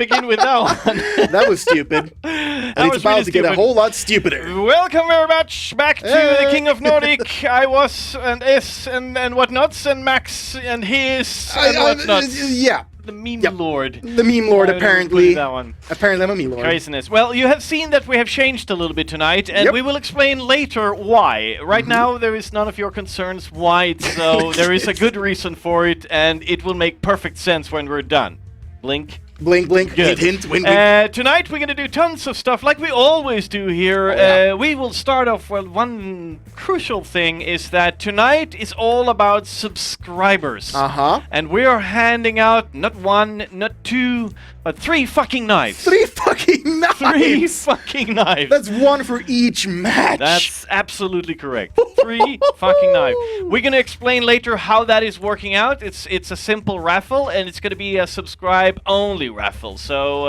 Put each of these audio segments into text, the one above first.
begin with that one. That was stupid. And it's about to get a whole lot stupider. Welcome very much back to the King of Nordic. I was and is and whatnots and Max and his and whatnots. Yeah. The meme lord. The meme lord, apparently. That one. Apparently, I'm a meme lord. Craziness. Well, you have seen that we have changed a little bit tonight, and we will explain later why. Right now, there is none of your concerns why it's so. There is a good reason for it, and it will make perfect sense when we're done. Blink. Blink, blink, Good. hint, wink, wink. Tonight we're going to do tons of stuff like we always do here. We will start off, well, one crucial thing is that tonight is all about subscribers. And we are handing out not one, not two, but 3 fucking knives. 3 fucking knives! 3 fucking knives. That's 1 for each match. That's absolutely correct. 3 fucking knives. We're going to explain later how that is working out. It's a simple raffle, and it's going to be a subscribe-only raffle. So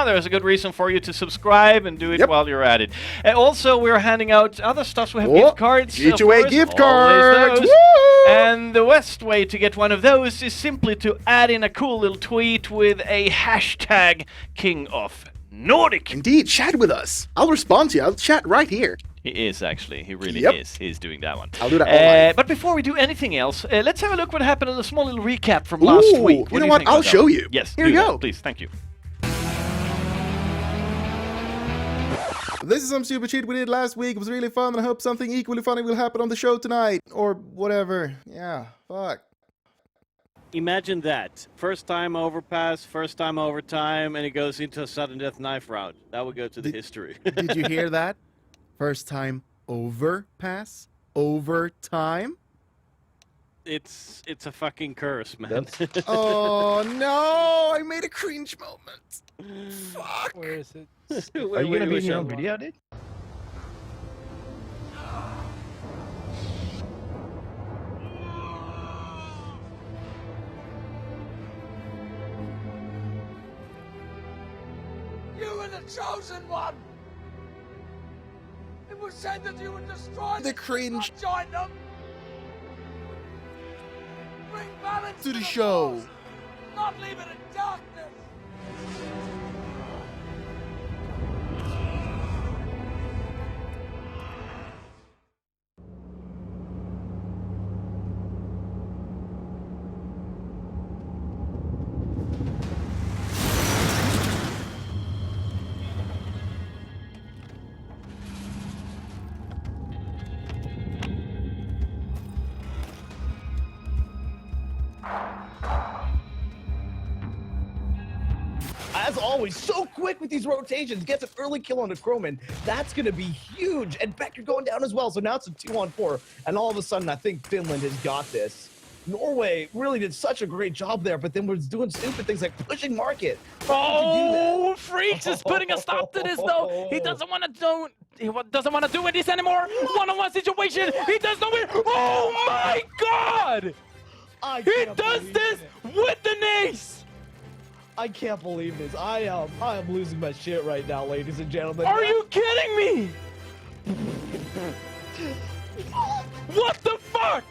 there's a good reason for you to subscribe and do it while you're at it. Also, we're handing out other stuff. We have gift cards. Each away gift cards. And the best way to get one of those is simply to add in a cool little tweet with a hashtag King of Nordic. Indeed, chat with us. I'll respond to you. I'll chat right here. He is, actually. He really is. He's doing that one. I'll do that all live. But before we do anything else, let's have a look what happened on a small little recap from last week. You know what? I'll show you. Yes, here you go. Please, thank you. This is some super cheat we did last week. It was really fun, and I hope something equally funny will happen on the show tonight. Or whatever. Yeah, fuck. Imagine that. First time overpass, first time overtime, and it goes into a sudden death knife round. That would go to the history. Did you hear that? First time overpass? Overtime? It's a fucking curse, man. Oh no! I made a cringe moment. Fuck. Where is it? Are you gonna be in your own video, dude? You were the chosen one! It was said that you would destroy The cringe. not join them! Bring balance To the show. force, not leave it in darkness! As always, so quick with these rotations. Gets an early kill on the Croman. That's going to be huge. And Vector going down as well. So now it's a 2-on-4. And all of a sudden, I think Finland has got this. Norway really did such a great job there, but then was doing stupid things like pushing market. Oh, Freaks is putting a stop to this though. He doesn't want to do this anymore. One-on-one situation. He does not win. Oh my God! He does this with the ace. I can't believe this. I am losing my shit right now, ladies and gentlemen. Are you kidding me? What the fuck?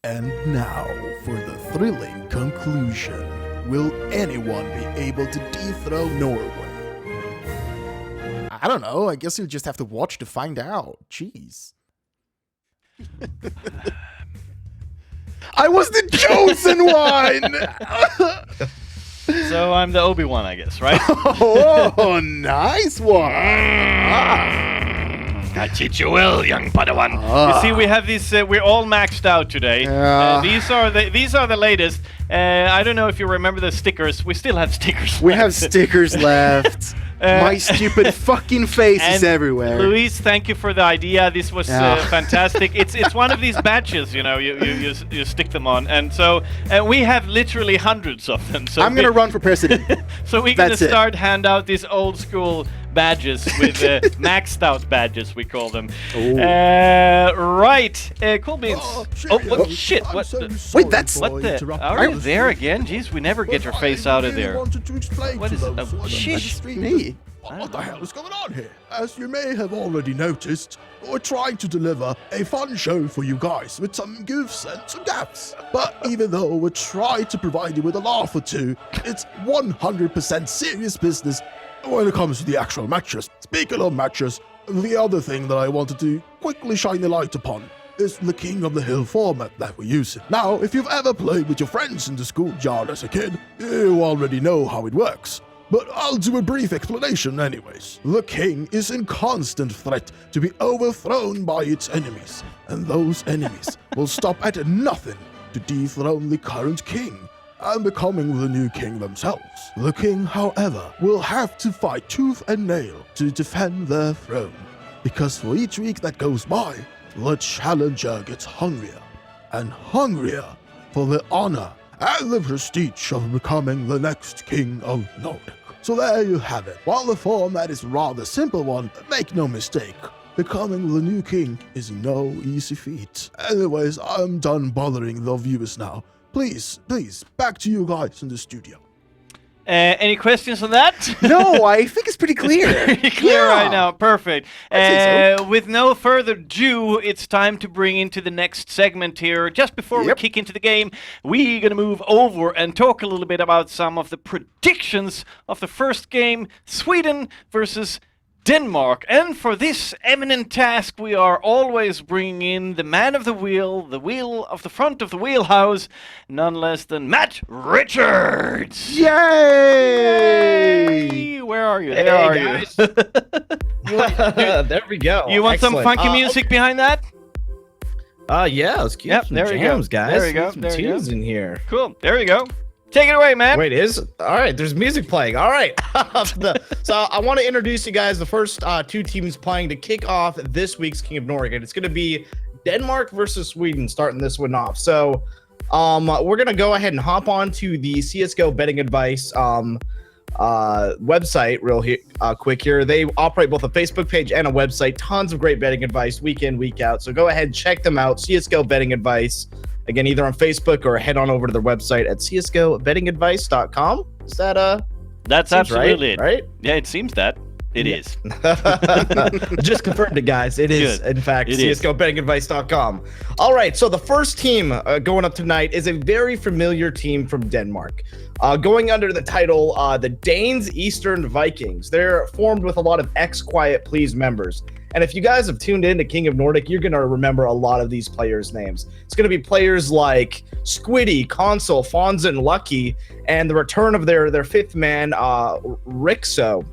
And now for the thrilling conclusion. Will anyone be able to dethrone Norway? I don't know. I guess you'll just have to watch to find out. Jeez. I was the chosen one! So I'm the Obi-Wan, I guess, right? Oh, nice one! I teach you well, young Padawan. You see, we have these. We're all maxed out today. These are the latest. I don't know if you remember the stickers. We still have stickers. We have stickers left. My stupid fucking face is everywhere. Luis, thank you for the idea. This was fantastic. It's one of these badges, you know. You stick them on, and so we have literally hundreds of them. So I'm gonna run for president. So we're gonna start hand out these old school badges with maxed out badges, we call them. Right, cool beans. What shit? What? Wait, that's what the? Are you there again? Jeez, we never get your face out of there. What is it? Oh, sheesh. Me. What the hell is going on here? As you may have already noticed, we're trying to deliver a fun show for you guys with some goofs and some gaffs. But even though we try to provide you with a laugh or two, it's 100% serious business when it comes to the actual matches. Speaking of matches, the other thing that I wanted to quickly shine a light upon is the King of the Hill format that we're using. Now, if you've ever played with your friends in the schoolyard as a kid, you already know how it works. But I'll do a brief explanation anyways. The king is in constant threat to be overthrown by its enemies, and those enemies will stop at nothing to dethrone the current king and becoming the new king themselves. The king, however, will have to fight tooth and nail to defend their throne, because for each week that goes by, the challenger gets hungrier and hungrier for the honor and the prestige of becoming the next king of Nordic. So there you have it. While the format is a rather simple one, make no mistake, becoming the new king is no easy feat. Anyways, I'm done bothering the viewers now. Please, back to you guys in the studio. Any questions on that? No, I think it's pretty clear. It's pretty clear right now. Perfect. I think so. With no further ado, it's time to bring into the next segment here. Just before we kick into the game, we're going to move over and talk a little bit about some of the predictions of the first game, Sweden versus Denmark. And for this eminent task, we are always bringing in the man of the wheel of the front of the wheelhouse, none less than Matt Richards. Yay! Where are you? There are guys. you. There we go. You want Excellent. some funky music behind that? Yeah, let's keep Yep, some there we go. jams, guys. There we go, Get some there we go. tunes in here. Cool. There you go. Take it away, man. Wait, all right? There's music playing. All right. So I want to introduce you guys the first two teams playing to kick off this week's King of Nordic, and it's going to be Denmark versus Sweden, starting this one off. So we're going to go ahead and hop on to the CS:GO betting advice website quick here. They operate both a Facebook page and a website. Tons of great betting advice week in, week out. So go ahead and check them out. CS:GO betting advice. Again, either on Facebook or head on over to their website at csgobettingadvice.com. Is that That's absolutely it. Right? Yeah, it seems that. It is. Just confirmed it, guys. It is, Good. in fact, It is. csgobettingadvice.com. All right, so the first team going up tonight is a very familiar team from Denmark. Going under the title, the Danes Eastern Vikings. They're formed with a lot of Quiet Please members. And if you guys have tuned in to King of Nordic, you're going to remember a lot of these players' names. It's going to be players like Squiddy, Console, Fonzin, Lucky, and the return of their fifth man, Rixo,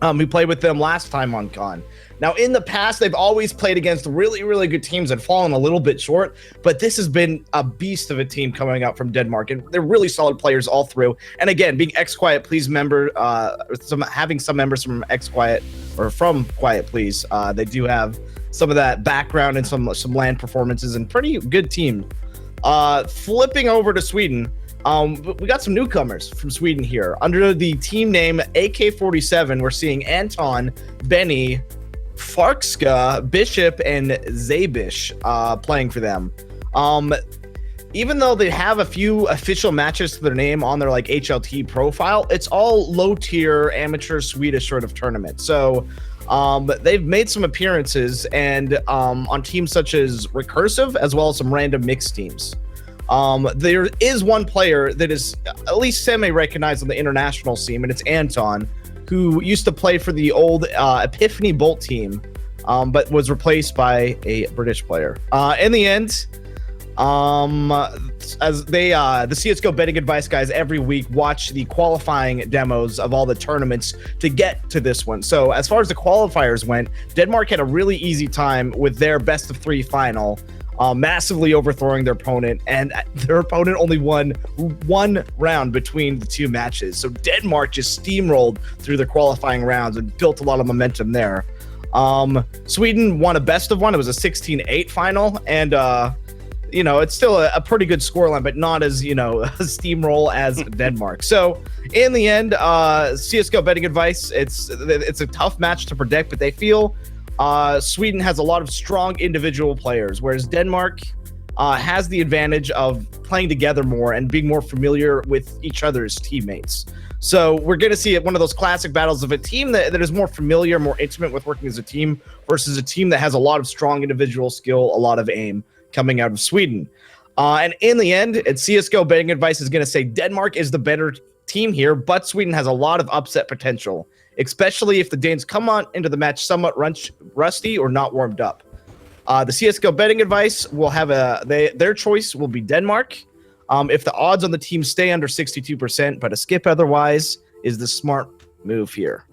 who played with them last time on Con. Now, in the past, they've always played against really, really good teams and fallen a little bit short, but this has been a beast of a team coming out from Denmark, and they're really solid players all through. And again, being Quiet Please member, having some members from Quiet or from Quiet Please, they do have some of that background and some LAN performances and pretty good team. Flipping over to Sweden, we got some newcomers from Sweden here. Under the team name AK-47, we're seeing Anton, Benny, Farkska, Bishop, and Zabish playing for them. Even though they have a few official matches to their name on their like HLT profile, it's all low tier amateur Swedish sort of tournament. So they've made some appearances and on teams such as Recursive as well as some random mixed teams. There is one player that is at least semi-recognized on the international scene, and it's Anton, who used to play for the old Epiphany Bolt team, but was replaced by a British player. In the end, as they the CS:GO betting advice guys every week watch the qualifying demos of all the tournaments to get to this one. So as far as the qualifiers went, Denmark had a really easy time with their best of 3 final, massively overthrowing their opponent, and their opponent only won 1 round between the 2 matches. So Denmark just steamrolled through the qualifying rounds and built a lot of momentum there. Sweden won a best of 1. It was a 16-8 final, and it's still a pretty good scoreline, but not as, a steamroll as Denmark. So in the end, CS:GO betting advice, it's a tough match to predict, but they feel Sweden has a lot of strong individual players, whereas Denmark, has the advantage of playing together more and being more familiar with each other's teammates. So we're going to see one of those classic battles of a team that is more familiar, more intimate with working as a team versus a team that has a lot of strong individual skill, a lot of aim coming out of Sweden. And in the end, CSGO betting advice is going to say Denmark is the better team here, but Sweden has a lot of upset potential, especially if the Danes come on into the match somewhat rusty or not warmed up. The CSGO betting advice will have their choice will be Denmark. If the odds on the team stay under 62%, but a skip otherwise is the smart move here.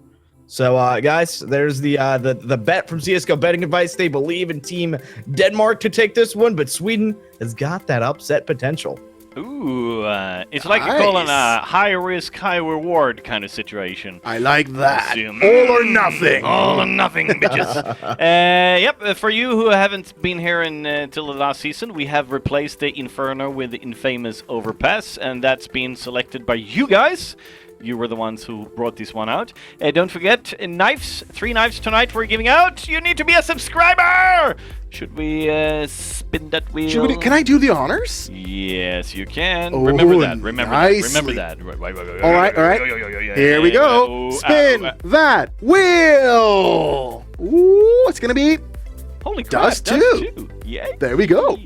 So, guys, there's the bet from CSGO betting advice. They believe in Team Denmark to take this one, but Sweden has got that upset potential. Ooh, it's like you're calling a high risk, high reward kind of situation. I like that. Assume. All or nothing. All or nothing, bitches. Yep, for you who haven't been here until the last season, we have replaced the Inferno with the infamous Overpass, and that's been selected by you guys. You were the ones who brought this one out. Don't forget, knives. 3 knives tonight we're giving out. You need to be a subscriber! Should we spin that wheel? Can I do the honors? Yes, you can. Oh, Remember that. Remember nicely. that. Remember that. All right. Here we go. Spin that wheel. Ooh, it's going to be Holy crap. Dust 2. Yay. There we go.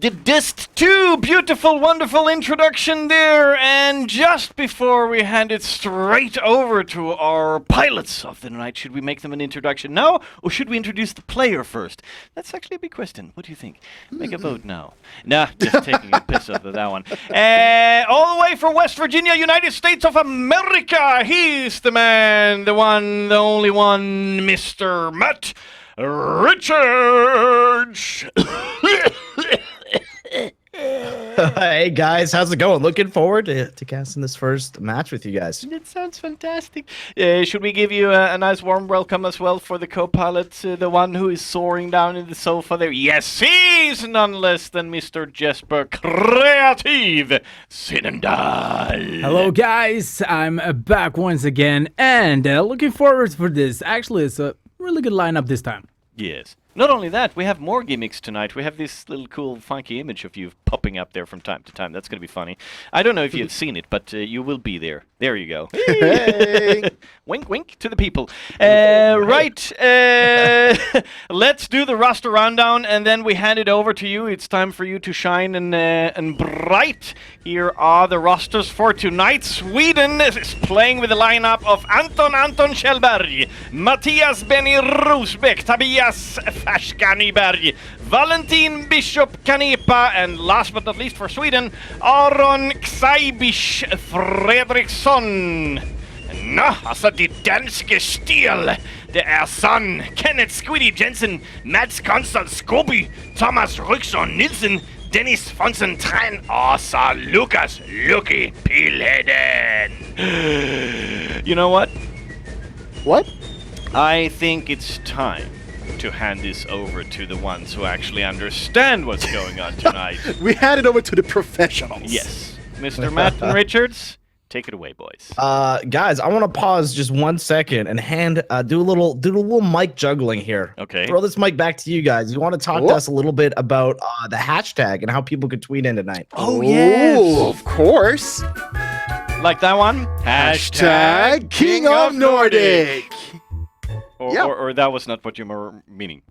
The Dist 2, beautiful, wonderful introduction there. And just before we hand it straight over to our pilots of the night, should we make them an introduction now, or should we introduce the player first? That's actually a big question. What do you think? Make a vote now. Nah, just taking a piss off of that one. All the way from West Virginia, United States of America, he's the man, the one, the only one, Mr. Matt Richards. Hey guys, how's it going? Looking forward to casting this first match with you guys. That sounds fantastic. Should we give you a nice warm welcome as well for the co-pilot, the one who is soaring down in the sofa there? Yes, he's none less than Mr. Jesper Creative Sinnendal. Hello guys, I'm back once again and looking forward for this. Actually, it's a really good lineup this time. Yes. Not only that, we have more gimmicks tonight. We have this little cool, funky image of you popping up there from time to time. That's going to be funny. I don't know if you've seen it, but you will be there. There you go. Hey. Wink, wink to the people. Right. Let's do the roster rundown, and then we hand it over to you. It's time for you to shine and bright. Here are the rosters for tonight. Sweden is playing with the lineup of Anton Kjellberg, Mattias Benny Rosbeck, Tobias Färskaniberg, Valentin Bishop Kanepa, and last but not least for Sweden, Aron Xaibish Fredriksson. Nå, altså de danske stil. Det Sun, Kenneth Squiddy Jensen, Mads Konstant Skoby, Thomas Ryksson Nielsen, Dennis Fonsen Tran, og så Lukas Lucky Pilheden. You know what? What? I think it's time to hand this over to the ones who actually understand what's going on tonight. We hand it over to the professionals. Yes. Mr. Matt and Richards, take it away, boys. Guys, I want to pause just 1 second and do a little mic juggling here. Okay. Throw this mic back to you guys. You want to talk to us a little bit about the hashtag and how people could tweet in tonight? Oh, yes. Of course. Like that one? Hashtag King of Nordic. Yeah. or that was not what you were meaning.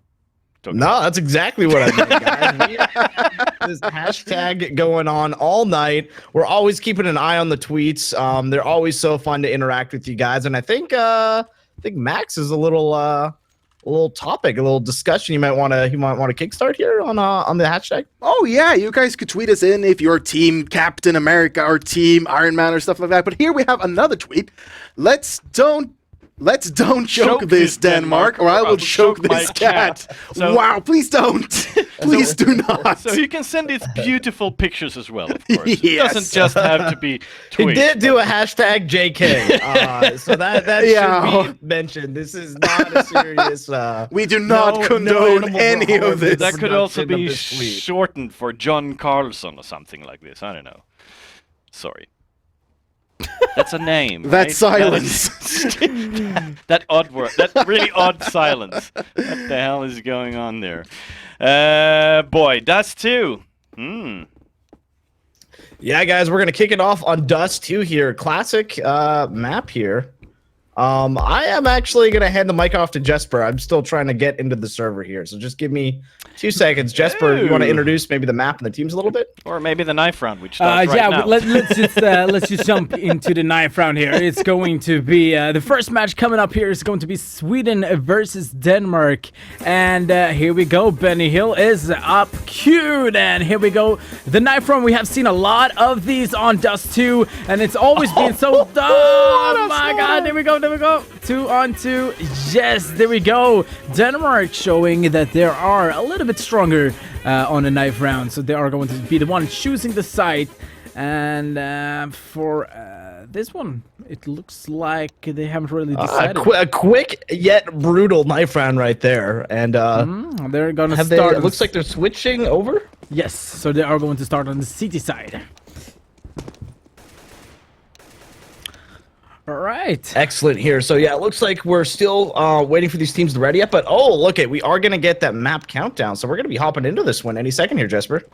No, that's exactly what I meant, guys. We have this hashtag going on all night. We're always keeping an eye on the tweets. They're always so fun to interact with you guys, and I think Max is a little topic, a little discussion you might want to kickstart here on the hashtag. Oh yeah, you guys could tweet us in if you're Team Captain America or Team Iron Man or stuff like that. But here we have another tweet. Let's don't choke this Denmark, or I will choke my this cat. So- Wow, please don't. Please do not. So you can send these beautiful pictures as well, of course. It Yes. doesn't just have to be He tweets. did do a hashtag JK, so that Yeah. should be mentioned. This is not a serious. We do not no condone animal any harm of this. That could also production of be this tweet. shortened for John Carlson or something like this. I don't know. Sorry. That's a name. That right? silence. That odd word. That really odd silence. What the hell is going on there? Boy, Dust 2. Yeah, guys, we're gonna kick it off on Dust 2 here. Classic map here. I am actually gonna hand the mic off to Jesper. I'm still trying to get into the server here, so just give me 2 seconds. Jesper, you want to Ooh. introduce maybe the map and the teams a little bit? Or maybe the knife round, which starts right Yeah, now. let's just jump into the knife round here. It's going to be the first match coming up here is going to be Sweden versus Denmark, and here we go. Benny Hill is up queued, and here we go. The knife round. We have seen a lot of these on Dust 2, and it's always been so. Oh my God! There we go. There we go. 2-on-2. Yes, there we go. Denmark showing that they are a little bit stronger on the knife round, so they are going to be the one choosing the site. And for this one, it looks like they haven't really decided. A quick yet brutal knife round right there, and They're gonna have start. it looks like they're switching over. Yes, so they are going to start on the city side. All right. Excellent here. So yeah, it looks like we're still waiting for these teams to ready up. But oh, look it, we are gonna get that map countdown. So we're gonna be hopping into this one any second here, Jesper.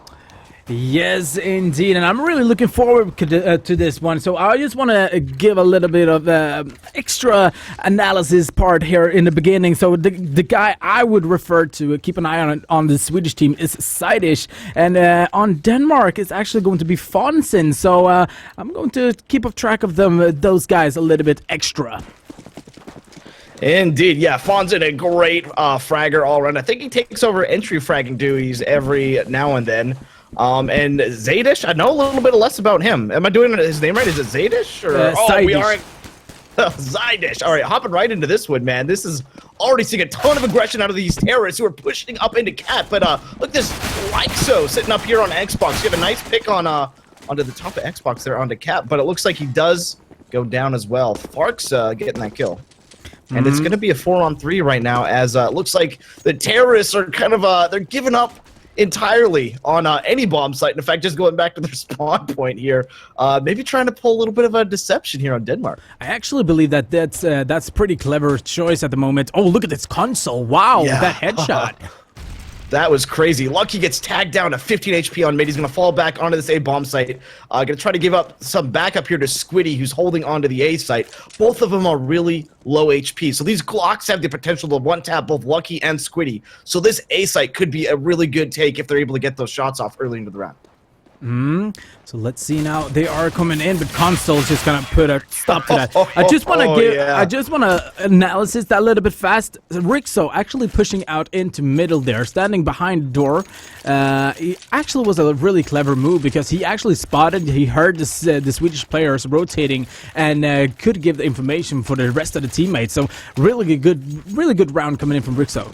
Yes, indeed, and I'm really looking forward to this one. So I just want to give a little bit of extra analysis part here in the beginning. So the guy I would refer to, keep an eye on the Swedish team, is Seidish, and on Denmark it's actually going to be Fonsen. So I'm going to keep up track of those guys a little bit extra. Indeed, yeah, Fonsen a great fragger all around. I think he takes over entry fragging duties every now and then. And Zaydish, I know a little bit less about him. Am I doing his name right? Is it Zaydish? Or Seidish. we are. Zydish. All right, hopping right into this one, man. This is already seeing a ton of aggression out of these terrorists who are pushing up into Cat. But look, this Lyxo sitting up here on Xbox. You have a nice pick on onto the top of Xbox there onto Cat, but it looks like he does go down as well. Fark's getting that kill. And it's going to be a 4-on-3 right now, as it looks like the terrorists are kind of they're giving up entirely on any bomb site. In fact, just going back to their spawn point here, maybe trying to pull a little bit of a deception here on Denmark. I actually believe that's pretty clever choice at the moment. Oh, look at this console! Wow, Yeah. that headshot. That was crazy. Lucky gets tagged down to 15 HP on mid. He's going to fall back onto this A bomb site. Going to try to give up some backup here to Squiddy, who's holding onto the A site. Both of them are really low HP. So these Glocks have the potential to one-tap both Lucky and Squiddy. So this A site could be a really good take if they're able to get those shots off early into the round. So let's see now. They are coming in, but Console's just gonna put a stop to that. I just want to yeah. I just want to analysis that a little bit fast. Rixo actually pushing out into middle there, standing behind the door. He actually was a really clever move because he actually spotted. He heard the Swedish players rotating and could give the information for the rest of the teammates. So really good round coming in from Rixo.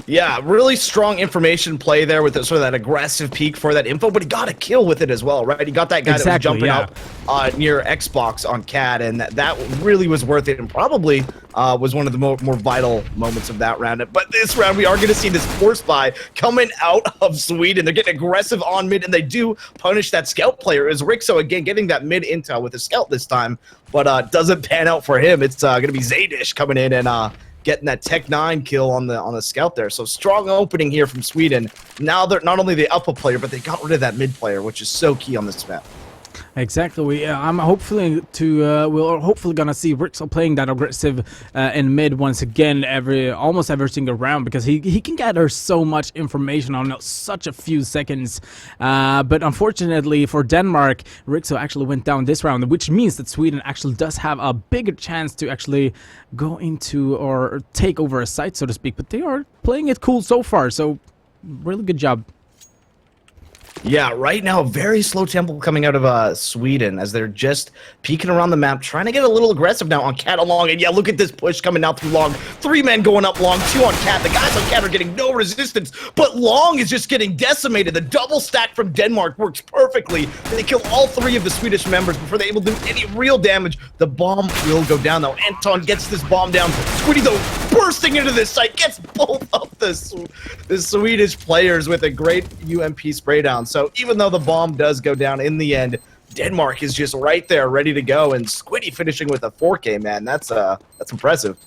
Yeah, really strong information play there with sort of that aggressive peek for that info, but he got a kill with it as well, right? He got that guy that was jumping up near Xbox on Cat, and that really was worth it, and probably was one of the more vital moments of that round. But this round, we are going to see this force buy coming out of Sweden. They're getting aggressive on mid, and they do punish that scout player. As Rixo, again, getting that mid intel with a scout this time, but doesn't pan out for him. It's going to be Zaydish coming in and getting that Tech 9 kill on the scout there. So strong opening here from Sweden. Now they're not only the up a player, but they got rid of that mid player, which is so key on this map. Exactly. I'm hopefully we're hopefully gonna see Rixel playing that aggressive in mid once again almost every single round, because he can gather so much information on such a few seconds. But unfortunately for Denmark, Rixel actually went down this round, which means that Sweden actually does have a bigger chance to actually go into or take over a site, so to speak. But they are playing it cool so far, so really good job. Yeah, right now, very slow tempo coming out of Sweden as they're just peeking around the map, trying to get a little aggressive now on Cat along. And yeah, look at this push coming out through Long. 3 men going up Long, 2 on Cat. The guys on Cat are getting no resistance, but Long is just getting decimated. The double stack from Denmark works perfectly. They kill all 3 of the Swedish members before they're able to do any real damage. The bomb will go down, though. Anton gets this bomb down. Squiddy, though, bursting into this site, gets both of the Swedish players with a great UMP spray down. So even though the bomb does go down in the end, Denmark is just right there, ready to go, and Squiddy finishing with a 4K, man. That's impressive.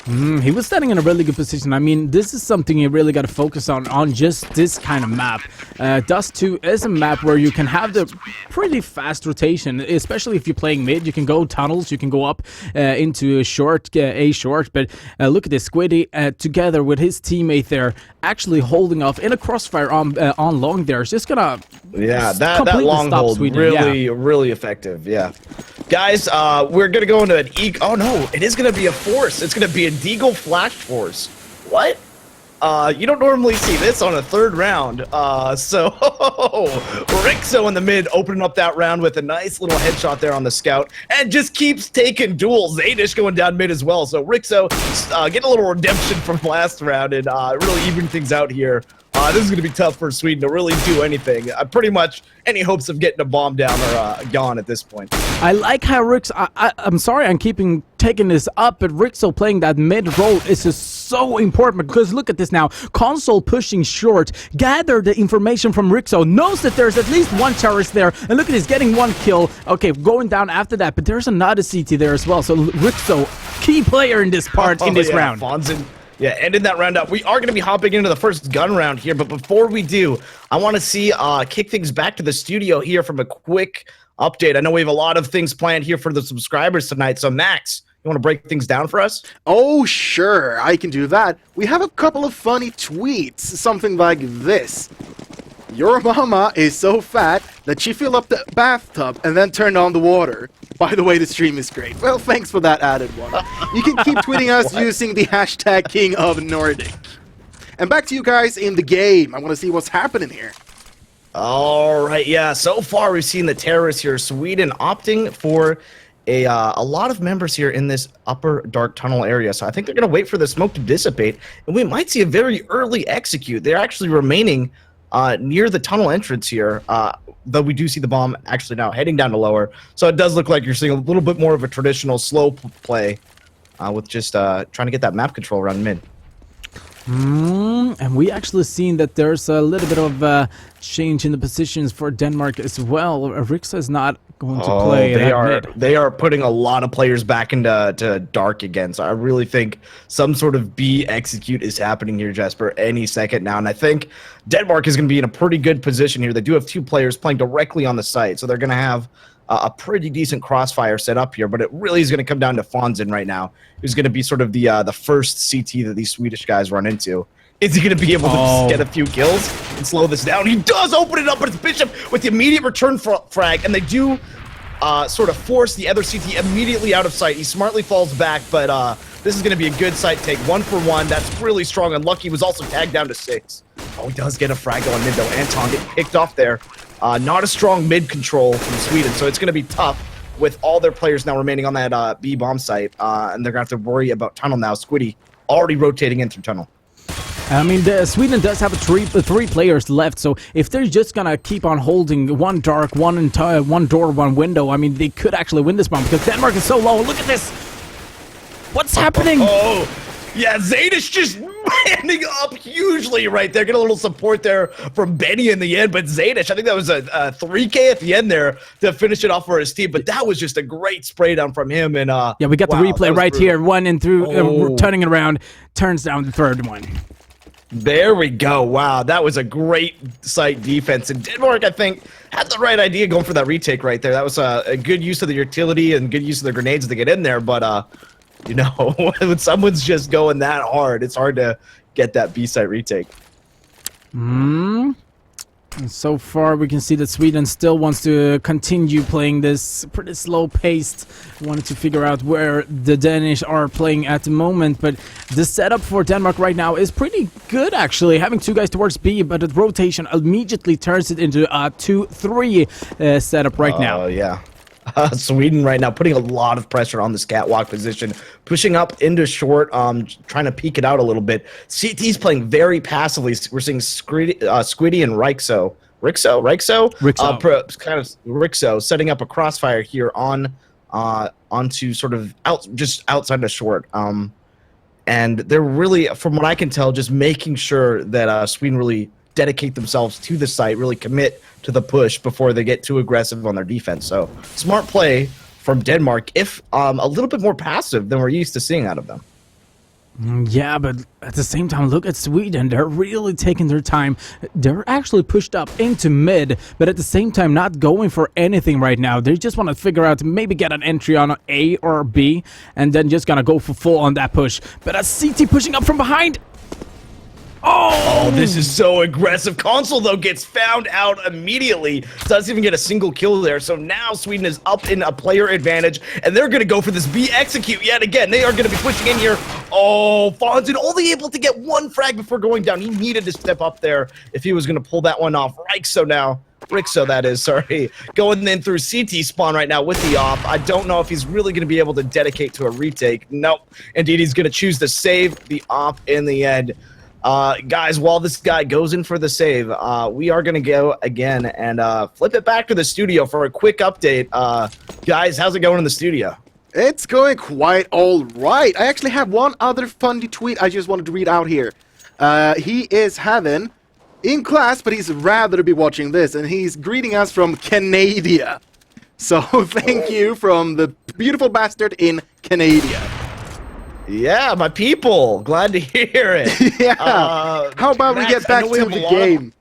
He was standing in a really good position. I mean, this is something you really got to focus on just this kind of map. Dust 2 is a map where you can have the pretty fast rotation, especially if you're playing mid. You can go tunnels, you can go up into a short, but look at this, Squiddy together with his teammate there, actually holding off in a crossfire on Long there. It's just gonna that long hold Sweden. Really effective. Yeah. Guys, we're going to go into an oh no, it is going to be a force. It's going to be a Deagle flash force. What? You don't normally see this on a 3rd round. So Rixo in the mid opening up that round with a nice little headshot there on the scout, and just keeps taking duels. Zadish going down mid as well. So Rixo getting a little redemption from last round and really even things out here. This is going to be tough for Sweden to really do anything. Pretty much any hopes of getting a bomb down are gone at this point. I like how I'm sorry I'm taking this up, but Rixo playing that mid role is just so important, because look at this now. Console pushing short, gather the information from Rixo, knows that there's at least 1 terrorist there, and look at this, getting 1 kill. Okay, going down after that, but there's another CT there as well. So Rixo, key player in this part, in this round. Fonzin. Yeah, ending that round up. We are going to be hopping into the first gun round here, but before we do, I want to kick things back to the studio here from a quick update. I know we have a lot of things planned here for the subscribers tonight, so Max, you want to break things down for us? Oh, sure, I can do that. We have a couple of funny tweets, something like this. Your mama is so fat that she filled up the bathtub and then turned on the water. By the way, the stream is great. Well, thanks for that added one. You can keep tweeting us using the hashtag King of Nordic. And back to you guys in the game. I want to see what's happening here. All right, yeah. So far, we've seen the terrorists here. Sweden opting for a lot of members here in this upper dark tunnel area. So I think they're going to wait for the smoke to dissipate, and we might see a very early execute. They're actually remaining near the tunnel entrance here, though we do see the bomb actually now heading down to lower. So it does look like you're seeing a little bit more of a traditional slow play with just trying to get that map control around mid. And we actually seen that there's a little bit of change in the positions for Denmark as well. Rixa is not going to play. They are putting a lot of players back into dark again. So I really think some sort of B execute is happening here, Jesper, any second now. And I think Denmark is going to be in a pretty good position here. They do have 2 players playing directly on the site, so they're going to have a pretty decent crossfire set up here, but it really is going to come down to Fonzin right now, who's going to be sort of the first CT that these Swedish guys run into. Is he going to be able to just get a few kills and slow this down? He does open it up, but it's Bishop with the immediate return frag, and they do sort of force the other CT immediately out of sight. He smartly falls back, but this is going to be a good site take. 1 for 1. That's really strong, and Lucky was also tagged down to 6. Oh, he does get a frag on mid, though. Anton getting picked off there. Not a strong mid control from Sweden, so it's going to be tough with all their players now remaining on that B bomb site, and they're going to have to worry about tunnel now. Squiddy already rotating in through tunnel. I mean, Sweden does have three players left, so if they're just gonna keep on holding one dark, one door, one window, I mean, they could actually win this bomb because Denmark is so low. Look at this! What's happening? Oh, yeah, Zadish just landing up hugely right there. Get a little support there from Benny in the end, but Zadish, I think that was a 3K at the end there to finish it off for his team, but that was just a great spray down from him. And yeah, we got the replay right here. One in through, turning it around, turns down the third one. There we go. Wow, that was a great site defense. And Denmark, I think, had the right idea going for that retake right there. That was a good use of the utility and good use of the grenades to get in there. But, you know, when someone's just going that hard, it's hard to get that B site retake. And so far, we can see that Sweden still wants to continue playing this pretty slow-paced. Wanted to figure out where the Danish are playing at the moment, but the setup for Denmark right now is pretty good, actually. Having two guys towards B, but the rotation immediately turns it into a 2-3 setup right now. Oh, yeah. Sweden right now putting a lot of pressure on this catwalk position, pushing up into short, trying to peek it out a little bit. CT's playing very passively. We're seeing Squiddy and Rixo, kind of Rixo setting up a crossfire here onto sort of just outside of short. And they're really, from what I can tell, just making sure that Sweden really dedicate themselves to the site, really commit to the push before they get too aggressive on their defense. So smart play from Denmark, if a little bit more passive than we're used to seeing out of them. Yeah, but at the same time, look at Sweden. They're really taking their time. They're actually pushed up into mid, but at the same time, not going for anything right now. They just want to figure out, maybe get an entry on A or B, and then just gonna go for full on that push. But a CT pushing up from behind. Oh, this is so aggressive. Console, though, gets found out immediately. Doesn't even get a single kill there. So now Sweden is up in a player advantage, and they're going to go for this B execute yet again. They are going to be pushing in here. Oh, Fonzin only able to get one frag before going down. He needed to step up there if he was going to pull that one off. Rixo, that is, sorry. Going in through CT spawn right now with the op. I don't know if he's really going to be able to dedicate to a retake. Nope. Indeed, he's going to choose to save the op in the end. Guys, while this guy goes in for the save, we are going to go again and flip it back to the studio for a quick update. Guys, how's it going in the studio? It's going quite all right. I actually have one other funny tweet I just wanted to read out here. He is having in class, but he's rather be watching this, and he's greeting us from Canada. So thank you from the beautiful bastard in Canada. Yeah, my people. Glad to hear it. Yeah. How about Max, we get back to the game?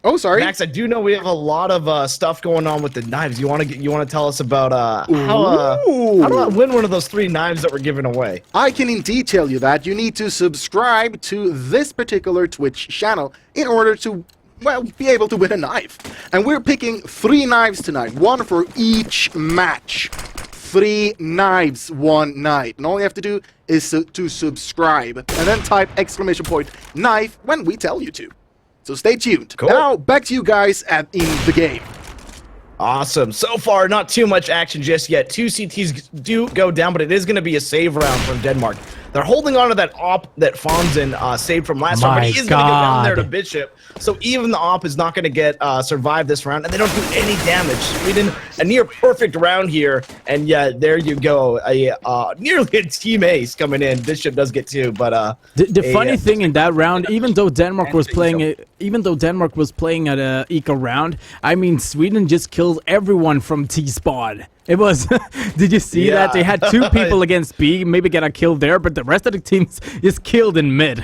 Oh, sorry. Max, I do know we have a lot of stuff going on with the knives. You want to tell us about how do I win one of those 3 knives that we're giving away? I can indeed tell you that. You need to subscribe to this particular Twitch channel in order to, well, be able to win a knife. And we're picking 3 knives tonight, one for each match. 3 knives, 1 night. And all you have to do is to subscribe and then type !knife when we tell you to. So stay tuned. Cool. Now, back to you guys in the game. Awesome. So far, not too much action just yet. 2 CTs do go down, but it is going to be a save round from Denmark. They're holding on to that op that Fonzin saved from last round, but he is going to go down there to Bishop. So even the op is not going to get survive this round, and they don't do any damage. Sweden, a near perfect round here, and yeah, there you go. Nearly a team ace coming in. Bishop does get 2, but the funny thing in that round, even though Denmark was playing at a eco round, I mean, Sweden just killed everyone from T spawn. It was. Did you see that? They had 2 people against B, maybe get a kill there, but the rest of the teams is killed in mid.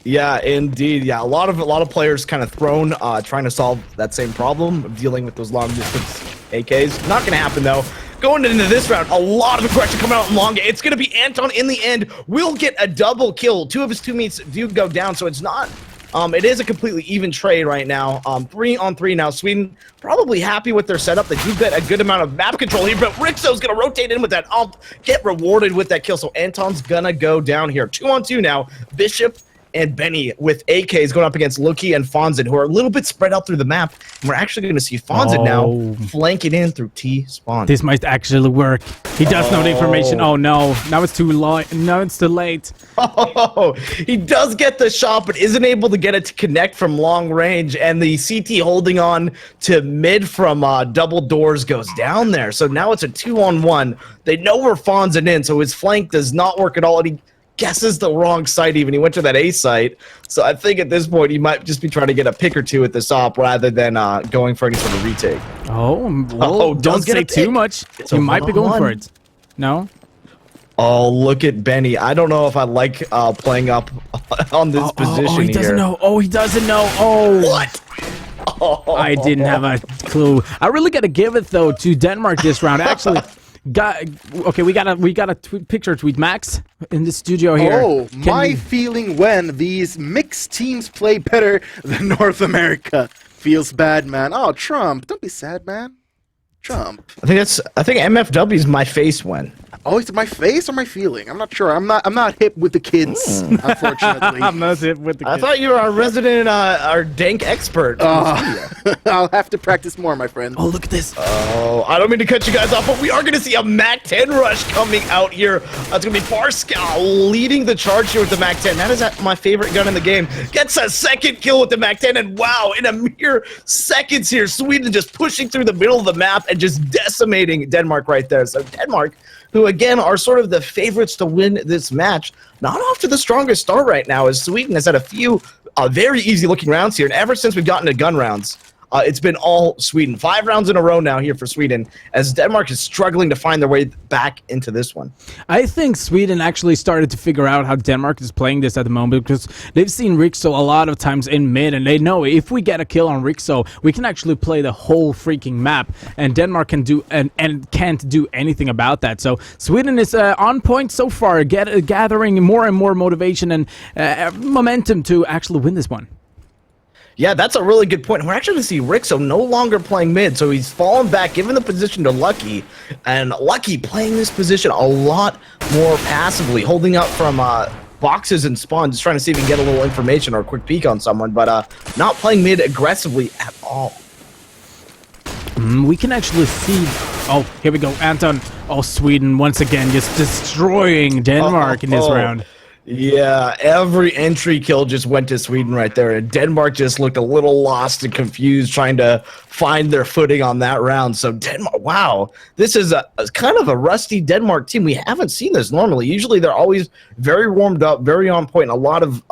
Yeah, indeed. Yeah, a lot of players kind of thrown, trying to solve that same problem of dealing with those long distance AKs. Not gonna happen though. Going into this round, a lot of aggression coming out in long. It's gonna be Anton in the end. Will get a double kill. 2 of his teammates do go down, so it's not. It is a completely even trade right now. 3 on 3 now. Sweden probably happy with their setup. They do get a good amount of map control here, but Rixo's gonna rotate in with that ump, get rewarded with that kill. So Anton's gonna go down here. 2 on 2 now. Bishop and Benny with AKs going up against Loki and Fonzin, who are a little bit spread out through the map. And we're actually going to see Fonzin now flanking in through T spawn. This might actually work. He does know the information. Oh no, now it's too late. Now it's too late. Oh, he does get the shot, but isn't able to get it to connect from long range. And the CT holding on to mid from double doors goes down there. So now it's a 2-on-1. They know where Fonzin in, so his flank does not work at all. And he guesses the wrong site even. He went to that A site. So I think at this point he might just be trying to get a pick or 2 at this op rather than going for any sort of retake. Oh, well, don't say too much. He might be going for it. No? Oh, look at Benny. I don't know if I like playing up on this position Oh, he doesn't here. know. Oh, he doesn't know. Oh. What? Oh. I didn't have a clue. I really got to give it though to Denmark this round. Actually, we got a picture tweet Max in the studio here. Oh, Can my we- feeling when these mixed teams play better than North America. Feels bad, man. Oh, Trump, don't be sad, man. Trump. I think MFW is my face when. Oh, is it my face or my feeling? I'm not sure. I'm not hip with the kids, unfortunately. I'm not it with the I kid. thought you were our resident, our dank expert. I'll have to practice more, my friend. Oh, look at this. Oh, I don't mean to cut you guys off, but we are going to see a MAC-10 rush coming out here. It's going to be Farscal leading the charge here with the MAC-10. That is my favorite gun in the game. Gets a second kill with the MAC-10, and wow, in a mere seconds here, Sweden just pushing through the middle of the map and just decimating Denmark right there. So Denmark, who again are sort of the favorites to win this match, not off to the strongest start right now, as Sweden has had a few very easy-looking rounds here, and ever since we've gotten to gun rounds, it's been all Sweden. 5 rounds in a row now here for Sweden, as Denmark is struggling to find their way back into this one. I think Sweden actually started to figure out how Denmark is playing this at the moment because they've seen Rixo a lot of times in mid, and they know if we get a kill on Rixo, we can actually play the whole freaking map, and Denmark can do and can't do anything about that. So Sweden is on point so far, gathering more and more motivation and momentum to actually win this one. Yeah, that's a really good point. We're actually going to see Rixo no longer playing mid, so he's fallen back, giving the position to Lucky, and Lucky playing this position a lot more passively, holding up from boxes and spawns, just trying to see if he can get a little information or a quick peek on someone, but not playing mid aggressively at all. We can actually see... Oh, here we go, Anton. Oh, Sweden once again just destroying Denmark in this round. Yeah, every entry kill just went to Sweden right there, and Denmark just looked a little lost and confused trying to find their footing on that round. So Denmark, wow, this is a kind of a rusty Denmark team. We haven't seen this normally. Usually they're always very warmed up, very on point, and a lot of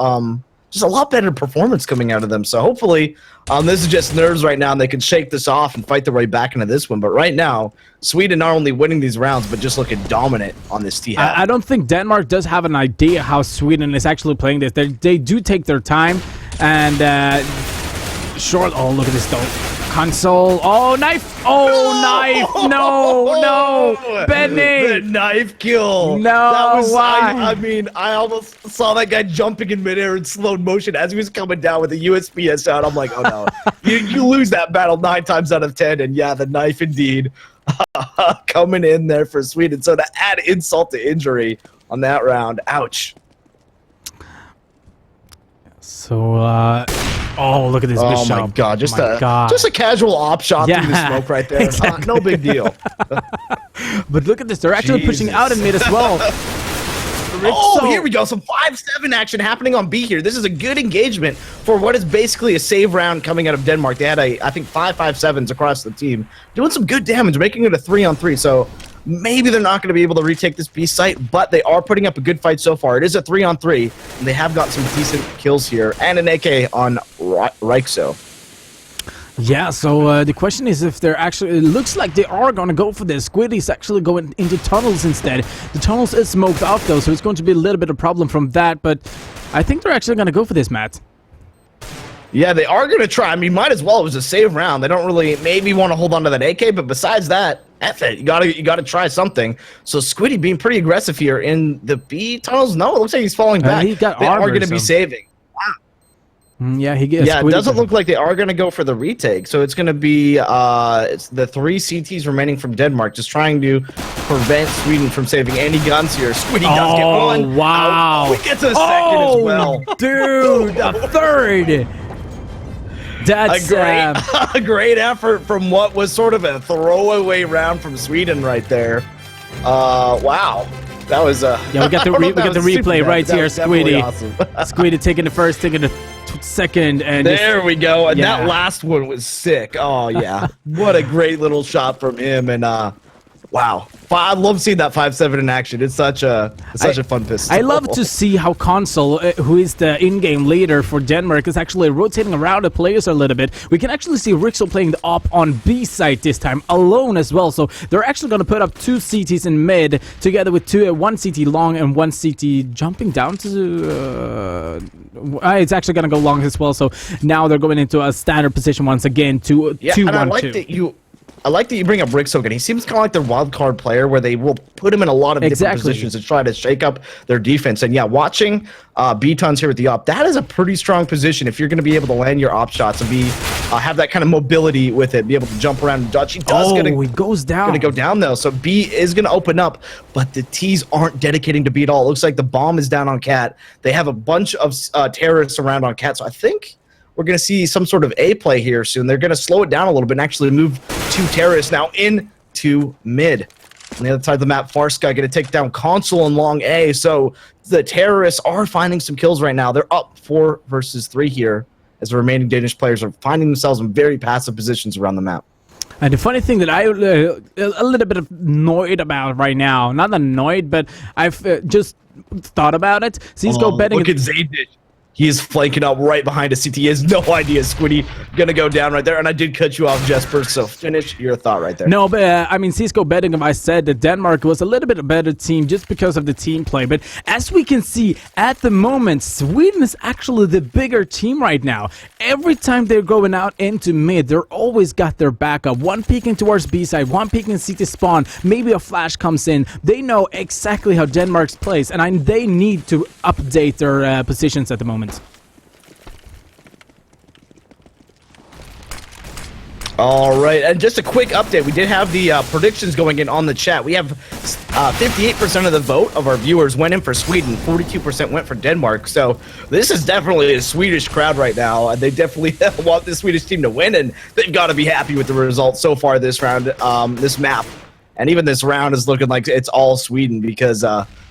just a lot better performance coming out of them. So hopefully this is just nerves right now, and they can shake this off and fight their way back into this one. But right now, Sweden not only winning these rounds, but just looking dominant on this T. I don't think Denmark does have an idea how Sweden is actually playing this. They do take their time, and short. Oh, look at this though. Console. Oh, knife. Oh, knife. No. Benny. The knife kill. No, that was, why? I mean, I almost saw that guy jumping in midair in slow motion as he was coming down with the USPS out. I'm like, oh no. you lose that battle 9 times out of 10. And yeah, the knife indeed coming in there for Sweden. So to add insult to injury on that round, ouch. So, oh, look at this Oh bishop. my god, just God. a casual op shot through the Yeah, smoke right there. exactly. No big deal. But look at this. They're actually pushing out in mid as well. Oh, So- here we go. Some 5-7 action happening on B here. This is a good engagement for what is basically a save round coming out of Denmark. They had, I think, 5-5-7s across the team, doing some good damage, making it a 3-on-3. So maybe they're not going to be able to retake this B site, but they are putting up a good fight so far. It is a 3-on-3, and they have got some decent kills here, and an AK on Rixo. Yeah, so the question is if they're actually... It looks like they are going to go for this. Squiddy's actually going into tunnels instead. The tunnels is smoked out, though, so it's going to be a little bit of problem from that, but I think they're actually going to go for this, Matt. Yeah, they are going to try. I mean, might as well. It was a save round. They don't really maybe want to hold on to that AK, but besides that, F it. You gotta try something. So Squiddy being pretty aggressive here in the B tunnels. No, it looks like he's falling back. He got they are armor, going to be so- saving. Yeah, he gets... Yeah, it doesn't look like they are going to go for the retake. So it's going to be it's the 3 CTs remaining from Denmark, just trying to prevent Sweden from saving any guns here. Squiddy does get one. Wow. Oh, we get to the second as well. Dude, a third. That's A great effort from what was sort of a throwaway round from Sweden right there. Wow. That was Yeah, we got the replay right here, Squiddy. Awesome. Squiddy taking the first, taking the second, and There we go. And Yeah. that last one was sick. Oh, yeah. What a great little shot from him. And Wow. I love seeing that 5-7 in action. It's such a fun pistol. I love to see how Console, who is the in-game leader for Denmark, is actually rotating around the players a little bit. We can actually see Rixel playing the op on B side this time, alone as well. So they're actually going to put up 2 CTs in mid, together with 1 CT long and 1 CT jumping down to... it's actually going to go long as well. So now they're going into a standard position once again, 2-1-2. I like that you bring up Rick Sogan. He seems kind of like their wild card player where they will put him in a lot of different positions to try to shake up their defense. And yeah, watching B-Tons here with the op, that is a pretty strong position if you're going to be able to land your op shots and have that kind of mobility with it, be able to jump around and dodge. He goes down. Going to go down though, so B is going to open up, but the T's aren't dedicating to B at all. It looks like the bomb is down on Cat. They have a bunch of terrorists around on Cat, so I think we're going to see some sort of A play here soon. They're going to slow it down a little bit and actually move 2 terrorists now into mid. On the other side of the map, Farsky going to take down Console and long A. So the terrorists are finding some kills right now. They're up 4 versus 3 here as the remaining Danish players are finding themselves in very passive positions around the map. And the funny thing that I a little bit annoyed about right now, not annoyed, but I've just thought about it. Cisco betting. Look at Zaydich. He is flanking up right behind a CT. He has no idea Squiddy gonna go down right there. And I did cut you off, Jesper, so finish your thought right there. No, but I mean, Cisco betting, if I said that Denmark was a little bit a better team just because of the team play. But as we can see, at the moment, Sweden is actually the bigger team right now. Every time they're going out into mid, they're always got their backup. One peeking towards B side, one peeking CT spawn. Maybe a flash comes in. They know exactly how Denmark's plays, and they need to update their positions at the moment. All right, and just a quick update. We did have the predictions going in on the chat. We have 58% of the vote of our viewers went in for Sweden, 42% went for Denmark. So this is definitely a Swedish crowd right now. They definitely want the Swedish team to win, and they've got to be happy with the results so far this round, this map. And even this round is looking like it's all Sweden because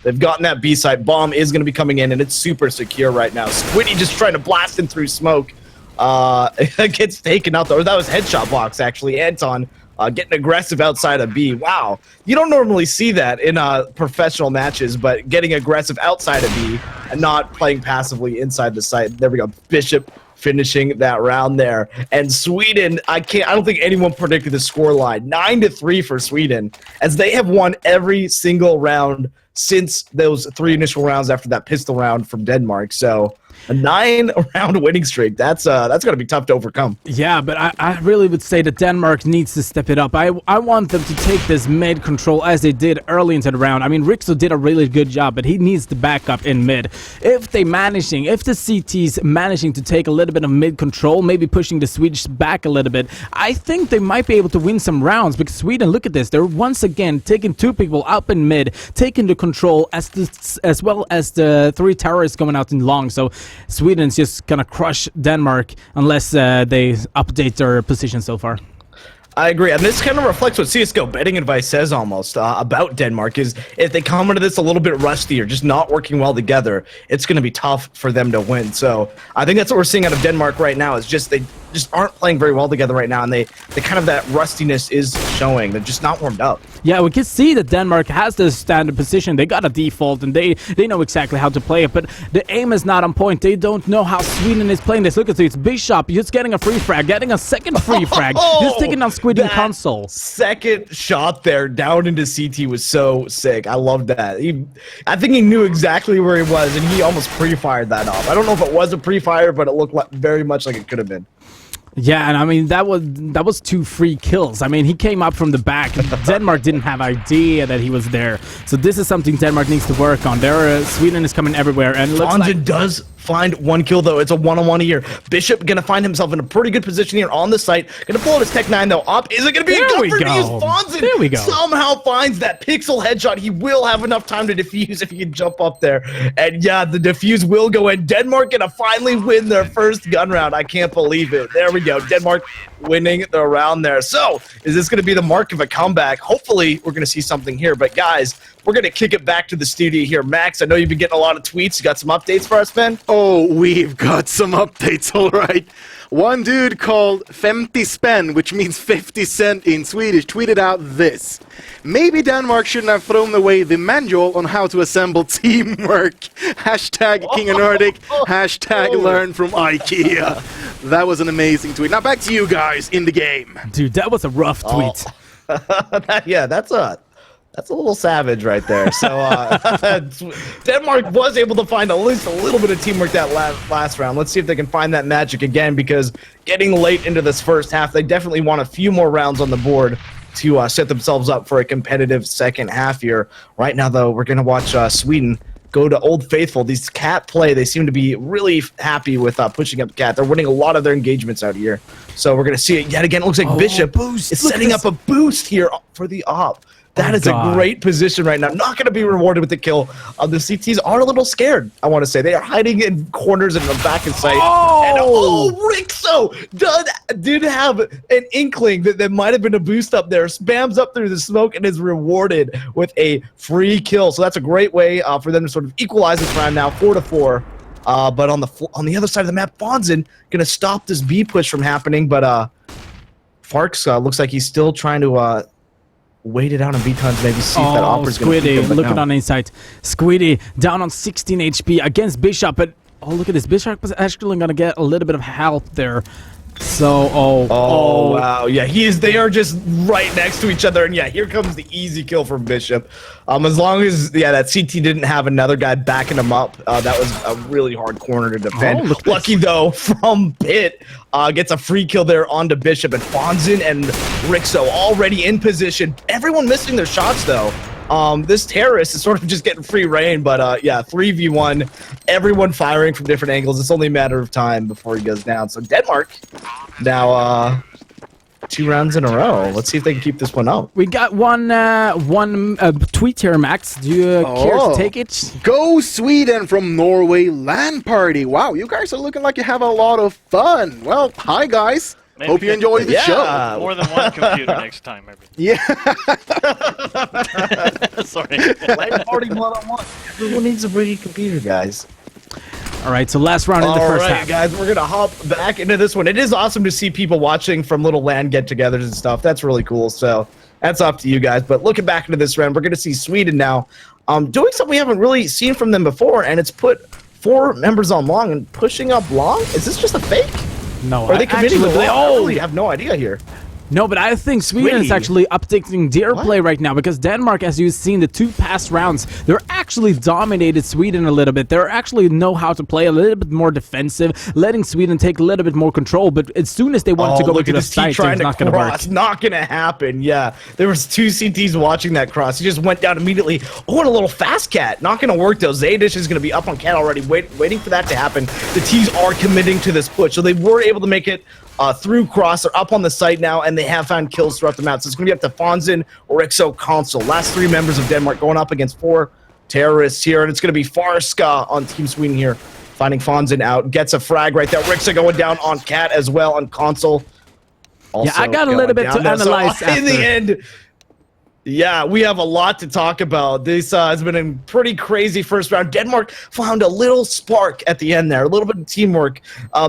they've gotten that B-side. Bomb is going to be coming in, and it's super secure right now. Squiddy just trying to blast him through smoke. Gets taken out, though. That was headshot box, actually. Anton getting aggressive outside of B. Wow. You don't normally see that in professional matches, but getting aggressive outside of B and not playing passively inside the site. There we go. Bishop finishing that round there. And Sweden, I don't think anyone predicted the scoreline. 9-3 for Sweden, as they have won every single round since those 3 initial rounds after that pistol round from Denmark. So a 9-round winning streak, that's going to be tough to overcome. Yeah, but I really would say that Denmark needs to step it up. I want them to take this mid control as they did early into the round. I mean, Rixo did a really good job, but he needs the backup in mid. If the CT's managing to take a little bit of mid control, maybe pushing the Swedish back a little bit, I think they might be able to win some rounds, because Sweden, look at this, they're once again taking 2 people up in mid, taking the control as well as the 3 terrorists going out in long. So Sweden's just gonna crush Denmark unless they update their position so far. I agree, and this kind of reflects what CSGO betting advice says almost about Denmark, is if they come into this a little bit rusty or just not working well together, it's going to be tough for them to win. So I think that's what we're seeing out of Denmark right now, is just they just aren't playing very well together right now, and they kind of, that rustiness is showing. They're just not warmed up. Yeah, we can see that Denmark has the standard position. They got a default, and they know exactly how to play it, but the aim is not on point. They don't know how Sweden is playing this. Look at this, Bishop just getting a free frag, getting a second free frag, just taking down Squid and Console. Second shot there down into CT was so sick. I love that. I think he knew exactly where he was, and he almost pre-fired that off. I don't know if it was a pre-fire, but it looked like, very much like it could have been. Yeah, and I mean, that was 2 free kills. I mean, he came up from the back. Denmark didn't have idea that he was there. So this is something Denmark needs to work on. Sweden is coming everywhere, and it looks like does find 1 kill, though. It's a 1-on-1 here. Bishop gonna find himself in a pretty good position here on the site. Gonna pull out his Tech 9, though. Op, is it gonna be a good for defuse? Fonzin there we go. Somehow finds that pixel headshot. He will have enough time to defuse if he can jump up there. And yeah, the defuse will go in. Denmark gonna finally win their first gun round. I can't believe it. There we go. Denmark winning the round there. So, is this gonna be the mark of a comeback? Hopefully, we're gonna see something here. But guys, we're going to kick it back to the studio here. Max, I know you've been getting a lot of tweets. You got some updates for us, man? Oh, we've got some updates, all right. One dude called 50 spänn, which means 50 cent in Swedish, tweeted out this. Maybe Denmark shouldn't have thrown away the manual on how to assemble teamwork. Hashtag King of Nordic, hashtag learn from IKEA. That was an amazing tweet. Now back to you guys in the game. Dude, that was a rough tweet. Yeah, that's a little savage right there. So Denmark was able to find at least a little bit of teamwork that last round. Let's see if they can find that magic again, because getting late into this first half, they definitely want a few more rounds on the board to set themselves up for a competitive second half here. Right now, though, we're going to watch Sweden go to Old Faithful. These cat play, they seem to be really happy with pushing up cat. They're winning a lot of their engagements out here. So we're going to see it yet again. It looks like Bishop is setting up a boost here for the op. That is a great position right now. Not going to be rewarded with the kill. The CTs are a little scared, I want to say. They are hiding in corners and in the back of sight. And Rixo did have an inkling that there might have been a boost up there. Spams up through the smoke and is rewarded with a free kill. So that's a great way for them to sort of equalize this round now, 4-4. But on the other side of the map, Fonzin going to stop this B push from happening. But Farks looks like he's still trying to wait it out on B-tons, maybe see if that offer's going to Squiddy, looking on inside. Squiddy down on 16 HP against Bishop, but look at this. Bishop was actually going to get a little bit of help there. So, wow, yeah, they are just right next to each other, and yeah, here comes the easy kill from Bishop. As long as, that CT didn't have another guy backing him up, that was a really hard corner to defend. Lucky, though, from Pitt, gets a free kill there onto Bishop, and Fonzin and Rixo already in position. Everyone missing their shots, though. This terrorist is sort of just getting free reign, but yeah, 3v1, everyone firing from different angles. It's only a matter of time before he goes down. So Denmark now 2 rounds in a row. Let's see if they can keep this one up. We got one tweet here, Max. Do you care to take it? Go Sweden from Norway LAN party. Wow, you guys are looking like you have a lot of fun. Well, hi guys. Maybe Hope you enjoy the show. More than one computer next time, maybe. Yeah. Sorry. LAN party 1-on-1. Everyone needs to bring a computer, guys. All right, so last round in the first half. Guys, we're going to hop back into this one. It is awesome to see people watching from little LAN get-togethers and stuff. That's really cool. So that's up to you guys. But looking back into this round, we're going to see Sweden now doing something we haven't really seen from them before, and it's put 4 members on long and pushing up long. Is this just a fake? No, or are they committing to actually, I really have no idea here. No, but I think Sweden is actually uptaking their play right now, because Denmark, as you've seen the 2 past rounds, they're actually dominated Sweden a little bit. They actually know how to play a little bit more defensive, letting Sweden take a little bit more control. But as soon as they want to go into the site, it's not going to work. It's not going to happen. Yeah, there was 2 CTs watching that cross. He just went down immediately. Oh, and a little fast cat. Not going to work though. Zaydish is going to be up on cat already, waiting for that to happen. The T's are committing to this push, so they were able to make it through cross. They're up on the site now, and they have found kills throughout the map. So it's going to be up to Fonzin, Rixo, Console. Last 3 members of Denmark going up against 4 terrorists here, and it's going to be Farska on Team Sweden here, finding Fonzin out. Gets a frag right there. Rixo going down on Cat as well on Console. Also yeah, I got a little bit to analyze in the end. Yeah, we have a lot to talk about. This has been a pretty crazy first round. Denmark found a little spark at the end there, a little bit of teamwork.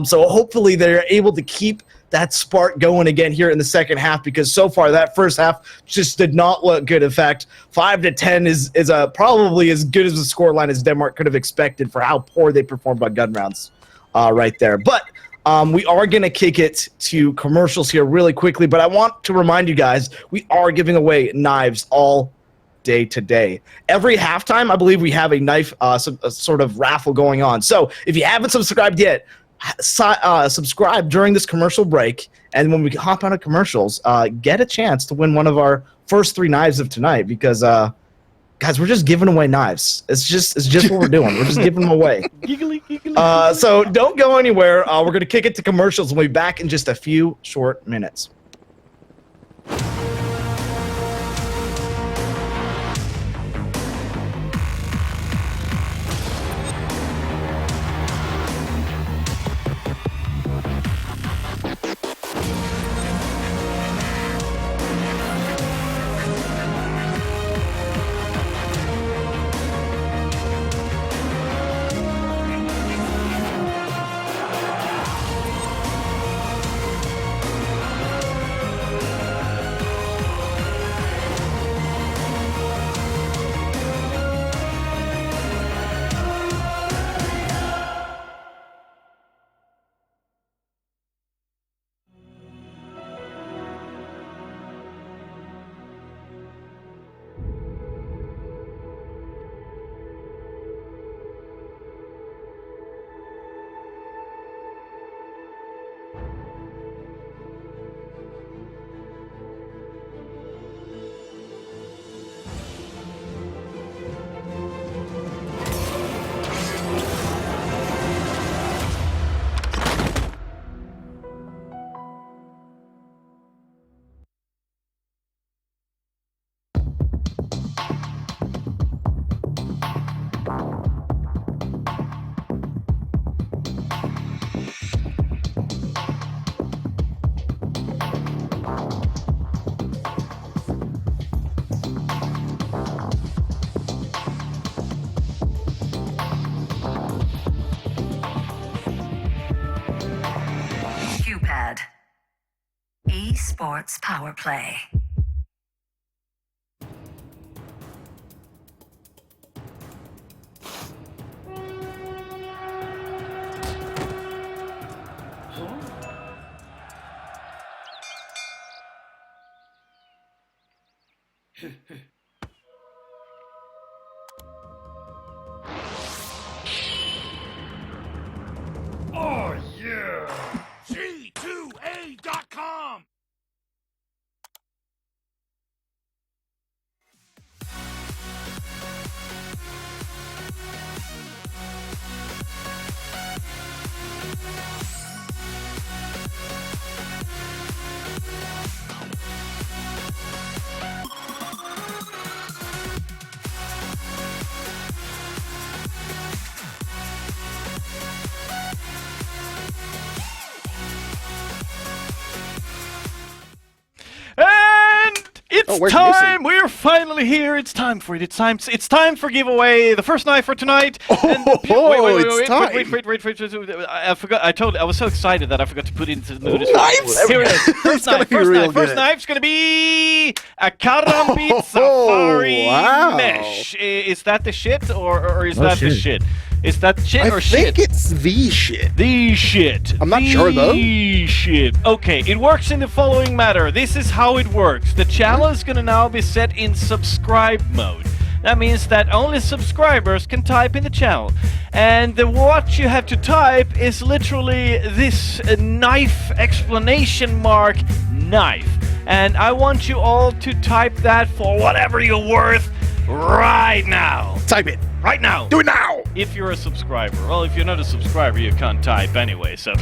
So hopefully they're able to keep that spark going again here in the second half, because so far that first half just did not look good. In fact, 5-10 is probably as good as a scoreline as Denmark could have expected for how poor they performed on gun rounds right there. But we are going to kick it to commercials here really quickly, but I want to remind you guys, we are giving away knives all day today. Every halftime, I believe we have a knife sort of raffle going on. So if you haven't subscribed yet, subscribe during this commercial break, and when we hop out of commercials, get a chance to win one of our first 3 knives of tonight, because guys, we're just giving away knives. It's just what we're doing. We're just giving them away. Giggly. So don't go anywhere. We're going to kick it to commercials. We'll be back in just a few short minutes. Esports Power Play. Oh, yeah! G2A.com! And it's where's time. We're finally here. It's time for it. It's time. It's time for giveaway. The first knife for tonight. And it's time. Wait. I forgot. I was so excited that I forgot to put it into the notice. Knives! Here it is. First gonna knife. be First real knife. First good. knife's gonna be a Karambit Oh, Safari wow. Mesh. Is that the shit or is that the shit? Is that shit I or think shit? it's the shit. The shit. I'm not sure, though. The shit. Okay, it works in the following manner. This is how it works. The channel is gonna now be set in subscribe mode. That means that only subscribers can type in the channel. And what you have to type is literally this knife exclamation mark knife. And I want you all to type that for whatever you're worth right now. Type it. Right now. Do it now. If you're a subscriber. Well, if you're not a subscriber, you can't type anyway, so.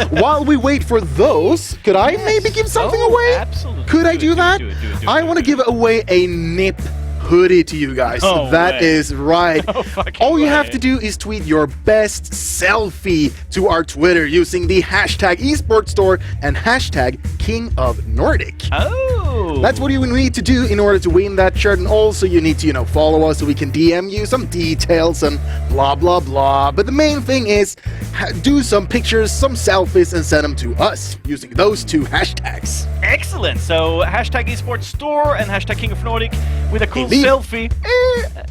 While we wait for those, could I maybe give something away? Absolutely. Could I do that? Do it, I want to give away a nip hoodie to you guys. No That way. is right. No fucking All you way. have to do is tweet your best selfie to our Twitter using the hashtag esportstore and hashtag King of Nordic. Oh. That's what you need to do in order to win that shirt, and also you need to, follow us so we can DM you some details and blah, blah, blah. But the main thing is do some pictures, some selfies, and send them to us using those two hashtags. Excellent. So hashtag esports store and hashtag King of Nordic with a cool Indeed. selfie.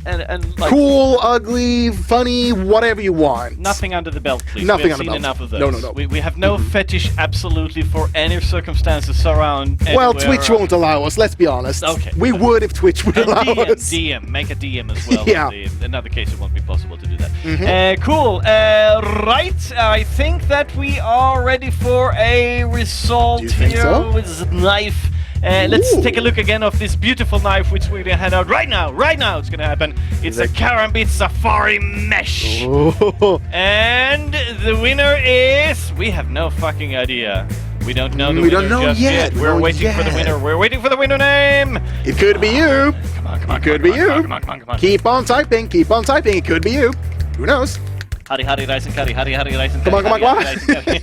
And like Cool, ugly, funny, whatever you want. nothing under the belt, please. Nothing we have under seen the belt. enough of those. No, no, no. We have no fetish absolutely for any circumstances around. Well, anywhere Twitch around. won't allow us, let's be honest. Okay. We would if Twitch would And allow DM, us. DM, make a DM as well. Yeah. In other case, it won't be possible to do that. Mm-hmm. Cool. Right. I think that we are ready for a result Do you think here so? with the knife. Let's Ooh. take a look again of this beautiful knife, which we're gonna hand out right now. Right now, it's gonna happen. It's a Karambit Safari Mesh. Oh. And the winner is... We have no fucking idea. We don't know the We winner don't know just yet. We're Not waiting for the yet. winner. We're waiting for the winner name. It could be you. Come on, It could be you. Come on. Keep on typing. Keep on typing. It could be you. Who knows? Hari Rice and Curry, Hari Rice and Come Curry. on, come on, Hari, Rice and Curry.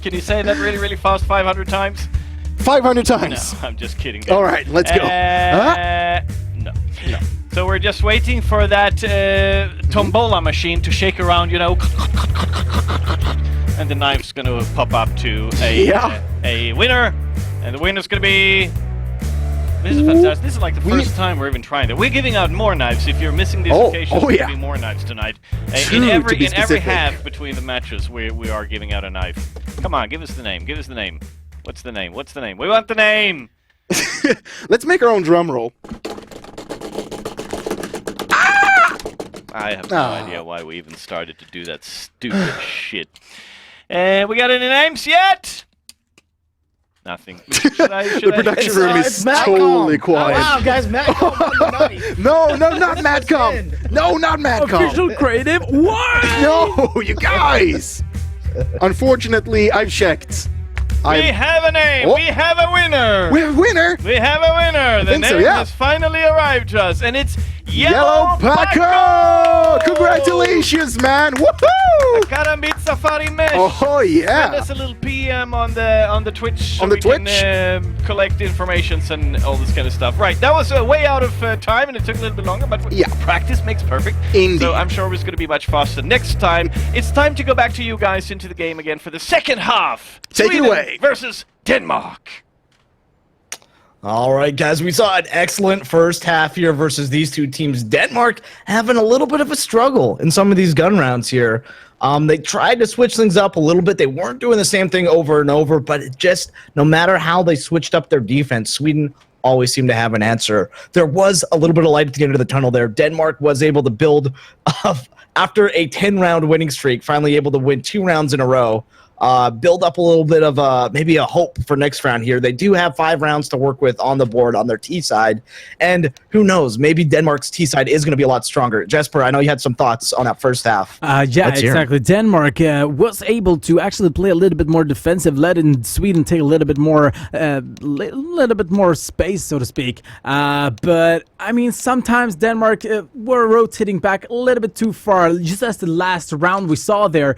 Can you say that really, really fast 500 times? 500 No, times. I'm just kidding. All right, let's go. No. So we're just waiting for that tombola machine to shake around, and the knife's gonna pop up to a winner, and the winner's gonna be... This is fantastic. This is like the first time we're even trying that. We're giving out more knives. If you're missing these occasions, there'll be more knives tonight. Two, In to every be specific. half between the matches, we are giving out a knife. Come on, give us the name. Give us the name. What's the name? What's the name? We want the name. Let's make our own drum roll. I have no Ah. idea why we even started to do that stupid shit. We got any names yet? Nothing. Should The production room It's is Matt totally Comp. quiet. Wow, guys, Matt Comp on the knife. No, not Madcom. No, not Madcom. Official creative? What? No, you guys. Unfortunately, I've checked. We have a name. Oh. We have a winner. We have a winner. We have a winner. The think so, name yeah. has finally arrived to us, and it's Yellow Paco! Congratulations, man! Woohoo! Karambit Safari Mesh. Oh Send yeah. us a little PM on the Twitch. So On the we Twitch? can collect informations and all this kind of stuff. Right, that was way out of time and it took a little bit longer, but Yeah. practice makes perfect. Indeed. So I'm sure it's going to be much faster next time. It's time to go back to you guys into the game again for the second half. Take it Sweden away. versus Denmark. All right, guys, we saw an excellent first half here versus these two teams. Denmark having a little bit of a struggle in some of these gun rounds here. They tried to switch things up a little bit. They weren't doing the same thing over and over, but it just, no matter how they switched up their defense, Sweden always seemed to have an answer. There was a little bit of light at the end of the tunnel there. Denmark was able to build, after a 10-round winning streak, finally able to win 2 rounds in a row. Build up a little bit of maybe a hope for next round here. They do have 5 rounds to work with on the board on their T side, and who knows, maybe Denmark's T side is going to be a lot stronger. Jesper, I know you had some thoughts on that first half. Yeah, Let's hear 'em. exactly. Denmark was able to actually play a little bit more defensive, letting Sweden take a little bit more space, so to speak. But I mean, sometimes Denmark were rotating back a little bit too far. Just as the last round we saw there,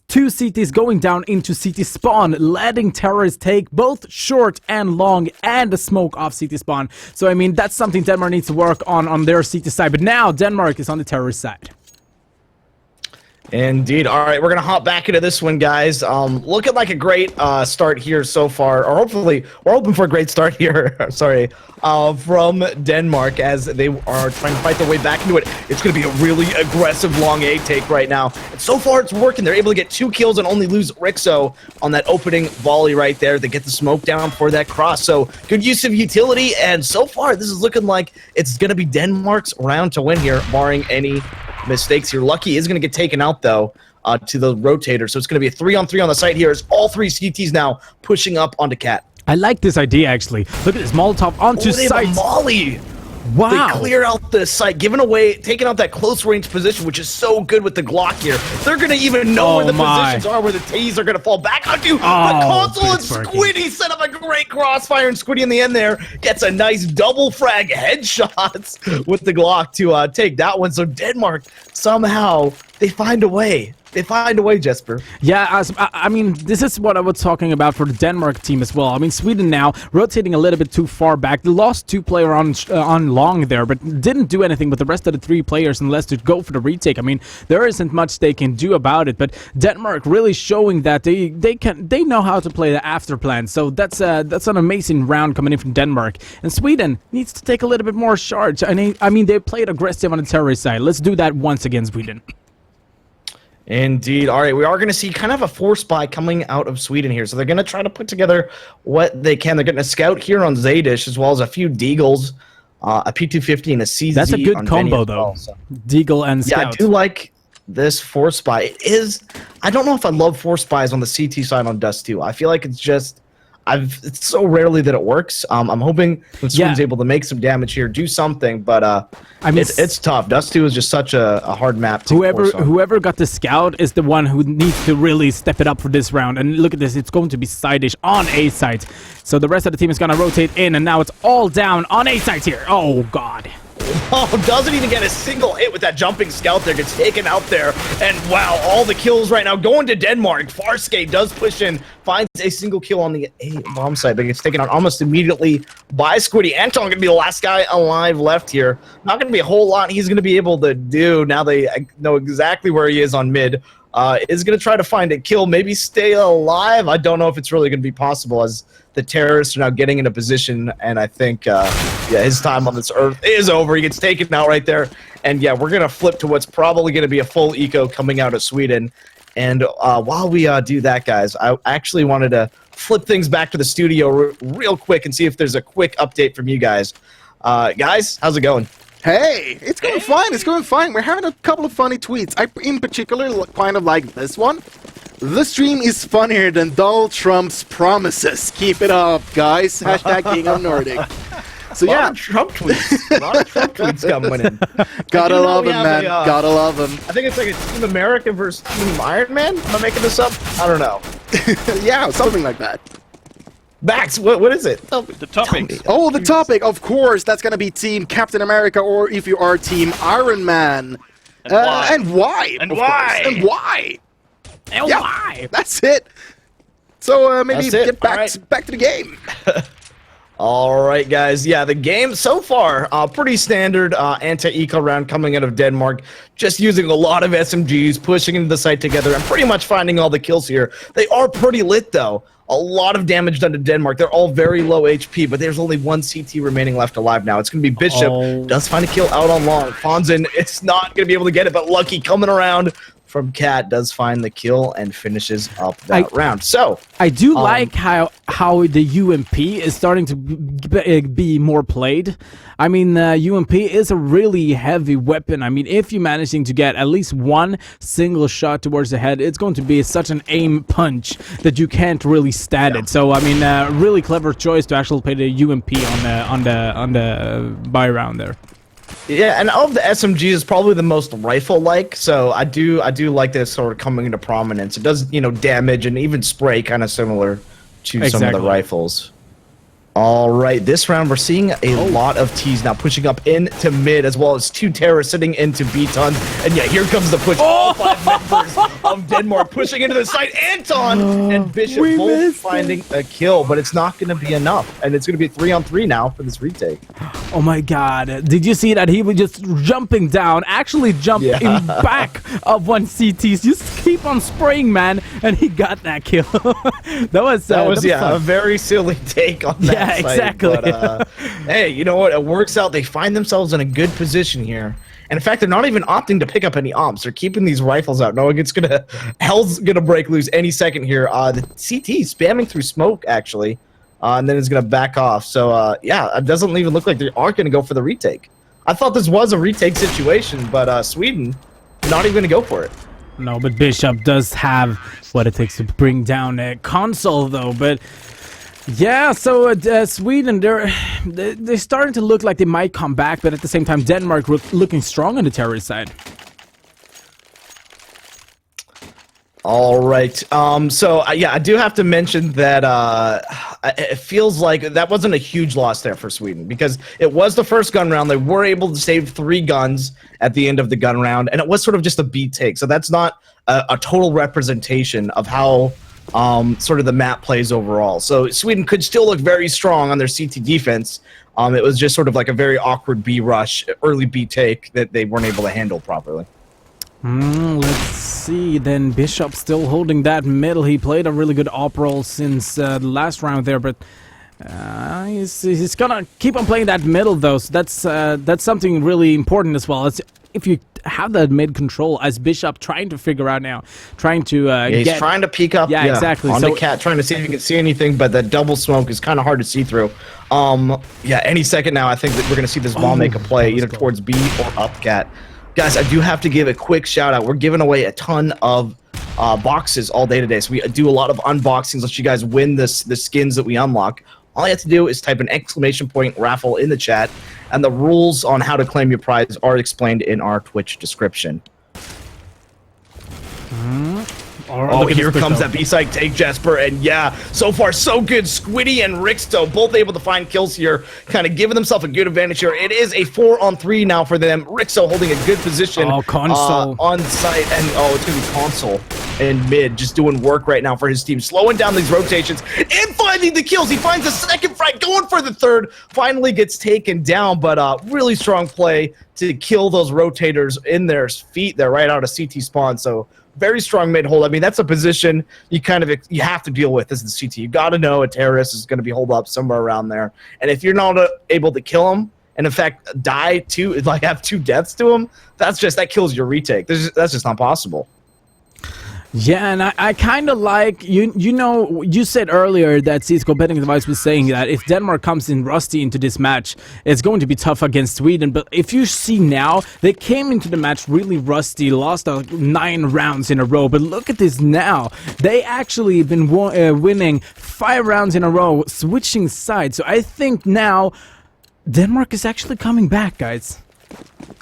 2 CTs going down into CT spawn, letting terrorists take both short and long and the smoke off CT spawn. So I mean, that's something Denmark needs to work on their CT side. But now Denmark is on the terrorist side. Indeed. All right, we're going to hop back into this one, guys. Looking like a great start here so far, or hopefully we're hoping for a great start here, sorry, from Denmark as they are trying to fight their way back into it. It's going to be a really aggressive long A take right now. And so far it's working. They're able to get 2 kills and only lose Rixo on that opening volley right there. They get the smoke down for that cross. So good use of utility, and so far this is looking like it's going to be Denmark's round to win here, barring any mistakes here. Lucky is going to get taken out though to the rotator, so it's going to be a 3-on-3 on the site here as all 3 CTs now pushing up onto Cat. I like this idea actually. Look at this Molotov onto They have site. a molly. Wow. They clear out the site, taking out that close range position, which is so good with the Glock here. They're going to even know where the positions are, where the T's are going to fall back onto. The console and Squiddy set up a great crossfire, and Squiddy in the end there gets a nice double frag headshots with the Glock to take that one. So Denmark, somehow, they find a way. They find a way, Jesper. Yeah, I mean, this is what I was talking about for the Denmark team as well. I mean, Sweden now rotating a little bit too far back. They lost 2 players on long there, but didn't do anything with the rest of the 3 players unless to go for the retake. I mean, there isn't much they can do about it, but Denmark really showing that they know how to play the after plan. So that's an amazing round coming in from Denmark. And Sweden needs to take a little bit more charge. I mean, they played aggressive on the terrorist side. Let's do that once again, Sweden. Indeed. All right, we are going to see kind of a force buy coming out of Sweden here. So they're going to try to put together what they can. They're getting a scout here on Zaydish, as well as a few Deagles, a P250 and a CZ. That's a good on combo, Vinny as well, though. so. Deagle and Scout. Yeah, I do like this force buy. It is. I don't know if I love force buys on the CT side on Dust 2. I feel like it's just. It's so rarely that it works. I'm hoping that Sweden's able to make some damage here, do something, but I mean, it's tough. Dust 2 is just such a hard map to force on. Whoever got the scout is the one who needs to really step it up for this round. And look at this, it's going to be side-ish on A site. So the rest of the team is going to rotate in, and now it's all down on A site here. Oh, God. Oh, doesn't even get a single hit with that jumping scout there. Gets taken out there. And wow, all the kills right now going to Denmark. Farscape does push in, finds a single kill on the A bomb site, but gets taken out almost immediately by Squiddy. Anton going to be the last guy alive left here. Not going to be a whole lot he's going to be able to do now they know exactly where he is on mid. Is going to try to find a kill, maybe stay alive. I don't know if it's really going to be possible as the terrorists are now getting in a position, and I think, his time on this earth is over. He gets taken out right there, and yeah, we're going to flip to what's probably going to be a full eco coming out of Sweden. And while we do that, guys, I actually wanted to flip things back to the studio real quick and see if there's a quick update from you guys. Guys, how's it going? Hey, it's going fine. It's going fine. We're having a couple of funny tweets. I, in particular, kind of like this one. The stream is funnier than Donald Trump's promises. Keep it up, guys. Hashtag King of Nordic. So yeah, A lot of Trump tweets coming in. Gotta love him, man. Gotta love him. I think it's like a Team America versus Team Iron Man. Am I making this up? I don't know. Yeah, something like that. Max, what is it? The topic. Oh, the topic, of course, that's gonna be Team Captain America, or if you are Team Iron Man. And why? And why? And of why? course. And why? And Yeah, why? that's it. So maybe That's it. get back, All right. back to the game. All right, guys. Yeah, the game so far, pretty standard anti-eco round coming out of Denmark. Just using a lot of SMGs, pushing into the site together, and pretty much finding all the kills here. They are pretty lit, though. A lot of damage done to Denmark. They're all very low HP, but there's only one CT remaining left alive now. It's going to be Bishop. Oh. Does find a kill out on long. Fonzen, it's not going to be able to get it, but Lucky coming around from Cat does find the kill and finishes up that round. So I do like how the UMP is starting to be more played. I mean, UMP is a really heavy weapon. I mean, if you're managing to get at least one single shot towards the head, it's going to be such an aim punch that you can't really stat it. So I mean, really clever choice to actually play the UMP on the buy round there. yeah, and of the SMG is probably the most rifle-like. So I do like this sort of coming into prominence. It does, damage and even spray, kind of similar to some of Exactly. the rifles. All right, this round we're seeing a lot of T's now pushing up into mid, as well as 2 terrorists sitting into B-tons. And yeah, here comes the push. All 5 members of Denmark pushing into the site. Anton and Bishop both finding a kill, but it's not going to be enough. And it's going to be 3-on-3 now for this retake. Oh my god, did you see that? He was just jumping down, actually jumped in back of one CT. Just keep on spraying, man, and he got that kill. that was a very silly take on that. Yeah, site, exactly. But, hey, you know what? It works out. They find themselves in a good position here. And in fact, they're not even opting to pick up any ops. They're keeping these rifles out, knowing hell's gonna break loose any second here. The CT spamming through smoke, actually. And then it's going to back off. So, yeah, it doesn't even look like they are going to go for the retake. I thought this was a retake situation, but Sweden not even going to go for it. No, but Bishop does have what it takes to bring down a console, though. But yeah, so Sweden, they're starting to look like they might come back, but at the same time, Denmark looking strong on the terrorist side. All right. So yeah, I do have to mention that it feels like that wasn't a huge loss there for Sweden, because it was the first gun round. They were able to save 3 guns at the end of the gun round, and it was sort of just a beat take. So that's not a total representation of how sort of the map plays overall. So Sweden could still look very strong on their CT defense. It was just sort of like a very awkward B rush, early B take that they weren't able to handle properly. Let's see. Then Bishop still holding that middle. He played a really good op roll since the last round there, but he's gonna keep on playing that middle though. So that's something really important as well. It's if you have that mid control as Bishop trying to figure out now, trying to he's trying to peek up. Yeah, exactly. On So the Cat, trying to see if he can see anything, but that double smoke is kind of hard to see through. Yeah, any second now, I think that we're gonna see this ball make a play either towards B or up Cat. Guys, I do have to give a quick shout out. We're giving away a ton of boxes all day today. So we do a lot of unboxings, let you guys win the skins that we unlock. All you have to do is type an / raffle in the chat, and the rules on how to claim your prize are explained in our Twitch description. Oh, here comes that B-side take, Jasper, and yeah, so far so good. Squiddy and Rixto both able to find kills here, kind of giving themselves a good advantage here. It is a 4-on-3 now for them. Rixto holding a good position console on site, and it's going to be console in mid, just doing work right now for his team, slowing down these rotations and finding the kills. He finds the second frag, going for the third, finally gets taken down, but really strong play to kill those rotators in their feet. They're right out of CT spawn, so very strong mid hold. I mean, that's a position you have to deal with as the CT. You got to know a terrorist is going to be holed up somewhere around there, and if you're not able to kill him, and in fact have 2 deaths to him, that kills your retake. That's just not possible. Yeah, and I kind of like, you said earlier that CSGO Betting Device was saying that if Denmark comes in rusty into this match, it's going to be tough against Sweden. But if you see now, they came into the match really rusty, lost 9 rounds in a row. But look at this now. They actually been winning 5 rounds in a row, switching sides. So I think now Denmark is actually coming back, guys.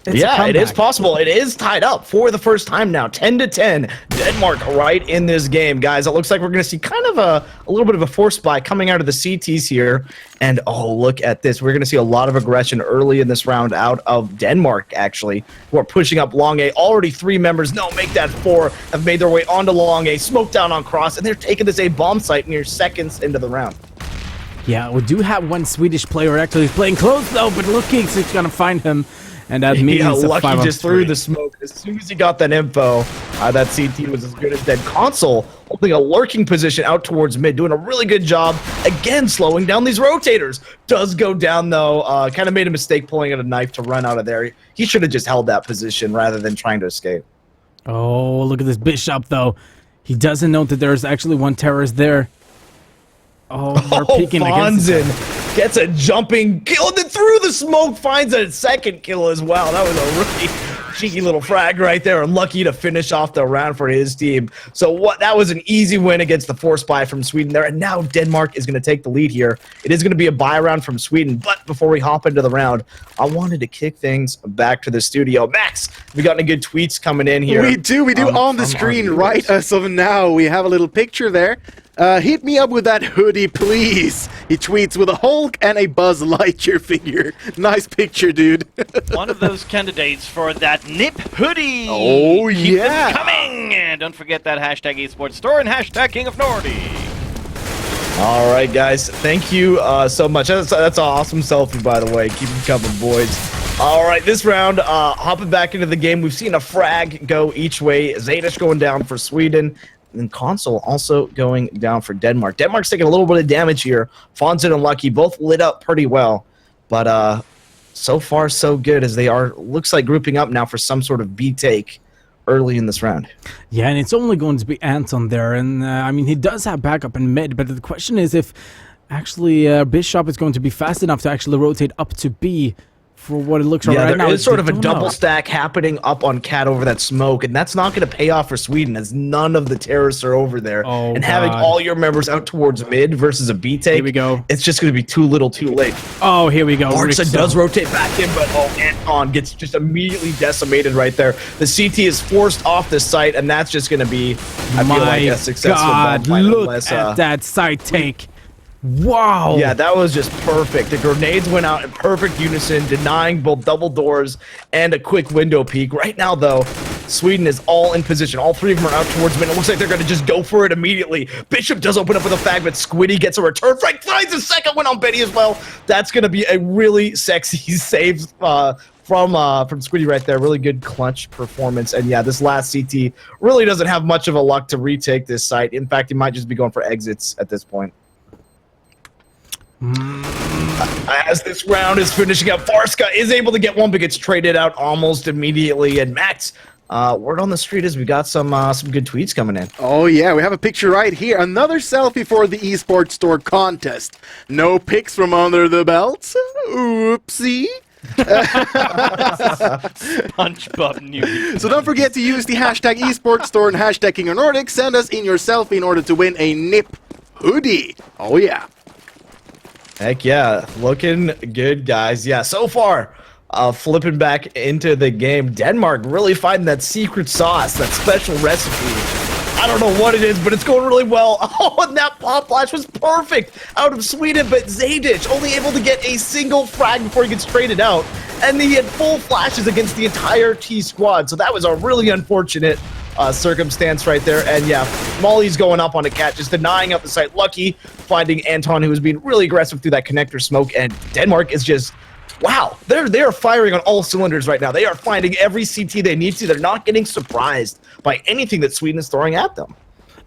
Yeah, it is possible. It is tied up for the first time now, 10-10. Denmark right in this game, guys. It looks like we're going to see kind of a little bit of a force buy coming out of the CTs here. And oh, look at this. We're going to see a lot of aggression early in this round out of Denmark, actually, who are pushing up long A. Already 3 members, no, make that 4, have made their way onto long A, smoke down on cross, and they're taking this A bomb site near seconds into the round. Yeah, we do have one Swedish player actually playing close, though, but Lucky is going to find him. And that means a Lucky 5-on-3. just threw the smoke. As soon as he got that info, that CT was as good as dead. Console holding a lurking position out towards mid, doing a really good job. Again, slowing down these rotators. Does go down, though. Kind of made a mistake pulling out a knife to run out of there. He should have just held that position rather than trying to escape. Oh, look at this Bishop, though. He doesn't know that there's actually one terrorist there. Oh, they're peeking against him. Gets a jumping kill, and then through the smoke finds a second kill as well. That was a really cheeky little frag right there, and Lucky to finish off the round for his team. So that was an easy win against the force buy from Sweden there, and now Denmark is going to take the lead here. It is going to be a buy round from Sweden, but before we hop into the round, I wanted to kick things back to the studio. Max, we got any good tweets coming in here? We do on the screen right as of now. We have a little picture there. Hit me up with that hoodie, please. He tweets with a Hulk and a Buzz Lightyear figure. Nice picture, dude. One of those candidates for that NIP hoodie. Oh, Keep yeah. them coming. And don't forget that hashtag esports store and hashtag King of Nordic. All right, guys. Thank you so much. That's an awesome selfie, by the way. Keep them coming, boys. All right, this round, hopping back into the game, we've seen a frag go each way. Zadish going down for Sweden. And then Console also going down for Denmark. Denmark's taking a little bit of damage here. Fonzin and Lucky both lit up pretty well. But so far, so good as they are, looks like grouping up now for some sort of B take early in this round. Yeah, and it's only going to be Anton there. And, I mean, he does have backup in mid, but the question is if actually Bishop is going to be fast enough to actually rotate up to B for what it looks like right now. There is sort of a double stack happening up on Cat over that smoke, and that's not going to pay off for Sweden as none of the terrorists are over there. Oh, and having all your members out towards mid versus a B take, here we go. It's just going to be too little too late. Oh, here we go. Arxa does rotate back in, but Anton gets just immediately decimated right there. The CT is forced off the site, and that's just going to be, I feel like, a successful God, bomb fight look unless, at that side take. Wow. Yeah, that was just perfect. The grenades went out in perfect unison, denying both double doors and a quick window peek. Right now, though, Sweden is all in position. All 3 of them are out towards mid. It looks like they're going to just go for it immediately. Bishop does open up with a fag, but Squiddy gets a return. Frank finds a second win on Betty as well. That's going to be a really sexy save from Squiddy right there. Really good clutch performance. And yeah, this last CT really doesn't have much of a luck to retake this site. In fact, he might just be going for exits at this point. As this round is finishing up, Farska is able to get one, but gets traded out almost immediately. And Max, word on the street is we got some good tweets coming in. Oh yeah, we have a picture right here. Another selfie for the esports store contest. No pics from under the belt. Oopsie. SpongeBob knew. So don't forget to use the hashtag esports store and hashtag King of Nordic. Send us in your selfie in order to win a NIP hoodie. Oh yeah. Heck yeah, looking good, guys. Yeah, so far, flipping back into the game, Denmark really finding that secret sauce, that special recipe. I don't know what it is, but it's going really well. Oh, and that pop flash was perfect out of Sweden, but Zadish only able to get a single frag before he gets traded out, and he had full flashes against the entire T squad, so that was a really unfortunate circumstance right there. And yeah, Molly's going up on a Cat, just denying up the site. Lucky finding Anton, who was being really aggressive through that connector smoke, and Denmark is just, wow, they're firing on all cylinders right now. They are finding every CT they need to. They're not getting surprised by anything that Sweden is throwing at them.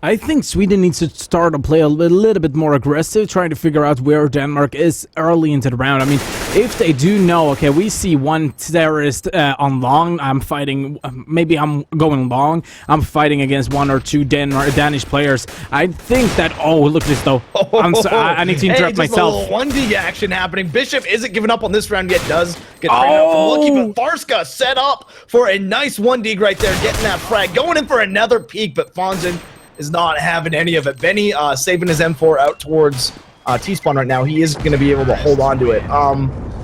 I think Sweden needs to start to play a little bit more aggressive, trying to figure out where Denmark is early into the round. I mean, if they do know, okay, we see one terrorist on long, I'm fighting, maybe I'm going long, I'm fighting against 1 or 2 Danish players. I think that, oh, look at this though. I need to interrupt myself. A little 1D action happening. Bishop isn't giving up on this round yet, does get traded out from Lucky, but Farska set up for a nice 1D right there, getting that frag, going in for another peek, but Fonzin is not having any of it. Benny saving his M4 out towards T-spawn right now. He is going to be able to hold on to it.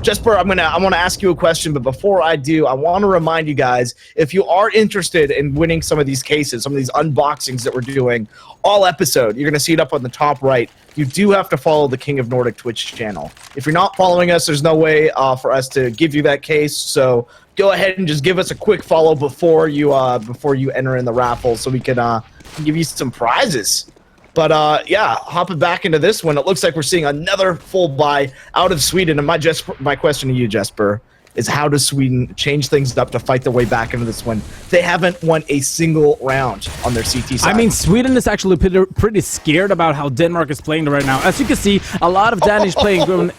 Jesper, I want to ask you a question, but before I do, I want to remind you guys, if you are interested in winning some of these cases, some of these unboxings that we're doing all episode, you're going to see it up on the top right. You do have to follow the King of Nordic Twitch channel. If you're not following us, there's no way for us to give you that case. So go ahead and just give us a quick follow before you enter in the raffle, so we can give you some prizes. But yeah, hopping back into this one, it looks like we're seeing another full buy out of Sweden. And my question to you, Jesper, is how does Sweden change things up to fight their way back into this one? They haven't won a single round on their CT side. I mean, Sweden is actually pretty scared about how Denmark is playing right now. As you can see, a lot of Danish playing going...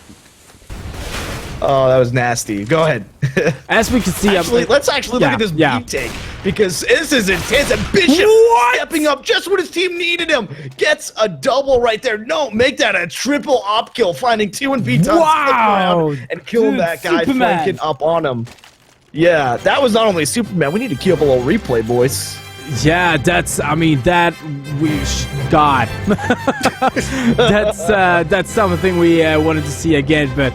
Oh, that was nasty. Go ahead. As we can see... let's actually look at this beat take, because this is intense. And Bishop stepping up just when his team needed him. Gets a double right there. No, make that a triple op kill, finding 2 and B tons and killing that guy flanking up on him. Yeah, that was not only Superman. We need to queue up a little replay, boys. Yeah, that's, I mean, that God. That's something we wanted to see again, but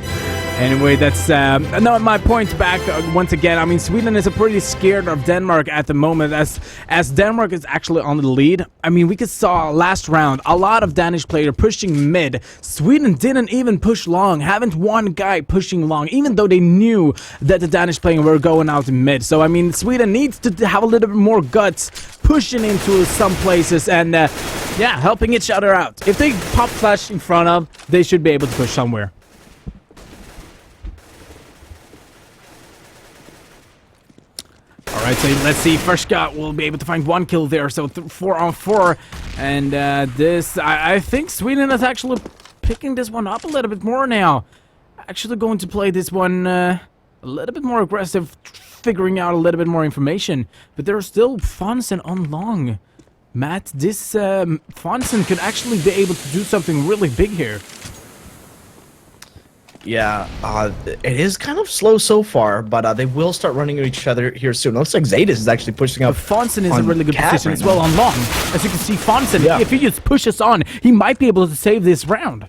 anyway, that's, no, my point back, once again, I mean, Sweden is pretty scared of Denmark at the moment, as Denmark is actually on the lead. I mean, we saw last round, a lot of Danish players pushing mid. Sweden didn't even push long, haven't one guy pushing long, even though they knew that the Danish players were going out in mid. So, I mean, Sweden needs to have a little bit more guts, pushing into some places and, yeah, helping each other out. If they pop flash in front of, they should be able to push somewhere. Alright, so let's see. First shot will be able to find 1 kill there, so 4 on 4. And this, I think Sweden is actually picking this one up a little bit more now. Actually going to play this one a little bit more aggressive, figuring out a little bit more information. But there are still Fonsen on long. Matt, this Fonsen could actually be able to do something really big here. Yeah, it is kind of slow so far, but they will start running at each other here soon. It looks like Zadis is actually pushing up. Fonsen is in a really good position right as well on long. As you can see, Fonsen, Yeah. if he just pushes on, he might be able to save this round.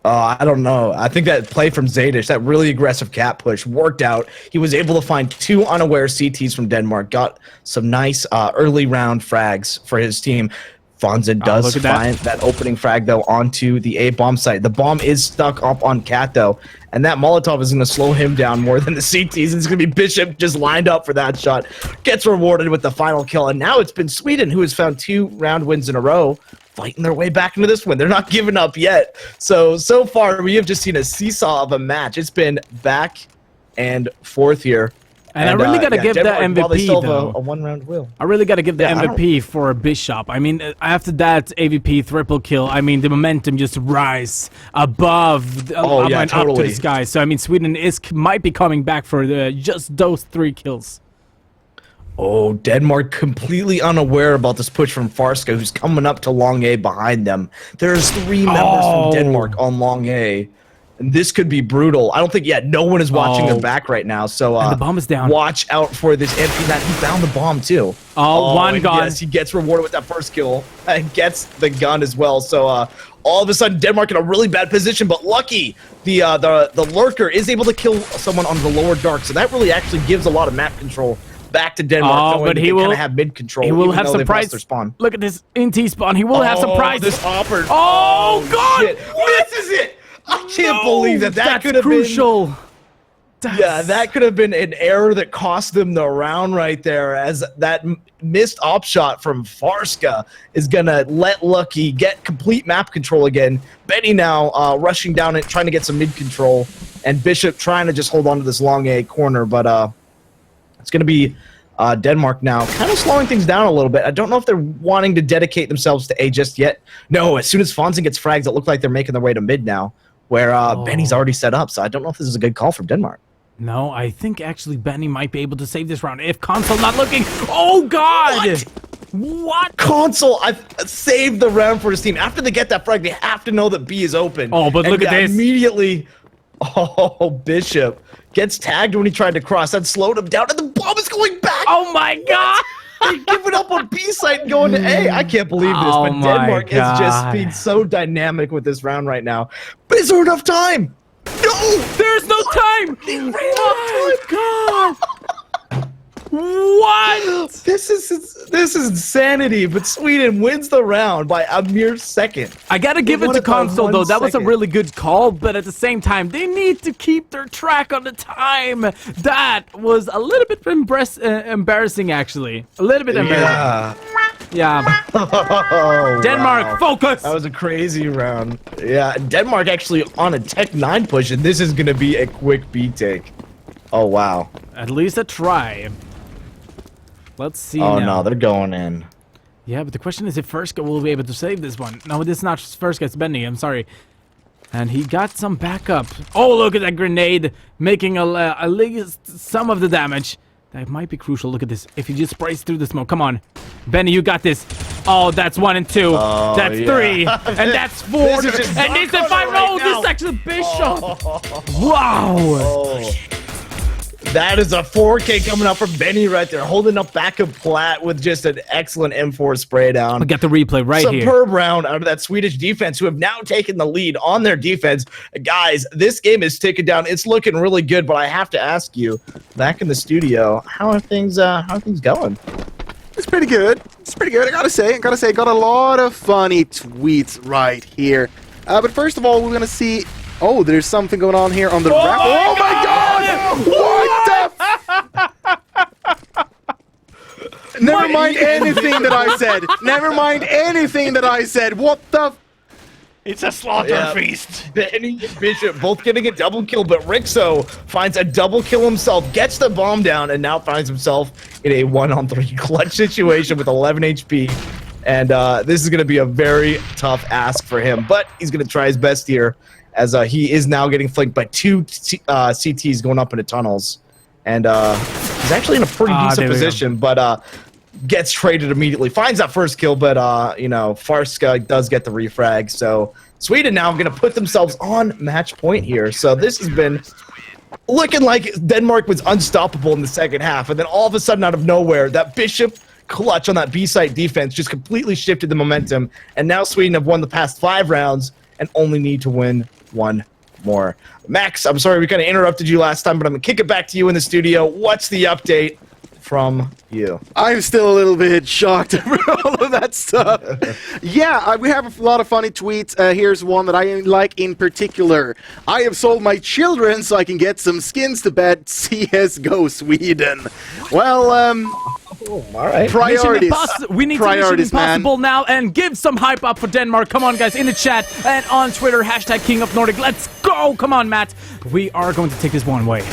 I don't know. I think that play from Zadish, that really aggressive cat push, worked out. He was able to find 2 unaware CTs from Denmark, got some nice early round frags for his team. Fonsen does find that opening frag, though, onto the A-bomb site. The bomb is stuck up on Cat, though, and that Molotov is going to slow him down more than the CTs. It's going to be Bishop just lined up for that shot. Gets rewarded with the final kill, and now it's been Sweden who has found 2 round wins in a row, fighting their way back into this one. They're not giving up yet. So far, we have just seen a seesaw of a match. It's been back and forth here. And I really got to give the MVP, though. A 1-round wheel. I really got to give the MVP for Bishop. I mean, after that AVP triple kill, I mean, the momentum just rise above up to the sky. So, I mean, Sweden might be coming back for just those 3 kills. Oh, Denmark completely unaware about this push from Farska, who's coming up to long A behind them. There's 3 members from Denmark on long A. And this could be brutal. I don't think yet. No one is watching their back right now. So and the bomb is down. Watch out for this MP. That he found the bomb too. One gun. Yes, he gets rewarded with that first kill and gets the gun as well. So all of a sudden, Denmark in a really bad position. But lucky, the lurker is able to kill someone on the lower dark. So that really actually gives a lot of map control back to Denmark. But he will kind of have mid control. He will have some prize. Look at this in T spawn. He will have some prize. This offered. Oh God! Shit. Misses it. I can't believe that could have crucial. Been... Yeah, that could have been an error that cost them the round right there, as that missed op shot from Farska is going to let Lucky get complete map control again. Benny now rushing down and trying to get some mid control, and Bishop trying to just hold on to this long A corner, but it's going to be Denmark now kind of slowing things down a little bit. I don't know if they're wanting to dedicate themselves to A just yet. No, as soon as Fonsen gets frags, it looked like they're making their way to mid now, where Benny's already set up, so I don't know if this is a good call from Denmark. No, I think actually Benny might be able to save this round if Console not looking. Oh God! What? Console, I've saved the round for his team. After they get that frag, they have to know that B is open. Oh, but look at this. Immediately, Bishop gets tagged when he tried to cross. That slowed him down, and the bomb is going back. Oh my God! They give it up on B site and going to A. I can't believe this, but Denmark is just being so dynamic with this round right now. But is there enough time? No! There's no time! My God! What? This is insanity, but Sweden wins the round by a mere second. I gotta give They it won to it by Console, 1 though. That was a second. really good call, but at the same time, they need to keep their track on the time. That was a little bit embarrassing, actually. A little bit embarrassing. Yeah. Oh, Denmark, wow. focus! That was a crazy round. Yeah, Denmark actually on a Tech 9 push, and this is going to be a quick B take. Oh, wow. At least a try. Let's see Oh, now. no, they're going in. Yeah, but the question is if Firska will be able to save this one. No, this is not Firska, it's Benny, I'm sorry. And he got some backup. Oh, look at that grenade, making at least some of the damage. That might be crucial. Look at this. If he just sprays through the smoke. Come on. Benny, you got this. Oh, that's 1 and 2. Oh, that's yeah. 3. And that's 4. This is just And this is Zarkona 5. right Oh, now. this is actually Bishop. Wow. Oh. That is a 4K coming up from Benny right there, holding up back of Platt with just an excellent M4 spray down. We got the replay right here. Superb round out of that Swedish defense, who have now taken the lead on their defense. Guys, this game is ticking down. It's looking really good, but I have to ask you, back in the studio, how are things going? It's pretty good. It's pretty good. I gotta say, got a lot of funny tweets right here. But first of all, we're gonna see. Oh, there's something going on here on the wrap. Oh my God! What the? Never mind anything that I said. Never mind anything that I said. What the? It's a slaughter Yeah. feast. Benny and Bishop both getting a double kill, but Rixo finds a double kill himself, gets the bomb down, and now finds himself in a 1-on-3 clutch situation with 11 HP. And this is going to be a very tough ask for him, but he's going to try his best here, as he is now getting flanked by 2 CTs going up into tunnels. And he's actually in a pretty there decent we go. position, but gets traded immediately. Finds that first kill, but, you know, Farska does get the refrag. So Sweden now going to put themselves on match point here. So this has been looking like Denmark was unstoppable in the second half. And then all of a sudden, out of nowhere, that Bishop clutch on that B-site defense just completely shifted the momentum. And now Sweden have won the past 5 rounds and only need to win 1 more. Max, I'm sorry we kind of interrupted you last time, but I'm going to kick it back to you in the studio. What's the update from you? I'm still a little bit shocked over all of that stuff. Yeah, we have a lot of funny tweets. Here's one that I like in particular. I have sold my children so I can get some skins to bet. CSGO Sweden. Well, All right. priorities. We need to Priorities, Mission man. Impossible now and give some hype up for Denmark. Come on, guys, in the chat and on Twitter, King of Nordic. Let's go. Come on, Matt. We are going to take this one way.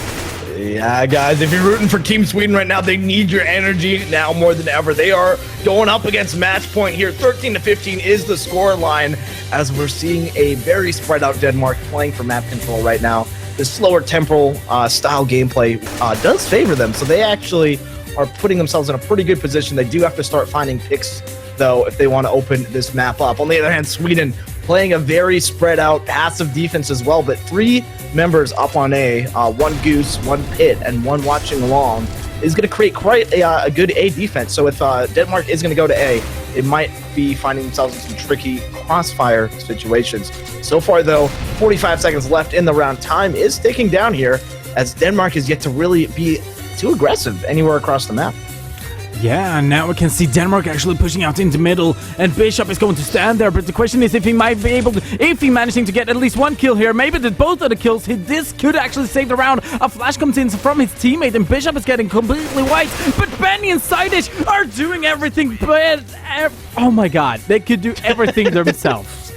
Yeah, guys, if you're rooting for Team Sweden right now, they need your energy now more than ever. They are going up against match point here. 13-15 is the score line, as we're seeing a very spread out Denmark playing for map control right now. The slower temporal style gameplay does favor them, so they actually are putting themselves in a pretty good position. They do have to start finding picks, though, if they want to open this map up. On the other hand, Sweden playing a very spread out passive defense as well, but 3 members up on A, 1 Goose, 1 Pit, and 1 watching along, is going to create quite a good A defense. So if Denmark is going to go to A, it might be finding themselves in some tricky crossfire situations. So far, though, 45 seconds left in the round. Time is ticking down here, as Denmark is yet to really be too aggressive anywhere across the map. Yeah, and now we can see Denmark actually pushing out into middle, and Bishop is going to stand there, but the question is if he might be able to, if he managing to get at least 1 kill here, maybe that both of the kills, this could actually save the round. A flash comes in from his teammate, and Bishop is getting completely white, but Benny and Sidish are doing everything, but, oh my god, they could do everything themselves.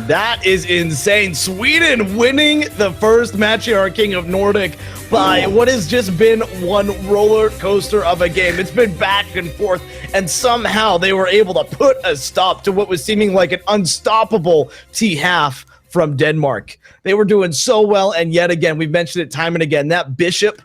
That is insane. Sweden winning the first match here, our King of Nordic, by what has just been one roller coaster of a game. It's been back and forth, and somehow they were able to put a stop to what was seeming like an unstoppable T-half from Denmark. They were doing so well, and yet again, we've mentioned it time and again, that Bishop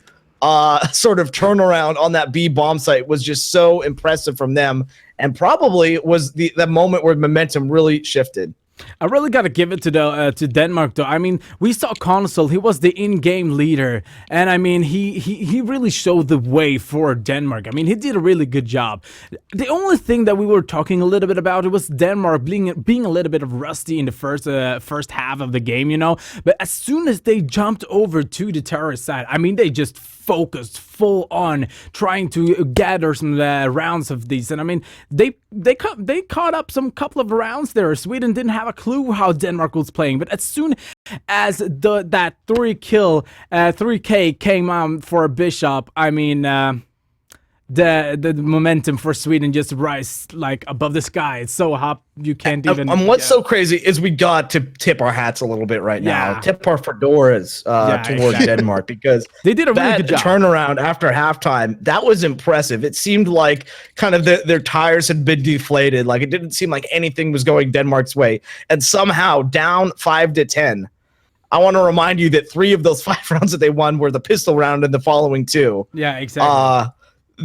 sort of turnaround on that B bomb site was just so impressive from them, and probably was the moment where momentum really shifted. I really gotta give it to Denmark though. I mean, we saw Console; he was the in-game leader, and I mean, he really showed the way for Denmark. I mean, he did a really good job. The only thing that we were talking a little bit about, it was Denmark being a little bit of rusty in the first half of the game, you know. But as soon as they jumped over to the terrorist side, I mean, they just focused full on trying to gather some rounds of these, and I mean, they caught up some couple of rounds there. Sweden didn't have a clue how Denmark was playing, but as soon as that 3K came for Bishop, I mean, the momentum for Sweden just rise like above the sky. It's so hot you can't even. And what's so crazy is we got to tip our hats a little bit right now. Tip our fedoras towards Denmark, because they did a really good job. Turnaround after halftime, that was impressive. It seemed like kind of their tires had been deflated. Like, it didn't seem like anything was going Denmark's way, and somehow down 5-10. I want to remind you that 3 of those 5 rounds that they won were the pistol round and the following 2. Yeah, exactly.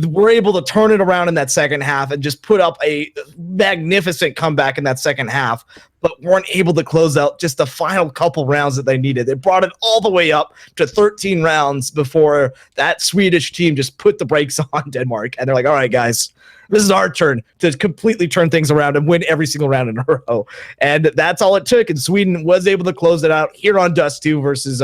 We're able to turn it around in that second half and just put up a magnificent comeback in that second half, but weren't able to close out just the final couple rounds that they needed. They brought it all the way up to 13 rounds before that Swedish team just put the brakes on Denmark. And they're like, all right, guys, this is our turn to completely turn things around and win every single round in a row. And that's all it took. And Sweden was able to close it out here on Dust 2 versus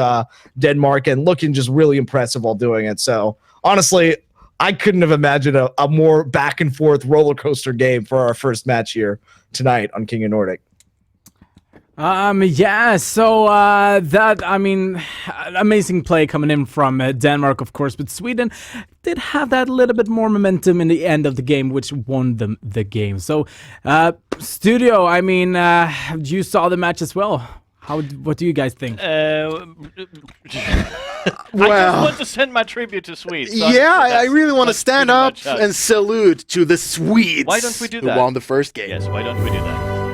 Denmark, and looking just really impressive while doing it. So honestly, I couldn't have imagined a more back and forth roller coaster game for our first match here tonight on King of Nordic. Yeah, so that, I mean, amazing play coming in from Denmark, of course, but Sweden did have that little bit more momentum in the end of the game, which won them the game. So, Studio, I mean, you saw the match as well. What do you guys think? Well, I just want to send my tribute to Swedes. So yeah, I really want to stand up and salute to the Swedes. Why don't we do that? Who won the first game. Yes, why don't we do that?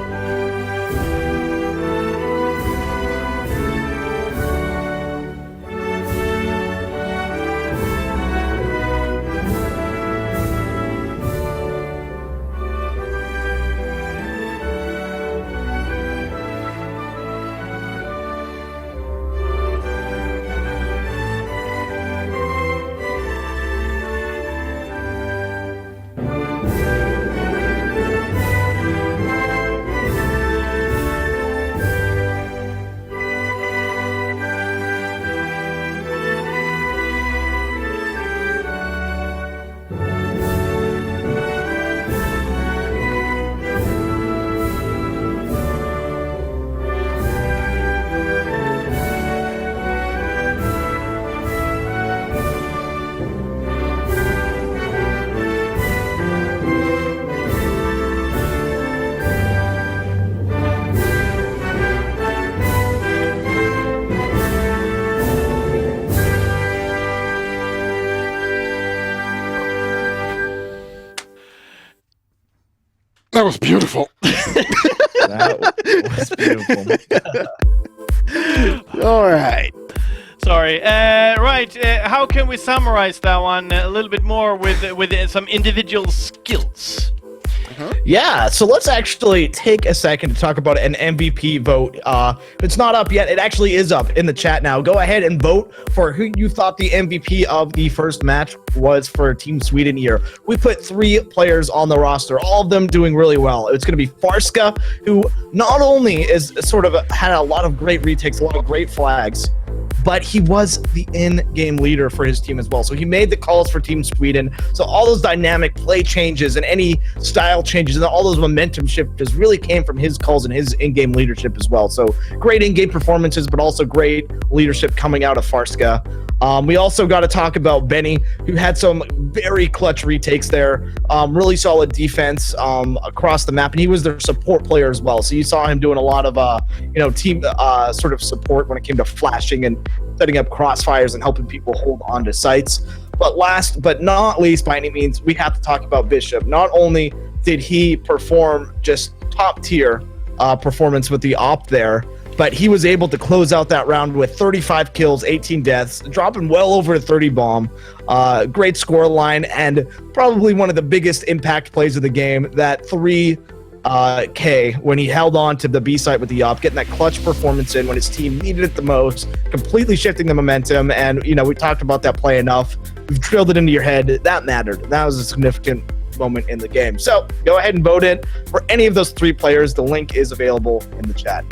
That was beautiful. That was beautiful. All right. Sorry. Right. How can we summarize that one a little bit more with some individual skills? Yeah, so let's actually take a second to talk about an MVP vote. It's not up yet. It actually is up in the chat now. Go ahead and vote for who you thought the MVP of the first match was for Team Sweden here. We put 3 players on the roster, all of them doing really well. It's going to be Farska, who not only is sort of had a lot of great retakes, a lot of great flags, but he was the in-game leader for his team as well. So he made the calls for Team Sweden. So all those dynamic play changes and any style changes and all those momentum shifters really came from his calls and his in-game leadership as well. So great in-game performances, but also great leadership coming out of Farska. We also got to talk about Benny, who had some very clutch retakes there. Really solid defense across the map, and he was their support player as well. So you saw him doing a lot of team sort of support when it came to flashing and setting up crossfires and helping people hold on to sites. But last but not least, by any means, we have to talk about Bishop. Not only did he perform just top tier performance with the op there, but he was able to close out that round with 35 kills, 18 deaths, dropping well over a 30 bomb. Great score line, and probably one of the biggest impact plays of the game. That 3 K when he held on to the B site with the op, getting that clutch performance in when his team needed it the most, completely shifting the momentum. And, you know, we talked about that play enough. We've drilled it into your head. That mattered. That was a significant moment in the game. So go ahead and vote in for any of those 3 players. The link is available in the chat.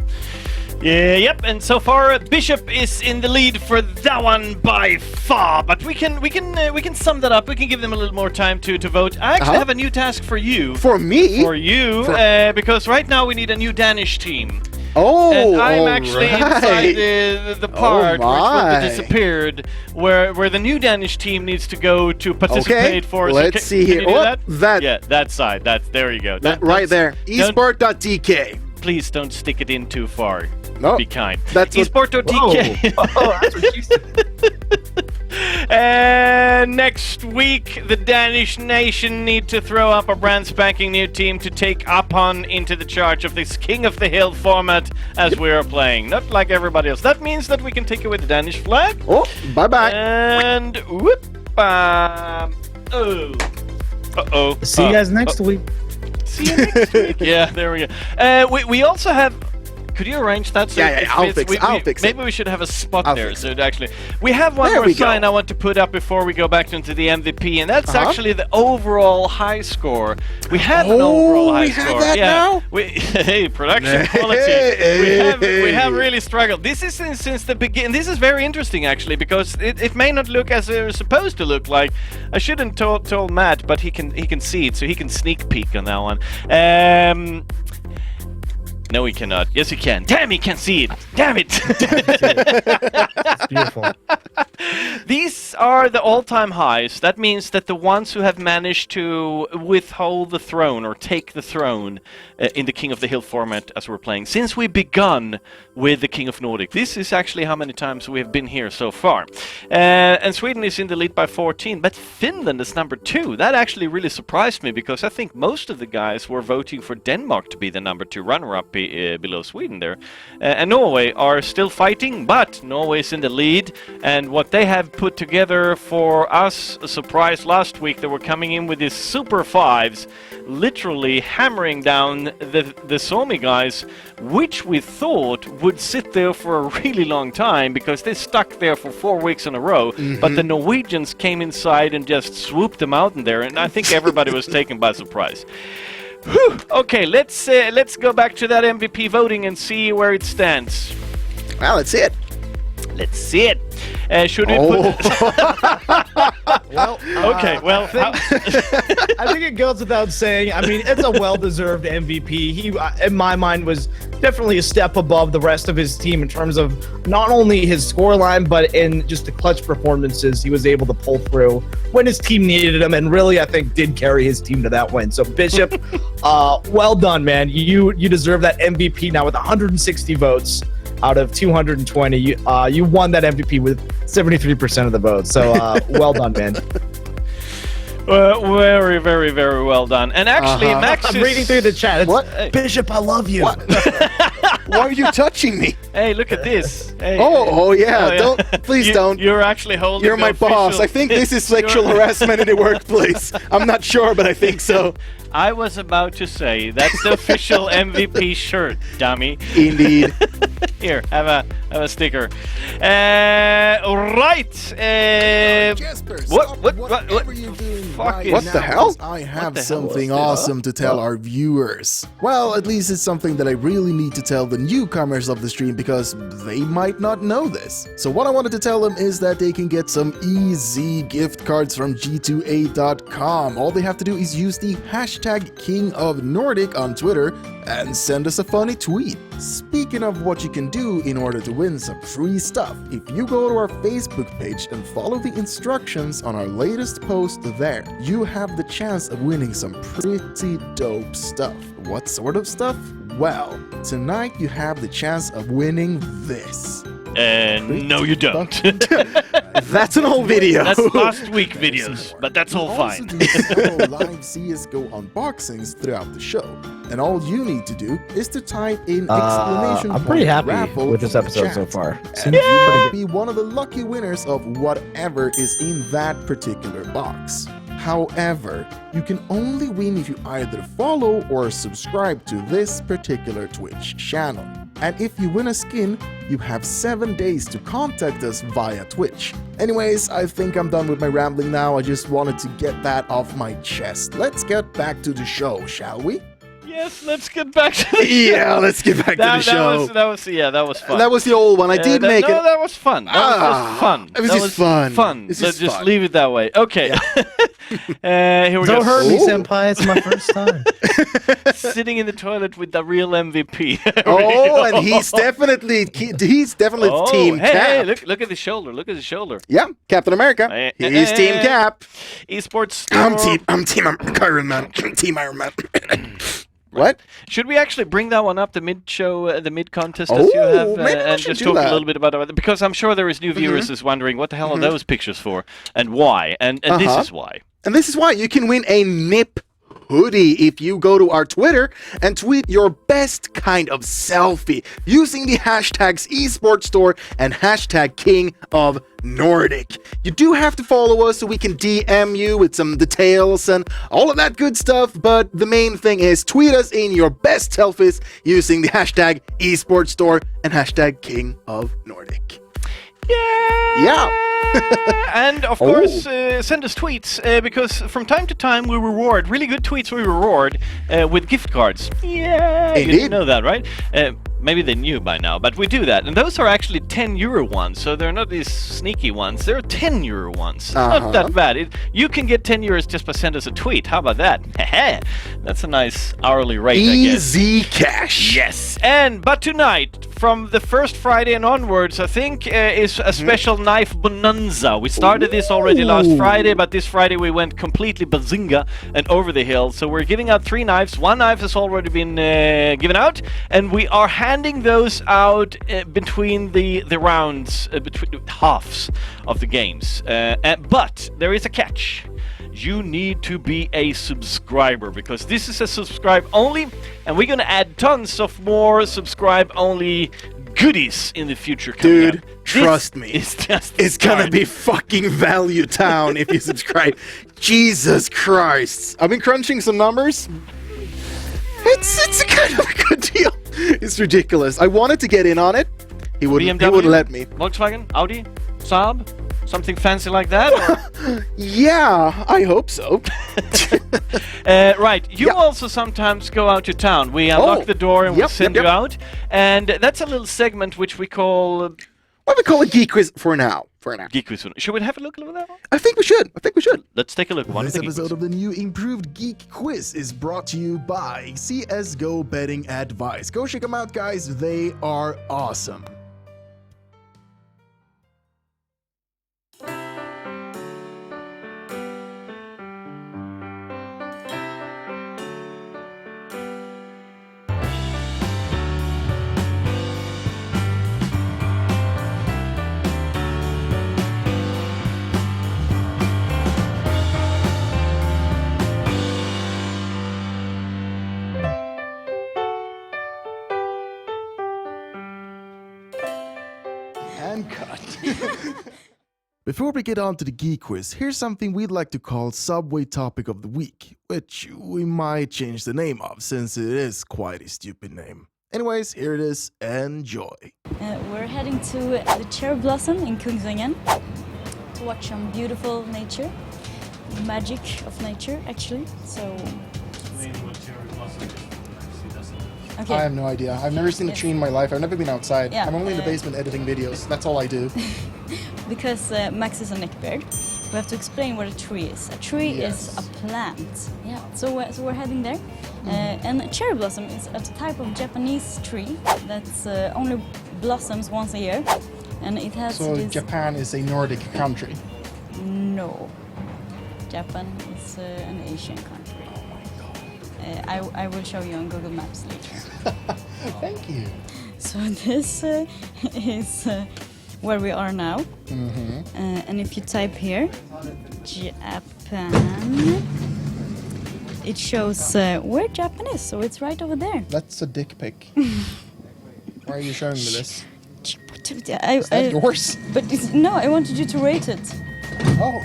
Yeah, yep, and so far Bishop is in the lead for that one by far. But we can sum that up. We can give them a little more time to vote. I actually have a new task for you. For me? For you, because right now we need a new Danish team. Oh, and I'm actually inside the part Oh which my. disappeared, where the new Danish team needs to go to participate for. Let's see here. Can you do That. Yeah, that side. There you go. That right there. Esport.dk. Please don't stick it in too far. No. Be kind. That's what- Esport.dk. Oh, that's what she said. And next week, the Danish nation need to throw up a brand spanking new team to take Upon into the charge of this King of the Hill format as we are playing. Not like everybody else. That means that we can take away the Danish flag. Oh, bye-bye. And whoop. Oh. Uh-oh. See you guys next week. See you next week. Yeah, there we go. We also have. Could you arrange that? So Yeah, I'll fix it. I'll fix it. Maybe we should have a spot I'll there. fix So it actually, we have one There more we go. sign I want to put up before we go back into the MVP, and that's actually the overall high score. We have an overall high we score. have that yeah. now? Hey, production quality. We have really struggled. This is since the beginning. This is very interesting actually because it may not look as it was supposed to look like. I shouldn't told Matt, but he can see it, so he can sneak peek on that one. No, he cannot. Yes, he can. Damn, he can't see it. Damn it. It's beautiful. These are the all-time highs. That means that the ones who have managed to withhold the throne or take the throne in the King of the Hill format as we're playing, since we begun with the King of Nordic. This is actually how many times we have been here so far. And Sweden is in the lead by 14, but Finland is number 2. That actually really surprised me because I think most of the guys were voting for Denmark to be the number 2 runner-up below Sweden there. And Norway are still fighting, but Norway is in the lead. And what they have put together for us, a surprise last week, they were coming in with these super 5s, literally hammering down the Suomi guys, which we thought would sit there for a really long time because they stuck there for 4 weeks in a row. But the Norwegians came inside and just swooped them out in there, and I think everybody was taken by surprise. Whew. Okay, let's go back to that MVP voting and see where it stands. Well, let's see it. Let's see it. Should we put? Well, Okay, well, I think it goes without saying. I mean, it's a well-deserved MVP. He, in my mind, was definitely a step above the rest of his team in terms of not only his scoreline, but in just the clutch performances he was able to pull through when his team needed him, and really, I think, did carry his team to that win. So, Bishop, well done, man. You deserve that MVP now with 160 votes out of 220. You won that MVP with 73% of the votes. So well done, man. very, very, very well done. And actually, Max I'm is... reading through the chat. It's, What? Bishop, I love you. What? Why are you touching me? Hey, look at this. Hey, Oh yeah. oh, yeah. Don't. Please don't. You're actually holding. You're the my boss. official- I think this is sexual You're- harassment in the workplace. I'm not sure, but I think so. I was about to say that's the official MVP shirt, dummy. Indeed. Here, have a sticker. Right. Jasper, what- stop what- whatever what- you're doing fucking- right What the now, hell? because I have the hell was something this? awesome to tell our viewers. Well, at least it's something that I really need to tell the newcomers of the stream because they might not know this. So what I wanted to tell them is that they can get some easy gift cards from G2A.com. All they have to do is use the hashtag King of Nordic on Twitter and send us a funny tweet. Speaking of what you can do in order to win some free stuff, if you go to our Facebook page and follow the instructions on our latest post there, you have the chance of winning some pretty dope stuff. What sort of stuff? Well, tonight you have the chance of winning this. No, you don't. That's an old video. That's last week videos, but that's all Also fine. do several live CSGO unboxings throughout the show. And all you need to do is to type in exclamation I'm pretty point happy raffle with this in the episode chat. so far. And you might be one of the lucky winners of whatever is in that particular box. However, you can only win if you either follow or subscribe to this particular Twitch channel. And if you win a skin, you have 7 days to contact us via Twitch. Anyways, I think I'm done with my rambling now. I just wanted to get that off my chest. Let's get back to the show, shall we? Yes, let's get back to the Yeah, let's get back to the show. That was fun. That was the old one. I did make it. No, that was fun. That was just fun. It was That just fun. Fun. It's Let's just just fun. leave it that way. Okay. Here we Don't go. hurt me, Ooh. senpai. It's my first time. Sitting in the toilet with the real MVP. Oh, and he's definitely Team hey, Cap. hey, look at the shoulder. Look at the shoulder. Yeah, Captain America. He's Team Cap. Esports. I'm Team Iron Man. Team Iron Man. What? Should we actually bring that one up, the mid-show, the mid-contest as you Oh, have, maybe we and should just do talk that. a little bit about it? Because I'm sure there is new viewers is wondering, what the hell are those pictures for, and why? And this is why. And this is why you can win a nip hoodie if you go to our Twitter and tweet your best kind of selfie using the hashtags esportstore and hashtag King of Nordic. You do have to follow us so we can DM you with some details and all of that good stuff, but the main thing is tweet us in your best selfies using the hashtag esportstore and hashtag King of Nordic. Yeah. And of course, send us tweets because from time to time we reward really good tweets. We reward with gift cards. Yeah, you Indeed. didn't know that, right? Maybe they knew by now, but we do that, and those are actually 10 euro ones. So they're not these sneaky ones. They're 10 euro ones. Not that bad. You can get 10 euros just by send us a tweet. How about that? That's a nice hourly rate, I guess. Easy cash. Yes, but tonight, from the first Friday and onwards, I think is a special knife bonanza. We started this already last Friday, but this Friday we went completely bazinga and over the hill. So we're giving out 3 knives. 1 knife has already been given out, and we are handing those out between the rounds, between the halves of the games. But there is a catch. You need to be a subscriber because this is a subscribe only, and we're gonna add tons of more subscribe only goodies in the future coming Dude, up. trust me. It's gonna be fucking value town if you subscribe. Jesus Christ. I've been crunching some numbers. It's a kind of a good deal. It's ridiculous. I wanted to get in on it. He wouldn't let me. Volkswagen, Audi, Saab, something fancy like that? Or? Yeah, I hope so. Right, you also sometimes go out to town. We unlock the door and we send you out. And that's a little segment which we call... Why we call it Geek Quiz for now? Geek Quiz. Should we have a look at that one? I think we should. Let's take a look. This episode of the new improved Geek Quiz is brought to you by CSGO Betting Advice. Go check them out, guys. They are awesome. And cut. Before we get on to the Geek Quiz, here's something we'd like to call Subway Topic of the Week, which we might change the name of since it is quite a stupid name. Anyways, here it is. Enjoy. We're heading to the cherry blossom in Kungsängen to watch some beautiful nature, magic of nature actually. So. Okay. I have no idea. I've never seen a tree in my life. I've never been outside. Yeah, I'm only in the basement editing videos. That's all I do. Because Max is a neckbeard, we have to explain what a tree is. A tree is a plant. Yeah. So we're heading there. And a cherry blossom is a type of Japanese tree that's only blossoms once a year, and it has. So this... Japan is a Nordic country. No. Japan is an Asian country. I will show you on Google Maps later. Thank you. So this is where we are now. And if you type here, Japan, it shows where Japan is. So it's right over there. That's a dick pic. Why are you showing me this? Is that yours? But no, I wanted you to rate it. Oh.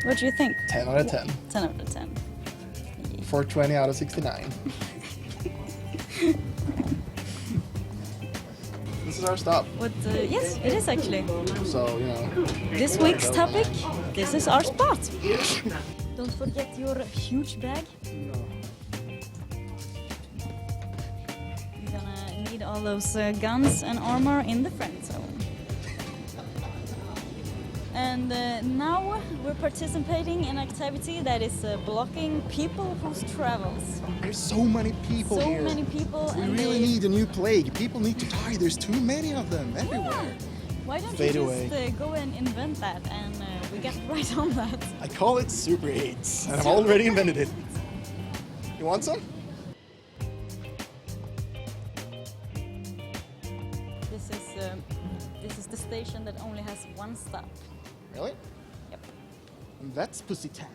What do you think? 10 out of 10. 10 out of 10. 420 out of 69. This is our stop. What? Yes, it is actually. So, you know. This week's topic, this is our spot. Don't forget your huge bag. You're gonna need all those guns and armor in the friend zone. And now we're participating in an activity that is blocking people whose travels. There's so many people So here. many people. We and really they- need a new plague. People need to die. There's too many of them everywhere. Why don't Fade you away. just go and invent that and we get right on that. I call it Super AIDS, and I've already invented it. You want some? This is the station that only has one stop. Really? Yep. And that's Pussy Town.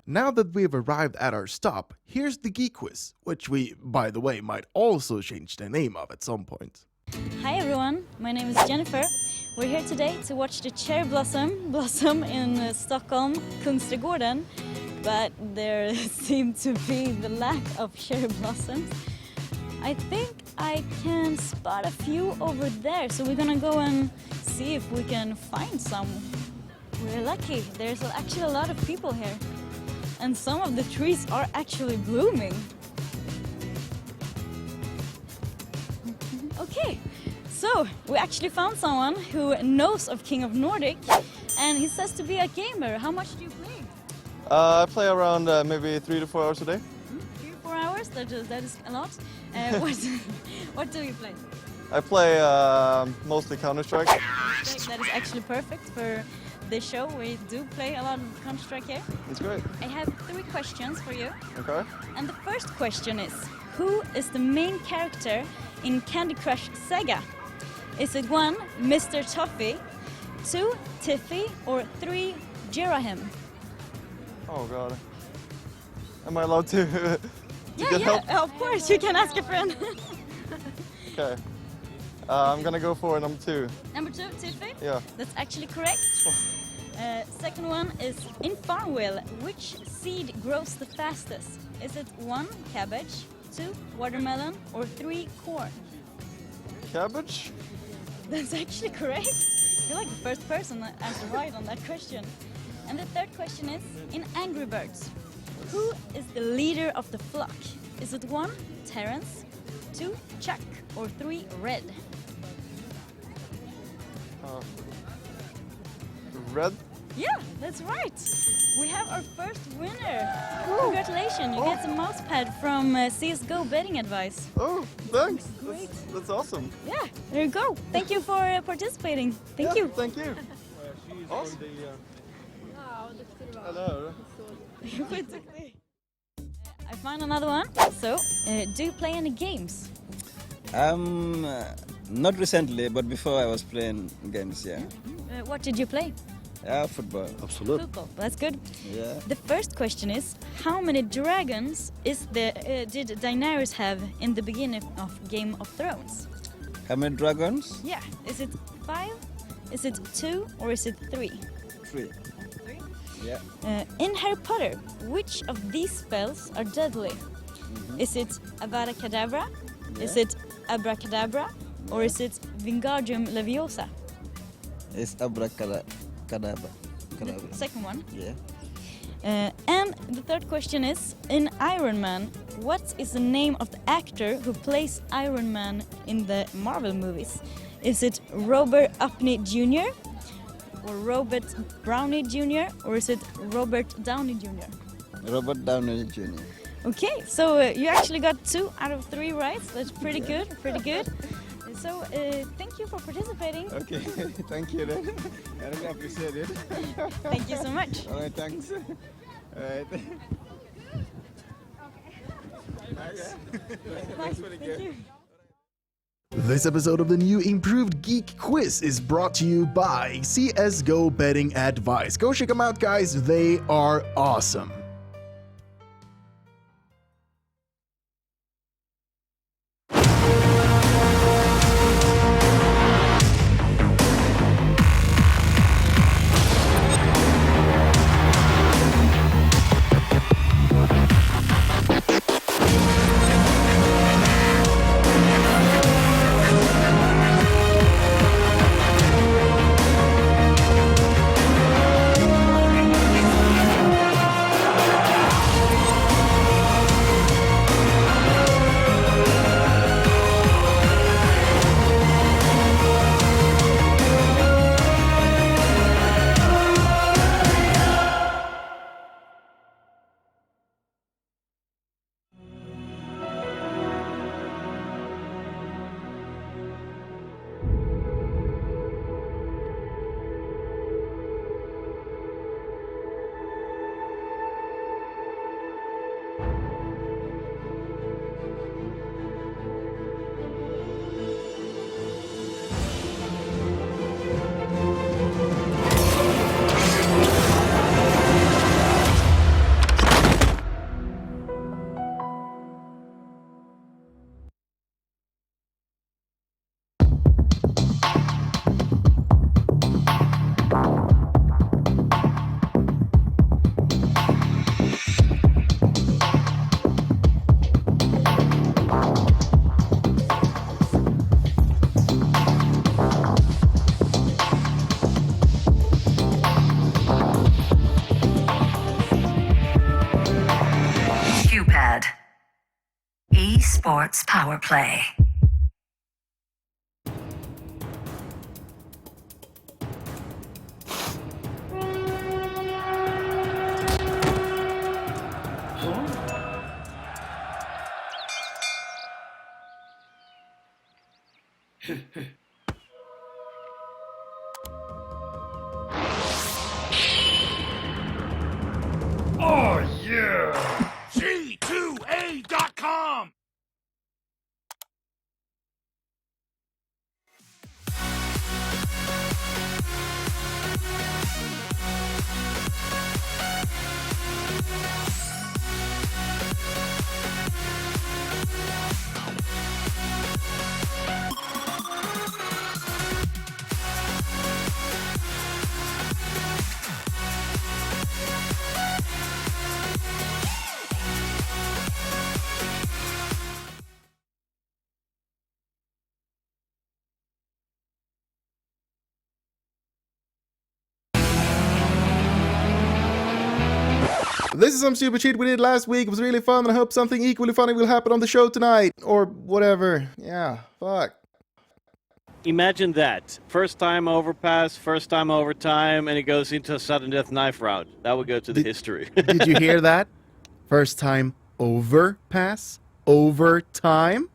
Now that we've arrived at our stop, here's the Geek Quiz, which we, by the way, might also change the name of at some point. Hi everyone, my name is Jennifer. We're here today to watch the cherry blossom in Stockholm, Kungsträdgården, but there seem to be the lack of cherry blossoms. I think I can spot a few over there, so we're gonna go and see if we can find some. We're lucky, there's actually a lot of people here, and some of the trees are actually blooming. Okay, so we actually found someone who knows of King of Nordic, and he says to be a gamer. How much do you play? I play around maybe 3 to 4 hours a day. 3 or 4 hours? That is a lot. What do you play? I play mostly Counter-Strike. That is actually perfect for this show. We do play a lot of Counter-Strike here. It's great. I have 3 questions for you. Okay. And the first question is, who is the main character in Candy Crush Saga? Is it 1, Mr. Toffee, 2, Tiffy, or 3, Jirahim? Oh god. Am I allowed to, get help? Of course, you can ask a friend. Okay. I'm gonna go for number 2. Number 2, Tiffy? Yeah. That's actually correct. Second one is, in Farmville, which seed grows the fastest? Is it 1, cabbage, 2, watermelon, or 3, corn? Cabbage? That's actually correct. You're like the first person that answered right on that question. And the third question is, in Angry Birds, who is the leader of the flock? Is it 1, Terrence, 2, Chuck, or 3, Red? Red? Yeah, that's right. We have our first winner. Congratulations, you get a mouse pad from CSGO Betting Advice. Oh, thanks. Great. That's awesome. Yeah, there you go. Thank you for participating. Thank you. Thank you. Awesome. Hello. I found another one. So, do you play any games? Not recently, but before I was playing games, yeah. What did you play? Football. Football. That's good. Yeah. The first question is, how many dragons did Daenerys have in the beginning of Game of Thrones? How many dragons? Yeah. Is it 5? Is it 2? Or is it 3? 3. 3? Yeah. In Harry Potter, which of these spells are deadly? Is it Avada Kedavra? Is it Abracadabra? Or is it Wingardium Leviosa? It's abracadabra. The second one. Yeah. And the third question is, in Iron Man, what is the name of the actor who plays Iron Man in the Marvel movies? Is it Robert Upney Jr., or Robert Downey Jr., or is it Robert Downey Jr.? Robert Downey Jr. Okay, so you actually got 2 out of 3 right. That's pretty good, pretty good. So thank you for participating. Okay, thank you then. I really appreciate it. Thank you so much. Alright, thanks. Alright. Thank you. This episode of the new improved Geek Quiz is brought to you by CSGO Betting Advice. Go check them out, guys. They are awesome. Esports Power Play. Oh yeah! G2A.com! This is some stupid shit we did last week. It was really fun, and I hope something equally funny will happen on the show tonight. Or whatever. Yeah, fuck. Imagine that. First time overpass, first time overtime, and it goes into a sudden death knife route. That would go to the history. Did you hear that? First time overpass? Overtime?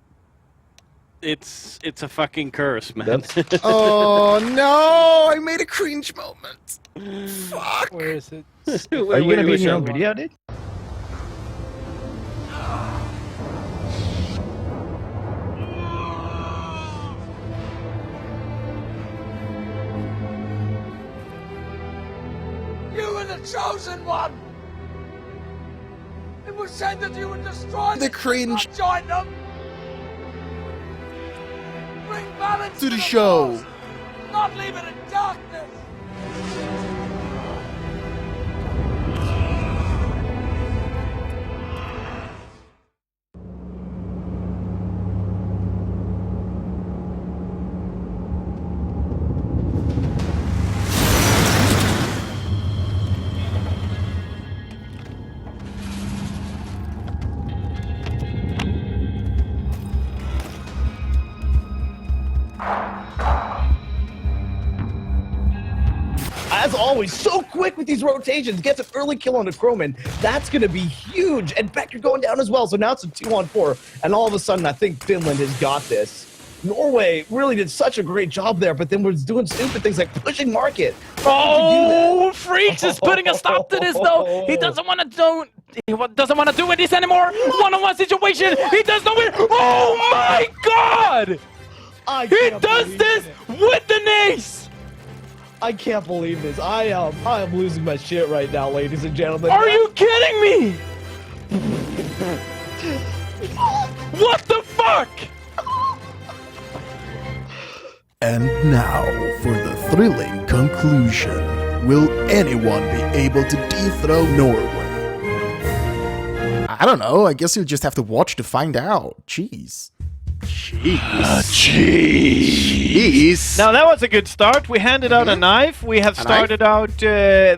It's a fucking curse, man. Oh no! I made a cringe moment. Fuck. Where is it? Are you gonna be in your own video, dude? You were the chosen one! It was said that you would destroy The cringe not join them! Bring balance to the show. force, not leave it in darkness! As always, so quick with these rotations. Gets an early kill on the Croman. That's going to be huge. And Becker going down as well. So now it's a 2-on-4. And all of a sudden, I think Finland has got this. Norway really did such a great job there, but then was doing stupid things like pushing market. Oh, Freaks is putting a stop to this, though. He doesn't want to do this anymore. One-on-one situation. He does not win. Oh, my God. He does this with the ace. I can't believe this. I am losing my shit right now, ladies and gentlemen. Are you kidding me? What the fuck? And now for the thrilling conclusion. Will anyone be able to dethrone Norway? I don't know. I guess you'll just have to watch to find out. Jeez. Jeez. Now that was a good start. We handed out a knife. We have started out the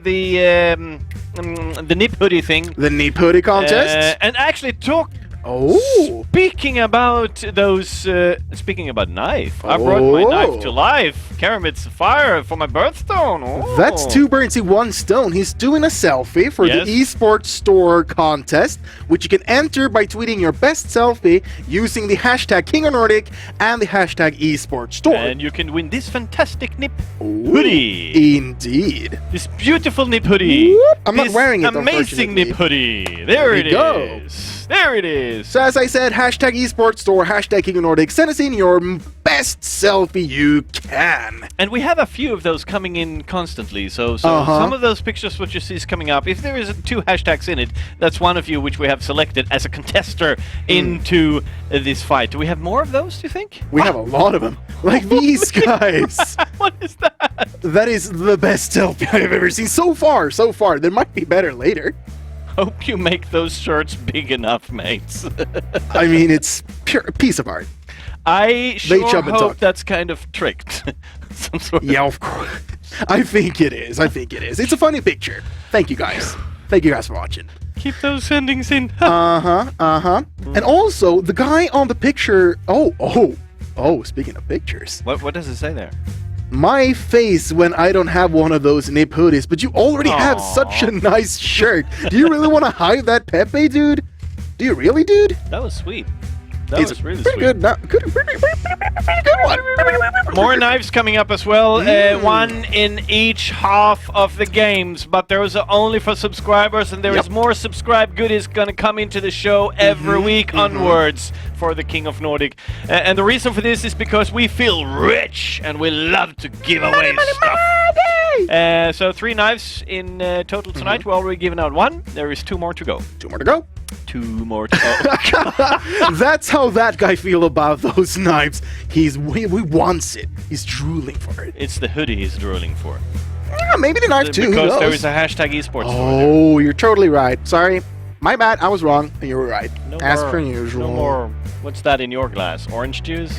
nip hoodie thing. The nip hoodie contest? And actually took... Oh. Speaking about those... speaking about knife. I brought my knife to life. Karamit's fire for my birthstone. Oh. That's 2 birds in 1 stone. He's doing a selfie for the esports store contest, which you can enter by tweeting your best selfie using the hashtag #KingOfNordic and the hashtag esports store. And you can win this fantastic nip hoodie. Indeed. This beautiful nip hoodie. Whoop. I'm not wearing it, amazing nip hoodie. There it is. There it is. So as I said, hashtag esports store, hashtag KingOfNordic. Send us in your best selfie you can. And we have a few of those coming in constantly. So some of those pictures what you see is coming up. If there is 2 hashtags in it, that's one of you which we have selected as a contester into this fight. Do we have more of those, do you think? We have a lot of them. Like these guys. What is that? That is the best selfie I've ever seen so far. There might be better later. Hope you make those shirts big enough, mates. I mean, it's pure piece of art. I sure hope that's kind of tricked. Some sort of... Yeah, of course. I think it is. It's a funny picture. Thank you guys. Thank you guys for watching. Keep those endings in. And also, the guy on the picture... Oh, speaking of pictures. What does it say there? My face when I don't have one of those nip hoodies, but you already have such a nice shirt. Do you really want to hide that Pepe, dude? Do you really, dude? That was sweet. That It's was really pretty sweet. good. Pretty good one. More knives coming up as well. One in each half of the games, but those are only for subscribers, and there is more subscribe goodies gonna come into the show every week onwards for the King of Nordic. And the reason for this is because we feel rich and we love to give away stuff. So 3 knives in total tonight. We're already giving out 1. There is 2 more to go. 2 more to go. 2 more to go. That's how that guy feel about those knives. He wants it. He's drooling for it. It's the hoodie he's drooling for. Yeah, maybe the knife too. Because who there knows? is a hashtag esports. Oh, you're totally right. Sorry. My bad. I was wrong. And you were right. No As more, per usual. No more. What's that in your glass? Orange juice?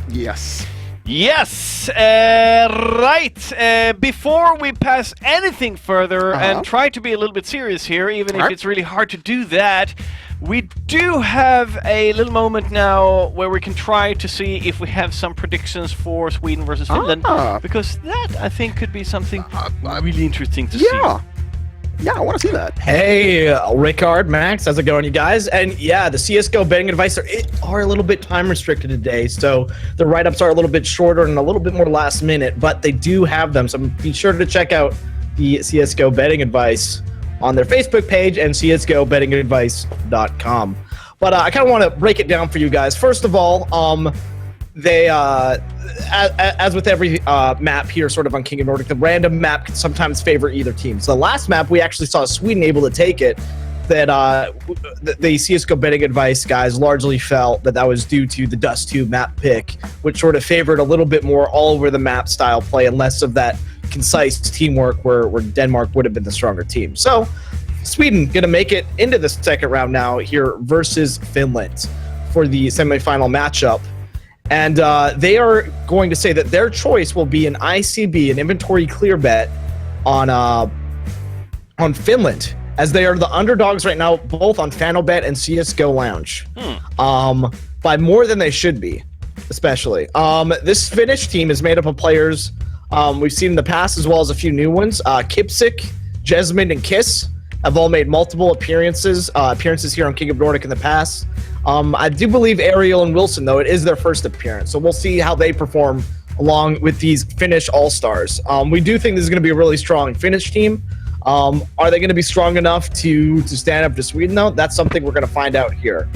Yes. Yes, right. Before we pass anything further and try to be a little bit serious here, even if it's really hard to do that, we do have a little moment now where we can try to see if we have some predictions for Sweden versus Finland, because that, I think, could be something really interesting to see. Yeah, I want to see that. Hey, Rickard, Max, how's it going, you guys? And yeah, the CSGO betting advice are a little bit time restricted today, so the write-ups are a little bit shorter and a little bit more last minute, but they do have them, so be sure to check out the CSGO betting advice on their Facebook page and csgobettingadvice.com. But I kind of want to break it down for you guys. First of all, they as with every map here sort of on King of Nordic, the random map can sometimes favor either team. So the last map we actually saw Sweden able to take it, that the CSGO betting advice guys largely felt that was due to the Dust 2 map pick, which sort of favored a little bit more all over the map style play and less of that concise teamwork where Denmark would have been the stronger team. So Sweden gonna make it into the second round now here versus Finland for the semifinal matchup. And they are going to say that their choice will be an ICB, an inventory clear bet on Finland, as they are the underdogs right now, both on FanoBet and CSGO Lounge, by more than they should be, especially. This Finnish team is made up of players we've seen in the past, as well as a few new ones. Kipsik, Jesmond, and Kiss have all made multiple appearances here on King of Nordic in the past. I do believe Ariel and Wilson, though, it is their first appearance, so we'll see how they perform along with these Finnish All-Stars. We do think this is going to be a really strong Finnish team. Are they going to be strong enough to stand up to Sweden, though? That's something we're going to find out here.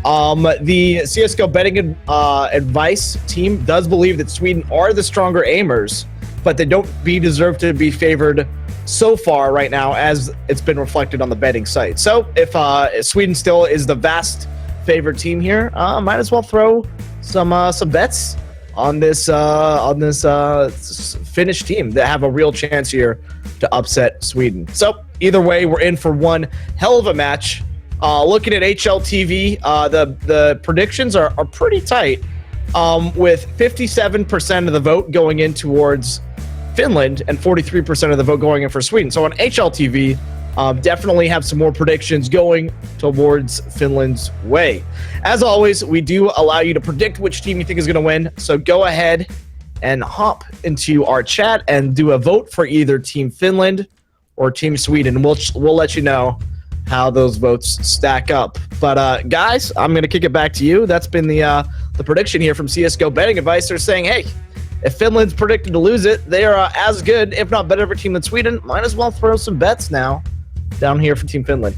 The CSGO betting advice team does believe that Sweden are the stronger aimers, but they don't deserve to be favored so far right now, as it's been reflected on the betting site. So if Sweden still is the vast favorite team here, might as well throw some bets on this Finnish team that have a real chance here to upset Sweden. So either way, we're in for one hell of a match. Looking at HLTV, the predictions are pretty tight, with 57% of the vote going in towards Finland and 43% of the vote going in for Sweden. So on HLTV, definitely have some more predictions going towards Finland's way. As always, we do allow you to predict which team you think is going to win. So go ahead and hop into our chat and do a vote for either Team Finland or Team Sweden. We'll let you know how those votes stack up. But guys, I'm going to kick it back to you. That's been the prediction here from CSGO Betting Advice. They're saying, hey, if Finland's predicted to lose it, they are as good, if not better, of a team than Sweden. Might as well throw some bets now down here for Team Finland.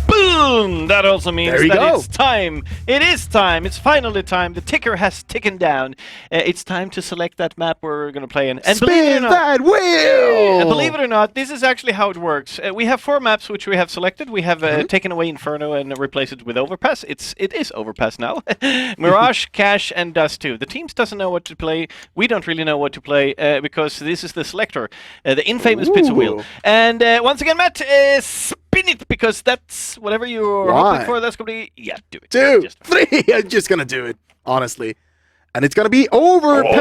Boom! That also means There you that go. it's time. It is time. It's finally time. The ticker has tickened down. It's time to select that map we're going to play in. And believe it or Spin not, that wheel! and believe it or not, this is actually how it works. We have 4 maps which we have selected. We have taken away Inferno and replaced it with Overpass. It is Overpass now. Mirage, Cash, and Dust 2. The teams doesn't know what to play. We don't really know what to play because this is the selector, the infamous pizza wheel. And once again, Matt, spin it, because that's whatever you're hoping for. That's going to be, yeah, do it. 2, 3. I'm just gonna do it, honestly. And it's gonna be Overpass.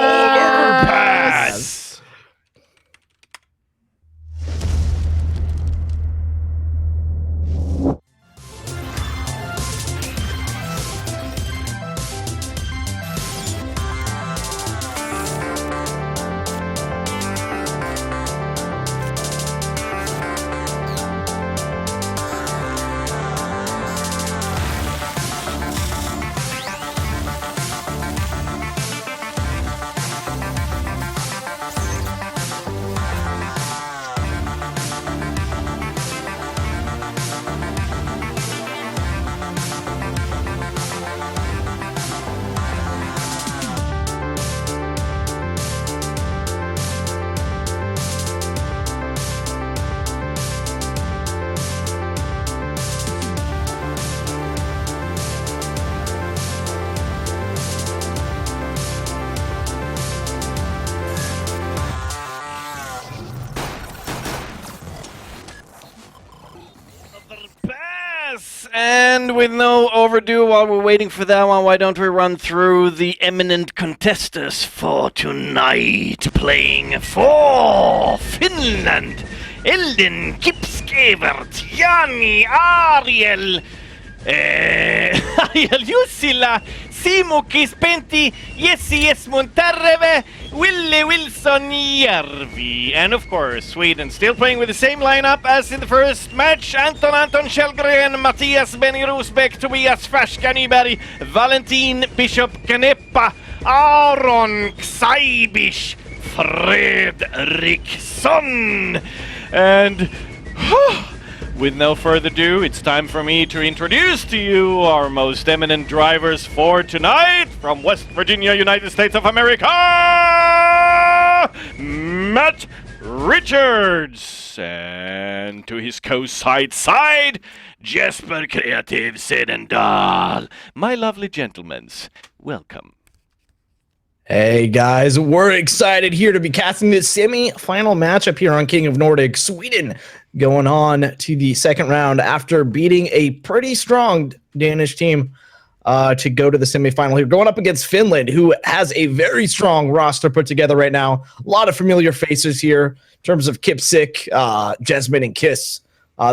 And with no overdue, while we're waiting for that one, why don't we run through the eminent contestants for tonight, playing for Finland. Elden, Kipskevert, Jani, Ariel, Ariel Jussila, Simo Kispenti, Jesse Esmund Terve, Willie Wilson Järvi. And of course, Sweden still playing with the same lineup as in the first match. Anton Kjellgren, Mattias Benny Rosbeck, Tobias Färska Nyberg, Valentin Bishop Kanepa, Aron Ksaibish, Fredriksson. And with no further ado, it's time for me to introduce to you our most eminent drivers for tonight from West Virginia, United States of America, Matt Richards, and to his co-side, Jesper Kreativ Sedendal. My lovely gentlemen, welcome. Hey guys, we're excited here to be casting this semi-final matchup here on King of Nordic. Sweden going on to the second round after beating a pretty strong Danish team to go to the semi-final here. Going up against Finland, who has a very strong roster put together right now. A lot of familiar faces here in terms of Kipsik, Jesmine, and Kiss.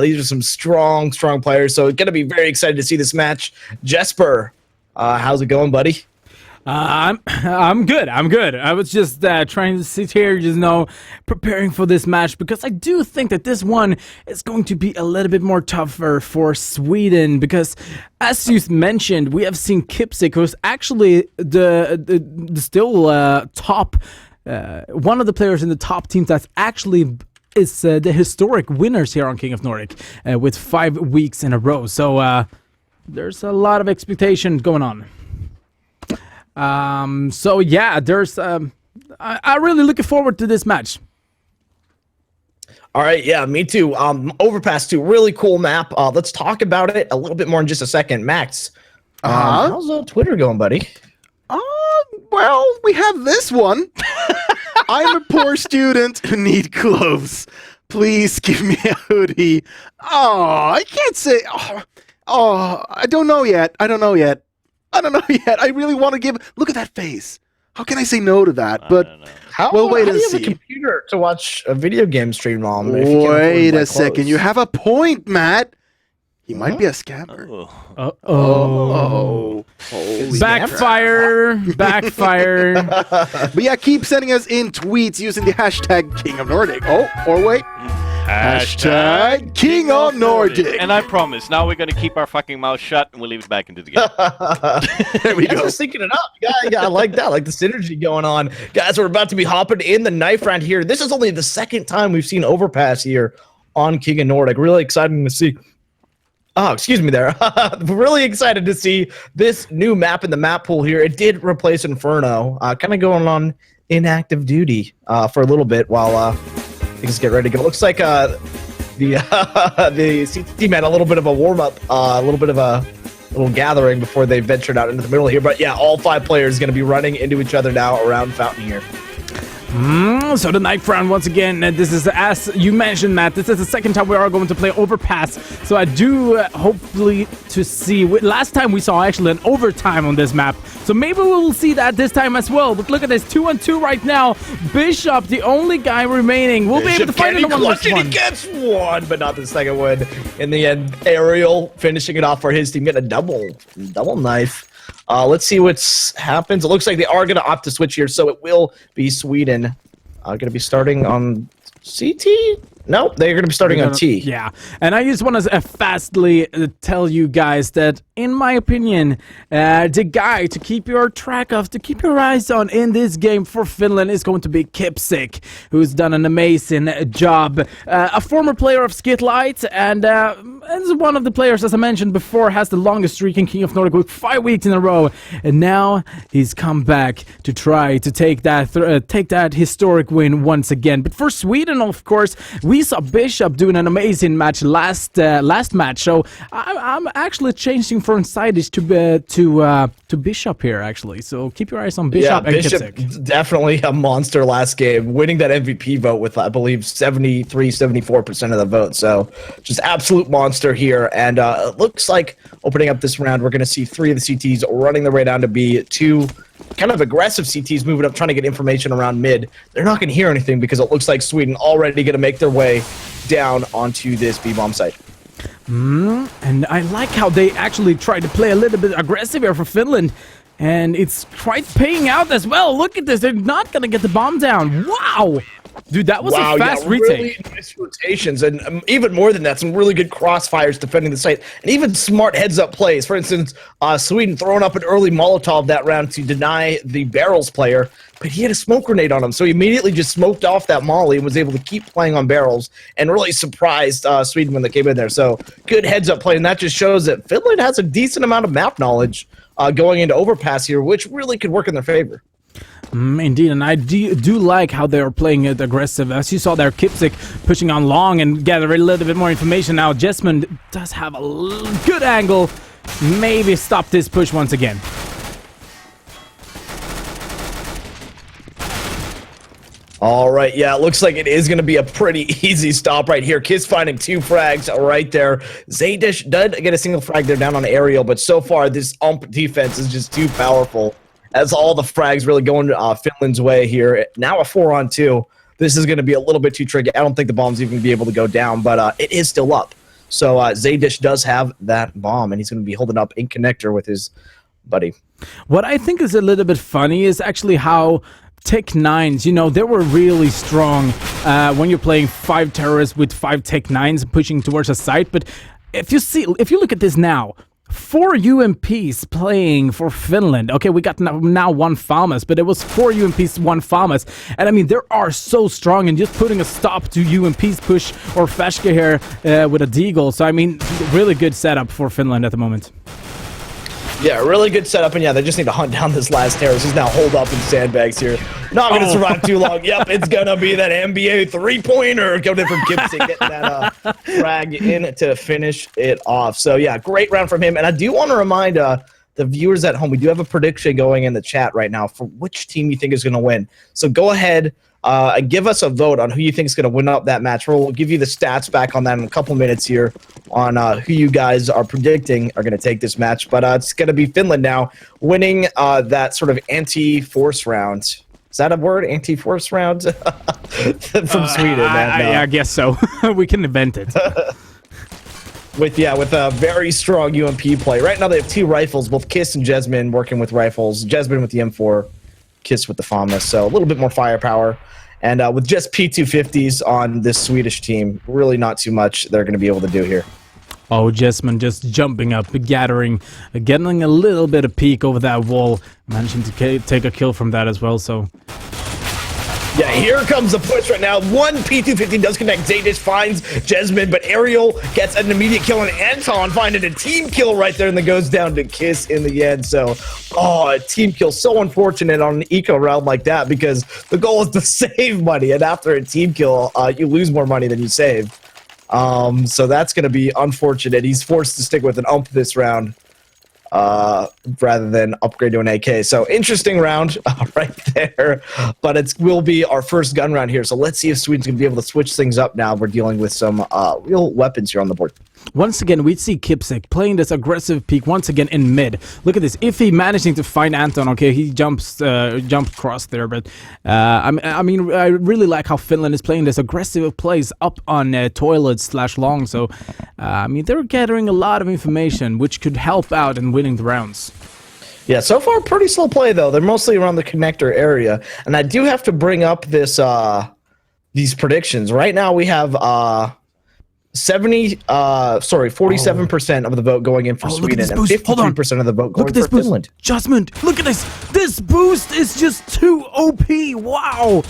These are some strong players, so going to be very excited to see this match. Jesper, how's it going, buddy? I'm good. I was just trying to sit here, preparing for this match because I do think that this one is going to be a little bit more tougher for Sweden because, as you mentioned, we have seen Kipsik, who's actually the still top, one of the players in the top teams that's actually is the historic winners here on King of Nordic with 5 weeks in a row. So there's a lot of expectation going on. So yeah, there's I'm really looking forward to this match. All right, yeah, me too. Overpass 2, really cool map. Let's talk about it a little bit more in just a second. Max, how's Twitter going, buddy? Well, we have this one. I'm a poor student who need clothes. Please give me a hoodie. Oh, I can't say. I don't know yet. I really want to give. Look at that face. How can I say no to that? But we'll wait and see. How do you have a computer to watch a video game stream, Mom? Wait a second. You have a point, Matt. He might be a scammer. Backfire. But yeah, keep sending us in tweets using the hashtag King of Nordic. Oh, or wait. Hashtag King of Nordic. And I promise, now we're going to keep our fucking mouth shut and we'll leave it back into the game. There we go. Just syncing it up. Yeah, I like that. I like the synergy going on. Guys, we're about to be hopping in the knife round here. This is only the second time we've seen Overpass here on King of Nordic. Really exciting to see. Oh, excuse me there. Really excited to see this new map in the map pool here. It did replace Inferno. Kind of going on inactive duty for a little bit while things get ready to go. Looks like the CT had a little bit of a warm-up, a little bit of a little gathering before they ventured out into the middle here. But yeah, all 5 players going to be running into each other now around Fountain here. So the knife round once again, this is, as you mentioned, Matt, this is the second time we are going to play Overpass. So I do hopefully to see, last time we saw actually an overtime on this map. So maybe we will see that this time as well. But look at this, 2-on-2 right now. Bishop, the only guy remaining. We'll be able to find it on one. He gets one, but not the second one. In the end, Ariel finishing it off for his team, getting a double knife. Let's see what happens. It looks like they are going to opt to switch here, so it will be Sweden. Going to be starting on CT? No, they're going to be starting on T. Yeah, and I just want to fastly tell you guys that, in my opinion, the guy to keep your track of, to keep your eyes on in this game for Finland is going to be Kipsik, who's done an amazing job. A former player of Skitlight, and one of the players, as I mentioned before, has the longest streak in King of Nordic with 5 weeks in a row, and now he's come back to try to take that historic win once again. But for Sweden, of course, we we saw Bishop doing an amazing match last match. So I'm actually changing from Sidish to Bishop here, actually. So keep your eyes on Bishop and Kipsik. Definitely a monster last game, winning that MVP vote with, I believe, 74% of the vote. So just absolute monster here. And it looks like opening up this round, we're going to see 3 of the CTs running their way down to B, 2 kind of aggressive CTs moving up, trying to get information around mid. They're not going to hear anything because it looks like Sweden already going to make their way down onto this B-bomb site. And I like how they actually tried to play a little bit aggressive here for Finland. And it's quite paying out as well. Look at this. They're not going to get the bomb down. Wow. Dude, that was a fast retake. Really nice rotations, and even more than that, some really good crossfires defending the site, and even smart heads-up plays. For instance, Sweden throwing up an early Molotov that round to deny the barrels player, but he had a smoke grenade on him, so he immediately just smoked off that molly and was able to keep playing on barrels, and really surprised Sweden when they came in there. So good heads-up play, and that just shows that Finland has a decent amount of map knowledge going into overpass here, which really could work in their favor. Indeed, and I do like how they are playing it aggressive. As you saw there, Kipsik pushing on long and gather a little bit more information. Now, Jesmond does have a good angle. Maybe stop this push once again. All right, yeah, it looks like it is going to be a pretty easy stop right here. Kiss finding 2 frags right there. Zaydish did get a single frag there down on aerial, but so far this ump defense is just too powerful. As all the frags really going Finland's way here. Now a 4-on-2. This is going to be a little bit too tricky. I don't think the bomb's even going to be able to go down, but it is still up. So Zaydish does have that bomb, and he's going to be holding up in connector with his buddy. What I think is a little bit funny is actually how Tech 9s, you know, they were really strong when you're playing 5 terrorists with 5 Tech 9s pushing towards a site. But if you look at this now, 4 UMPs playing for Finland. Okay, we got now 1 FAMAS, but it was 4 UMPs, 1 FAMAS. And I mean, they are so strong, and just putting a stop to UMP's push or Fashka here with a deagle. So I mean, really good setup for Finland at the moment. Yeah, really good setup, and yeah, they just need to hunt down this last terrorist. He's now holed up in sandbags here. Not going to survive too long. Yep, it's going to be that NBA three-pointer going from Gibson, getting that frag in to finish it off. So, yeah, great round from him. And I do want to remind the viewers at home, we do have a prediction going in the chat right now for which team you think is going to win. So go ahead and give us a vote on who you think is going to win up that match. We'll give you the stats back on that in a couple minutes here on who you guys are predicting are going to take this match. But it's going to be Finland now winning that sort of anti-force round. Is that a word? Anti-force round? From Sweden. I guess so. We can invent it. With a very strong UMP play. Right now they have 2 rifles, both Kiss and Jesmond working with rifles. Jesmond with the M4, Kiss with the FAMAS. So a little bit more firepower. And with just P250s on this Swedish team, really not too much they're going to be able to do here. Oh, Jesmond just jumping up, getting a little bit of peek over that wall, managing to take a kill from that as well. So, yeah, here comes the push right now. 1 P250 does connect. Zaydish finds Jesmond, but Ariel gets an immediate kill, and Anton finding a team kill right there, and then goes down to Kiss in the end. So, a team kill. So unfortunate on an eco round like that, because the goal is to save money, and after a team kill, you lose more money than you save. So that's going to be unfortunate. He's forced to stick with an ump this round rather than upgrade to an AK. So interesting round right there, but it will be our first gun round here. So let's see if Sweden's going to be able to switch things up now. We're dealing with some real weapons here on the board. Once again, we see Kipsik playing this aggressive peek once again in mid. Look at this. If he managing to find Anton, okay, he jumped across there, but I mean, I really like how Finland is playing this aggressive plays up on toilet/long. So, I mean, they're gathering a lot of information, which could help out in winning the rounds. Yeah, so far pretty slow play though. They're mostly around the connector area, and I do have to bring up this these predictions. Right now we have 47% of the vote going in for Sweden and 53% of the vote going for Finland. Adjustment. Look at this. This boost is just too OP. Wow.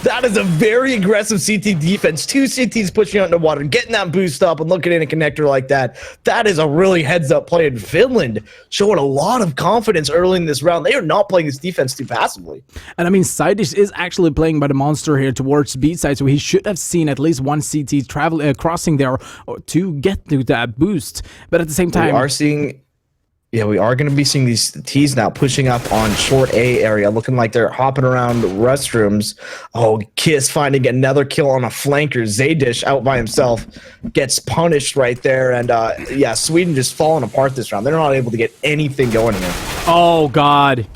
That is a very aggressive CT defense. 2 CTs pushing out into water, getting that boost up and looking in a connector like that. That is a really heads-up play. In Finland showing a lot of confidence early in this round. They are not playing this defense too passively. And I mean, Sidish is actually playing by the monster here towards B side, so he should have seen at least one CT travel crossing there to get to that boost. But at the same time, we are going to be seeing these T's now pushing up on short A area, looking like they're hopping around restrooms. Oh, Kiss finding another kill on a flanker. Zaydish out by himself gets punished right there. And Sweden just falling apart this round. They're not able to get anything going here. Oh, God.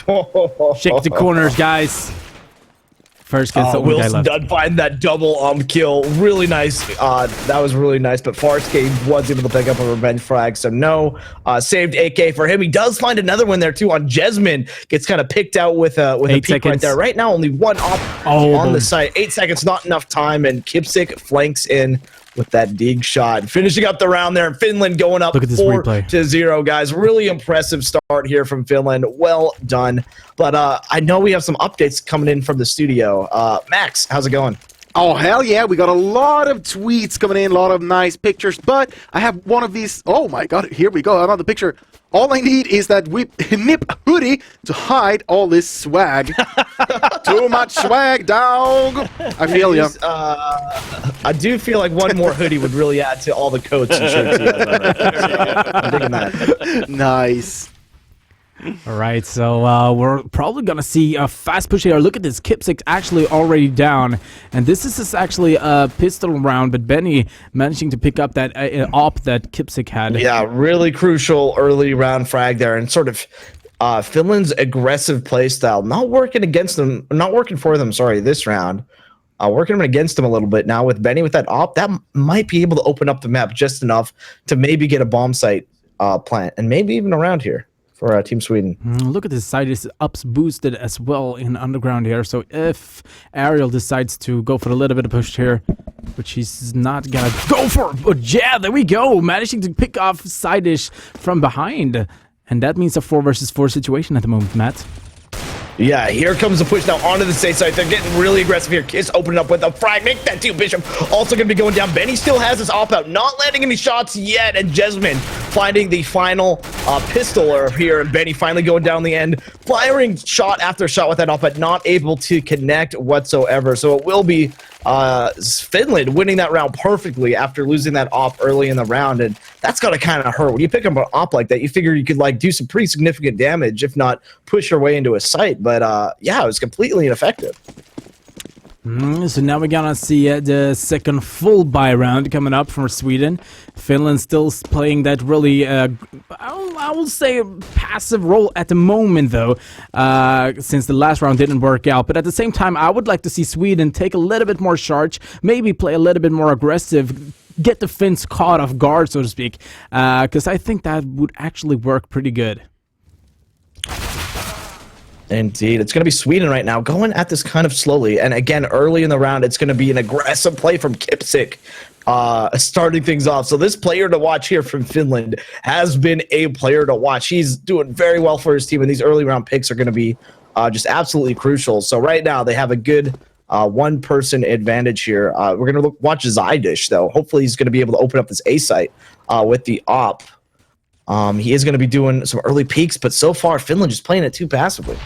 Shake the corners, guys. First gets the one guy Wilson left. done find that double kill. Really nice. That was really nice. But Farscape was able to pick up a revenge frag. So no saved AK for him. He does find another one there too on Jesmine. Gets kind of picked out with a peek right there. Right now only one op on the site. 8 seconds, not enough time. And Kipsik flanks in with that dig shot. Finishing up the round there. Finland going up 4-0, guys. Really impressive start here from Finland. Well done. But I know we have some updates coming in from the studio. Max, how's it going? Oh, hell yeah. We got a lot of tweets coming in, a lot of nice pictures. But I have one of these. Oh, my God. Here we go. Another picture. All I need is that nip hoodie to hide all this swag. Too much swag, dog. I feel you. I do feel like one more hoodie would really add to all the coats and shirts. I'm digging that. Nice. All right, so we're probably going to see a fast push here. Look at this. Kipsik actually already down. And this is actually a pistol round, but Benny managing to pick up that op that Kipsik had. Yeah, really crucial early round frag there. And sort of Finland's aggressive playstyle. Not working for them, this round. Working against them a little bit now with Benny with that op. That might be able to open up the map just enough to maybe get a bomb site plant. And maybe even around here for Team Sweden. Look at this side is ups boosted as well in underground here. So if Ariel decides to go for a little bit of push here, which he's not gonna go for, but yeah, there we go, managing to pick off Sidish from behind, and that means a 4 versus 4 situation at the moment, Matt. Yeah, here comes the push now onto the safe side. They're getting really aggressive here. Kiss opening up with a frag. Make that too. Bishop also going to be going down. Benny still has his op out. Not landing any shots yet. And Jesmine finding the final pistol here. And Benny finally going down the end. Firing shot after shot with that op, but not able to connect whatsoever. So it will be Finland winning that round perfectly after losing that op early in the round. And that's got to kind of hurt. When you pick up an op like that, you figure you could do some pretty significant damage, if not push your way into a site. But yeah, it was completely ineffective. So now we're gonna see the second full buy round coming up for Sweden. Finland still playing that really, I will say, passive role at the moment, though, since the last round didn't work out. But at the same time, I would like to see Sweden take a little bit more charge, maybe play a little bit more aggressive, get the Finns caught off guard, so to speak, because I think that would actually work pretty good. Indeed. It's going to be Sweden right now, going at this kind of slowly. And again, early in the round, it's going to be an aggressive play from Kipsik, starting things off. So this player to watch here from Finland has been a player to watch. He's doing very well for his team, and these early round picks are going to be just absolutely crucial. So right now, they have a good one-person advantage here. We're going to watch Zydish, though. Hopefully, he's going to be able to open up this A site with the op. He is going to be doing some early peaks, but so far, Finland just playing it too passively.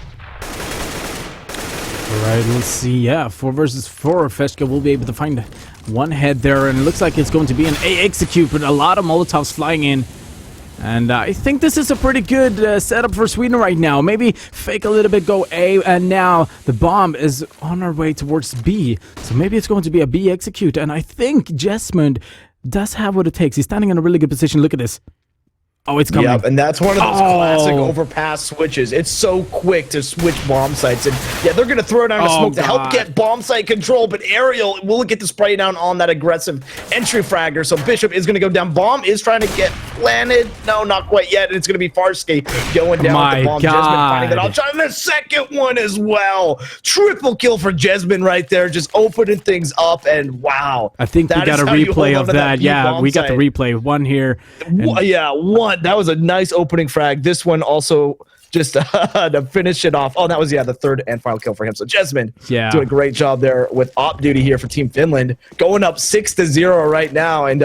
All right, let's see. Yeah, 4 versus 4. Feshka will be able to find one head there, and it looks like it's going to be an A execute, but a lot of Molotovs flying in. And I think this is a pretty good setup for Sweden right now. Maybe fake a little bit, go A, and now the bomb is on our way towards B. So maybe it's going to be a B execute, and I think Jesmond does have what it takes. He's standing in a really good position. Look at this. Oh, it's coming. Yep, and that's one of those classic overpass switches. It's so quick to switch bomb sites. And yeah, they're going to throw down a smoke to help get bomb site control, but Ariel will get the spray down on that aggressive entry fragger. So Bishop is going to go down. Bomb is trying to get planted. No, not quite yet. And it's going to be Farscape going down with the bomb. My Jesman finding that God. option. And the second one as well. Triple kill for Jesman right there, just opening things up. And wow. I think we that got is a how you replay hold of on to that. Yeah, B-bomb we got the site. replay. One here. and- Yeah, one. That was a nice opening frag. This one also just to finish it off. Oh, that was, the third and final kill for him. So Jesman doing a great job there with op duty here for Team Finland. Going up 6-0 right now. And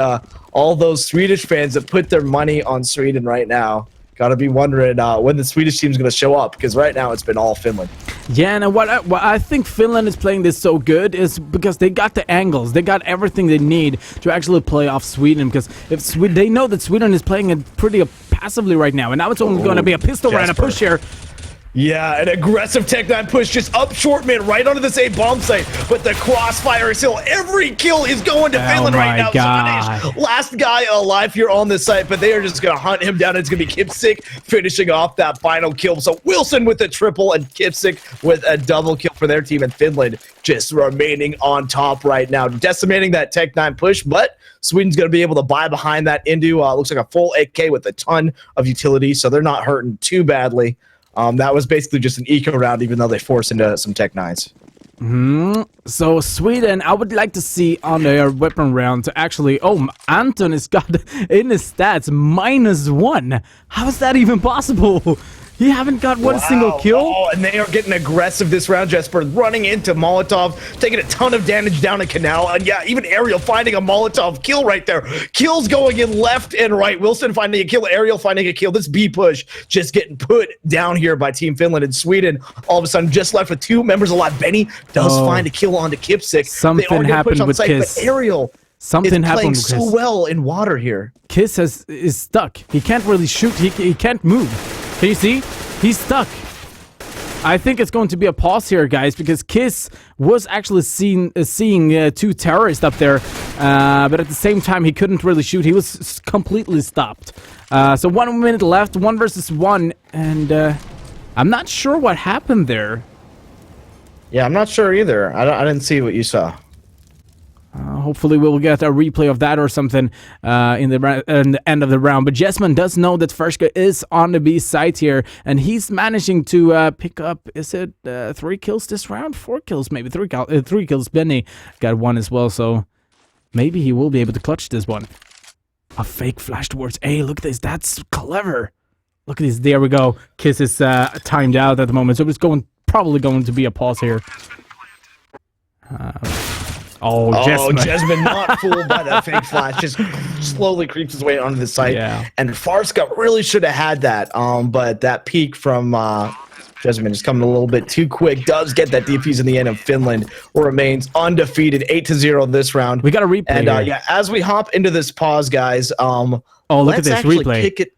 all those Swedish fans that put their money on Sweden right now got to be wondering when the Swedish team's going to show up, because right now it's been all Finland. Yeah, and what I think Finland is playing this so good is because they got the angles. They got everything they need to actually play off Sweden, because if they know that Sweden is playing it pretty passively right now, and now it's only going to be a pistol round, a push here. Yeah, an aggressive Tech 9 push just up short mid right onto this A bomb site, but the crossfire is still, every kill is going to Finland right now. Zonish, last guy alive here on this site, but they are just going to hunt him down. It's going to be Kipsik finishing off that final kill. So Wilson with a triple and Kipsik with a double kill for their team, and Finland just remaining on top right now, decimating that Tech 9 push, but Sweden's going to be able to buy behind that into, looks like a full 8K with a ton of utility, so they're not hurting too badly. That was basically just an eco round, even though they forced into some Tech 9s. So Sweden, I would like to see on their weapon round to actually... Oh, Anton has got in his stats -1. How is that even possible? He haven't got one single kill. Oh, and they are getting aggressive this round, Jesper. Running into Molotov, taking a ton of damage down in Canal. And yeah, even Ariel finding a Molotov kill right there. Kills going in left and right. Wilson finding a kill, Ariel finding a kill. This B push just getting put down here by Team Finland. And Sweden, all of a sudden, just left with 2 members alive. Benny does find a kill onto Kipsik. Something happened with Kiss. But Ariel Something is happened playing with so well in water here. Kiss is stuck. He can't really shoot. He can't move. Can you see? He's stuck. I think it's going to be a pause here, guys, because Kiss was actually seeing 2 terrorists up there, but at the same time, he couldn't really shoot. He was completely stopped. So 1 minute left, 1 versus 1, and I'm not sure what happened there. Yeah, I'm not sure either. I didn't see what you saw. Hopefully we'll get a replay of that or something in the end of the round. But Jesman does know that Ferska is on the B side here, and he's managing to pick up, is it 3 kills this round? 4 kills maybe, 3 kills. Benny got 1 as well, so maybe he will be able to clutch this one. A fake flash towards A, look at this, that's clever. Look at this, there we go. Kiss is timed out at the moment, so it's probably going to be a pause here. Oh, Jesman not fooled by that fake flash. Just slowly creeps his way onto the site. Yeah. And Farska really should have had that. But that peek from Jesman is coming a little bit too quick. Does get that defuse in the end, of Finland remains undefeated, 8-0 this round. We got a replay. And here. yeah, as we hop into this pause, guys. Oh, look at this replay. Kick it.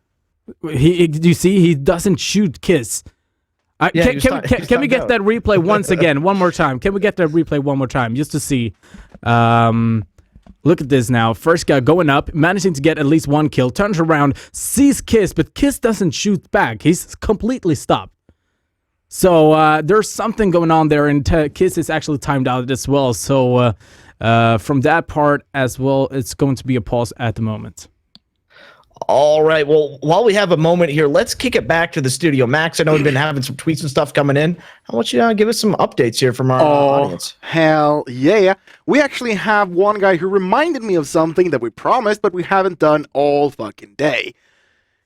Do you see? He doesn't shoot Kiss. Can we get that replay once again, one more time? Can we get that replay one more time, just to see? Look at this now. First guy going up, managing to get at least 1 kill, turns around, sees Kiss, but Kiss doesn't shoot back. He's completely stopped. So there's something going on there, and Kiss is actually timed out as well. So from that part as well, it's going to be a pause at the moment. All right. Well, while we have a moment here, let's kick it back to the studio. Max, I know we've been having some tweets and stuff coming in. I want you to give us some updates here from our audience. Hell yeah. We actually have one guy who reminded me of something that we promised, but we haven't done all fucking day.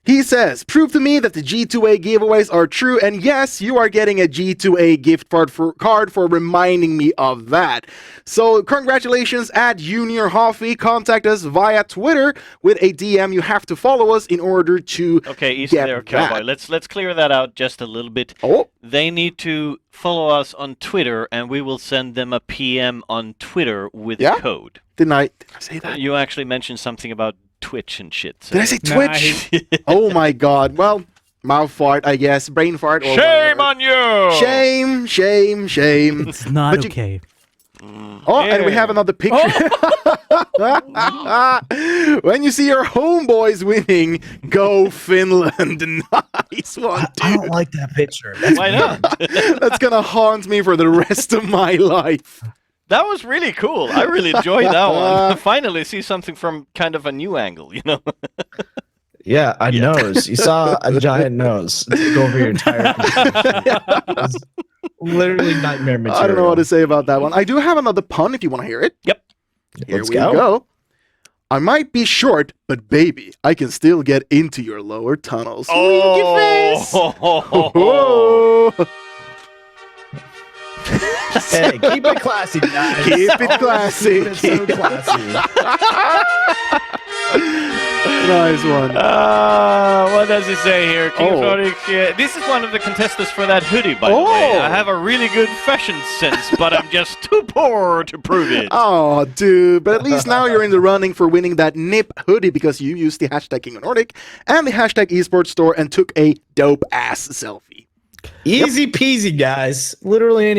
He says, prove to me that the G2A giveaways are true, and yes, you are getting a G2A gift card for reminding me of that. So, congratulations at Junior Hoffy. Contact us via Twitter with a DM. You have to follow us in order to easy get there, Cowboy. that. Let's clear that out just a little bit. Oh. They need to follow us on Twitter, and we will send them a PM on Twitter with a code. Didn't I say that? You actually mentioned something about Twitch and shit. So. Did I say Twitch? Oh my god. Well, mouth fart, I guess. Brain fart. Or Shame whatever. on you! Shame, shame, shame. It's not okay. Oh, and we have another picture. When you see your homeboys winning, go Finland. Nice one, dude. I don't like that picture. Why not? That's gonna haunt me for the rest of my life. That was really cool. I really enjoyed that one. Finally see something from kind of a new angle, you know? Yeah, a nose. You saw a giant nose take over your entire literally nightmare material. I don't know what to say about that one. I do have another pun if you want to hear it. Yep. Here Let's we go. go. I might be short, but baby, I can still get into your lower tunnels. Oh. Whoa. Hey, keep it classy, guys. Keep it classy. Keep it so classy. Nice one. What does it say here? King of Nordic, this is one of the contestants for that hoodie, by the way. I have a really good fashion sense, but I'm just too poor to prove it. Oh, dude. But at least now you're in the running for winning that NIP hoodie because you used the hashtag King of Nordic and the hashtag esports store and took a dope-ass selfie. Easy peasy, guys. Literally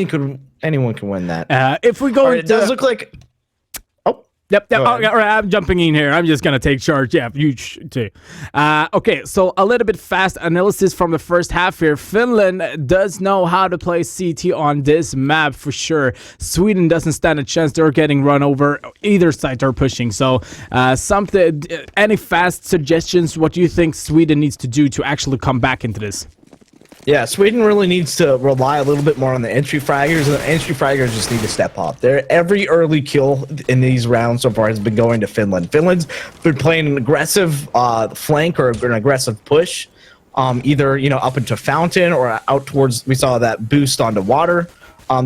anyone can win that. If we go All right, into... it does look like... Yep. Go Oh, ahead. all right, I'm jumping in here. I'm just gonna take charge. Yeah, you too. Okay, so a little bit fast analysis from the first half here. Finland does know how to play CT on this map for sure. Sweden doesn't stand a chance. They're getting run over. Either side they're pushing. So, any fast suggestions? What do you think Sweden needs to do to actually come back into this? Yeah, Sweden really needs to rely a little bit more on the entry fraggers, and the entry fraggers just need to step up. Every early kill in these rounds so far has been going to Finland. Finland's been playing an aggressive flank or an aggressive push, either up into Fountain or out towards. We saw that boost onto water.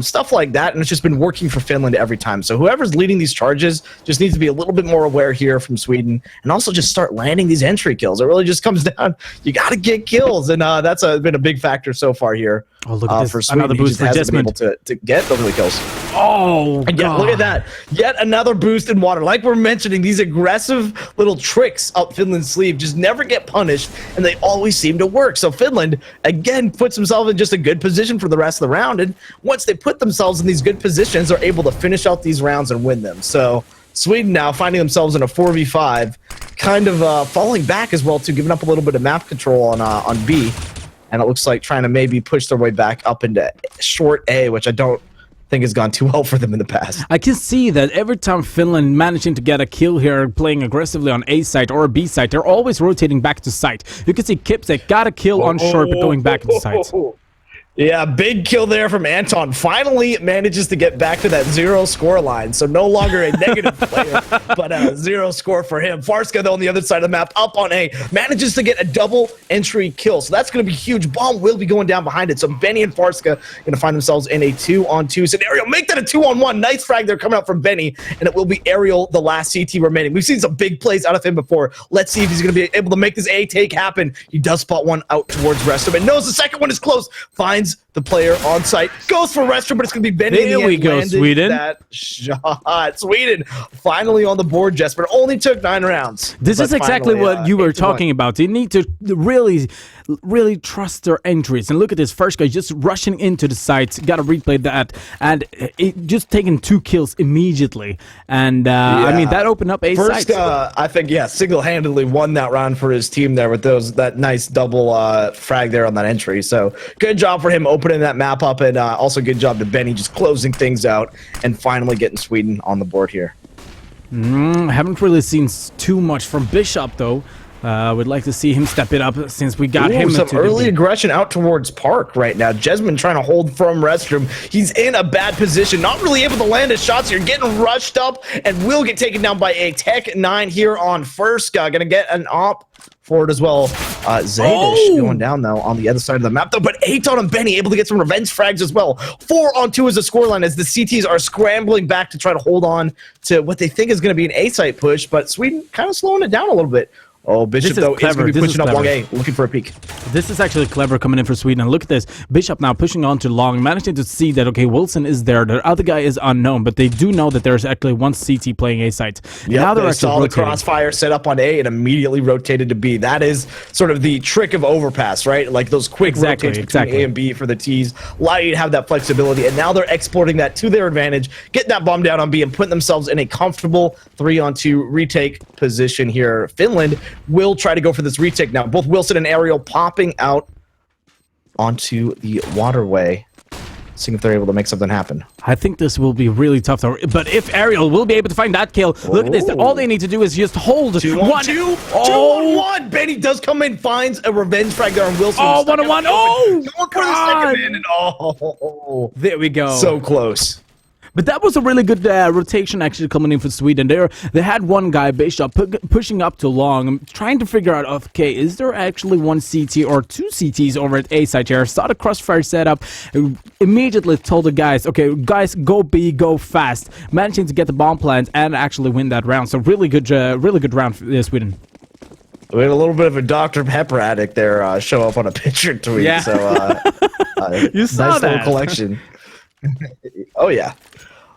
Stuff like that, and it's just been working for Finland every time. So whoever's leading these charges just needs to be a little bit more aware here from Sweden, and also just start landing these entry kills. It really just comes down, you got to get kills, and that's been a big factor so far here. Oh, look at this. For Sweden, Another he boost just for hasn't been able Jesmond. to get those early kills. Oh, And yeah, look at that. Yet another boost in water. Like we're mentioning, these aggressive little tricks up Finland's sleeve just never get punished, and they always seem to work. So Finland, again, puts himself in just a good position for the rest of the round. And once they put themselves in these good positions, they're able to finish out these rounds and win them. So Sweden now finding themselves in a 4v5, kind of falling back as well, too, giving up a little bit of map control on B. And it looks like trying to maybe push their way back up into short A, which I don't think has gone too well for them in the past. I can see that every time Finland managing to get a kill here, playing aggressively on A site or B site, they're always rotating back to site. You can see Kipsek got a kill on short, but going back into site. Yeah, big kill there from Anton. Finally manages to get back to that 0 score line. So no longer a negative player, but a 0 score for him. Farska, though, on the other side of the map, up on A, manages to get a double entry kill. So that's going to be huge. Bomb will be going down behind it. So Benny and Farska going to find themselves in a 2-on-2 scenario. Make that a 2-on-1. Nice frag there coming out from Benny. And it will be Ariel, the last CT remaining. We've seen some big plays out of him before. Let's see if he's going to be able to make this A take happen. He does spot one out towards Restum and knows the second one is close. Finds the player on site, goes for Restroom, but it's going to be Benny. There we go, Sweden. That shot. Sweden finally on the board, Jesper. It only took 9 rounds. This is exactly what you were talking about. They need to really trust their entries. And look at this first guy just rushing into the site. Got to replay that. And it just taking 2 kills immediately. And I mean, that opened up A first, sites. I think, single-handedly won that round for his team there with that nice double frag there on that entry. So good job for him opening that map up, and also good job to Benny just closing things out and finally getting Sweden on the board here. Haven't really seen too much from Bishop though. Would like to see him step it up since we got him some into early aggression out towards Park right now. Jesmond trying to hold from Restroom. He's in a bad position, not really able to land his shots here, getting rushed up and will get taken down by a Tech 9 here on first. Gonna get an op for it as well. Zaydish going down though on the other side of the map though, but Aton and Benny able to get some revenge frags as well. 4-on-2 is the scoreline as the CTs are scrambling back to try to hold on to what they think is going to be an A site push, but Sweden kind of slowing it down a little bit. Oh, Bishop, though, is going to be pushing up long A, looking for a peek. This is actually clever coming in for Sweden. And look at this. Bishop now pushing on to long, managing to see that, okay, Wilson is there. The other guy is unknown, but they do know that there's actually one CT playing A site. Yep, now they saw the crossfire set up on A and immediately rotated to B. That is sort of the trick of overpass, right? Like those quick rotates between A and B for the Ts. Allow you to have that flexibility, and now they're exporting that to their advantage, getting that bomb down on B and putting themselves in a comfortable 3-on-2 retake position here. Finland will try to go for this retake now. Both Wilson and Ariel popping out onto the waterway. seeing if they're able to make something happen. I think this will be really tough, though. But if Ariel will be able to find that kill, look at this. All they need to do is just hold 2 on 2. 2 on 1. Benny does come in, finds a revenge frag there on Wilson. Oh, 1 on 1. Oh, going for the second man. And there we go. So close. But that was a really good rotation actually coming in for Sweden. They had one guy, Bishop, pushing up too long. I'm trying to figure out, okay, is there actually one CT or 2 CTs over at A side here? Saw the crossfire setup, immediately told the guys, okay, guys, go B, go fast. Managing to get the bomb plant and actually win that round. So really good round for Sweden. We had a little bit of a Dr. Pepper addict there show up on a picture tweet. Yeah. So, you saw nice that. little collection. Oh, yeah.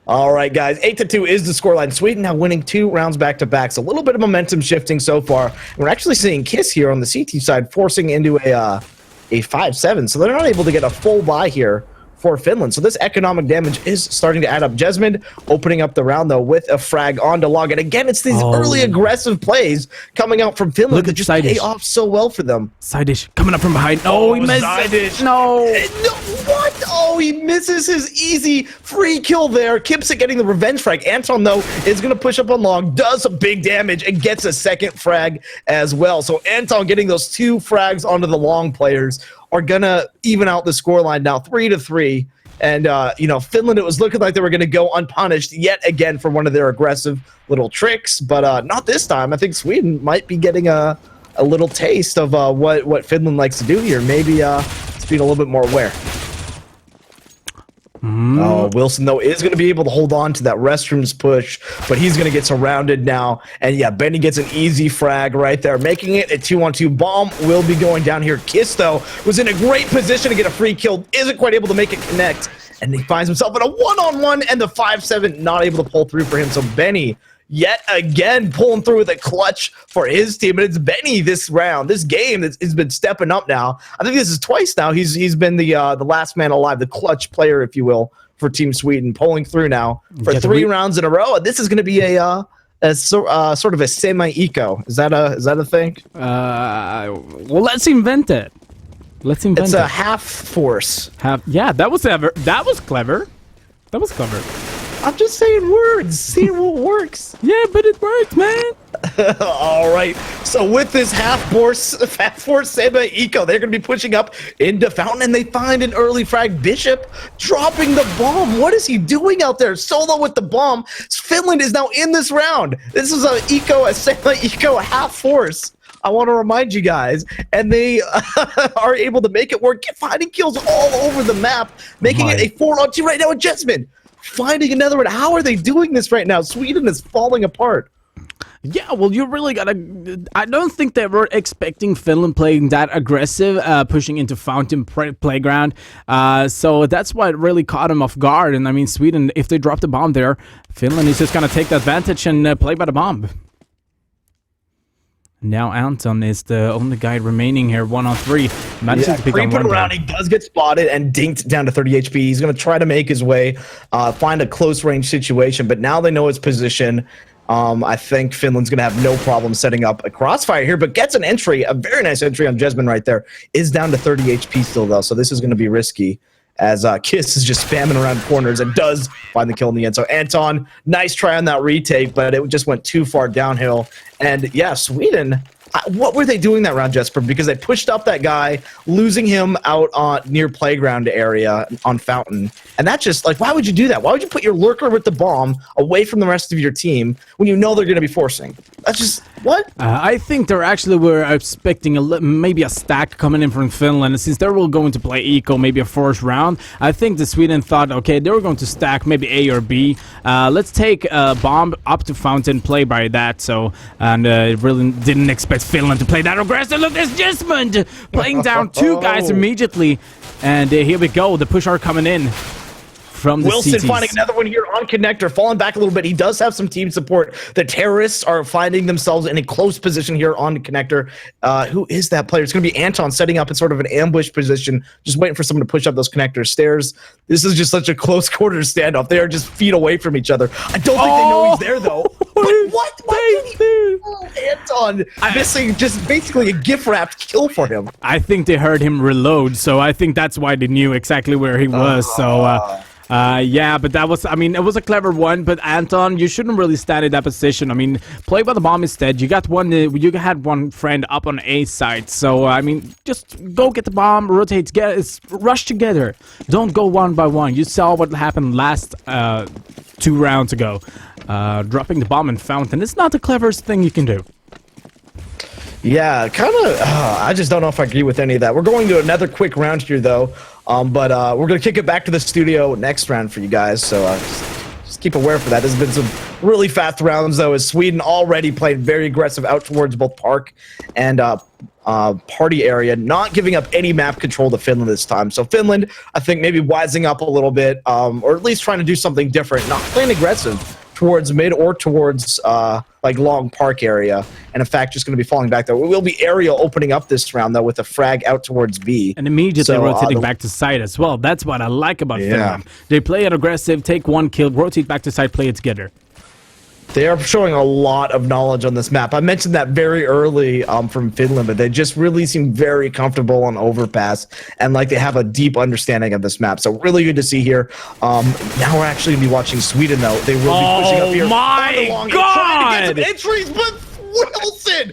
All right, guys. 8-2 is the scoreline. Sweden now winning 2 rounds back-to-back. So a little bit of momentum shifting so far. We're actually seeing Kiss here on the CT side forcing into a 5-7. So they're not able to get a full buy here for Finland. So this economic damage is starting to add up. Jesmond opening up the round, though, with a frag on to log. And again, it's these early aggressive plays coming out from Finland that just pay off so well for them. Side dish coming up from behind. Oh, he missed it. No. What? Oh, he misses his easy free kill there. Kipsit getting the revenge frag. Anton, though, is going to push up on long, does some big damage, and gets a second frag as well. So Anton getting those 2 frags onto the long players are going to even out the scoreline now, 3-3. And, Finland, it was looking like they were going to go unpunished yet again for one of their aggressive little tricks. But not this time. I think Sweden might be getting a little taste of what Finland likes to do here. Maybe just being a little bit more aware. Wilson, though, is going to be able to hold on to that restrooms push, but he's going to get surrounded now. And yeah, Benny gets an easy frag right there, making it a 2-on-2. Bomb will be going down here. Kiss, though, was in a great position to get a free kill, isn't quite able to make it connect, and he finds himself in a 1-on-1, and the 5-7 not able to pull through for him. So Benny, yet again, pulling through with a clutch for his team. And it's Benny this round, this game that has been stepping up now. I think this is twice now. He's been the last man alive, the clutch player, if you will, for Team Sweden, pulling through now for 3 rounds in a row. And this is going to be a sort of a semi-eco. Is that a thing? Well, let's invent it. It's a half force. Yeah, that was clever. That was clever. I'm just saying words, seeing what works. Yeah, but it works, man. All right. So with this half force Seba Eco, they're going to be pushing up into Fountain, and they find an early frag. Bishop dropping the bomb. What is he doing out there? Solo with the bomb. Finland is now in this round. This is a Seba Eco half force. I want to remind you guys, and they are able to make it work, finding kills all over the map, making it a 4-on-2 right now with Jesmond. Finding another one. How are they doing this right now? Sweden is falling apart. Yeah, well, you really gotta. I don't think they were expecting Finland playing that aggressive, pushing into Fountain Playground. So that's why it really caught them off guard. And I mean, Sweden, if they drop the bomb there, Finland is just gonna take the advantage and play by the bomb. Now Anton is the only guy remaining here, 1-on-3. Managing to pick on one around. He does get spotted and dinked down to 30 HP. He's going to try to make his way, find a close range situation, but now they know his position. I think Finland's going to have no problem setting up a crossfire here, but gets an entry, a very nice entry on Jesmond right there. Is down to 30 HP still, though, so this is going to be risky, as Kiss is just spamming around corners and does find the kill in the end. So Anton, nice try on that retake, but it just went too far downhill. And yeah, Sweden, what were they doing that round, Jesper? Because they pushed up that guy, losing him out on near playground area on Fountain. And that's just like, why would you do that? Why would you put your lurker with the bomb away from the rest of your team when you know they're going to be forcing? That's just, what? I think they actually were expecting maybe a stack coming in from Finland. Since they were going to play Eco, maybe a first round, I think the Sweden thought, okay, they were going to stack maybe A or B. Let's take a bomb up to Fountain, play by that. So, and really didn't expect Finland to play that aggressive. Look, there's Jesmond playing down 2 guys immediately. And here we go, the push are coming in from the Wilson CTs. finding another one here on connector, falling back a little bit. He does have some team support. The terrorists are finding themselves in a close position here on the connector. Who is that player? It's going to be Anton setting up in sort of an ambush position, just waiting for someone to push up those connector stairs. This is just such a close quarters standoff. They are just feet away from each other. I don't think they know he's there, though. what? Why did he Anton missing just basically a gift-wrapped kill for him? I think they heard him reload, so I think that's why they knew exactly where he was. Yeah, but that was, I mean, it was a clever one, but Anton, you shouldn't really stand in that position. I mean, play by the bomb instead. You got one, you had one friend up on A side, so, I mean, just go get the bomb, rotate, rush together. Don't go one by one. You saw what happened last 2 rounds ago. Dropping the bomb in Fountain is not the cleverest thing you can do. Yeah, kind of. I just don't know if I agree with any of that. We're going to another quick round here, though. But we're going to kick it back to the studio next round for you guys. So just keep aware for that. There's been some really fast rounds, though, as Sweden already played very aggressive out towards both Park and party area, not giving up any map control to Finland this time. So Finland, I think, maybe wising up a little bit, or at least trying to do something different, not playing aggressive towards mid or towards like long Park area, and in fact just going to be falling back there. We will be Aerial opening up this round though with a frag out towards B and immediately rotating back to side as well. That's what I like about Finland. They play it aggressive, take one kill, rotate back to side, play it together. They are showing a lot of knowledge on this map. I mentioned that very early from Finland, but they just really seem very comfortable on Overpass and like they have a deep understanding of this map. So really good to see here. Now we're actually going to be watching Sweden, though. They will be pushing up here. Oh my God! Trying to get some entries, but Wilson,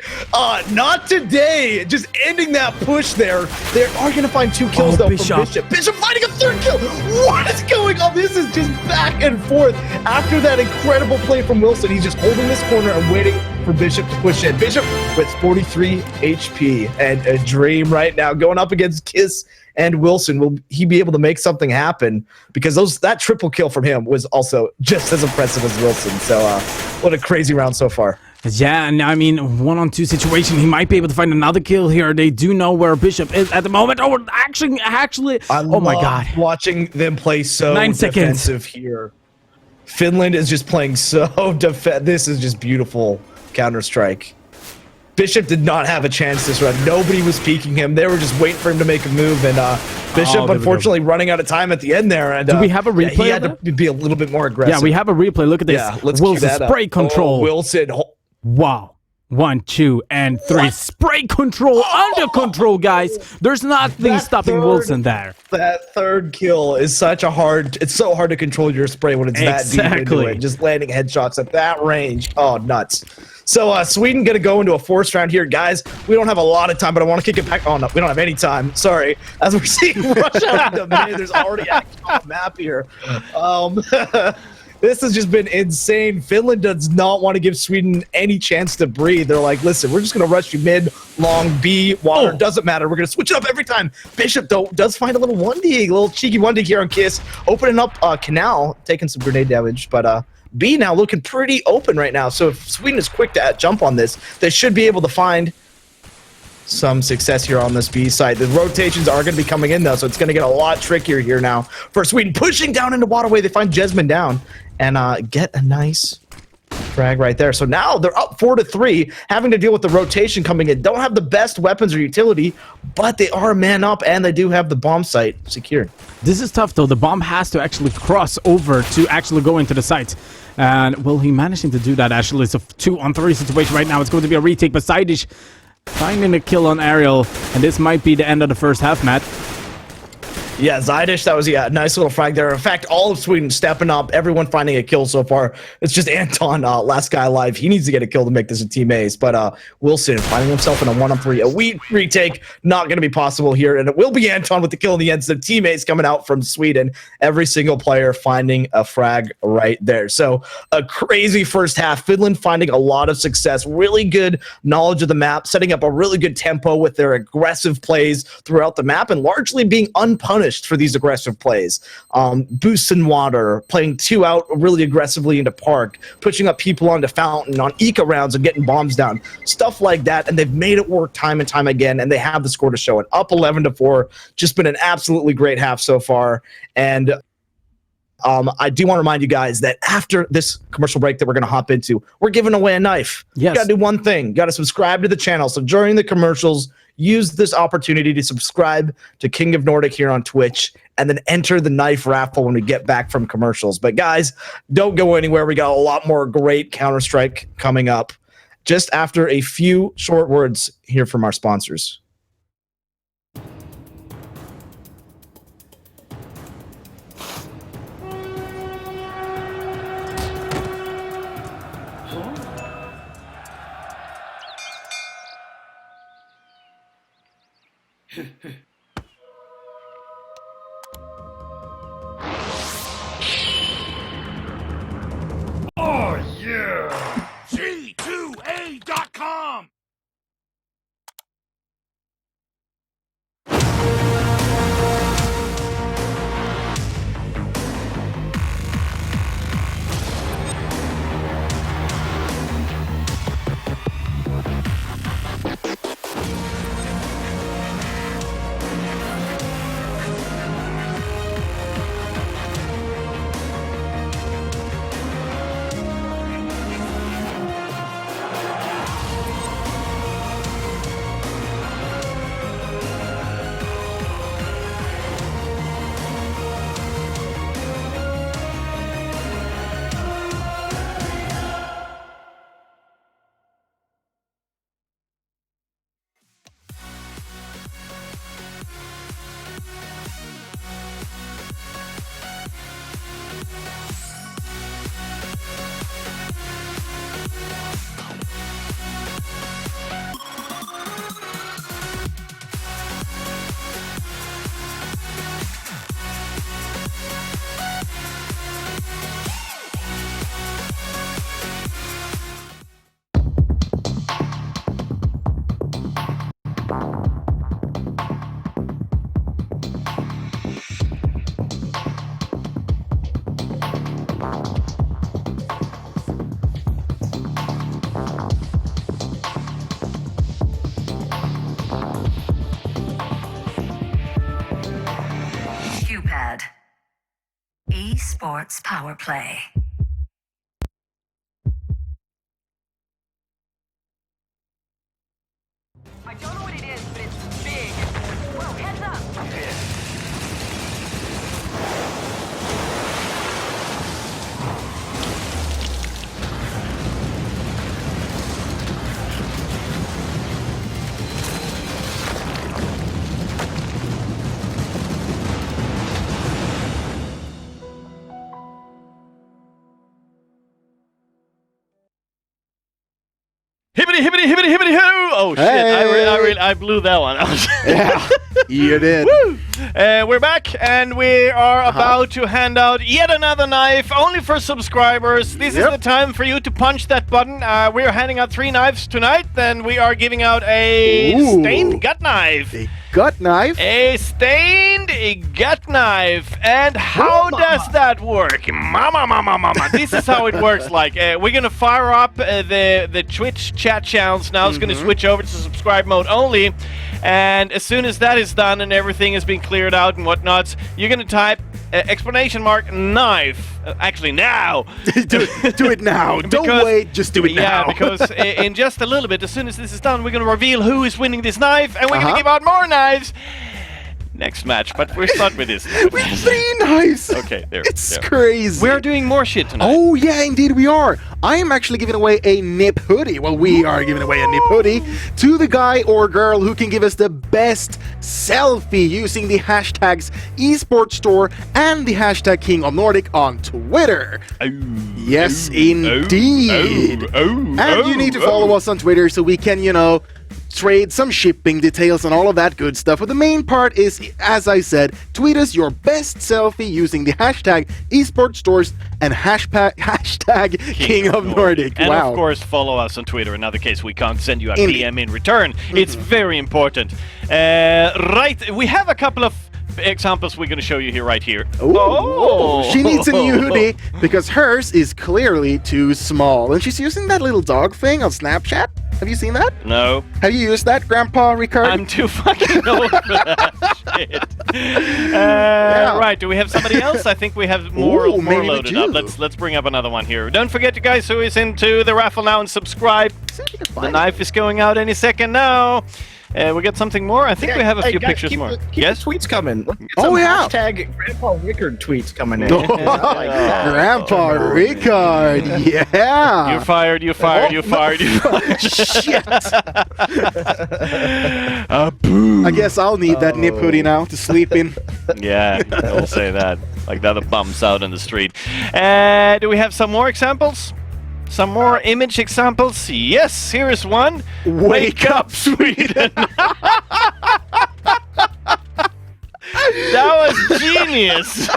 not today. Just ending that push there. They are going to find 2 kills, though, from Bishop. Bishop finding a 3rd kill. What is going on? This is just back and forth. After that incredible play from Wilson, he's just holding this corner and waiting for Bishop to push in. Bishop with 43 HP and a dream right now going up against Kiss and Wilson. Will he be able to make something happen? Because that triple kill from him was also just as impressive as Wilson. So what a crazy round so far. Yeah, and I mean, 1-on-2 situation. He might be able to find another kill here. They do know where Bishop is at the moment. Oh, actually, oh my God. Watching them play so 9 defensive seconds here. Finland is just playing so this is just beautiful Counter-Strike. Bishop did not have a chance this round. Nobody was peeking him. They were just waiting for him to make a move, and Bishop, unfortunately, running out of time at the end there. And do we have a replay? He had to be a little bit more aggressive. Yeah, we have a replay. Look at this. Yeah, let's Wilson spray control. Oh, Wilson. Wow. 1, 2, and 3. What? Spray control, under control, guys. There's nothing stopping Wilson there. That 3rd kill is such a it's so hard to control your spray when it's that deep into it. Just landing headshots at that range. Oh, nuts. So Sweden going to go into a 4th round here. Guys, we don't have a lot of time, but I want to kick it back. Oh, no, we don't have any time. Sorry. As we're seeing rush out of the mid, there's already action on the map here. This has just been insane. Finland does not want to give Sweden any chance to breathe. They're like, listen, we're just going to rush you mid, long, B, water. Doesn't matter. We're going to switch it up every time. Bishop, though, does find a little 1D, a little cheeky 1D here on Kiss. Opening up Canal, taking some grenade damage. But B now looking pretty open right now. So if Sweden is quick to jump on this, they should be able to find some success here on this B side. The rotations are going to be coming in, though, so it's going to get a lot trickier here now for Sweden. Pushing down into Waterway, they find Jesmond down and get a nice frag right there. So now they're up 4-3, having to deal with the rotation coming in. Don't have the best weapons or utility, but they are a man up, and they do have the bomb site secured. This is tough, though. The bomb has to actually cross over to actually go into the site. And will he managing to do that, actually? It's a 2-on-3 situation right now. It's going to be a retake, but Sidish finding a kill on Aerial, and this might be the end of the first half, Matt. Yeah, Zydish, that was a nice little frag there. In fact, all of Sweden stepping up, everyone finding a kill so far. It's just Anton, last guy alive. He needs to get a kill to make this a team ace. But Wilson finding himself in a 1-on-3. A weak retake, not going to be possible here. And it will be Anton with the kill in the end. So team ace coming out from Sweden. Every single player finding a frag right there. So a crazy first half. Finland finding a lot of success. Really good knowledge of the map. Setting up a really good tempo with their aggressive plays throughout the map. And largely being unpunished for these aggressive plays. Boosts in water, playing 2 out really aggressively into Park, pushing up people onto Fountain, on Eco rounds and getting bombs down. Stuff like that, and they've made it work time and time again, and they have the score to show it. Up 11-4, just been an absolutely great half so far, and I do want to remind you guys that after this commercial break that we're going to hop into, we're giving away a knife. Yes. You got to do one thing. You got to subscribe to the channel. So during the commercials, use this opportunity to subscribe to King of Nordic here on Twitch, and then enter the knife raffle when we get back from commercials. But guys, don't go anywhere. We got a lot more great Counter-Strike coming up just after a few short words here from our sponsors. G2A.com! QPAD. Esports Power Play. I don't know what it is, but it's big. Whoa, heads up! Hibbity, hibbity, hibbity, hibbity, hoo! Oh shit! I blew that one. Yeah, you did. Woo! We're back, and we are about to hand out yet another knife, only for subscribers. This is the time for you to punch that button. We are handing out 3 knives tonight, then we are giving out a stained gut knife. A gut knife? A stained gut knife. And how does that work? Mama. This is how it works. Like, we're gonna fire up the Twitch chat channels now. It's gonna switch over to subscribe mode only. And as soon as that is done and everything has been cleared out and whatnot, you're gonna type explanation mark knife. Actually, now. do it now. Don't wait. Just do it now. Yeah, because in just a little bit, as soon as this is done, we're gonna reveal who is winning this knife, and we're gonna give out more knives next match. But we'll start with this. With 3 knives. Okay, there. It's crazy. We're doing more shit tonight. Oh yeah, indeed we are. I am actually giving away a nip hoodie. Well, we are giving away a nip hoodie to the guy or girl who can give us the best selfie using the hashtags esports store and the hashtag King of Nordic on Twitter. Yes, indeed. And you need to follow us on Twitter so we can, trade some shipping details and all of that good stuff. But the main part is, as I said, tweet us your best selfie using the hashtag esports stores and hashtag King of Nordic. And wow. of course, follow us on Twitter. In other case, we can't send you a PM in return. It's very important. Right, we have a couple of examples we're going to show you here right here. Oh, she needs a new hoodie because hers is clearly too small. And she's using that little dog thing on Snapchat. Have you seen that? No. Have you used that, Grandpa Ricard? I'm too fucking old for that shit. Right, do we have somebody else? I think we have more loaded up. Let's bring up another one here. Don't forget, you guys who is into the raffle now, and subscribe. The knife is going out any second now. We got something more? I think we have a few pictures keep more. Keep Yes? the tweets coming. Let's get Oh, some yeah. Hashtag Grandpa Rickard tweets coming in. Oh, I like that. Grandpa Ricard, yeah. You're fired, you're fired, you're fired, you're fired. Shit. Boom. I guess I'll need that nip hoodie now to sleep in. Yeah, I'll say that. Like the other bums out on the street. Do we have some more examples? Some more image examples? Yes, here is one. Wake up, Sweden! That was genius!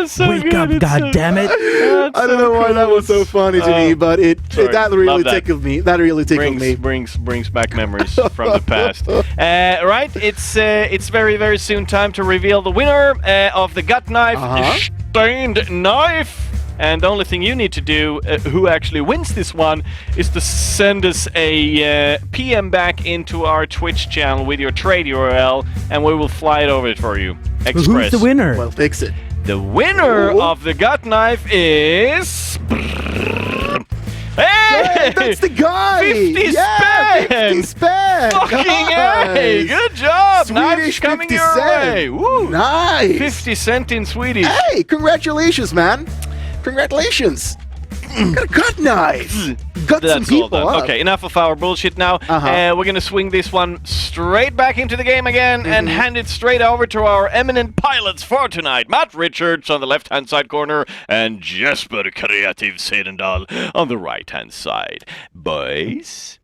So Wake good, up, it's so- goddammit! I don't know why that was so funny to me, but sorry, that really love that. tickled me. That really tickled me. brings back memories from the past. Right, it's very, very soon time to reveal the winner of the gut knife, stained knife. And the only thing you need to do, who actually wins this one, is to send us a PM back into our Twitch channel with your trade URL, and we will fly it over for you. Express. Who's the winner? Well, fix it. The winner of the gut knife is... Hey, that's the guy! 50 yeah, spend! 50 spend! Fucking A! Nice. Good job! Knives Swedish coming 50 your cent. way! Woo! Nice! 50 cent in Swedish. Hey, congratulations, man! Congratulations! Got a gut knife! Got some That's all people done. up. Okay, enough of our bullshit now. We're gonna swing this one straight back into the game again and hand it straight over to our eminent pilots for tonight. Matt Richards on the left-hand side corner and Jesper Kreativ Sedendal on the right-hand side. Boys?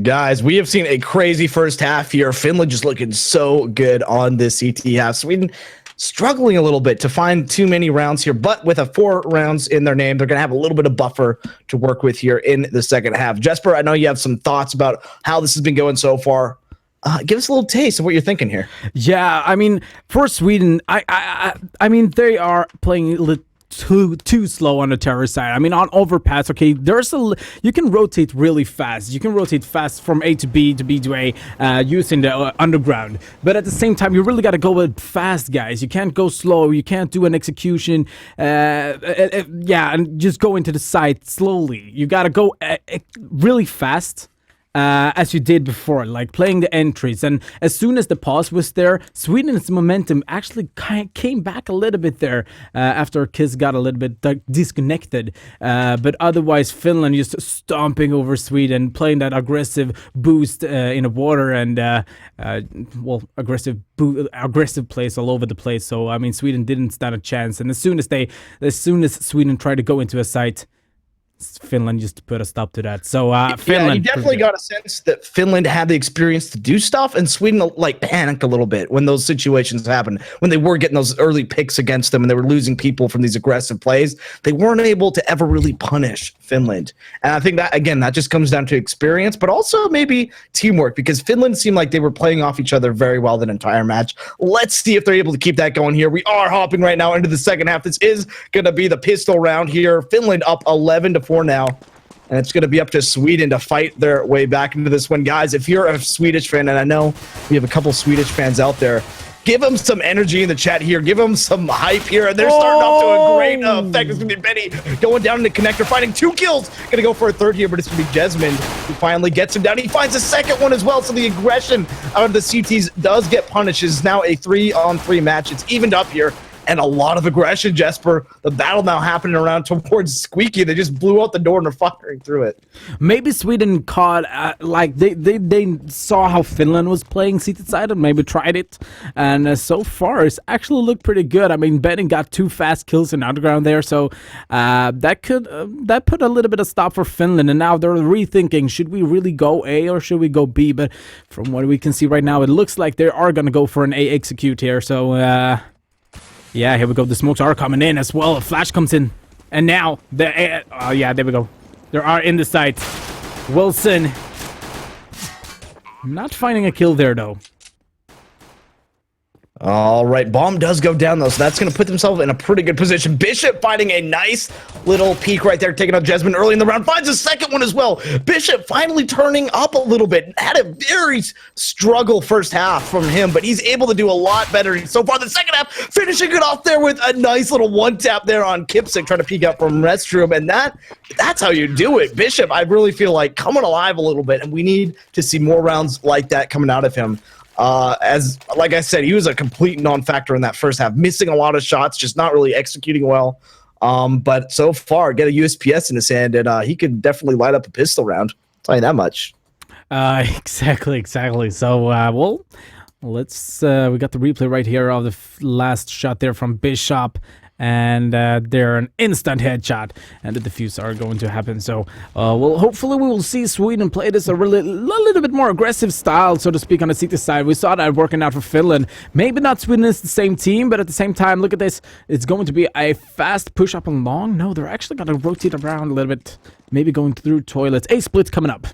Guys, we have seen a crazy first half here. Finland just looking so good on this CT half. Sweden struggling a little bit to find too many rounds here, but with a 4 rounds in their name, they're going to have a little bit of buffer to work with here in the second half. Jesper, I know you have some thoughts about how this has been going so far. Give us a little taste of what you're thinking here. Yeah, I mean, for Sweden, I mean, they are playing too slow on the terror side. I mean, on overpass, okay, you can rotate really fast. You can rotate fast from A to B to A using the underground. But at the same time, you really got to go with fast, guys. You can't go slow. You can't do an execution. Yeah, and just go into the site slowly. You got to go really fast. As you did before, like playing the entries. And as soon as the pause was there, Sweden's momentum actually came back a little bit there after Kiss got a little bit disconnected. But otherwise, Finland just stomping over Sweden, playing that aggressive boost in the water and, aggressive plays all over the place. So, I mean, Sweden didn't stand a chance. And as soon as Sweden tried to go into a site, Finland just put a stop to that. So Finland, yeah, you definitely got a sense that Finland had the experience to do stuff, and Sweden like panicked a little bit when those situations happened. When they were getting those early picks against them, and they were losing people from these aggressive plays, they weren't able to ever really punish Finland. And I think that again, that just comes down to experience, but also maybe teamwork, because Finland seemed like they were playing off each other very well that entire match. Let's see if they're able to keep that going here. We are hopping right now into the second half. This is going to be the pistol round here. Finland up 11-4 now, and it's going to be up to Sweden to fight their way back into this one. Guys, if you're a Swedish fan, and I know we have a couple Swedish fans out there, give them some energy in the chat here. Give them some hype here, and they're starting off to a great effect. It's going to be Benny going down in the connector, finding 2 kills. Going to go for a third here, but it's going to be Jesmond who finally gets him down. He finds a second one as well, so the aggression out of the CTs does get punished. It's now a 3-on-3 match. It's evened up here. And a lot of aggression, Jesper. The battle now happening around towards Squeaky. They just blew out the door and are firing through it. Maybe Sweden caught, like, they saw how Finland was playing seated side and maybe tried it. And so far, it's actually looked pretty good. I mean, Benning got 2 fast kills in underground there. So that put a little bit of stop for Finland. And now they're rethinking, should we really go A or should we go B? But from what we can see right now, it looks like they are going to go for an A execute here. So, yeah, here we go. The smokes are coming in as well. A flash comes in. And now, yeah, there we go. They are in the site. Wilson. Not finding a kill there, though. All right, bomb does go down though, so that's going to put themselves in a pretty good position. Bishop finding a nice little peek right there, taking out Jessamine early in the round, finds a second one as well. Bishop finally turning up a little bit. Had a very struggle first half from him, but he's able to do a lot better so far. The second half, finishing it off there with a nice little one tap there on Kipsick, trying to peek out from Restroom, and that's how you do it. Bishop, I really feel like coming alive a little bit, and we need to see more rounds like that coming out of him. Like I said, he was a complete non-factor in that first half, missing a lot of shots, just not really executing well. But so far, get a USPS in his hand, and he could definitely light up a pistol round. I'll tell you that much. Exactly. So, well, let's. We got the replay right here of the last shot there from Bishop. And they're an instant headshot, and the defuse are going to happen. So, well, hopefully we will see Sweden play this a little bit more aggressive style, so to speak, on the CT side. We saw that working out for Finland. Maybe not Sweden is the same team, but at the same time, look at this. It's going to be a fast push up and long. No, they're actually going to rotate around a little bit, maybe going through toilets. A split coming up.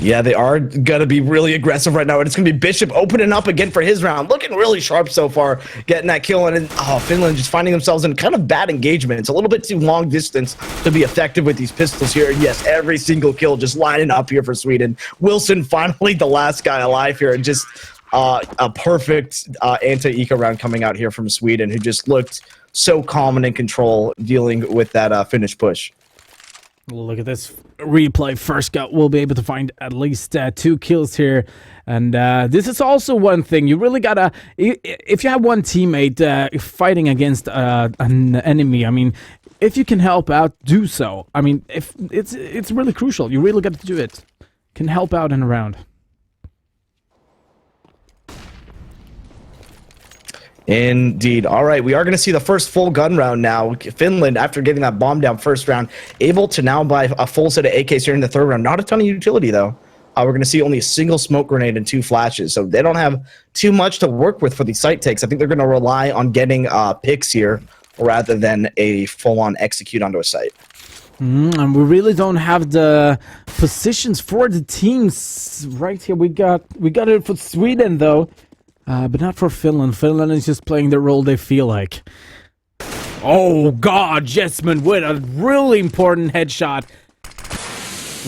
Yeah, they are going to be really aggressive right now, and it's going to be Bishop opening up again for his round. Looking really sharp so far, getting that kill, and Finland just finding themselves in kind of bad engagement. It's a little bit too long distance to be effective with these pistols here. And yes, every single kill just lining up here for Sweden. Wilson finally the last guy alive here, and just a perfect anti-eco round coming out here from Sweden, who just looked so calm and in control dealing with that Finnish push. Look at this replay. First gut will be able to find at least 2 kills here. And this is also one thing. You really gotta, if you have one teammate fighting against an enemy, I mean, if you can help out, do so. I mean, if it's really crucial. You really got to do it. Can help out in a round. Indeed. All right, we are going to see the first full gun round now. Finland, after getting that bomb down first round, able to now buy a full set of AKs here in the third round. Not a ton of utility, though. We're going to see only a single smoke grenade and 2 flashes, so they don't have too much to work with for these site takes. I think they're going to rely on getting picks here rather than a full-on execute onto a site. And we really don't have the positions for the teams right here. We got it for Sweden, though. But not for Finland. Finland is just playing the role they feel like. Oh, God, Jessamine with a really important headshot.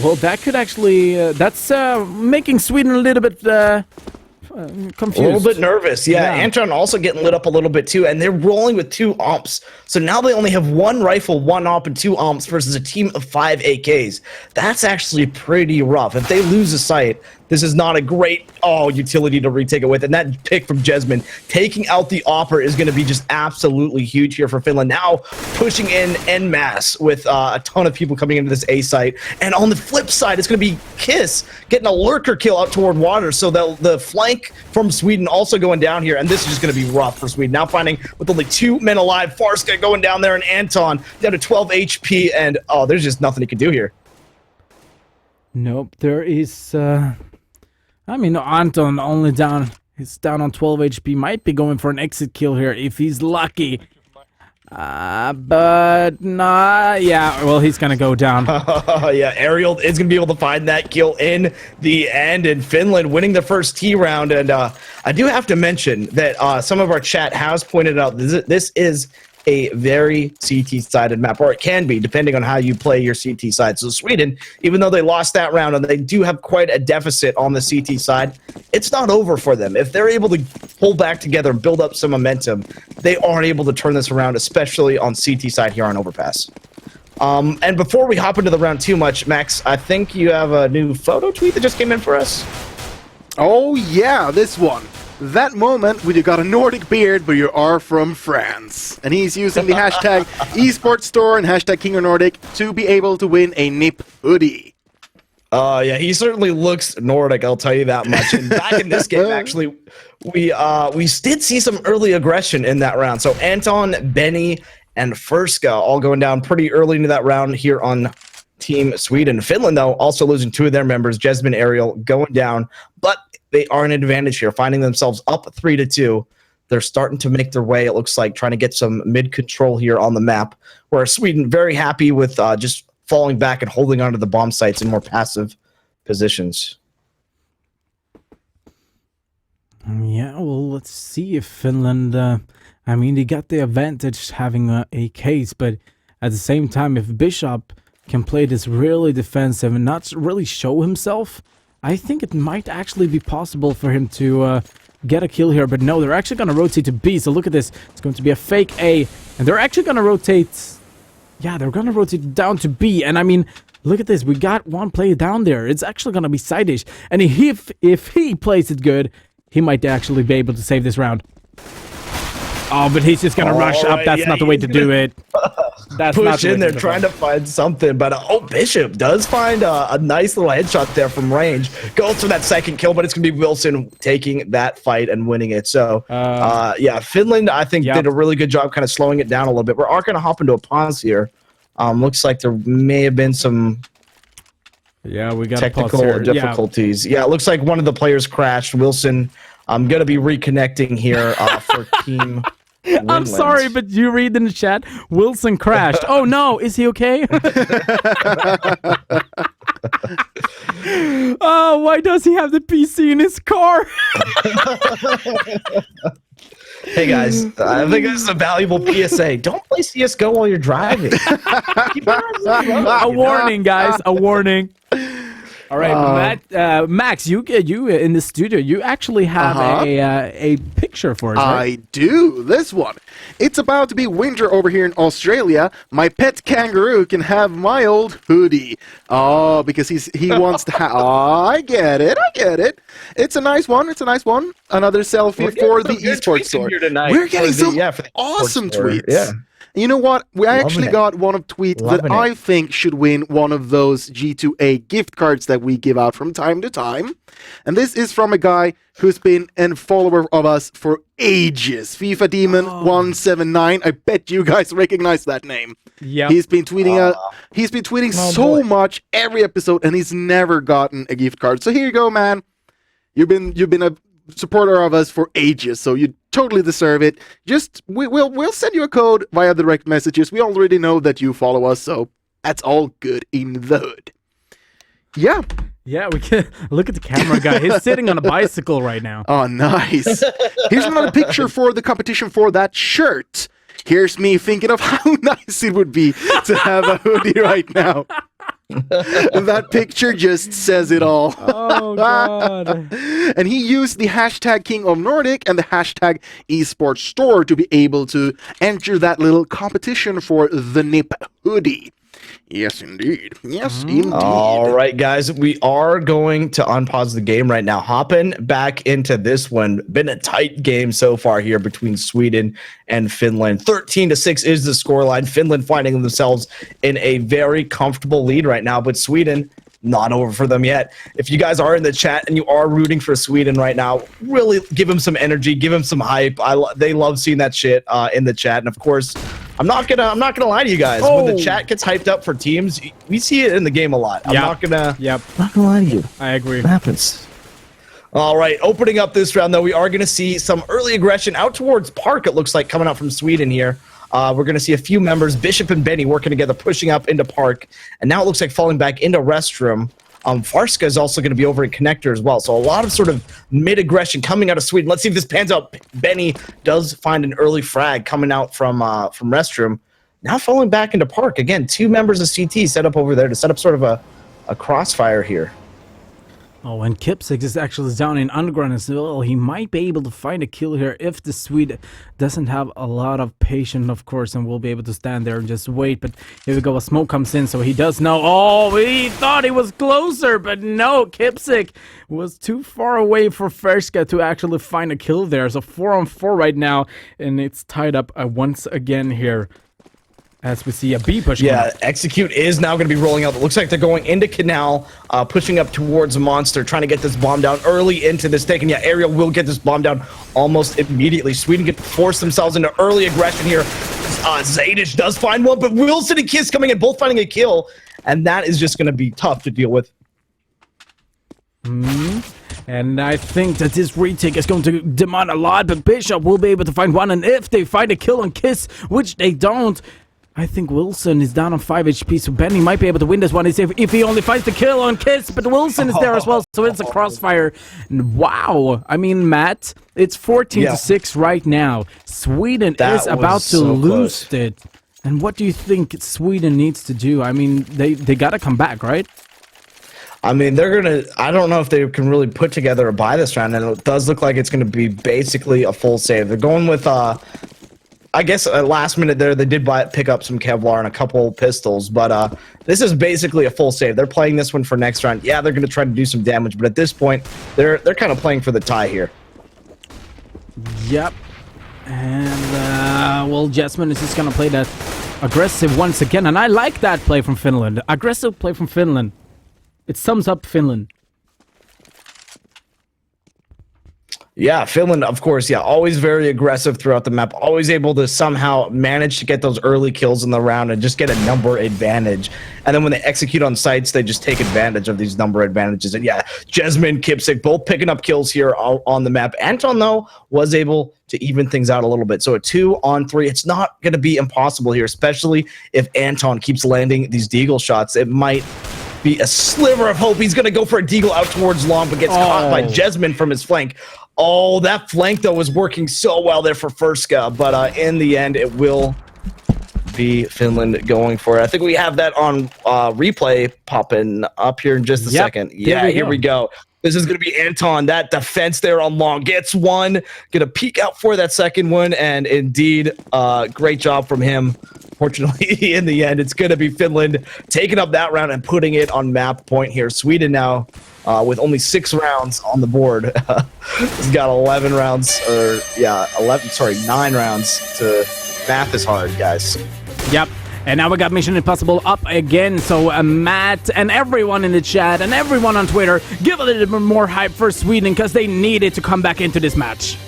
Well, that could actually... that's making Sweden a little bit confused. A little bit nervous, yeah. Anton also getting lit up a little bit, too, and they're rolling with 2 omps. So now they only have 1 rifle, 1 omp, and 2 omps versus a team of 5 AKs. That's actually pretty rough. If they lose a site, this is not a great utility to retake it with. And that pick from Jessamine taking out the Opper is going to be just absolutely huge here for Finland. Now pushing in en masse with a ton of people coming into this A site. And on the flip side, it's going to be Kiss getting a lurker kill out toward water. So the flank from Sweden also going down here. And this is just going to be rough for Sweden. Now finding with only 2 men alive, Farska going down there, and Anton down to 12 HP. And there's just nothing he can do here. Nope, there is... I mean, Anton only down. He's down on 12 HP. Might be going for an exit kill here if he's lucky. But nah, yeah. Well, he's gonna go down. Yeah, Ariel is gonna be able to find that kill in the end, and Finland winning the first T round. And I do have to mention that some of our chat has pointed out this is a very CT-sided map, or it can be, depending on how you play your CT side. So Sweden, even though they lost that round and they do have quite a deficit on the CT side, it's not over for them. If they're able to pull back together and build up some momentum, they are able to turn this around, especially on CT side here on Overpass. And before we hop into the round too much, Max, I think you have a new photo tweet that just came in for us. Oh yeah, this one. That moment when you got a Nordic beard but you are from France. And he's using the hashtag esports store and hashtag King of Nordic to be able to win a NIP hoodie. Yeah, he certainly looks Nordic, I'll tell you that much. And back in this game, actually, we did see some early aggression in that round. So Anton, Benny, and Furska all going down pretty early into that round here on Team Sweden. Finland, though, also losing 2 of their members, Jessamine, Ariel, going down. But they are an advantage here, finding themselves up 3-2. They're starting to make their way, it looks like, trying to get some mid-control here on the map, where Sweden very happy with just falling back and holding onto the bomb sites in more passive positions. Yeah, well, let's see if Finland, I mean, they got the advantage having a case, but at the same time, if Bishop can play this really defensive and not really show himself, I think it might actually be possible for him to get a kill here. But no, they're actually going to rotate to B, so look at this. It's going to be a fake A, and they're actually going to rotate... Yeah, they're going to rotate down to B, and I mean... Look at this, we got one player down there. It's actually going to be Side-ish. And if he plays it good, he might actually be able to save this round. Oh, but he's just going to rush up. That's not the way to do it. That's push in there trying to find something. But, Bishop does find a nice little headshot there from range. Goes for that second kill, but it's going to be Wilson taking that fight and winning it. So, yeah, Finland, I think, did a really good job kind of slowing it down a little bit. We're going to hop into a pause here. Looks like there may have been some we got technical difficulties. Yeah, it looks like one of the players crashed. Wilson, I'm going to be reconnecting here for Team Winland. I'm sorry, but you read in the chat, Wilson crashed. Oh no, is he okay? Oh, why does he have the PC in his car? Hey guys, I think this is a valuable PSA. Don't play CS:GO while you're driving. A warning, guys. A warning. All right, Max, you in the studio, you actually have a picture for us, right? I do. This one. It's about to be winter over here in Australia. My pet kangaroo can have my old hoodie. Oh, because he wants to have... Oh, I get it. It's a nice one. Another selfie for the esports store. We're getting some awesome tweets. Yeah. You know what? I actually got one of tweets that I think should win one of those G2A gift cards that we give out from time to time. And this is from a guy who's been a follower of us for ages. FIFA Demon 179. I bet you guys recognize that name. Yeah. He's been tweeting so much every episode, and he's never gotten a gift card. So here you go, man. You've been a supporter of us for ages, so you totally deserve it. Just we'll send you a code via direct messages. We already know that you follow us, so that's all good in the hood. Yeah. Yeah, we can look at the camera guy. He's sitting on a bicycle right now. Oh, nice. Here's another picture for the competition for that shirt. Here's me thinking of how nice it would be to have a hoodie right now. That picture just says it all. Oh, God. And he used the hashtag King of Nordic and the hashtag esports store to be able to enter that little competition for the NIP hoodie. Yes, indeed. Yes, indeed. All right, guys. We are going to unpause the game right now. Hopping back into this one. Been a tight game so far here between Sweden and Finland. 13-6 is the scoreline. Finland finding themselves in a very comfortable lead right now, but Sweden not over for them yet. If you guys are in the chat and you are rooting for Sweden right now, really give them some energy, give them some hype. They love seeing that shit in the chat. And of course, I'm not gonna lie to you guys. When the chat gets hyped up for teams, we see it in the game a lot. I'm not gonna lie to you. I agree. What happens? All right, opening up this round though, we are gonna see some early aggression out towards Park. It looks like coming out from Sweden here. We're going to see a few members, Bishop and Benny, working together, pushing up into Park. And now it looks like falling back into Restroom. Farska is also going to be over in Connector as well. So a lot of sort of mid-aggression coming out of Sweden. Let's see if this pans out. Benny does find an early frag coming out from Restroom. Now falling back into Park. Again, two members of CT set up over there to set up sort of a crossfire here. Oh, and Kipsix is actually down in Underground as well. He might be able to find a kill here if the Swede doesn't have a lot of patience, of course, and will be able to stand there and just wait. But here we go, a smoke comes in, so he does know. Oh, he thought he was closer, but no, Kipsix was too far away for Ferska to actually find a kill there. So 4-on-4 right now, and it's tied up once again here. As we see a B push. Yeah, Execute is now going to be rolling out. It looks like they're going into Canal, pushing up towards Monster, trying to get this bomb down early into this take. And yeah, Ariel will get this bomb down almost immediately. Sweden get to force themselves into early aggression here. Zadish does find one, but Wilson and Kiss coming in, both finding a kill. And that is just going to be tough to deal with. And I think that this retake is going to demand a lot, but Bishop will be able to find one. And if they find a kill on Kiss, which they don't, I think Wilson is down on 5 HP, so Benny might be able to win this one if he only finds the kill on Kiss, but Wilson is there as well, so it's a crossfire. And wow, I mean, Matt, it's 14-6 right now. Sweden is about to lose it. And what do you think Sweden needs to do? I mean, they got to come back, right? I mean, I don't know if they can really put together a buy this round, and it does look like it's going to be basically a full save. They're going with, I guess, last minute there, they did pick up some Kevlar and a couple pistols, but this is basically a full save. They're playing this one for next round. Yeah, they're going to try to do some damage, but at this point, they're kind of playing for the tie here. Yep. And, well, Jasmine is just going to play that aggressive once again, and I like that play from Finland. Aggressive play from Finland. It sums up Finland. Yeah, Finland, of course, yeah, always very aggressive throughout the map, always able to somehow manage to get those early kills in the round and just get a number advantage. And then when they execute on sites, they just take advantage of these number advantages. And yeah, Jesmin, Kipsik, both picking up kills here on the map. Anton, though, was able to even things out a little bit. So a 2-on-3, it's not going to be impossible here, especially if Anton keeps landing these deagle shots. It might be a sliver of hope. He's going to go for a deagle out towards long, but gets caught by Jesmin from his flank. Oh, that flank, though, was working so well there for Furska, but in the end, it will be Finland going for it. I think we have that on replay popping up here in just a second. Yeah, here we go. This is going to be Anton. That defense there on long gets one. Going to peek out for that second one, and indeed, great job from him. Fortunately, in the end, it's going to be Finland taking up that round and putting it on map point here. Sweden now with only 6 rounds on the board. He's got 11 rounds, or yeah, 9 rounds to math is hard, guys. Yep. And now we got Mission Impossible up again, so Matt and everyone in the chat and everyone on Twitter, give a little bit more hype for Sweden because they need it to come back into this match.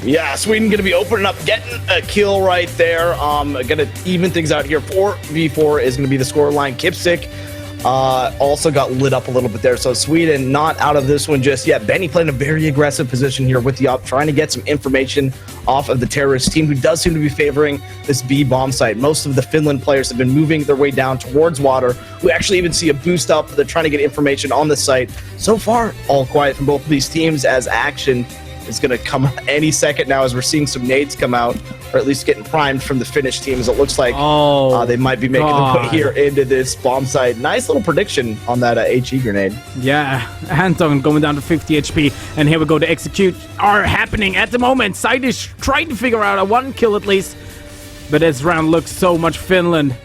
Yeah, Sweden going to be opening up, getting a kill right there. Going to even things out here. 4v4 is going to be the scoreline. Kipsik also got lit up a little bit there. So Sweden not out of this one just yet. Benny playing a very aggressive position here with the up, trying to get some information off of the terrorist team, who does seem to be favoring this B bomb site. Most of the Finland players have been moving their way down towards water. We actually even see a boost up. They're trying to get information on the site. So far, all quiet from both of these teams, as action is going to come any second now, as we're seeing some nades come out, or at least getting primed from the Finnish teams. It looks like they might be making their way here into this bomb site. Nice little prediction on that HE grenade. Yeah, Anton going down to 50 HP, and here we go. The execute are happening at the moment. Side is trying to figure out a 1 kill at least, but this round looks so much Finland.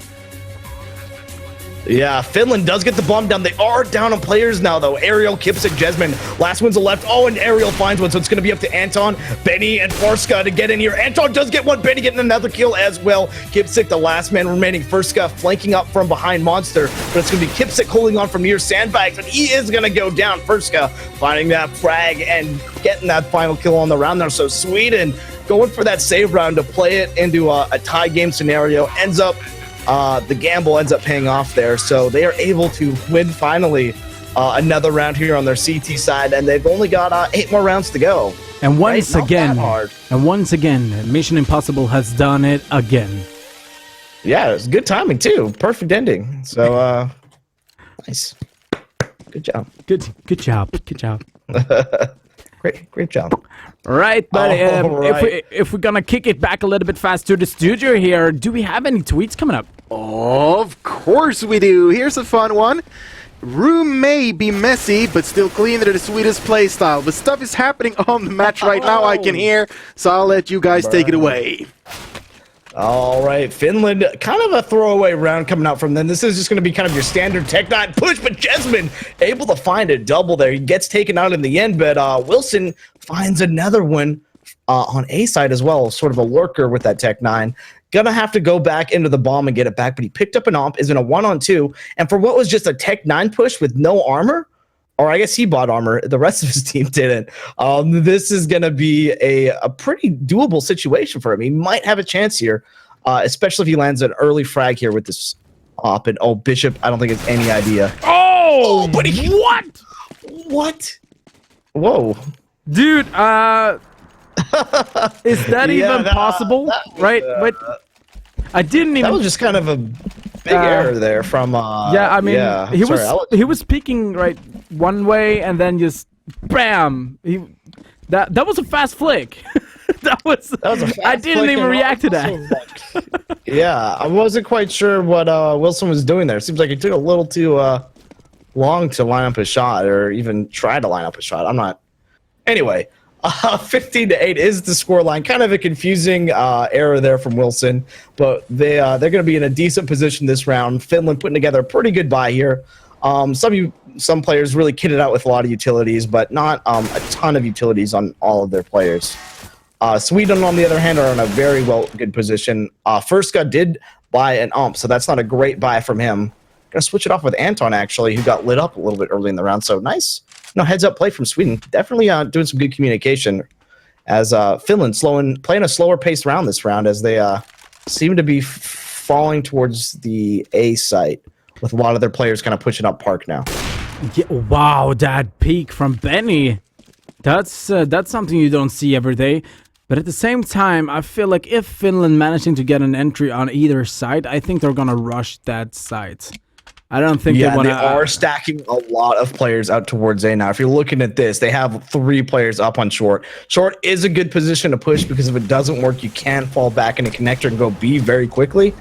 Yeah, Finland does get the bomb down. They are down on players now, though. Ariel, Kipsik, Jesmin. Last one's a left. Oh, and Ariel finds one, so it's going to be up to Anton, Benny, and Forska to get in here. Anton does get one. Benny getting another kill as well. Kipsik, the last man remaining. Forska flanking up from behind Monster, but it's going to be Kipsik holding on from near sandbags, and he is going to go down. Forska finding that frag and getting that final kill on the round there. So Sweden going for that save round to play it into a tie game scenario. Ends up the gamble ends up paying off there, so they are able to win finally another round here on their CT side, and they've only got 8 more rounds to go. And once again, Mission Impossible has done it again. Yeah, it's good timing too. Perfect ending. So nice. Good job. Good job. Great job. Right, but if we're gonna kick it back a little bit fast to the studio here, do we have any tweets coming up? Of course we do. Here's a fun one. Room may be messy, but still clean to the sweetest play style. But stuff is happening on the match right now, I can hear, so I'll let you guys take it away. All right, Finland, kind of a throwaway round coming out from them. This is just going to be kind of your standard Tech-9 push, but Jesmin able to find a double there. He gets taken out in the end, but Wilson finds another one on A side as well, sort of a lurker with that Tech-9. Gonna have to go back into the bomb and get it back, but he picked up an AWP, is in a 1-on-2, and for what was just a Tech-9 push with no armor, or I guess he bought armor, the rest of his team didn't. This is going to be a pretty doable situation for him. He might have a chance here, especially if he lands an early frag here with this AWP. And Bishop, I don't think has any idea. Oh, but what? What? Whoa. Dude, is that even possible? Right? I didn't even. That was just kind of a big error there from. Yeah, I mean, he was peeking right one way and then just bam. That was a fast flick. that was a fast I didn't even react to that. Yeah, I wasn't quite sure what Wilson was doing there. Seems like he took a little too long to line up a shot or even try to line up a shot. I'm not. Anyway, 15-8 is the scoreline. Kind of a confusing error there from Wilson, but they're going to be in a decent position this round. Finland putting together a pretty good buy here. Some players really kitted out with a lot of utilities, but not a ton of utilities on all of their players. Sweden, on the other hand, are in a very good position. Firska did buy an ump, so that's not a great buy from him. Gonna switch it off with Anton, actually, who got lit up a little bit early in the round. So nice, heads-up play from Sweden. Definitely doing some good communication. As Finland playing a slower-paced round this round, as they seem to be falling towards the A site, with a lot of their players kind of pushing up Park now. Yeah, wow, that peak from Benny. That's something you don't see every day. But at the same time, I feel like if Finland managing to get an entry on either side, I think they're gonna rush that side. I don't think they are stacking a lot of players out towards A now. If you're looking at this, they have 3 players up on short. Short is a good position to push because if it doesn't work, you can fall back in a connector and go B very quickly.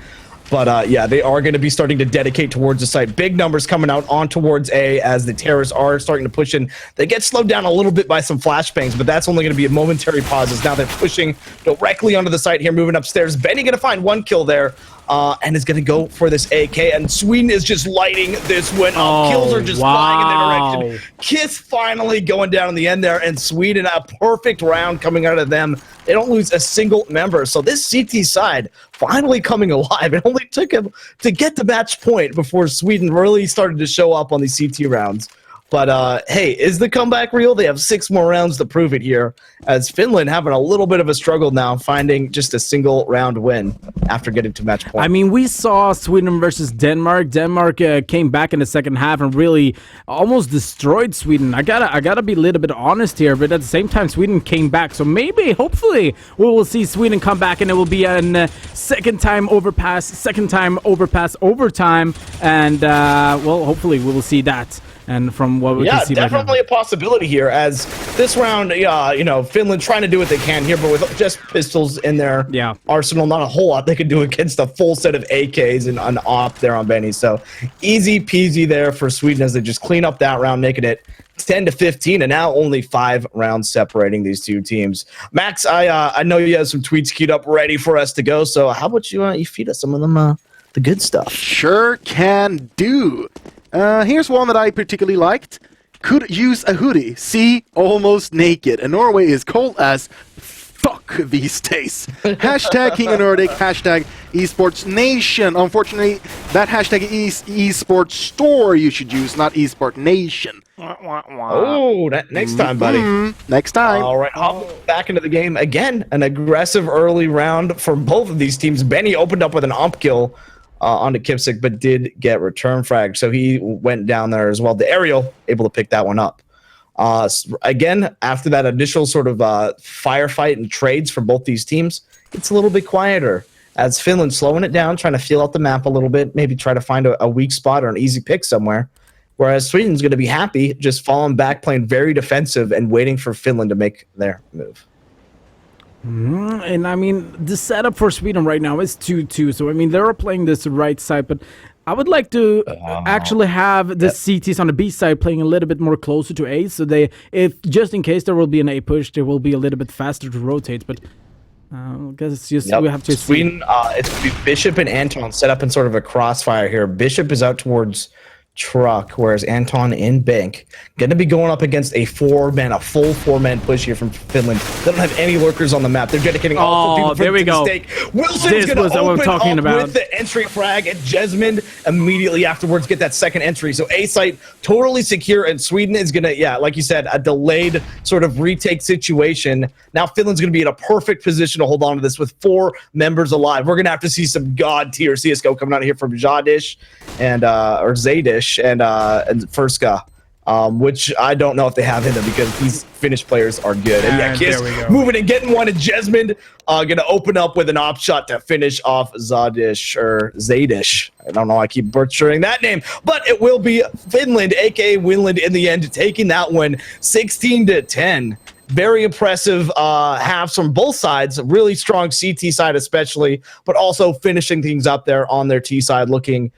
But yeah, they are going to be starting to dedicate towards the site. Big numbers coming out on towards A as the terrorists are starting to push in. They get slowed down a little bit by some flashbangs, but that's only going to be a momentary pauses. Now they're pushing directly onto the site here, moving upstairs. Benny going to find 1 kill there. And is going to go for this AK, and Sweden is just lighting this one up. Kills are just flying in their direction. Kiss finally going down in the end there, and Sweden, a perfect round coming out of them. They don't lose a single member, so this CT side finally coming alive. It only took him to get to match point before Sweden really started to show up on these CT rounds. But hey, is the comeback real? They have 6 more rounds to prove it here, as Finland having a little bit of a struggle now, finding just a single round win after getting to match point. I mean, we saw Sweden versus Denmark. Denmark came back in the second half and really almost destroyed Sweden. I gotta be a little bit honest here, but at the same time, Sweden came back. So maybe, hopefully, we will see Sweden come back, and it will be a second time overpass overtime, and well, hopefully, we will see that. And from what we can see, definitely a possibility here. As this round, Finland trying to do what they can here, but with just pistols in their arsenal, not a whole lot they could do against a full set of AKs and an op there on Benny. So easy peasy there for Sweden as they just clean up that round, making it 10-15, and now only 5 rounds separating these two teams. Max, I know you have some tweets queued up ready for us to go. So how about you feed us some of them the good stuff? Sure can do. Here's one that I particularly liked. Could use a hoodie. See, almost naked. And Norway is cold as fuck these days. Hashtag King of Nordic. Hashtag Esports Nation. Unfortunately, that hashtag is Esports Store you should use, not Esport Nation. Oh, next time, buddy. Next time. All right, back into the game again. An aggressive early round for both of these teams. Benny opened up with an ump kill onto Kipsick, but did get return frag, so he went down there as well. The aerial able to pick that one up. Again, after that initial sort of firefight and trades for both these teams, it's a little bit quieter as Finland slowing it down, trying to feel out the map a little bit, maybe try to find a weak spot or an easy pick somewhere. Whereas Sweden's going to be happy, just falling back, playing very defensive, and waiting for Finland to make their move. And I mean, the setup for Sweden right now is 2-2. So I mean, they're playing this right side, but I would like to actually have the CTs on the B side playing a little bit more closer to A, so if just in case there will be an A push, they will be a little bit faster to rotate. But I guess it's just we have to Sweden. It's going to be Bishop and Anton set up in sort of a crossfire here. Bishop is out towards truck, whereas Anton in bank going to be going up against a full 4-man push here from Finland. They don't have any lurkers on the map. They're dedicating all 4 people there we to go. the stake. Wilson's going to open up with the entry frag, and Jesmond immediately afterwards get that second entry. So A site totally secure, and Sweden is going to, like you said, a delayed sort of retake situation. Now Finland's going to be in a perfect position to hold on to this with 4 members alive. We're going to have to see some god tier CSGO coming out of here from Jadish and or Zadish and Firska which I don't know if they have in them because these Finnish players are good. And yeah, And Kiss there we go. moving and getting one. And Jesmond going to open up with an op shot to finish off Zadish or Zadish. I don't know. I keep butchering that name, but it will be Finland, aka Winland, in the end, taking that one 16-10. Very impressive halves from both sides. Really strong CT side, especially, but also finishing things up there on their T side, looking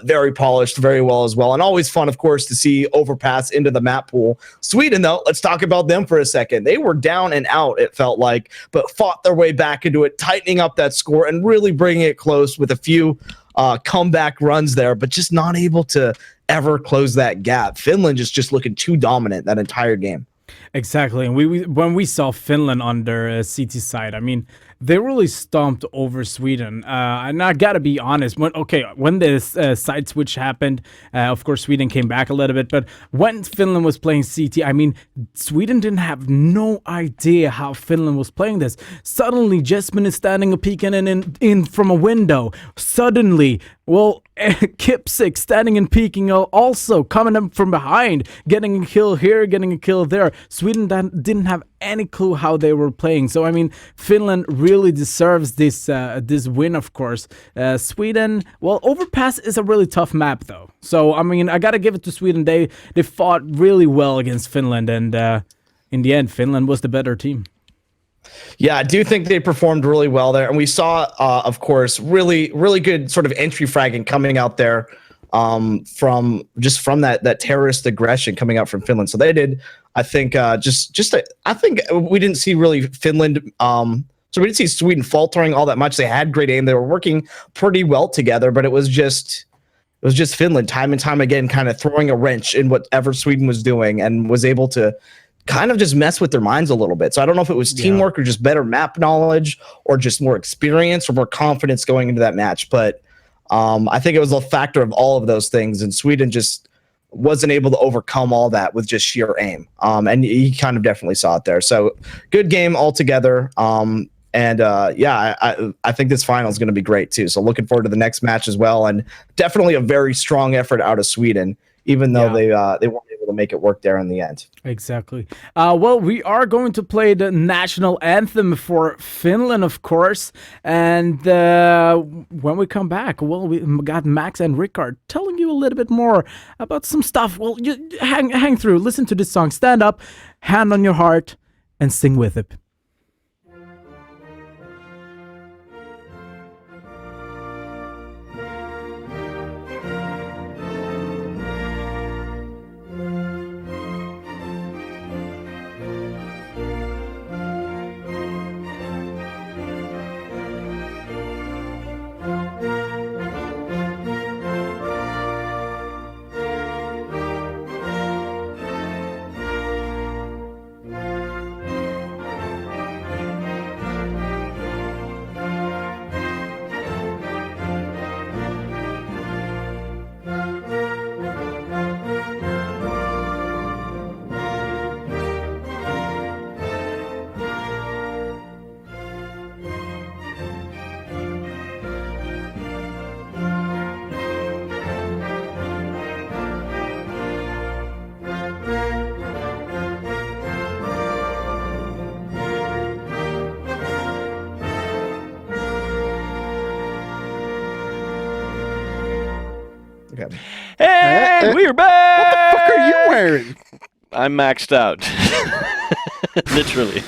very polished, very well as well. And always fun, of course, to see overpass into the map pool. Sweden, though, let's talk about them for a second. They were down and out, it felt like, but fought their way back into it, tightening up that score and really bringing it close with a few comeback runs there, but just not able to ever close that gap. Finland just looking too dominant that entire game. Exactly, and when we saw Finland on their CT side, I mean, they really stomped over Sweden. And I gotta be honest, when this side switch happened, of course Sweden came back a little bit, but when Finland was playing CT, I mean, Sweden didn't have no idea how Finland was playing this. Suddenly, Jesmond is standing a peeking in from a window. Suddenly, well, Kipsik standing and peeking, also coming up from behind, getting a kill here, getting a kill there. Sweden didn't have any clue how they were playing. So, I mean, Finland really deserves this win, of course. Sweden, well, Overpass is a really tough map, though. So, I mean, I gotta give it to Sweden. They fought really well against Finland, and in the end, Finland was the better team. Yeah, I do think they performed really well there. And we saw, of course, really, really good sort of entry fragging coming out there from that terrorist aggression coming out from Finland. So they did, I think, I think we didn't see really Finland. So we didn't see Sweden faltering all that much. They had great aim. They were working pretty well together, but it was just Finland time and time again kind of throwing a wrench in whatever Sweden was doing and was able to kind of just mess with their minds a little bit. So I don't know if it was teamwork or just better map knowledge or just more experience or more confidence going into that match. But I think it was a factor of all of those things. And Sweden just wasn't able to overcome all that with just sheer aim. And he kind of definitely saw it there. So good game altogether. I think this final is going to be great too. So looking forward to the next match as well. And definitely a very strong effort out of Sweden, even though they weren't able to make it work there in the end. Exactly. Well, we are going to play the national anthem for Finland, of course. And when we come back, well, we got Max and Rickard telling you a little bit more about some stuff. Well, you hang through, listen to this song, stand up, hand on your heart, and sing with it. And we're back! What the fuck are you wearing? I'm maxed out. Literally.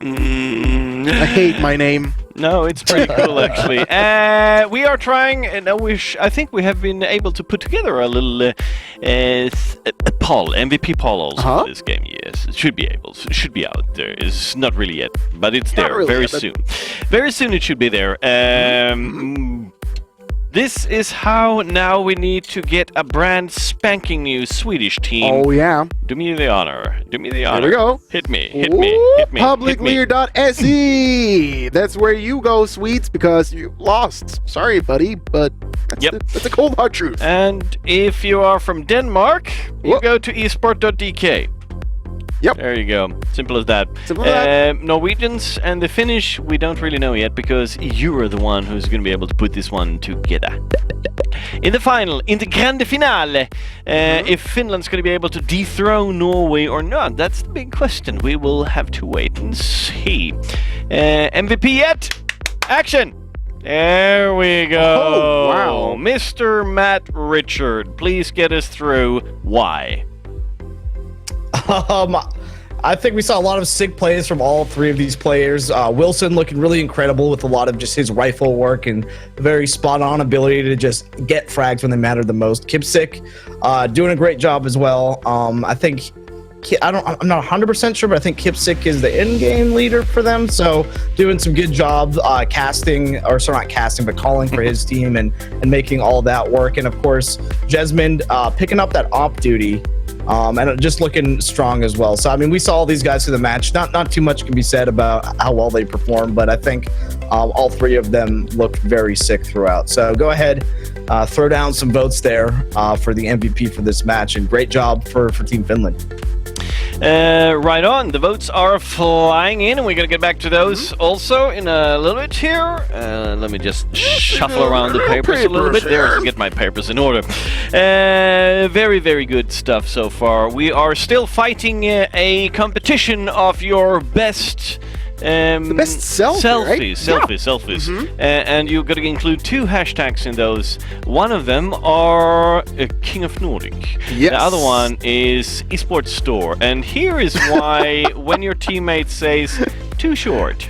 I hate my name. No, it's pretty cool actually. We are trying, and I think we have been able to put together a little poll, MVP poll also for this game. Yes, it should be out there. It's not really yet, but it's there really very yet, but... soon. Very soon it should be there. This is how now we need to get a brand spanking new Swedish team. Oh yeah. Do me the honor. Do me the honor. Here we go. Hit me. Publiclear.se. That's where you go, Swedes, because you lost. Sorry, buddy, but that's a cold hard truth. And if you are from Denmark, you go to esport.dk. Yep. There you go. Simple as that. Norwegians and the Finnish, we don't really know yet because you are the one who's going to be able to put this one together. in the final, in the grande finale, if Finland's going to be able to dethrone Norway or not. That's the big question. We will have to wait and see. MVP yet? Action! There we go. Oh, wow. Mr. Matt Richard, please get us through why. I think we saw a lot of sick plays from all three of these players. Wilson looking really incredible with a lot of just his rifle work and very spot-on ability to just get frags when they matter the most. Kipsick doing a great job as well. I think I'm not 100% sure, but I think Kipsick is the in-game leader for them. So doing some good job not casting, but calling for his team and making all that work. And of course, Jesmond picking up that op duty. And just looking strong as well. So, I mean, we saw all these guys through the match. Not too much can be said about how well they performed, but I think all three of them looked very sick throughout. So go ahead, throw down some votes there for the MVP for this match, and great job for Team Finland. Right on. The votes are flying in, and we're going to get back to those also in a little bit here. Let me just shuffle around the papers a little bit there to get my papers in order. Very, very good stuff so far. We are still fighting a competition of your best... the best selfies, right? Selfies. And you've got to include 2 hashtags in those. One of them are King of Nordic. Yes. The other one is Esports Store. And here is why when your teammate says too short.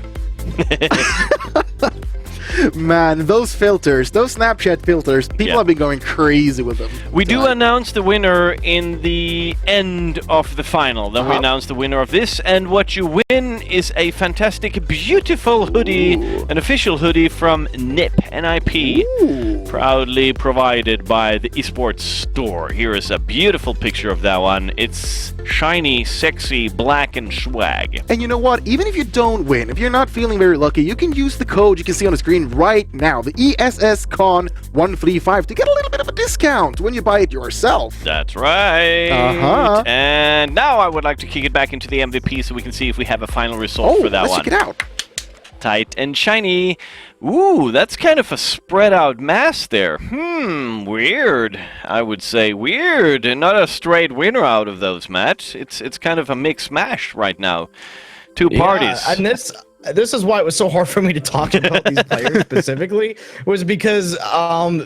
Man, those filters, those Snapchat filters, people have been going crazy with them. We do announce the winner in the end of the final. Then we announce the winner of this, and what you win is a fantastic, beautiful hoodie, an official hoodie from NIP, N-I-P, proudly provided by the Esports Store. Here is a beautiful picture of that one. It's shiny, sexy, black, and swag. And you know what? Even if you don't win, if you're not feeling very lucky, you can use the code you can see on the screen right now, the ESSCON135, to get a little bit of a discount when you buy it yourself. That's right. And now I would like to kick it back into the MVP so we can see if we have a final result for that let's one. check it out. Tight and shiny. Ooh, that's kind of a spread out mass there. Weird. I would say weird. And not a straight winner out of those, Matt. It's kind of a mixed mash right now. Two parties. And this is why it was so hard for me to talk about these players specifically, was because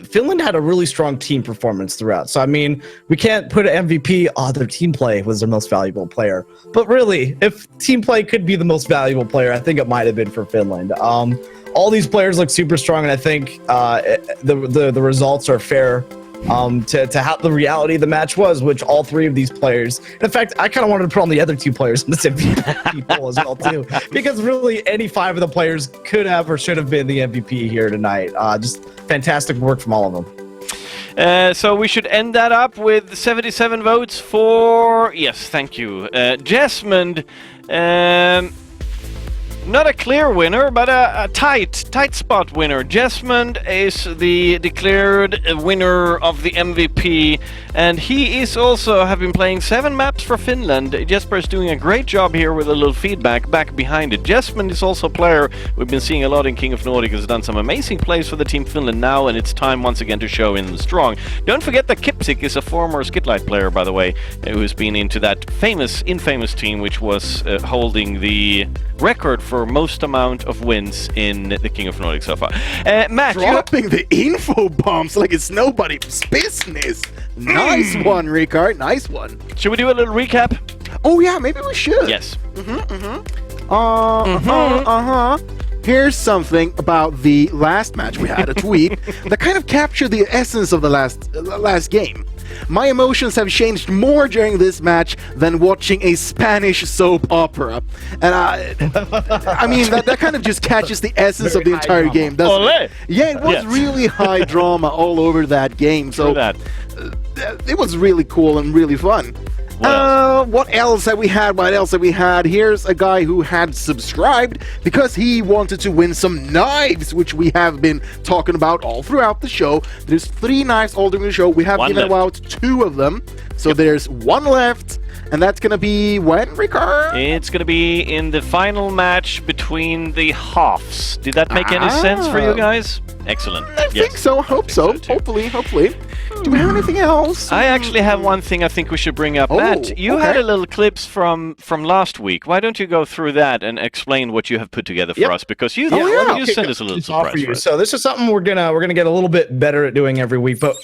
Finland had a really strong team performance throughout. So, I mean, we can't put an MVP, their team play was their most valuable player. But really, if team play could be the most valuable player, I think it might have been for Finland. All these players look super strong, and I think the results are fair to how the reality of the match was, which all three of these players, in fact, I kind of wanted to put on the other 2 players in the MVP poll as well too, because really any 5 of the players could have or should have been the MVP here tonight. Just fantastic work from all of them. So we should end that up with 77 votes for... Yes, thank you. Jesmond, not a clear winner, but a tight spot winner. Jesmond is the declared winner of the MVP, and he is also have been playing 7 maps for Finland. Jesper is doing a great job here with a little feedback back behind it. Jesmond is also a player we've been seeing a lot in King of Nordic, has done some amazing plays for the Team Finland now, and it's time once again to show him strong. Don't forget that Kipsick is a former Skitlight player, by the way, who's been into that infamous team, which was holding the record for most amount of wins in the King of Nordic so far. Matt, dropping the info bombs like it's nobody's business. Nice one, Ricard. Nice one. Should we do a little recap? Oh yeah, maybe we should. Yes. Here's something about the last match we had, a tweet that kind of captured the essence of the last game. My emotions have changed more during this match than watching a Spanish soap opera. And I mean, that kind of just catches the essence of the entire game, doesn't it? Yeah, it was really high drama all over that game. So it was really cool and really fun. What else have we had? Here's a guy who had subscribed because he wanted to win some knives, which we have been talking about all throughout the show. There's 3 knives all during the show. We have given out 2 of them. So there's 1 left. And that's going to be when, Ricard? It's going to be in the final match between the halves. Did that make any sense for you guys? Excellent. I think so. Hope so. too. Hopefully. Do we have anything else? I actually have one thing I think we should bring up. Oh, Matt, you had okay. a little clips from last week. Why don't you go through that and explain what you have put together for us? Because you sent us a little surprise. For us. So this is something we're gonna get a little bit better at doing every week, but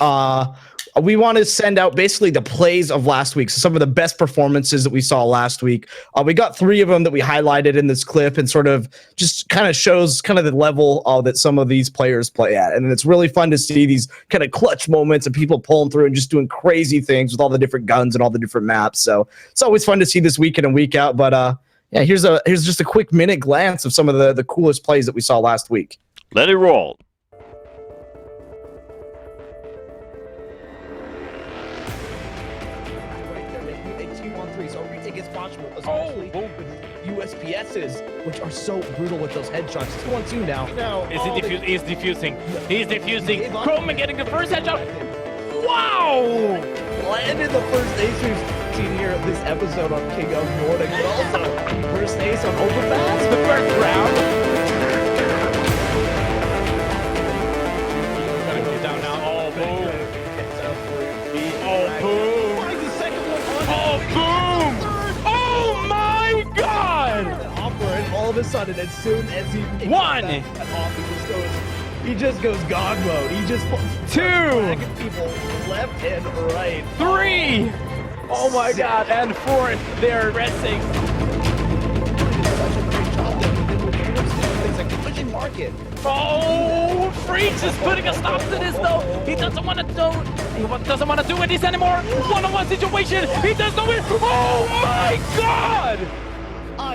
we want to send out basically the plays of last week. So some of the best performances that we saw last week. We got 3 of them that we highlighted in this clip, and sort of just kind of shows kind of the level that some of these players play at. And it's really fun to see these kind of clutch moments of people pulling through and just doing crazy things with all the different guns and all the different maps. So it's always fun to see this week in and week out. But yeah, here's just a quick minute glance of some of the coolest plays that we saw last week. Let it roll. USPSs, which are so brutal with those headshots. 2-on-2 now. He's defusing. He's defusing. Croman getting the first headshot. Wow! Landed the first ace we've seen here this episode on King of Nordic, but also first ace on Overpass. The first round. Down now. Oh, boom. Oh, boom. Finds the second one on Oh, boom! Oh my God! and all of a sudden, as soon as he picks One. that off, he just goes God mode. He just Two. people left and right. 3. Oh my God! And 4th, they're resting. Market. Oh, Freaks is putting a stop to this though. He doesn't want to do. He doesn't want to do this anymore. One-on-one situation. He does not win. Oh my God!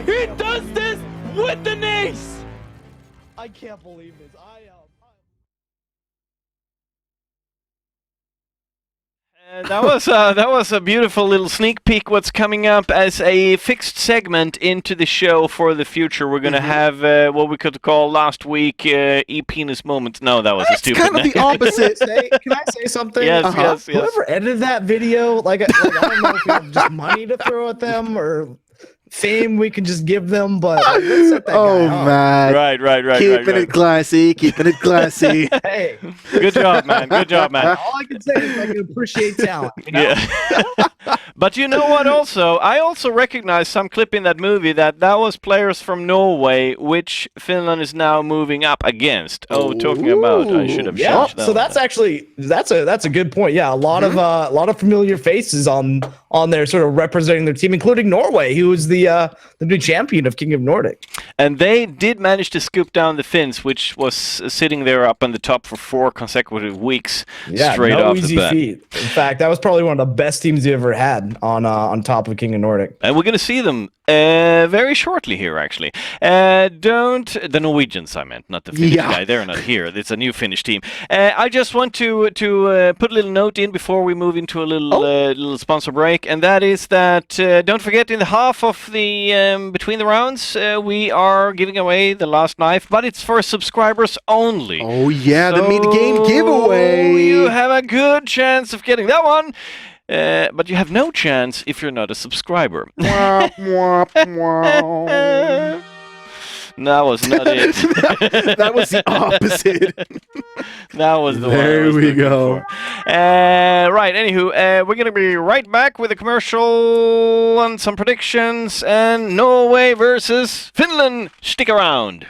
He does this with the ace. I can't believe this. That was a beautiful little sneak peek. What's coming up as a fixed segment into the show for the future? We're gonna have what we could call last week e-penis moments. No, that was a stupid. Kind of the opposite. Can I say something? Yes. Whoever edited that video, I don't know if we have just money to throw at them or fame we can just give them, but let's set that guy up. man. Right. Keeping it classy. Hey, Good job, man. all I can say is I can appreciate talent. You know? Yeah. But you know what also? I also recognize some clip in that movie that was players from Norway, which Finland is now moving up against. Oh, talking about, I should have changed that. So that's actually that's a good point. Yeah, a lot of familiar faces on there sort of representing their team, including Norway, who is the new champion of King of Nordic. And they did manage to scoop down the Finns, which was sitting there up on the top for 4 consecutive weeks straight off the bat. Feat. In fact, that was probably one of the best teams you ever had on top of King of Nordic. And we're going to see them very shortly here, actually. The Norwegians, I meant, not the Finnish guy. They're not here. It's a new Finnish team. I just want to put a little note in before we move into a little sponsor break, and that is that don't forget, in the half of the between the rounds, we are giving away the last knife, but it's for subscribers only. Oh yeah, the mid-game giveaway. You have a good chance of getting that one. But you have no chance if you're not a subscriber. Mwah, mwah, mwah. That was not it. That was the opposite. That was the one. There we go. Right, anywho, we're going to be right back with a commercial and some predictions and Norway versus Finland. Stick around.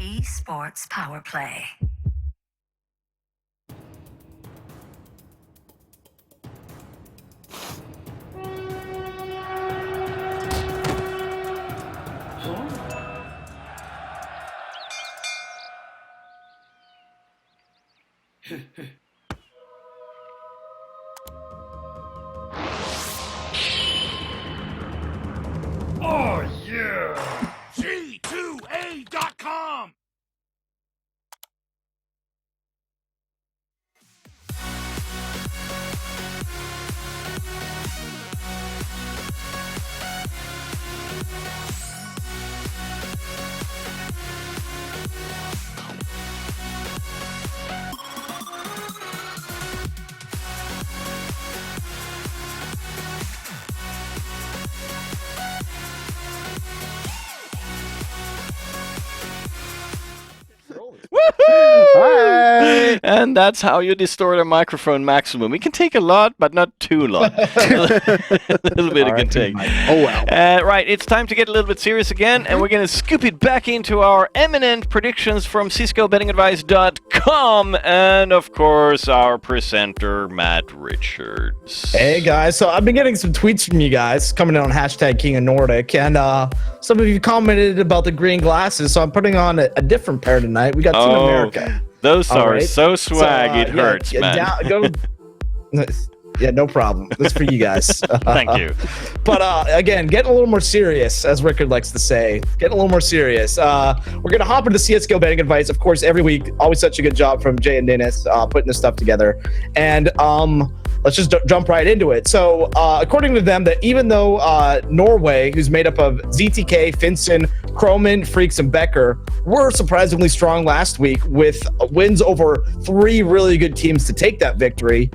Esports Power Play. Oh, yeah! S04E02 Woohoo! And that's how you distort a microphone maximum. We can take a lot, but not too lot. A little bit it can take. Oh, wow. Right, it's time to get a little bit serious again, and we're going to scoop it back into our eminent predictions from CSGOBettingAdvice.com, and of course, our presenter, Matt Richards. Hey guys, so I've been getting some tweets from you guys coming in on hashtag King of Nordic, and some of you commented about the green glasses, so I'm putting on a different pair tonight. We got Team America. Those All are right. so swag, So, it hurts, man. Yeah, no problem. That's for you guys. Thank you. But again, getting a little more serious, as Rickard likes to say. Getting a little more serious. We're going to hop into CSGO betting advice, of course, every week. Always such a good job from Jay and Dennis putting this stuff together. And let's just jump right into it. So according to them, that even though Norway, who's made up of ZTK, Finson, Kroman, Freaks, and Becker, were surprisingly strong last week with wins over 3 really good teams to take that victory,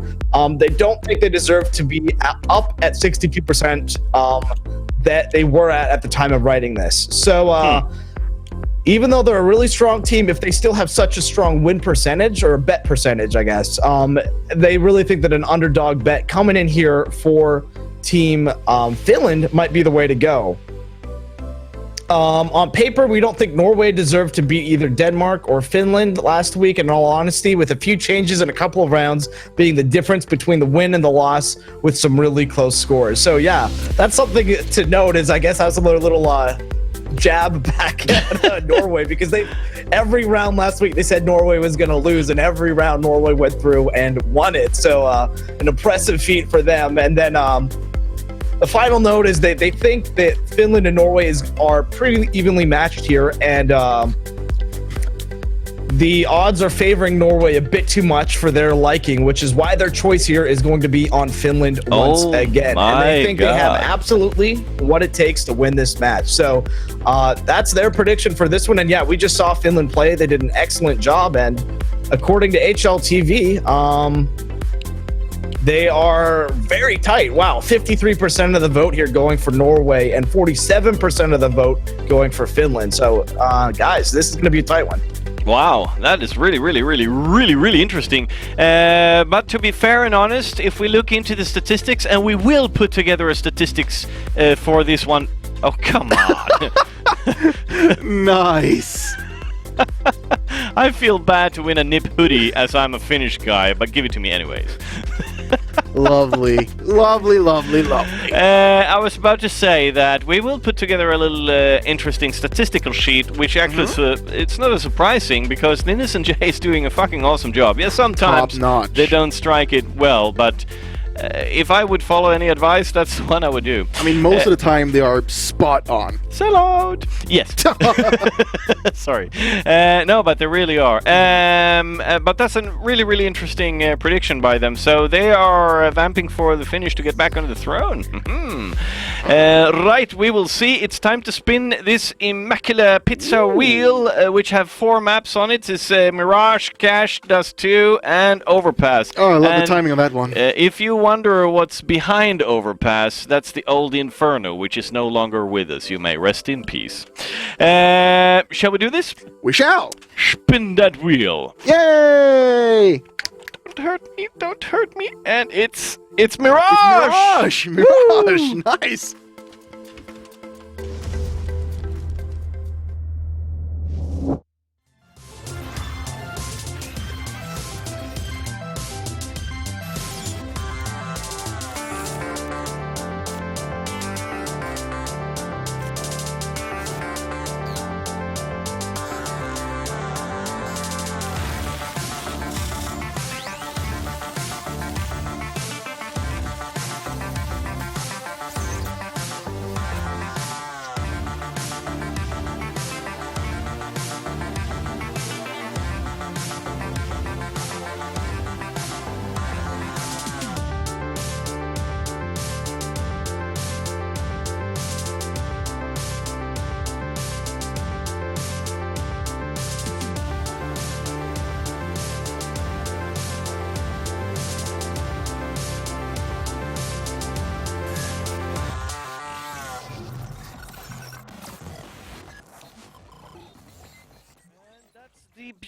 they don't think they deserve to be up at 62% that they were at the time of writing this. So even though they're a really strong team, if they still have such a strong win percentage or bet percentage, I guess, they really think that an underdog bet coming in here for Team Finland might be the way to go. On paper, we don't think Norway deserved to beat either Denmark or Finland last week, in all honesty, with a few changes in a couple of rounds being the difference between the win and the loss with some really close scores. So yeah, that's something to note, is I guess I was a little jab back at Norway, because every round last week they said Norway was going to lose, and every round Norway went through and won it. So an impressive feat for them. And then the final note is that they think that Finland and Norway are pretty evenly matched here, and the odds are favoring Norway a bit too much for their liking, which is why their choice here is going to be on Finland once again. And they think they have absolutely what it takes to win this match. So that's their prediction for this one. And yeah, we just saw Finland play. They did an excellent job. And according to HLTV, they are very tight. Wow, 53% of the vote here going for Norway and 47% of the vote going for Finland. So, guys, this is going to be a tight one. Wow, that is really interesting. But to be fair and honest, if we look into the statistics, and we will put together a statistics for this one. Oh, come on. Nice. I feel bad to win a nip hoodie as I'm a Finnish guy, but give it to me anyways. Lovely. I was about to say that we will put together a little interesting statistical sheet, which actually it's not as surprising, because Linus and Jay is doing a fucking awesome job. Yeah, sometimes they don't strike it well, but if I would follow any advice, that's the one I would do. I mean, most of the time they are spot on. Sell out! Yes. Sorry. No, but they really are. But that's a really interesting prediction by them. So they are vamping for the Finnish to get back on the throne. Right, we will see. It's time to spin this immaculate pizza wheel, which have 4 maps on it. It's Mirage, Cash, Dust 2, and Overpass. Oh, I love the timing of that one. If you wonder what's behind Overpass, that's the old Inferno, which is no longer with us. You may rest in peace. Shall we do this? We shall. Spin that wheel. Yay! Don't hurt me. And it's Mirage! Mirage! Nice!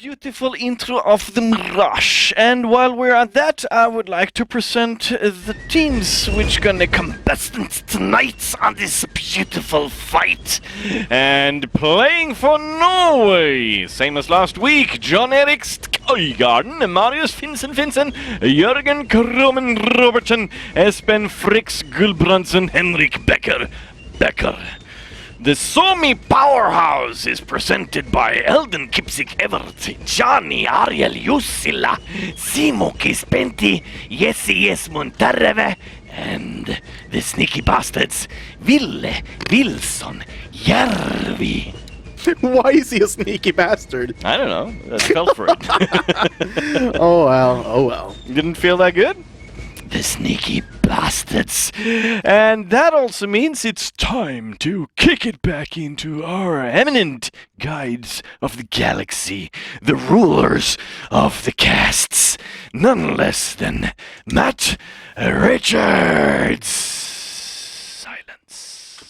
beautiful intro of the Mirage. And while we're at that, I would like to present the teams which gonna contestants tonight on this beautiful fight. And playing for Norway, same as last week, John Erik Øygarden, Marius Finsen, Jørgen Kromen Robertsen, Espen Fricks Gulbrandsen, Henrik Becker. The Somi Powerhouse is presented by Eldon Kipsik Evert, Johnny Ariel Jussila, Simo Kispenti, Jesse Montareve, and the sneaky bastards, Ville Wilson Järvi. Why is he a sneaky bastard? I don't know. I fell for it. Oh well. Didn't feel that good? The sneaky bastards. And that also means it's time to kick it back into our eminent guides of the galaxy, the rulers of the casts, none less than Matt Richards. Silence.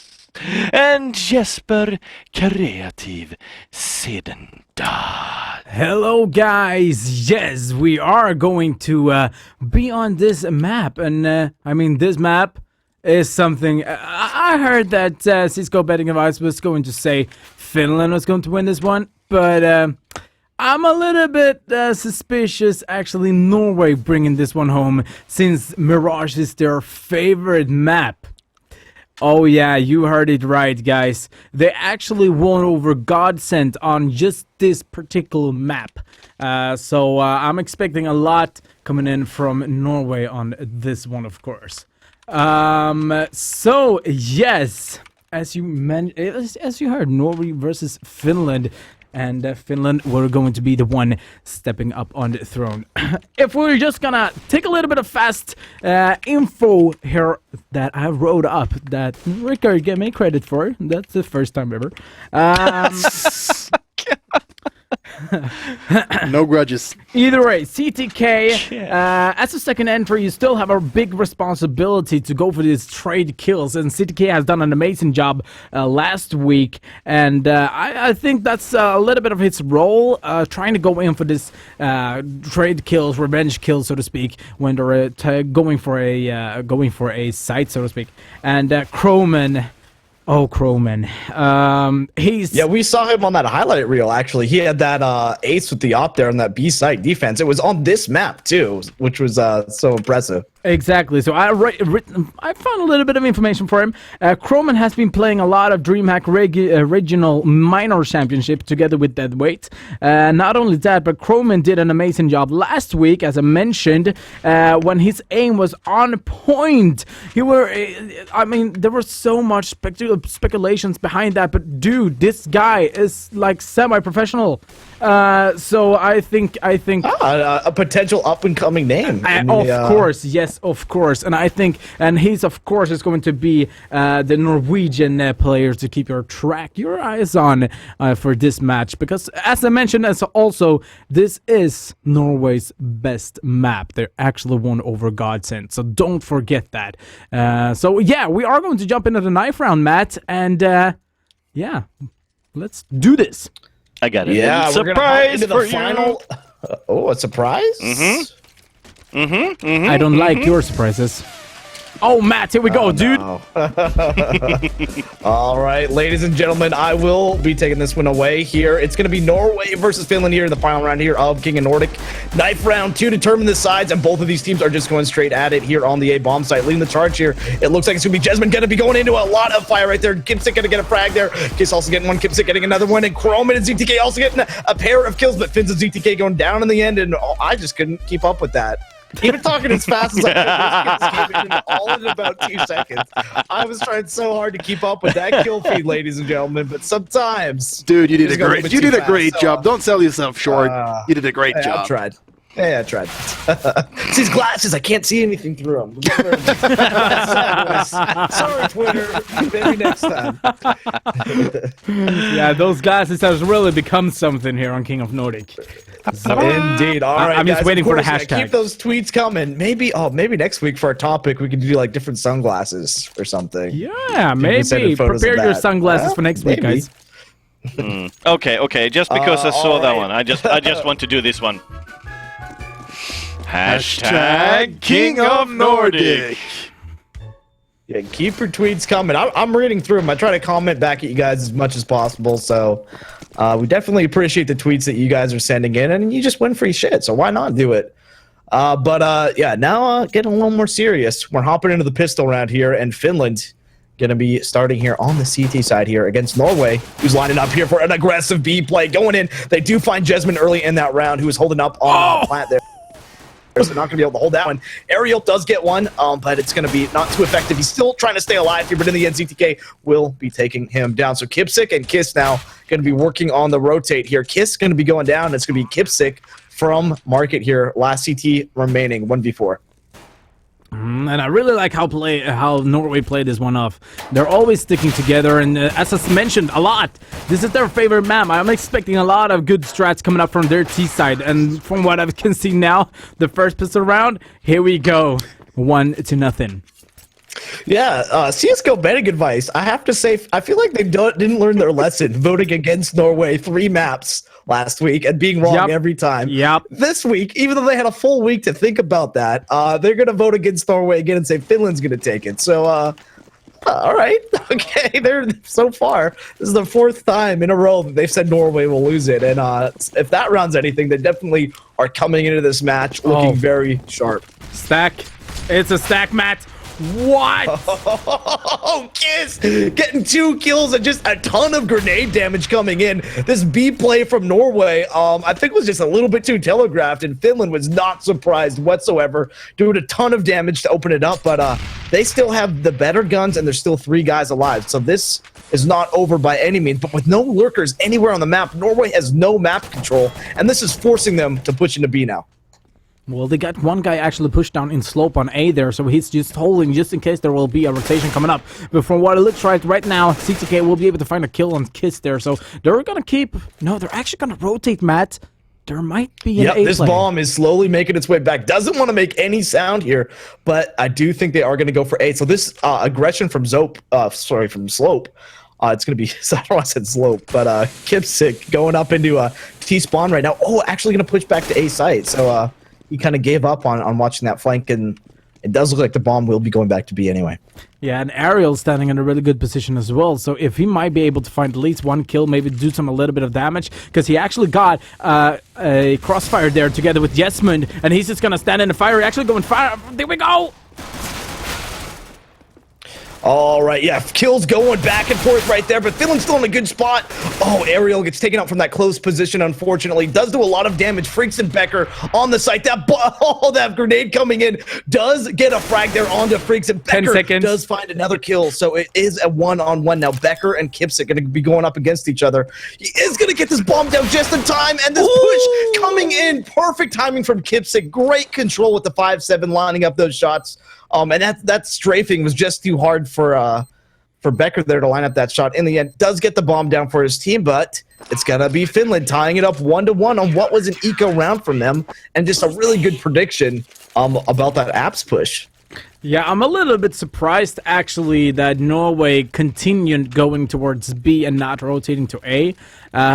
And Jesper Kreativ Sedendal. Hello guys, yes, we are going to be on this map, and this map is something, I heard that Cisco Betting Advice was going to say Finland was going to win this one, but I'm a little bit suspicious actually Norway bringing this one home, since Mirage is their favorite map. Oh yeah, you heard it right, guys. They actually won over Godsent on just this particular map. So I'm expecting a lot coming in from Norway on this one, of course. So yes, as you heard, Norway versus Finland. And Finland were going to be the one stepping up on the throne. If we're just gonna take a little bit of fast info here that I wrote up, that Rickard gave me credit for. That's the first time ever. No grudges. Either way, CTK, as a second entry, you still have a big responsibility to go for these trade kills, and CTK has done an amazing job last week, and I think that's a little bit of his role, trying to go in for this trade kills, revenge kills, so to speak, when they're going for a site, so to speak. And Kromen. Oh, Kromen. Yeah, we saw him on that highlight reel, actually. He had that ace with the op there on that B site defense. It was on this map, too, which was so impressive. Exactly. So I found a little bit of information for him. Kromen has been playing a lot of DreamHack Regional Minor Championship together with Deadweight. Not only that, but Kromen did an amazing job last week, as I mentioned, when his aim was on point. There were so much speculations behind that, but dude, this guy is like semi-professional. So I think a potential up-and-coming name. Of course, yes, of course, and he's of course is going to be the Norwegian player to keep your eyes on for this match, because as I mentioned, this is Norway's best map. They actually won over Godsent, so don't forget that. So yeah, we are going to jump into the knife round, Matt, and yeah, let's do this. I got it. Yeah, surprise into the final. Oh, a surprise? I don't like your surprises. Oh, Matt, here we go, dude. No. All right, ladies and gentlemen, I will be taking this one away here. It's going to be Norway versus Finland here in the final round here of King of Nordic. Knife round 2 determine the sides, and both of these teams are just going straight at it here on the A-bomb site. Leading the charge here, it looks like it's going to be Jesman going to be going into a lot of fire right there. Kipsik going to get a frag there. Kiss also getting one, Kipsik getting another one, and Kromen and ZTK also getting a pair of kills, but Finns and ZTK going down in the end, and I just couldn't keep up with that. Even talking as fast as I could, all in about 2 seconds. I was trying so hard to keep up with that kill feed, ladies and gentlemen, but sometimes... Dude, you did a great job. Don't sell yourself short. You did a great job. I tried. Yeah, I tried. It's these glasses. I can't see anything through them. Sorry, Twitter. Maybe next time. Yeah, those glasses have really become something here on King of Nordic. So, indeed. All right, I'm just waiting for the hashtag. Keep those tweets coming. Maybe next week for our topic, we can do like different sunglasses or something. Yeah, maybe. Prepare your sunglasses for next week, guys. Okay. Just because I saw that one, I just want to do this one. Hashtag King of Nordic. Yeah, keep your tweets coming. I'm reading through them. I try to comment back at you guys as much as possible. So we definitely appreciate the tweets that you guys are sending in, and you just win free shit. So why not do it? Yeah, now getting a little more serious. We're hopping into the pistol round here, and Finland gonna be starting here on the CT side here against Norway, who's lining up here for an aggressive B play going in. They do find Jesmond early in that round, who is holding up on plant there. So not going to be able to hold that one. Ariel does get one, but it's going to be not too effective. He's still trying to stay alive here, but in the end, ZTK will be taking him down. So Kipsick and Kiss now going to be working on the rotate here. Kiss going to be going down. It's going to be Kipsick from Market here. Last CT remaining, 1v4. And I really like how Norway played this one off. They're always sticking together, and as I mentioned a lot, this is their favorite map. I'm expecting a lot of good strats coming up from their T side, and from what I can see now, the first pistol round, here we go, 1-0. Yeah, CSGO betting advice. I have to say, I feel like they didn't learn their lesson voting against Norway 3 maps last week and being wrong every time. This week, even though they had a full week to think about that, they're going to vote against Norway again and say Finland's going to take it. So, all right. Okay, so far, this is the 4th time in a row that they've said Norway will lose it. And if that round's anything, they definitely are coming into this match looking very sharp. Stack. It's a stack match. What? Oh, Kiss getting 2 kills and just a ton of grenade damage coming in. This B play from Norway, I think was just a little bit too telegraphed, and Finland was not surprised whatsoever, doing a ton of damage to open it up, but they still have the better guns, and there's still 3 guys alive. So this is not over by any means, but with no lurkers anywhere on the map, Norway has no map control, and this is forcing them to push into B now. Well, they got one guy actually pushed down in slope on A there, so he's just holding just in case there will be a rotation coming up. But from what it looks right now, CTK will be able to find a kill on Kiss there, so they're gonna keep... No, they're actually gonna rotate, Matt. There might be an A this play. Bomb is slowly making its way back. Doesn't want to make any sound here, but I do think they are going to go for A. So this aggression from Slope, it's going to be, I don't know why I said Slope, but Kipsick going up into T-spawn right now. Oh, actually going to push back to A site. So he kind of gave up on watching that flank, and it does look like the bomb will be going back to B anyway. Yeah, and Ariel's standing in a really good position as well, so if he might be able to find at least 1 kill, maybe do a little bit of damage, because he actually got a crossfire there together with Jesmond, and he's just going to stand in the fire, actually going fire. There we go! All right, yeah, kills going back and forth right there, but Finland's still in a good spot. Oh, Ariel gets taken out from that close position, unfortunately. Does do a lot of damage. Freaks and Becker on the site. That grenade coming in does get a frag there onto Freaks, and Becker does find another kill. So it is a 1-on-1 now. Becker and Kipsick going to be going up against each other. He is going to get this bomb down just in time, and this push coming in. Perfect timing from Kipsick. Great control with the 5-7 lining up those shots. And that strafing was just too hard for Becker there to line up that shot. In the end, does get the bomb down for his team, but it's gonna be Finland tying it up 1-1 on what was an eco round from them, and just a really good prediction about that apps push. Yeah, I'm a little bit surprised actually that Norway continued going towards B and not rotating to A.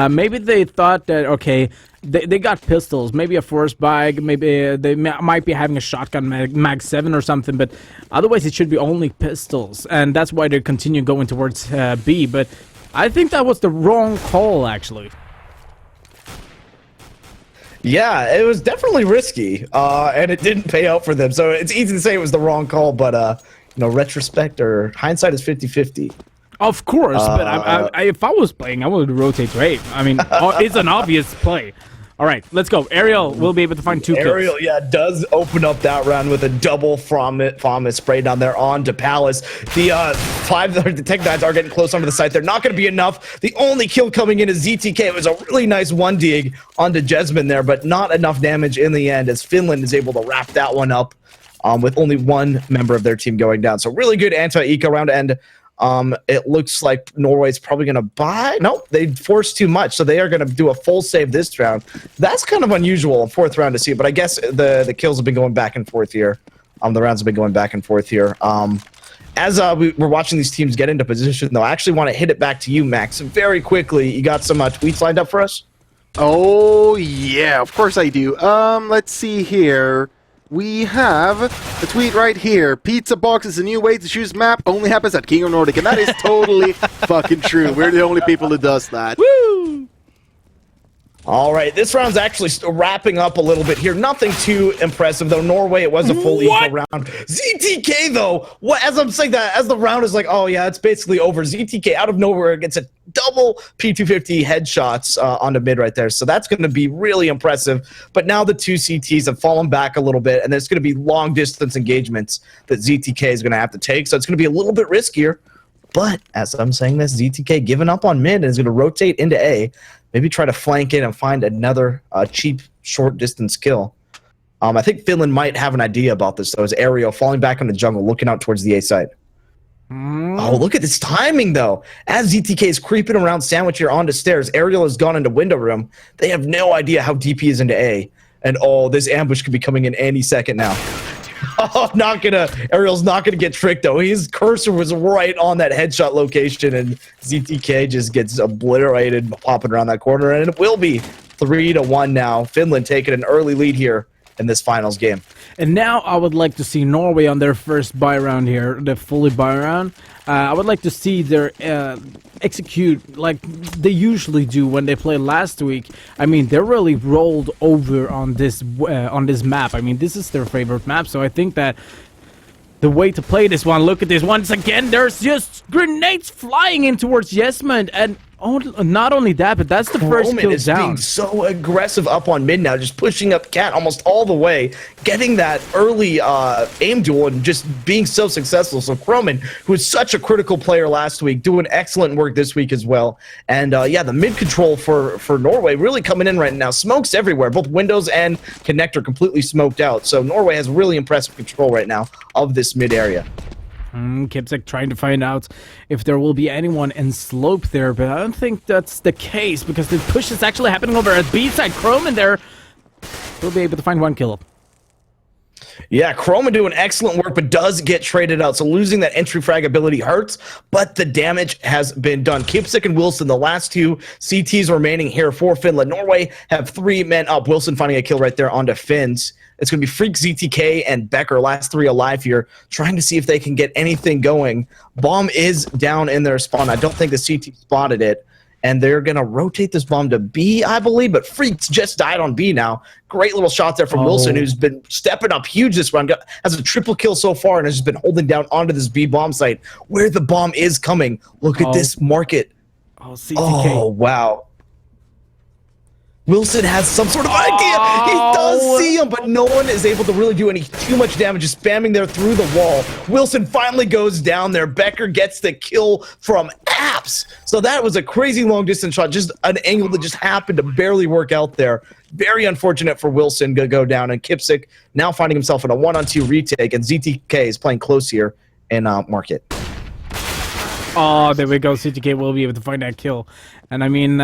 Maybe they thought that, okay, they got pistols, maybe a force bag, maybe they might be having a shotgun mag 7 or something, but otherwise it should be only pistols, and that's why they continue going towards B. But I think that was the wrong call actually. Yeah, it was definitely risky, and it didn't pay out for them. So it's easy to say it was the wrong call, but retrospect or hindsight is 50-50. Of course, but if I was playing, I would rotate to A. I mean, it's an obvious play. All right, let's go. Ariel will be able to find 2 kills. Ariel, yeah, does open up that round with a double Vomit spray down there onto Palace. The the Tech Knights are getting close onto the site. They're not going to be enough. The only kill coming in is ZTK. It was a really nice 1-dig onto Jesmond there, but not enough damage in the end as Finland is able to wrap that one up with only 1 member of their team going down. So really good anti-eco round, and it looks like Norway's probably going to buy. Nope, they forced too much, so they are going to do a full save this round. That's kind of unusual in 4th round to see, but I guess the kills have been going back and forth here. The rounds have been going back and forth here. as we're watching these teams get into position, though, I actually want to hit it back to you, Max, very quickly. You got some tweets lined up for us? Oh, yeah, of course I do. Let's see here. We have a tweet right here. Pizza Box is a new way to choose map. Only happens at King of Nordic. And that is totally fucking true. We're the only people who does that. Woo! All right, this round's actually wrapping up a little bit here. Nothing too impressive, though. Norway, it was a full eco round. ZTK, though, as I'm saying that, as the round is like, oh, yeah, it's basically over. ZTK, out of nowhere, gets a double P250 headshots on the mid right there. So that's going to be really impressive. But now the two CTs have fallen back a little bit, and there's going to be long-distance engagements that ZTK is going to have to take. So it's going to be a little bit riskier. But as I'm saying this, ZTK giving up on mid and is going to rotate into A. Maybe try to flank in and find another cheap short-distance kill. I think Finland might have an idea about this, though, as Aerial falling back in the jungle, looking out towards the A side. Oh, look at this timing, though. As ZTK is creeping around Sandwich here onto stairs, Aerial has gone into window room. They have no idea how deep he is into A. And, oh, this ambush could be coming in any second now. Oh, Ariel's not gonna get tricked though. His cursor was right on that headshot location, and ZTK just gets obliterated popping around that corner, and it will be 3-1 now. Finland taking an early lead here in this finals game. And now I would like to see Norway on their first buy round here, the fully buy round. I would like to see their execute like they usually do when they play last week. I mean, they really rolled over on this map. I mean, this is their favorite map, so I think that the way to play this one, look at this once again, there's just grenades flying in towards Jesmond, and not only that, but that's the first kill is down. Being so aggressive up on mid now, just pushing up Cat almost all the way, getting that early aim duel and just being so successful. So Croman, who was such a critical player last week, doing excellent work this week as well. And yeah, the mid control for Norway really coming in right now. Smokes everywhere, both windows and connector completely smoked out. So Norway has really impressive control right now of this mid area. Kipsek trying to find out if there will be anyone in slope there, but I don't think that's the case because the push is actually happening over at B side. Croman there will be able to find one kill. Yeah, Chroma doing excellent work, but does get traded out. So losing that entry frag ability hurts, but the damage has been done. Kipsik and Wilson, the last two CTs remaining here for Finland. Norway have 3 men up. Wilson finding a kill right there onto Finns. It's going to be Freak, ZTK, and Becker, last 3 alive here, trying to see if they can get anything going. Bomb is down in their spawn. I don't think the CT spotted it. And they're going to rotate this bomb to B, I believe, but Freaks just died on B now. Great little shot there from Wilson, who's been stepping up huge this round. Has a triple kill so far and has just been holding down onto this B bomb site where the bomb is coming. Look at this market. CTK. Oh, wow. Wilson has some sort of idea. He does see him, but no one is able to really do too much damage, just spamming there through the wall. Wilson finally goes down there. Becker gets the kill from Apps. So that was a crazy long distance shot, just an angle that just happened to barely work out there. Very unfortunate for Wilson to go down, and Kipsik now finding himself in a 1-on-2 retake, and ZTK is playing close here in Market. Oh, there we go. CTK will be able to find that kill. And I mean,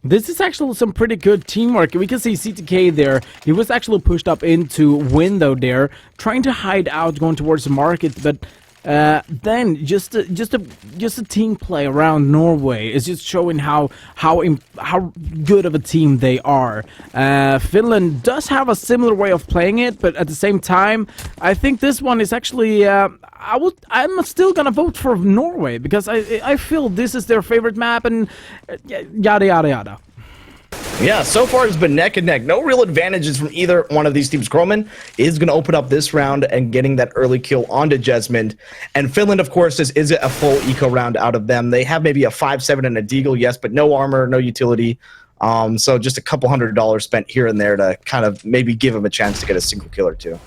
this is actually some pretty good teamwork. We can see CTK there. He was actually pushed up into window there, trying to hide out, going towards the market. But then just a team play around Norway is just showing how good of a team they are. Finland does have a similar way of playing it, but at the same time, I think this one is actually. I'm still gonna vote for Norway because I feel this is their favorite map and yada yada yada. Yeah, so far it's been neck and neck. No real advantages from either one of these teams. Croman is going to open up this round and getting that early kill onto Jesmond. And Finland, of course, is a full eco round out of them. They have maybe a 5-7 and a deagle, yes, but no armor, no utility. So just a couple $100 spent here and there to kind of maybe give them a chance to get a single kill or two.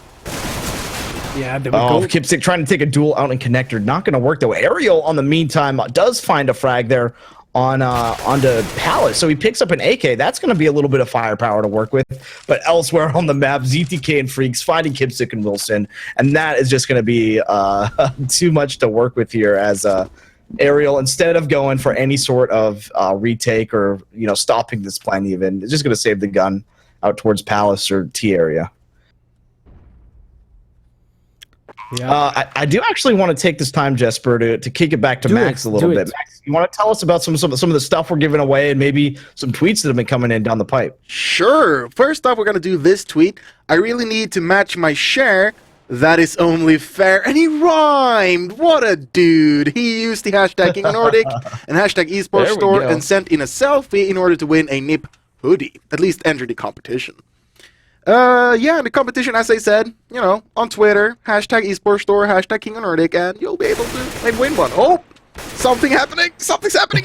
Yeah, there we go. Kipsik trying to take a duel out in connector. Not going to work, though. Ariel, on the meantime, does find a frag there onto Palace. So he picks up an AK. That's going to be a little bit of firepower to work with. But elsewhere on the map, ZTK and Freaks fighting Kipsik and Wilson. And that is just going to be too much to work with here as Ariel, instead of going for any sort of retake or stopping this plan even, is just going to save the gun out towards Palace or T area. I do actually want to take this time, Jesper, to kick it back to Max a little bit. Max, you want to tell us about some of the stuff we're giving away and maybe some tweets that have been coming in down the pipe? Sure. First off, we're going to do this tweet. I really need to match my share. That is only fair. And he rhymed. What a dude. He used the hashtag King Nordic and hashtag esports store and sent in a selfie in order to win a NIP hoodie. At least enter the competition. Yeah, the competition, as I said, you know, on Twitter, hashtag esports store, hashtag King Nordic, and you'll be able to maybe win one. Oh, something's happening,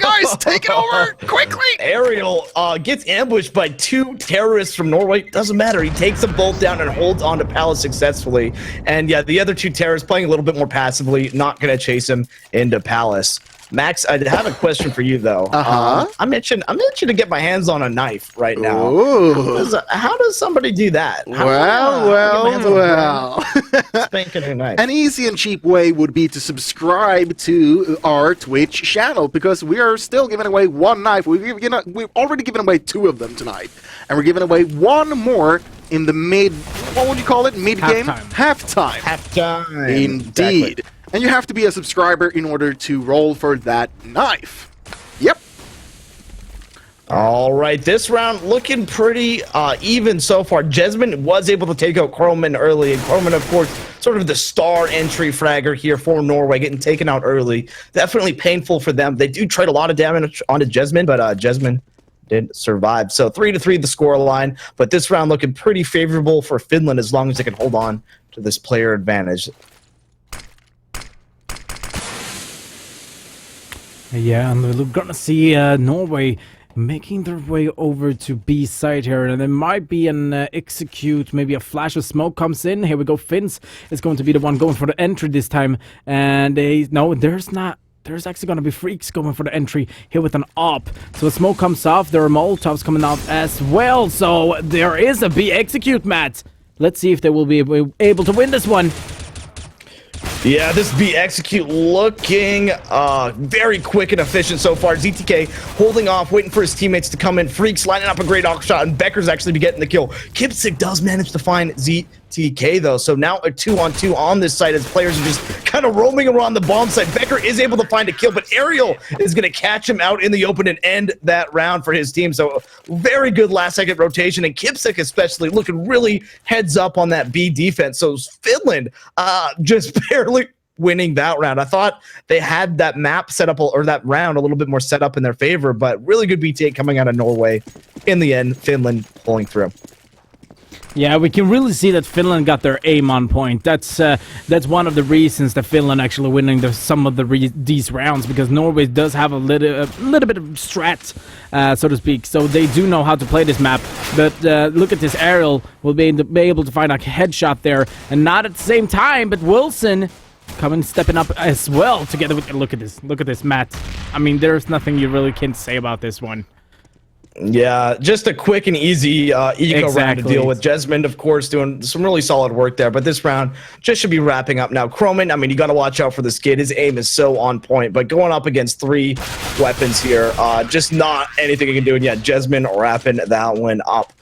guys. Take it over quickly. Ariel gets ambushed by 2 terrorists from Norway. Doesn't matter. He takes them both down and holds on to Palace successfully. And yeah, the other 2 terrorists playing a little bit more passively, not going to chase him into Palace. Max, I have a question for you though. I'm itching to get my hands on a knife right now. Ooh. How does somebody do that? Well. Spanking a knife. An easy and cheap way would be to subscribe to our Twitch channel, because we are still giving away 1 knife. We've already given away 2 of them tonight, and we're giving away 1 more in the what would you call it? Mid-game? Halftime. Halftime. Indeed. Exactly. And you have to be a subscriber in order to roll for that knife. Yep. All right, this round looking pretty even so far. Jesmin was able to take out Kroman early, and Kroman, of course, sort of the star entry fragger here for Norway, getting taken out early. Definitely painful for them. They do trade a lot of damage onto Jesmin, but Jesmin didn't survive. So 3-3 the score line, but this round looking pretty favorable for Finland as long as they can hold on to this player advantage. Yeah, and we're gonna see Norway making their way over to B side here, and there might be an execute, maybe a flash of smoke comes in. Here we go, Finns is going to be the one going for the entry this time, and no, there's not. There's actually going to be Freaks going for the entry here with an op. So the smoke comes off, there are Molotovs coming out as well, so there is a B execute, Matt. Let's see if they will be able to win this one. Yeah, this B execute looking very quick and efficient so far. ZTK holding off, waiting for his teammates to come in. Freaks lining up a great arc shot, and Becker's actually be getting the kill. Kipsik does manage to find ZTK though, so now a 2-on-2 on this side as players are just kind of roaming around the bomb site. Becker is able to find a kill, but Ariel is going to catch him out in the open and end that round for his team. So very good last second rotation, and Kipsik especially looking really heads up on that B defense. So Finland just barely winning that round. I thought they had that map set up, or that round a little bit more set up in their favor, but really good BTA coming out of Norway. In the end, Finland pulling through. Yeah, we can really see that Finland got their aim on point. That's one of the reasons that Finland actually winning some of these rounds, because Norway does have a little bit of strat, so to speak. So they do know how to play this map. But look at this, Ariel will be able to find a headshot there, and not at the same time, but Wilson stepping up as well together with. Look at this, Matt. I mean, there's nothing you really can say about this one. Yeah, just a quick and easy eco round to deal with. Jesmond, of course, doing some really solid work there, but this round just should be wrapping up now. Kroman, I mean, you got to watch out for this kid. His aim is so on point, but going up against 3 weapons here, just not anything he can do. And yeah, Jesmond wrapping that one up.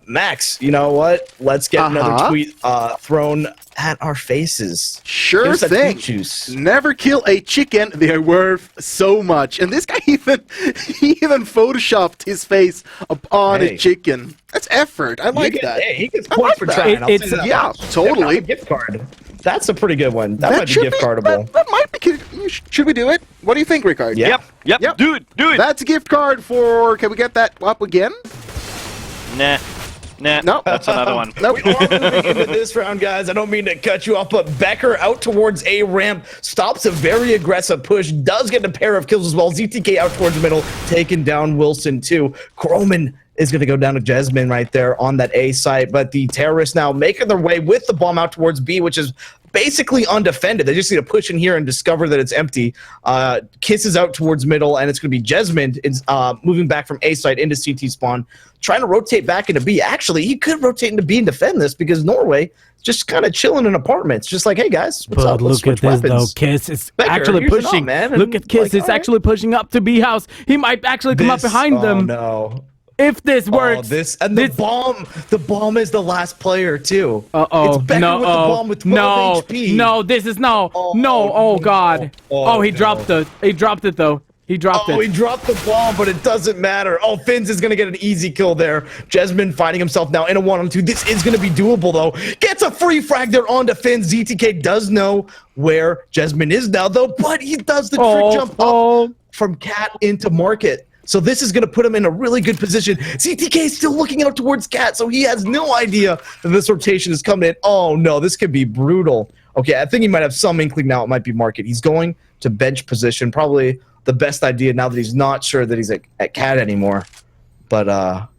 Max, you know what? Let's get another tweet thrown at our faces. Sure thing. Never kill a chicken. They are worth so much. And this guy even photoshopped his face upon a chicken. That's effort. I like that. Hey, he gets points for trying. Yeah, totally. A gift card. That's a pretty good one. That might be gift cardable. That might be. Should we do it? What do you think, Ricard? Yep. Do it. That's a gift card for. Can we get that up again? Nah. No, that's another one. We are moving into this round, guys. I don't mean to cut you off, but Becker out towards A ramp stops a very aggressive push, does get a pair of kills as well. ZTK out towards the middle, taking down Wilson too. Kroman is going to go down to Jesmin right there on that A site, but the terrorists now making their way with the bomb out towards B, which is basically undefended. They just need to push in here and discover that it's empty. Kisses out towards middle, and it's going to be Jesmond moving back from A site into CT spawn, trying to rotate back into B. Actually, he could rotate into B and defend this because Norway just kind of chilling in apartments, just like, hey guys, what's up? Look at this though, Kiss is actually pushing. Look at Kiss, it's actually pushing up to B house. He might actually come up behind them. No. If this works, the bomb is the last player too. Uh-oh. It's Becker No, with the bomb with 12 HP. No, this is no. Oh God. He dropped it. He dropped it though. He dropped it. He dropped the bomb, but it doesn't matter. Oh, Finns is gonna get an easy kill there. Jesmin finding himself now in a 1-on-2. This is gonna be doable though. Gets a free frag there onto Finns. ZTK does know where Jesmin is now though, but he does the trick jump up from Cat into Market. So this is going to put him in a really good position. ZTK is still looking out towards Cat, so he has no idea that this rotation is coming in. Oh, no, this could be brutal. Okay, I think he might have some inkling now it might be Market. He's going to bench position, probably the best idea now that he's not sure that he's at Cat anymore. But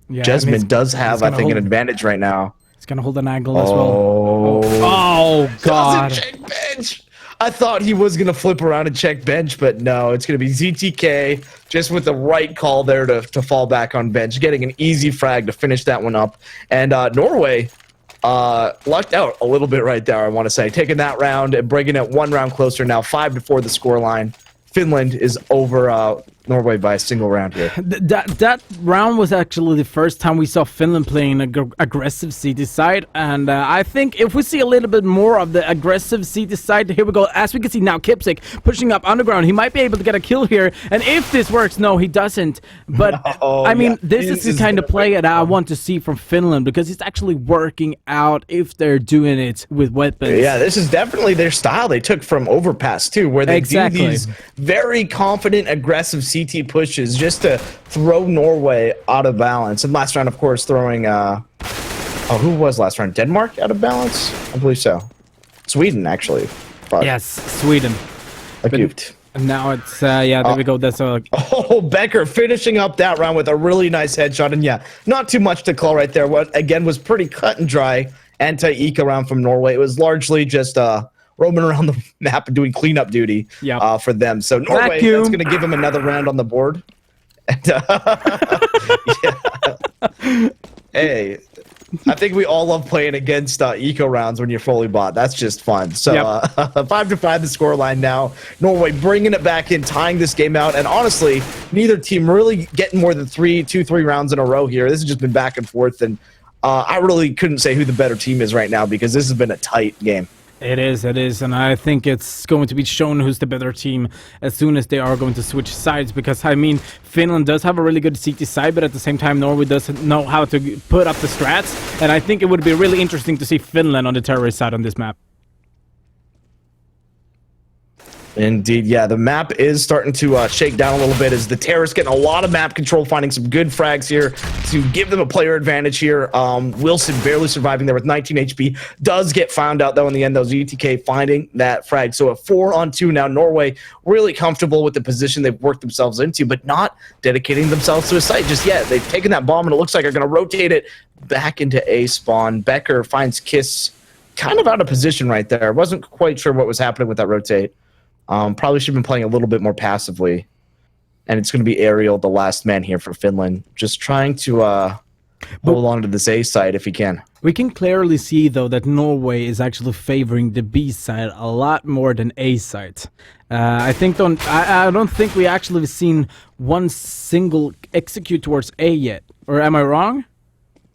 Jesmin does have, I think, an advantage right now. He's going to hold an angle as well. Oh, God. Doesn't check bench. I thought he was going to flip around and check bench, but no, it's going to be ZTK just with the right call there to fall back on bench, getting an easy frag to finish that one up. And Norway lucked out a little bit right there, I want to say, taking that round and bringing it 1 round closer now, 5-4 the scoreline. Finland is over Norway by a single round here. That round was actually the first time we saw Finland playing aggressive CT side, and I think if we see a little bit more of the aggressive CT side, here we go. As we can see now, Kipsik pushing up underground. He might be able to get a kill here, and if this works, no, he doesn't. But I mean, this is the kind of play that I want to see from Finland because it's actually working out if they're doing it with weapons. Yeah, this is definitely their style they took from Overpass too, where they do these very confident, aggressive CT pushes just to throw Norway out of balance. And last round, of course, throwing who was last round? Denmark out of balance? I believe so. Sweden, actually. But yes, Sweden. And now it's there we go. That's Becker finishing up that round with a really nice headshot. And yeah, not too much to call right there. What again was pretty cut and dry anti-eco round from Norway. It was largely just roaming around the map and doing cleanup duty for them. So Norway, that's going to give them another round on the board. And, hey, I think we all love playing against eco rounds when you're fully bought. That's just fun. So 5-5 the scoreline now. Norway bringing it back in, tying this game out. And honestly, neither team really getting more than 3 rounds in a row here. This has just been back and forth. And I really couldn't say who the better team is right now because this has been a tight game. It is, and I think it's going to be shown who's the better team as soon as they are going to switch sides, because, I mean, Finland does have a really good CT side, but at the same time, Norway doesn't know how to put up the strats, and I think it would be really interesting to see Finland on the terrorist side on this map. Indeed, yeah. The map is starting to shake down a little bit as the terrorists getting a lot of map control, finding some good frags here to give them a player advantage here. Wilson barely surviving there with 19 HP. Does get found out, though, in the end, though. ZTK finding that frag. So a 4-on-2 now. Norway really comfortable with the position they've worked themselves into, but not dedicating themselves to a site just yet. They've taken that bomb, and it looks like they're going to rotate it back into A spawn. Becker finds Kiss kind of out of position right there. Wasn't quite sure what was happening with that rotate. Probably should have been playing a little bit more passively. And it's going to be Ariel, the last man here for Finland. Just trying to hold on to this A side if he can. We can clearly see, though, that Norway is actually favoring the B side a lot more than A side. I don't think we actually have seen one single execute towards A yet. Or am I wrong?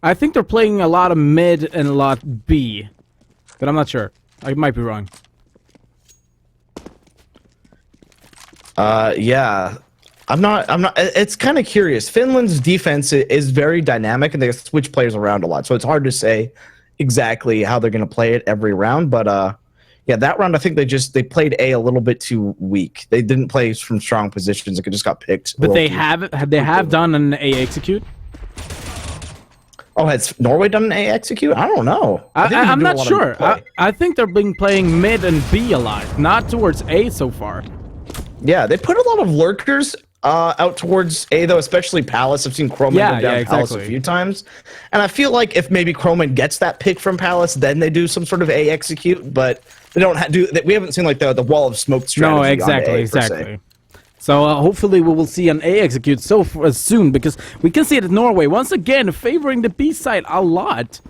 I think they're playing a lot of mid and a lot B. But I'm not sure. I might be wrong. Yeah, I'm not, it's kind of curious. Finland's defense is very dynamic and they switch players around a lot. So it's hard to say exactly how they're going to play it every round. But, yeah, that round, I think they played A a little bit too weak. They didn't play from strong positions. It just got picked. But they have done an A execute? Oh, has Norway done an A execute? I don't know. I'm not sure. I think they're been playing mid and B a lot, not towards A so far. Yeah, they put a lot of lurkers out towards A, though, especially Palace. I've seen Croman go down Palace a few times. And I feel like if maybe Croman gets that pick from Palace, then they do some sort of A execute, but they don't we haven't seen like the wall of smoke strategy. No, exactly. So hopefully we will see an A execute soon, because we can see that Norway, once again, favoring the B side a lot.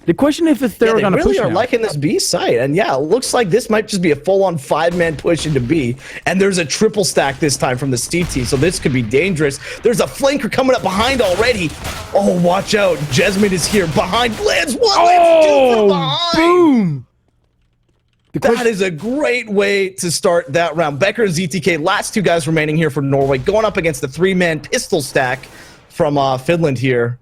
The question if they're Yeah, they going to really push are now. liking this B site, and yeah, it looks like this might just be a full-on 5-man push into B, and there's a triple stack this time from the CT, so this could be dangerous. There's a flanker coming up behind already. Oh, watch out. Jesmond is here behind. Lands one, lands two from behind. Boom! That is a great way to start that round. Becker and ZTK, last 2 guys remaining here for Norway, going up against the 3-man pistol stack from Finland here.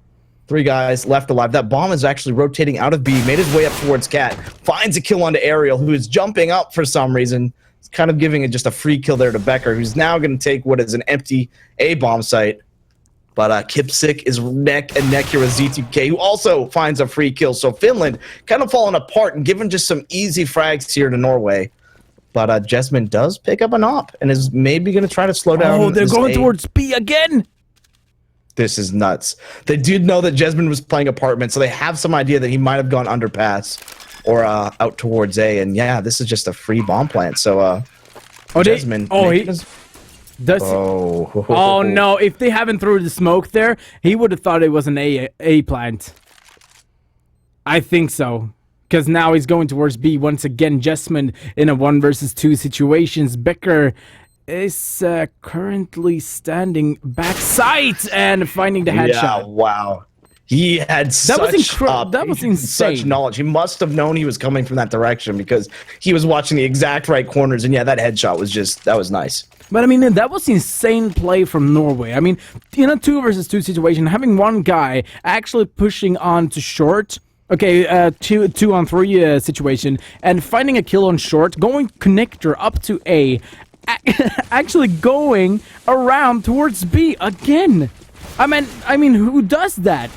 3 guys left alive. That bomb is actually rotating out of B, made his way up towards Cat, finds a kill onto Ariel, who is jumping up for some reason. It's kind of giving it just a free kill there to Becker, who's now going to take what is an empty A bomb site. But Kipsik is neck and neck here with ZTK, who also finds a free kill. So Finland kind of falling apart and giving just some easy frags here to Norway. But Jesmond does pick up an op and is maybe going to try to slow down. Oh, they're this going A. towards B again. This is nuts. They did know that Jesmond was playing apartment, so they have some idea that he might have gone underpass or out towards A. And yeah, this is just a free bomb plant. So Jesmond. Oh no! If they haven't threw the smoke there, he would have thought it was an A plant. I think so, because now he's going towards B once again. Jesmond in a 1 versus 2 situations. Becker is currently standing backside and finding the headshot. Yeah, wow. He had that was insane. Such knowledge. He must have known he was coming from that direction because he was watching the exact right corners. And yeah, that headshot was that was nice. But I mean, that was insane play from Norway. I mean, in a 2 versus 2 situation, having one guy actually pushing on to short. Okay, 2 on 3 situation, and finding a kill on short, going connector up to A, actually going around towards B again. I mean, who does that?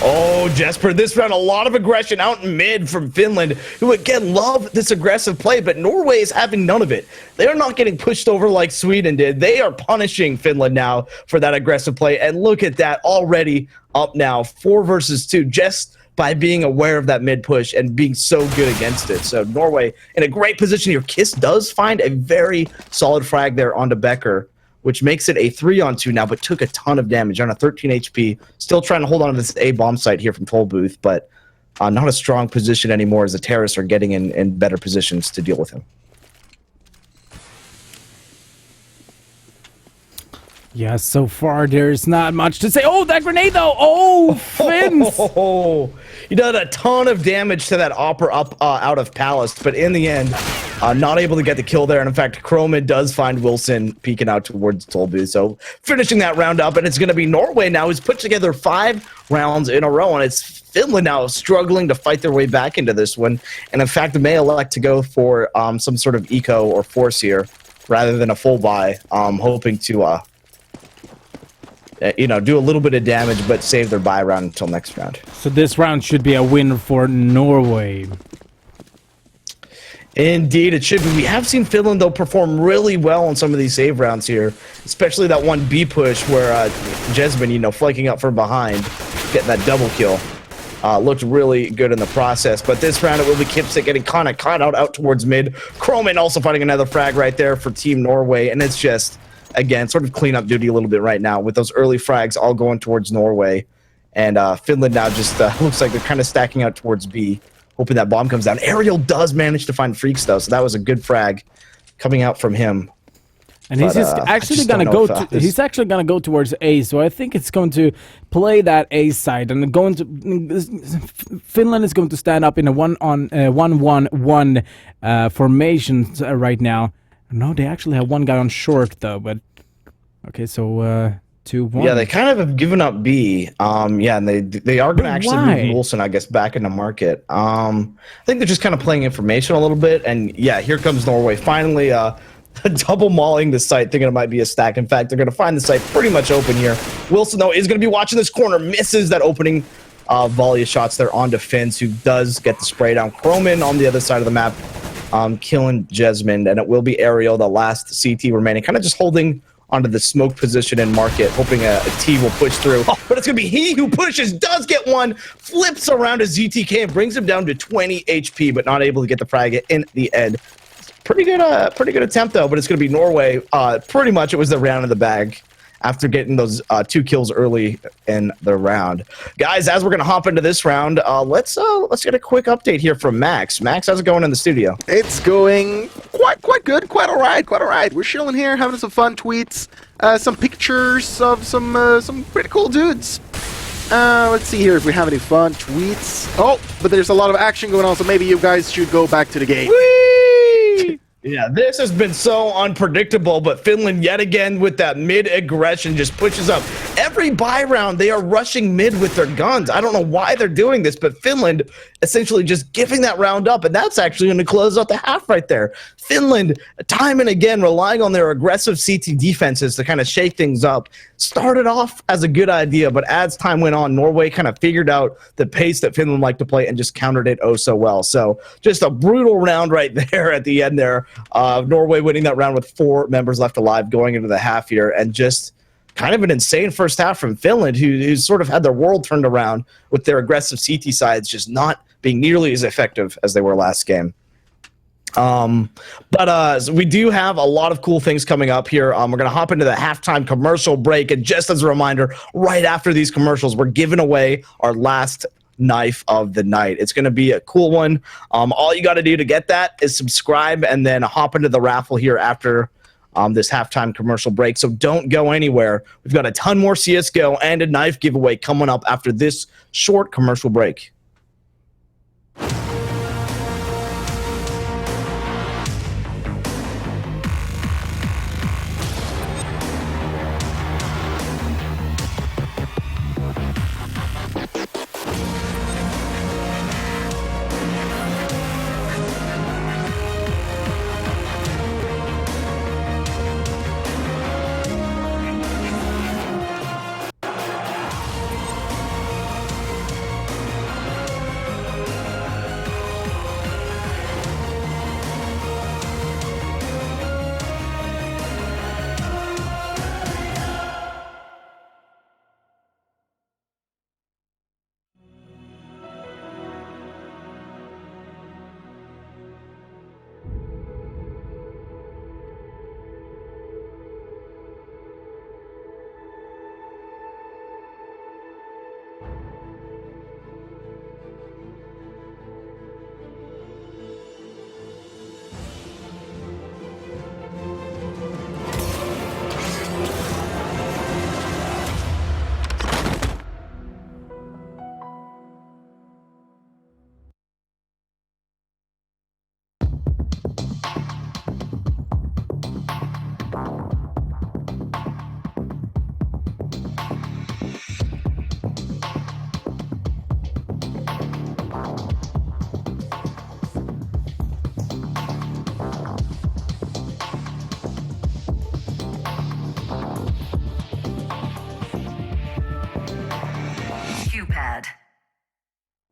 Oh, Jesper, this round, a lot of aggression out in mid from Finland, who again love this aggressive play, but Norway is having none of it. They are not getting pushed over like Sweden did. They are punishing Finland now for that aggressive play, and look at that, already up now, 4 versus 2, just by being aware of that mid push and being so good against it. So Norway in a great position here. Kiss does find a very solid frag there onto Becker, which makes it a 3-on-2 now, but took a ton of damage on a 13 HP. Still trying to hold on to this A bomb site here from Toll Booth, but not a strong position anymore as the terrorists are getting in better positions to deal with him. Yeah, so far there's not much to say. Oh, that grenade though! Oh, Finns! He did a ton of damage to that Opera up out of Palace, but in the end, not able to get the kill there. And in fact, Kroman does find Wilson peeking out towards Tolbu. So finishing that round up, and it's going to be Norway now, who's put together 5 rounds in a row, and it's Finland now struggling to fight their way back into this one. And in fact, they may elect to go for some sort of eco or force here rather than a full buy, hoping to do a little bit of damage, but save their buy round until next round. So this round should be a win for Norway. Indeed, it should be. We have seen Finland, though, perform really well on some of these save rounds here, especially that one B push where Jesmond, flanking up from behind, getting that double kill. Looked really good in the process, but this round it will be Kipsik getting kind of caught out towards mid. Kroman also finding another frag right there for Team Norway, and it's just, again, sort of cleanup duty a little bit right now with those early frags all going towards Norway. And Finland now just looks like they're kind of stacking out towards B, hoping that bomb comes down. Ariel does manage to find Freaks, though, so that was a good frag coming out from him. And he's actually gonna go. He's actually gonna go towards A. So I think it's going to play that A side, and Finland is going to stand up in a 1-1-1 formation right now. No, they actually have one guy on short though. But okay, so 2-1. Yeah, they kind of have given up B. Yeah, and they are gonna actually move Wilson, I guess, back in the market. I think they're just kind of playing information a little bit. And yeah, here comes Norway finally. Double mauling the site, thinking it might be a stack. In fact, they're going to find the site pretty much open here. Wilson, though, is going to be watching this corner. Misses that opening volley of shots there onto Finns, who does get the spray down. Kroman on the other side of the map, killing Jesmond. And it will be Ariel, the last CT remaining, kind of just holding onto the smoke position in market, hoping a T will push through. But it's going to be he who pushes, does get one, flips around to ZTK and brings him down to 20 HP, but not able to get the frag in the end. Pretty good attempt though, but it's going to be Norway. Pretty much it was the round in the bag after getting those 2 kills early in the round. Guys, as we're gonna hop into this round, let's get a quick update here from Max. Max, how's it going in the studio? It's going quite good, quite all right. We're chilling here, having some fun tweets, some pictures of some pretty cool dudes. Let's see here if we have any fun tweets. Oh, but there's a lot of action going on, so maybe you guys should go back to the game. Whee! Yeah, this has been so unpredictable, but Finland yet again with that mid aggression just pushes up. Every buy round, they are rushing mid with their guns. I don't know why they're doing this, but Finland essentially just giving that round up, and that's actually going to close out the half right there. Finland, time and again, relying on their aggressive CT defenses to kind of shake things up. Started off as a good idea, but as time went on, Norway kind of figured out the pace that Finland liked to play and just countered it oh so well. So just a brutal round right there at the end there. Norway winning that round with 4 members left alive going into the half here, and just kind of an insane first half from Finland, who sort of had their world turned around with their aggressive CT sides just not being nearly as effective as they were last game. So we do have a lot of cool things coming up here. We're going to hop into the halftime commercial break, and just as a reminder, right after these commercials, we're giving away our last knife of the night. It's going to be a cool one. All you got to do to get that is subscribe and then hop into the raffle here after this halftime commercial break. So don't go anywhere. We've got a ton more CSGO and a knife giveaway coming up after this short commercial break.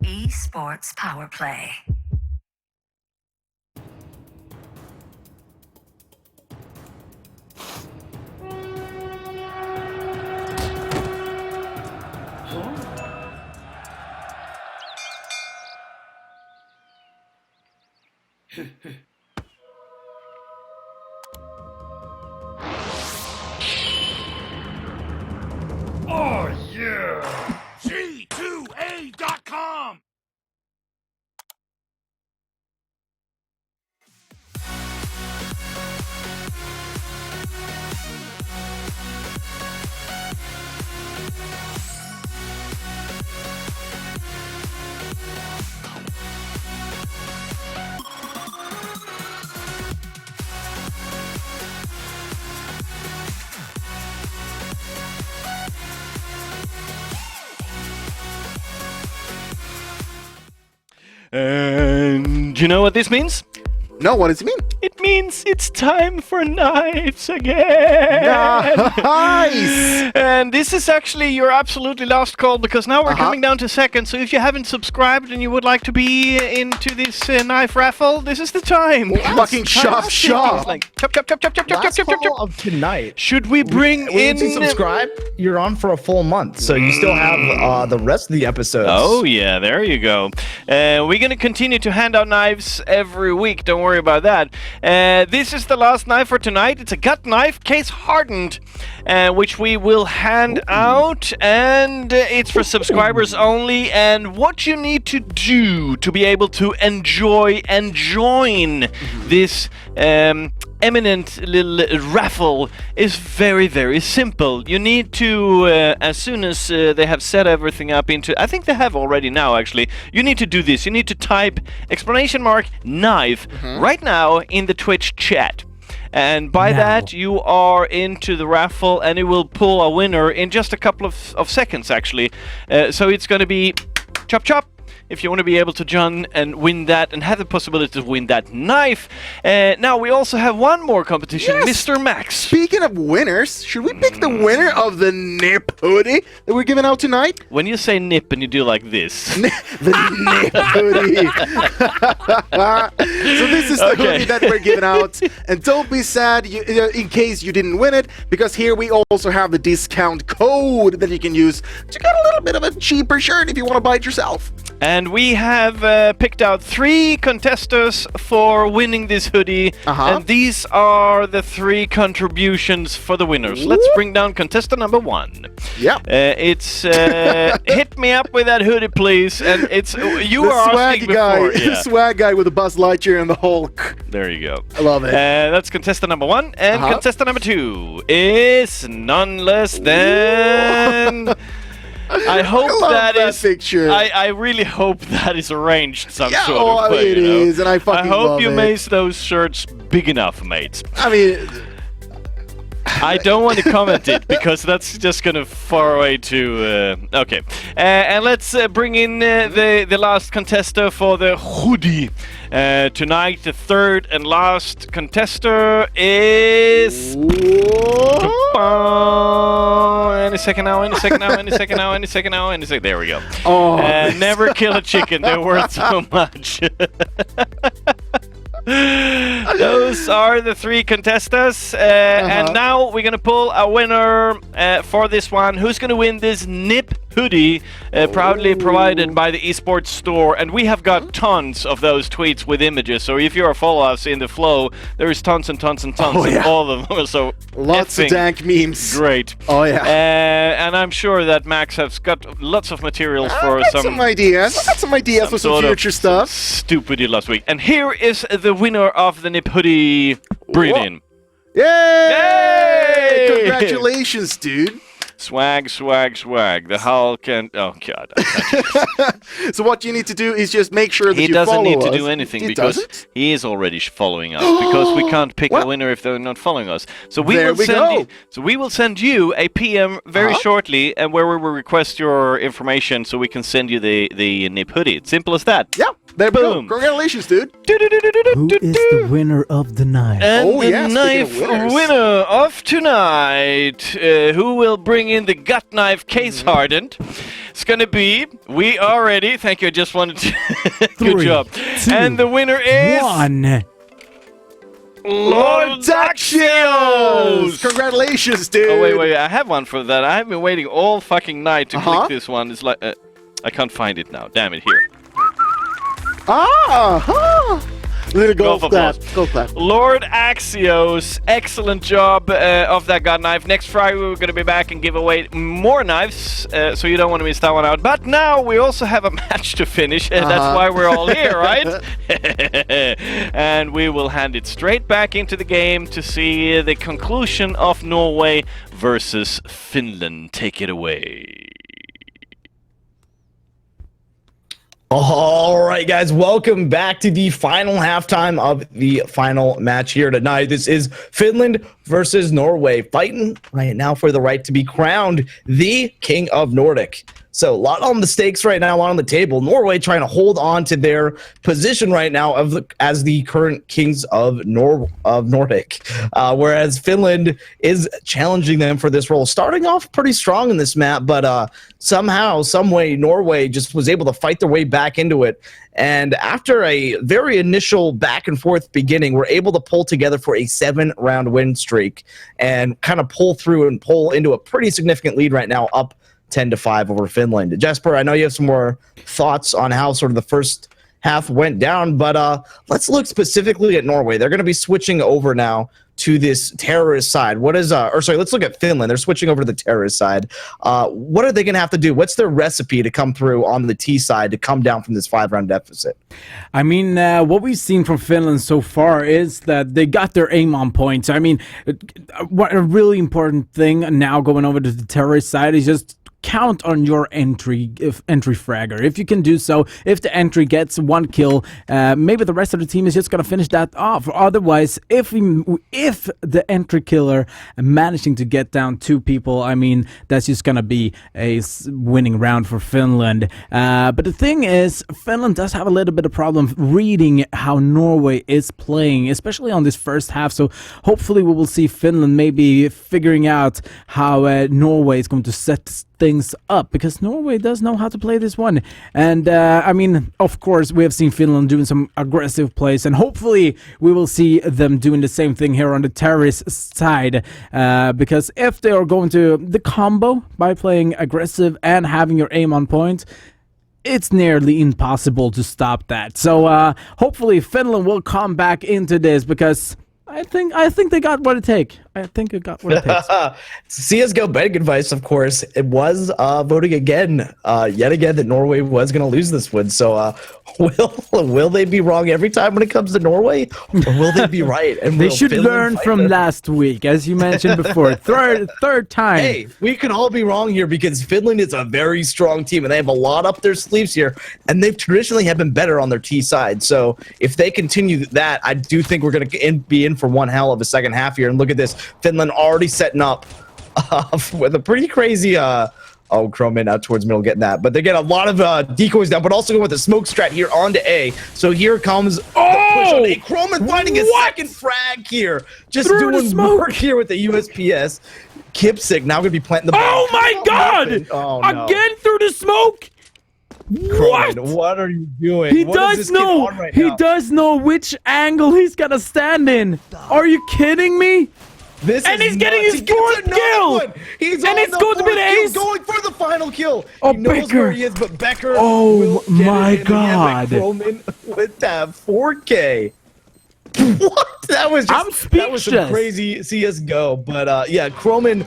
Esports Power Play. Oh yeah! G2A.com! And you know what this means? No, what does it mean? It means it's time for knives again. Nice! And this is actually your absolutely last call, because now we're coming down to seconds. So if you haven't subscribed and you would like to be into this knife raffle, this is the time. Fucking shop. Like chop chop chop chop chop chop Last chop chop call chop. of tonight. Should we bring in? Once you subscribe, you're on for a full month, so you still have the rest of the episodes. Oh yeah, there you go. We're gonna continue to hand out knives every week. Don't worry about that. This is the last knife for tonight. It's a gut knife, case hardened, which we will hand out, and it's for subscribers only. And what you need to do to be able to enjoy and join this eminent little raffle is very, very simple. You need to, as soon as they have set everything up into, I think they have already now actually, you need to do this. You need to type !knife right now in the Twitch chat. And by that, you are into the raffle, and it will pull a winner in just a couple of seconds, actually. So it's going to be chop chop. If you want to be able to join and win that and have the possibility to win that knife. Now we also have one more competition, Mr. Max. Speaking of winners, should we pick the winner of the Nip hoodie that we're giving out tonight? When you say nip and you do like this. The Nip hoodie. So this is the hoodie that we're giving out. And don't be sad in case you didn't win it, because here we also have the discount code that you can use to get a little bit of a cheaper shirt if you want to buy it yourself. And we have picked out 3 contestants for winning this hoodie. And these are the 3 contributions for the winners. Let's bring down contestant number 1. Yep. It's hit me up with that hoodie, please. And it's you the are swag asking guy, before. the swag guy with the Buzz Lightyear and the Hulk. There you go. I love it. That's contestant number 1. And contestant number 2 is none less than... I hope that is. Picture. I really hope that is arranged some sort of way. It is, and I fucking hope love you it. made those shirts big enough, mate. I mean, I don't want to comment it because that's just gonna far away to. Okay, and let's bring in the last contestant for the hoodie. Tonight, the third and last contestant is. Any second now, any second now, any second now, any second now, any second. There we go. Oh, never kill a chicken. They're worth so much. Those are the 3 contestants. And now we're going to pull a winner for this one. Who's going to win this Nip hoodie, proudly provided by the esports store? And we have got tons of those tweets with images. So if you are follow us in the flow, there is tons and tons and tons of all of them. So lots of dank memes. Great. Oh yeah. And I'm sure that Max has got lots of materials for some ideas. I got some ideas for some future stuff. Stupidity last week. And here is the winner of the Nip hoodie. Bring it in. Yay! Congratulations, dude. Swag, swag, swag. The Hulk and... Oh, God. So what you need to do is just make sure that he you follow us. He doesn't need to do anything because he is already following us. Because we can't pick a winner if they're not following us. So we will send you a PM very shortly, and where we will request your information so we can send you the Nip hoodie. It's simple as that. Yeah. There, boom. Congratulations, dude. Who is the winner of the night? And the knife winner of tonight, who will bring in the gut knife case hardened, it's gonna be, we are ready. Thank you, I just wanted to... Good job. 2, and the winner is... 1. Lord Daxios! Congratulations, dude. Oh, wait, I have one for that. I have been waiting all fucking night to click this one. It's like, I can't find it now. Damn it, here. Little golf clap. Golf clap. Lord Axios, excellent job of that gut knife. Next Friday we're going to be back and give away more knives, so you don't want to miss that one out. But now we also have a match to finish, and that's why we're all here, right? And we will hand it straight back into the game to see the conclusion of Norway versus Finland. Take it away. All right, guys, welcome back to the final halftime of the final match here tonight. This is Finland versus Norway, fighting right now for the right to be crowned the King of Nordic. So a lot on the stakes right now, a lot on the table. Norway trying to hold on to their position right now as the current kings of Nordic, whereas Finland is challenging them for this role. Starting off pretty strong in this map, but somehow, some way, Norway just was able to fight their way back into it. And after a very initial back and forth beginning, we're able to pull together for a 7-round win streak and kind of pull through and pull into a pretty significant lead right now, up 10-5 over Finland. Jesper, I know you have some more thoughts on how sort of the first half went down. But let's look specifically at Norway. They're going to be switching over now to this terrorist side. What is let's look at Finland. They're switching over to the terrorist side. What are they going to have to do? What's their recipe to come through on the T side to come down from this 5-round deficit? I mean, what we've seen from Finland so far is that they got their aim on point. I mean, what a really important thing now going over to the terrorist side is just count on your entry fragger. If you can do so, if the entry gets 1 kill, maybe the rest of the team is just gonna finish that off. Otherwise, if the entry killer managing to get down 2 people, I mean, that's just gonna be a winning round for Finland. But the thing is, Finland does have a little bit of problem reading how Norway is playing, especially on this first half. So hopefully we will see Finland maybe figuring out how Norway is going to set things up, because Norway does know how to play this one. And I mean, of course, we have seen Finland doing some aggressive plays, and hopefully we will see them doing the same thing here on the terrorist side, because if they are going to the combo by playing aggressive and having your aim on point, it's nearly impossible to stop that. So hopefully Finland will come back into this, because I think they got what it takes. I think it got what it takes. CSGO betting advice, of course, it was voting again, yet again, that Norway was going to lose this one. So will they be wrong every time when it comes to Norway, or will they be right? And they should learn from last week, as you mentioned before. third time. Hey, we could all be wrong here, because Finland is a very strong team, and they have a lot up their sleeves here, and they've traditionally have been better on their T side. So if they continue that, I do think we're going to be in for one hell of a second half here. And look at this. Finland already setting up with a pretty crazy Croman out towards middle getting that, but they get a lot of decoys down, but also going with the smoke strat here onto A. So here comes the push on A. Croman finding his second frag here, just doing work here with the USPS. Kipsick now going to be planting the bomb. Oh my god! Oh, no. Again through the smoke. Croman, what are you doing? He does know. He does know which angle he's gonna stand in. Are you kidding me? And he's getting his 4th kill. And it's going to be the ace. Going for the final kill. Oh, he knows Becker. where he is, but Becker. Oh my god! Croman with that 4K. What? That was just, I'm speechless. That was some crazy CS:GO. But yeah, Croman.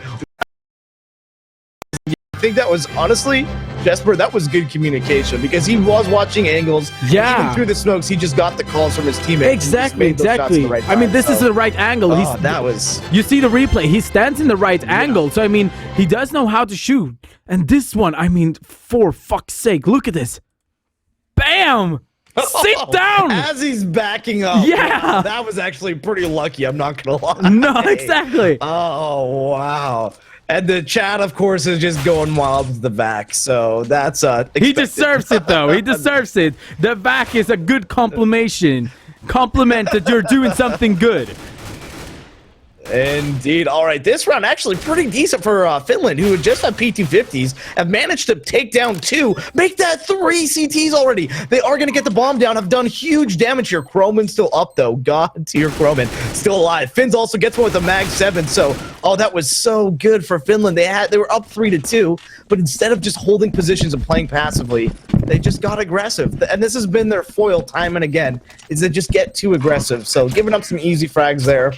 I think that was, honestly, Jesper, that was good communication, because he was watching angles. Yeah. Even through the smokes, he just got the calls from his teammates. Exactly. I mean, this is the right angle. That was... You see the replay. He stands in the right angle. So, I mean, he does know how to shoot. And this one, I mean, for fuck's sake, look at this. Bam! Sit down! As he's backing up. Yeah! Wow, that was actually pretty lucky, I'm not gonna lie. No, exactly. Oh, wow. And the chat, of course, is just going wild with the back. So that's he deserves it, though. He deserves it. The back is a good compliment that you're doing something good. Indeed. All right, this round actually pretty decent for Finland, who just have P250s, have managed to take down 2, make that 3 CTs already. They are going to get the bomb down, have done huge damage here. Croman's still up, though. God tier Croman, still alive. Finns also gets one with the Mag 7, so, oh, that was so good for Finland. They were up 3-2, but instead of just holding positions and playing passively, they just got aggressive. And this has been their foil time and again, is they just get too aggressive. So giving up some easy frags there.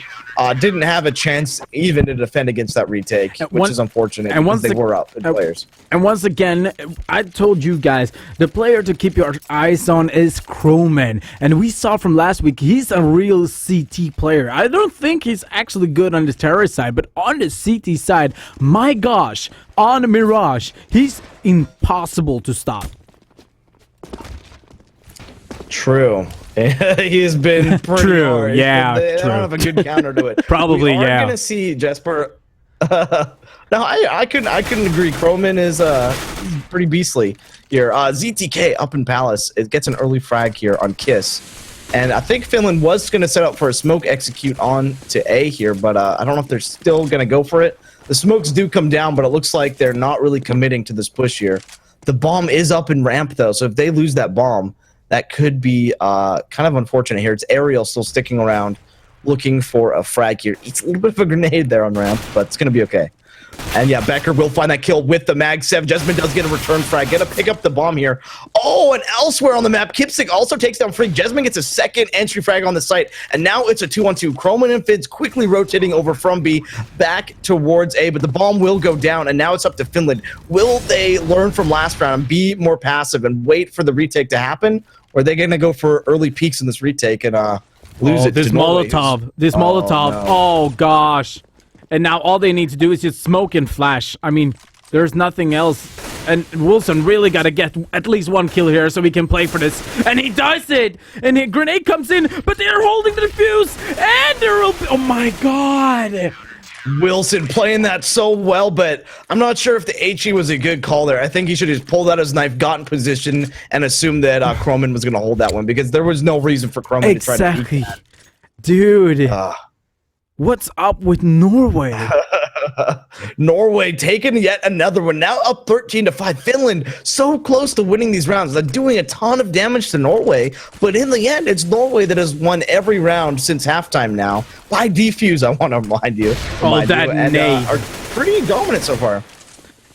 Didn't have a chance even to defend against that retake, which is unfortunate, because they were up in players. And once again, I told you guys, the player to keep your eyes on is Croman. And we saw from last week, he's a real CT player. I don't think he's actually good on the terrorist side, but on the CT side, my gosh, on Mirage, he's impossible to stop. True. He has been pretty True, hard. yeah, They true. don't have a good counter to it. Probably, we are yeah. gonna see Jesper. No, I couldn't agree. Croman is pretty beastly here. ZTK up in Palace. It gets an early frag here on Kiss. And I think Finland was going to set up for a smoke execute on to A here, but I don't know if they're still going to go for it. The smokes do come down, but it looks like they're not really committing to this push here. The bomb is up in ramp, though, so if they lose that bomb, that could be kind of unfortunate here. It's Ariel still sticking around, looking for a frag here. It's a little bit of a grenade there on ramp, but it's going to be okay. And yeah, Becker will find that kill with the Mag 7. Jessamine does get a return frag, gonna pick up the bomb here. Oh, and elsewhere on the map, Kipsick also takes down Freak. Jessamine gets a second entry frag on the site, and now it's a 2-on-2. Croman and Fids quickly rotating over from B back towards A, but the bomb will go down, and now it's up to Finland. Will they learn from last round and be more passive and wait for the retake to happen, or are they gonna go for early peaks in this retake and lose it this to Norway? Molotov. No. Oh, gosh. And now all they need to do is just smoke and flash. I mean, there's nothing else. And Wilson really got to get at least one kill here so we can play for this. And he does it! And a grenade comes in, but they're holding the defuse! And there will be... Oh, my God! Wilson playing that so well, but I'm not sure if the HE was a good call there. I think he should have just pulled out his knife, got in position, and assumed that Croman was going to hold that one, because there was no reason for Croman to try to beat that. Dude. What's up with Norway? Norway taking yet another one, now up 13-5. Finland so close to winning these rounds. They're doing a ton of damage to Norway, but in the end, it's Norway that has won every round since halftime now. By defuse, I want to remind you. And are pretty dominant so far.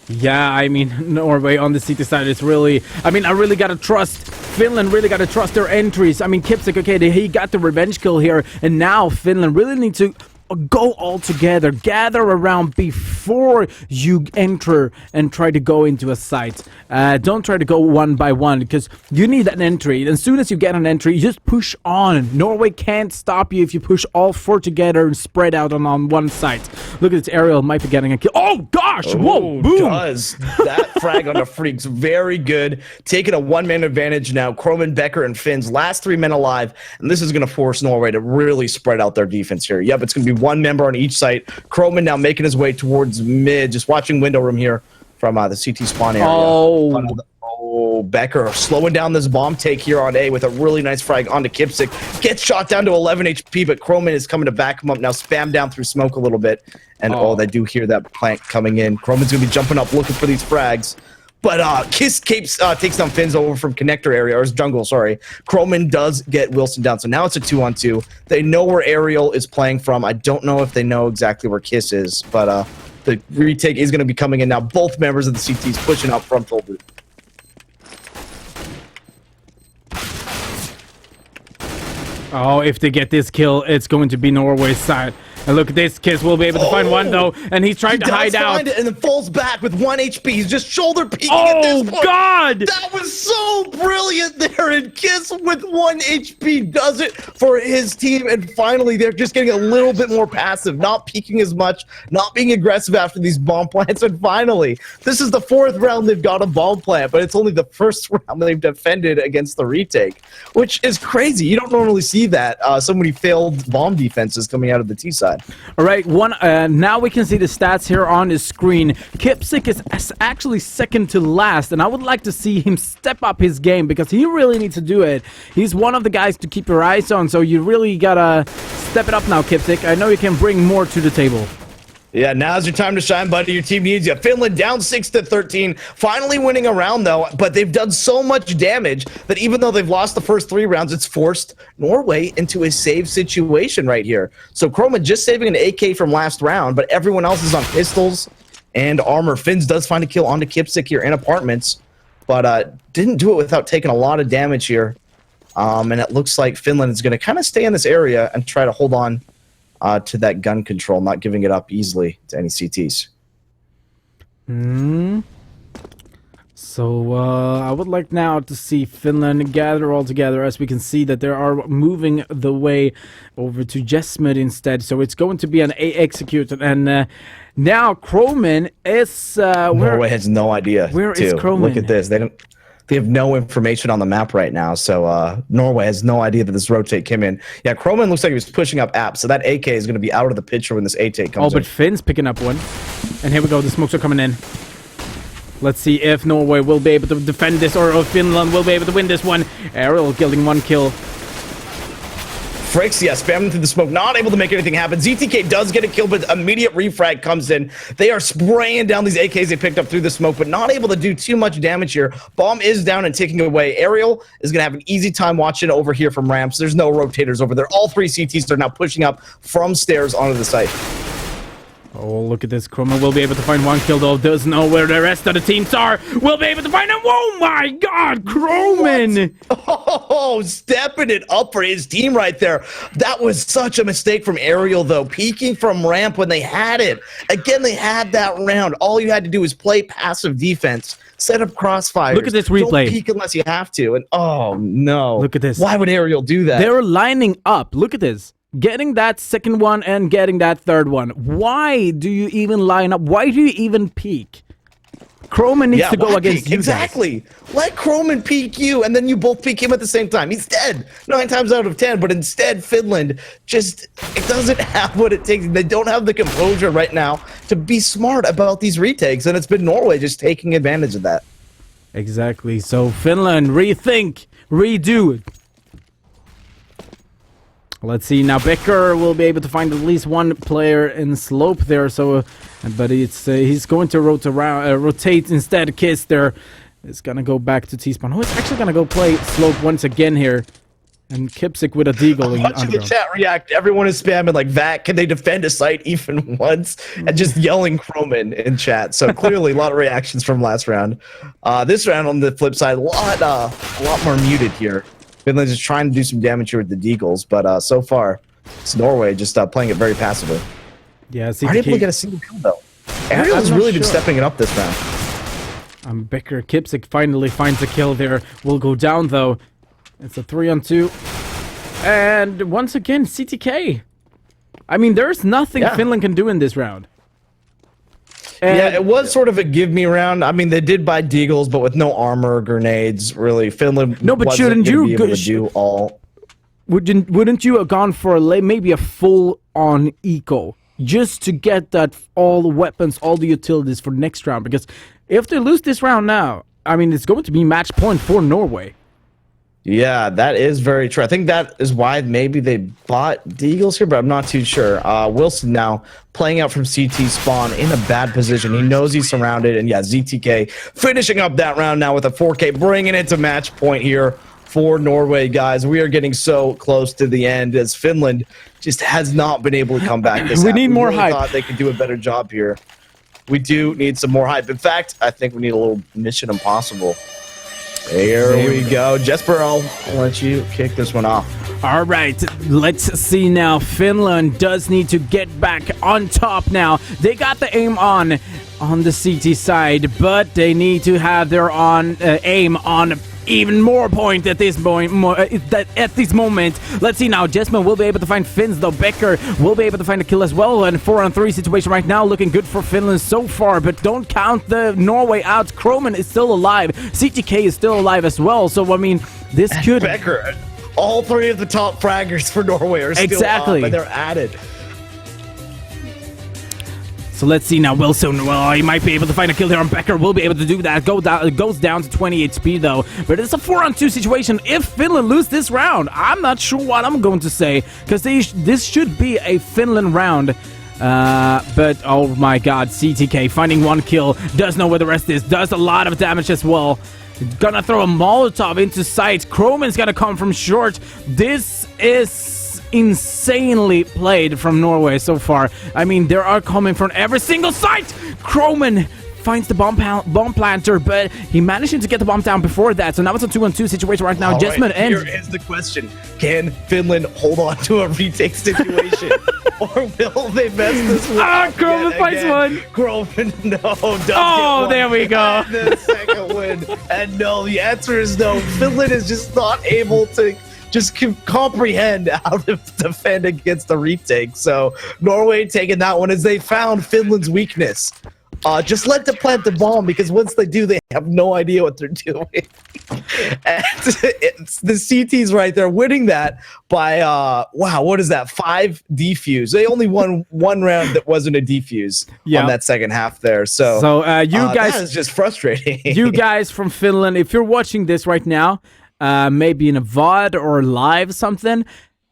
Yeah, I mean, Norway on the city side is really... I mean, I really got to trust... Finland really got to trust their entries. I mean, Kipsick, okay, he got the revenge kill here, and now Finland really needs to go all together, gather around before you enter and try to go into a site. Don't try to go one by one, because you need an entry. And as soon as you get an entry, you just push on. Norway can't stop you if you push all four together and spread out on one site. Look at this, Ariel might be getting a kill. Oh gosh! Whoa! Boom! Does that frag on the Freaks very good, taking a one-man advantage now. Croman, Becker, and Finn's last 3 men alive, and this is going to force Norway to really spread out their defense here. Yep, it's going to be one member on each site. Croman now making his way towards mid, just watching window room here from the CT spawn area. Oh, Becker slowing down this bomb take here on A with a really nice frag onto Kipsick. Gets shot down to 11 HP, but Croman is coming to back him up now, spam down through smoke a little bit. And they do hear that plank coming in. Croman's going to be jumping up looking for these frags. But Kiss takes down Finn's over from connector area, or his jungle, sorry. Croman does get Wilson down, so now it's a 2-on-2. They know where Ariel is playing from. I don't know if they know exactly where Kiss is, but the retake is going to be coming in now. Both members of the CTs pushing up front full boot. Oh, if they get this kill, it's going to be Norway's side. And look at this, Kiss will be able to find one though, and he's trying to hide out. Find it and then falls back with 1 HP. He's just shoulder peeking at this point. Oh God! That was so brilliant there, and Kiss with 1 HP does it for his team, and finally they're just getting a little bit more passive, not peeking as much, not being aggressive after these bomb plants, and finally, this is the 4th round they've got a bomb plant, but it's only the 1st round they've defended against the retake, which is crazy. You don't normally see that, so many failed bomb defenses coming out of the T side. All right, now we can see the stats here on the screen. Kipsick is actually second to last, and I would like to see him step up his game because he really needs to do it. He's one of the guys to keep your eyes on, so you really gotta step it up now, Kipsick. I know you can bring more to the table. Yeah, now's your time to shine, buddy. Your team needs you. Finland down 6-13. Finally winning a round, though, but they've done so much damage that even though they've lost the first 3 rounds, it's forced Norway into a save situation right here. So Croman just saving an AK from last round, but everyone else is on pistols and armor. Finns does find a kill onto Kipsick here in apartments, but didn't do it without taking a lot of damage here. And it looks like Finland is going to kind of stay in this area and try to hold on to that gun control, not giving it up easily to any CTs. So I would like now to see Finland gather all together, as we can see that they are moving the way over to Jesmid instead. So it's going to be an A executed, and now Croman is Norway has no idea. Where is Croman? Look at this. They have no information on the map right now, so Norway has no idea that this rotate came in. Yeah, Croman looks like he was pushing up app, so that AK is going to be out of the picture when this A-take comes in. Oh, but Finn's picking up one. And here we go, the smokes are coming in. Let's see if Norway will be able to defend this, or if Finland will be able to win this one. Ariel getting 1 kill. Fricks, yeah, spamming through the smoke, not able to make anything happen. ZTK does get a kill, but immediate refrag comes in. They are spraying down these AKs they picked up through the smoke, but not able to do too much damage here. Bomb is down and ticking away. Ariel is going to have an easy time watching over here from ramps. There's no rotators over there. All 3 CTs are now pushing up from stairs onto the site. Oh, look at this. Chroma will be able to find one kill, though. Doesn't know where the rest of the teams are. We'll be able to find them. Oh, my God. Croman. Oh, stepping it up for his team right there. That was such a mistake from Ariel, though. Peeking from ramp when they had it. Again, they had that round. All you had to do was play passive defense. Set up crossfires. Look at this replay. Don't peek unless you have to. And oh, no. Look at this. Why would Ariel do that? They're lining up. Look at this. Getting that second one and getting that third one. Why do you even line up? Why do you even peek? Croman needs to go against peek? you Exactly. Let Croman peek you, and then you both peek him at the same time. He's dead 9 times out of 10, but instead Finland it doesn't have what it takes. They don't have the composure right now to be smart about these retakes, and it's been Norway just taking advantage of that. Exactly. So Finland, rethink, redo. Let's see now. Becker will be able to find at least one player in slope there. So, but he's going to rotate instead. Kiss there is gonna go back to T-spawn. Oh, it's actually gonna go play slope once again here. And Kipsic with a deagle. I'm watching the chat react. Everyone is spamming like that. Can they defend a site even once? And just yelling Croman in chat. So clearly a lot of reactions from last round. This round on the flip side, a lot more muted here. Finland's just trying to do some damage here with the deagles, but so far it's Norway just playing it very passively. Yeah, aren't able to get a single kill though. Ariel's really been stepping it up this round. Becker Kipsic finally finds a kill there. Will go down though. It's a 3-on-2. And once again, CTK. I mean, there's nothing Finland can do in this round. And yeah, it was sort of a give me round. I mean, they did buy deagles, but with no armor or grenades, really. Finland but wasn't be able to do all. Wouldn't you have gone for maybe a full-on eco just to get that all the weapons, all the utilities for next round? Because if they lose this round now, I mean, it's going to be match point for Norway. Yeah, that is very true. I think that is why maybe they bought deagles here, but I'm not too sure. Wilson now playing out from CT spawn in a bad position. He knows he's surrounded, and yeah, ZTK finishing up that round now with a 4K, bringing it to match point here for Norway, guys. We are getting so close to the end as Finland just has not been able to come back. We need more hype. Thought they could do a better job here. We do need some more hype. In fact, I think we need a little Mission Impossible. There we go. Jesper, I'll let you kick this one off. All right, let's see now. Finland does need to get back on top now. They got the aim on the CT side, but they need to have their aim on even more point at this point. At this moment, let's see now. Jesman will be able to find Finns, though. Becker will be able to find a kill as well. And 4-on-3 situation right now, looking good for Finland so far. But don't count the Norway out. Croman is still alive. CTK is still alive as well. So I mean, this could. Becker, all 3 of the top fraggers for Norway are still up, and they're added. So let's see now. Wilson, well, he might be able to find a kill here on Becker. Will be able to do that. Goes down to 20 HP, though. But it's a 4-on-2 situation. If Finland lose this round, I'm not sure what I'm going to say, because this should be a Finland round. But, oh my god, CTK finding 1 kill. Does know where the rest is. Does a lot of damage as well. Gonna throw a Molotov into sight. Croman's gonna come from short. This is insanely played from Norway so far. I mean, they are coming from every single site. Croman finds the bomb planter, but he managed to get the bomb down before that. So now it's a 2-on-2 situation right now. Jesman ends. Here is the question: can Finland hold on to a retake situation, or will they mess this one? Croman finds one. Croman, no, don't oh, there we go. The second win, and no, the answer is no. Finland is just not able to just comprehend how to defend against the retake. So Norway taking that one as they found Finland's weakness. Just let them plant the bomb, because once they do, they have no idea what they're doing. And it's the CTs right there winning that by, wow, what is that? 5 defuse. They only won 1 round that wasn't a defuse on that second half there. So you guys, that is just frustrating. You guys from Finland, if you're watching this right now, maybe in a VOD or live something,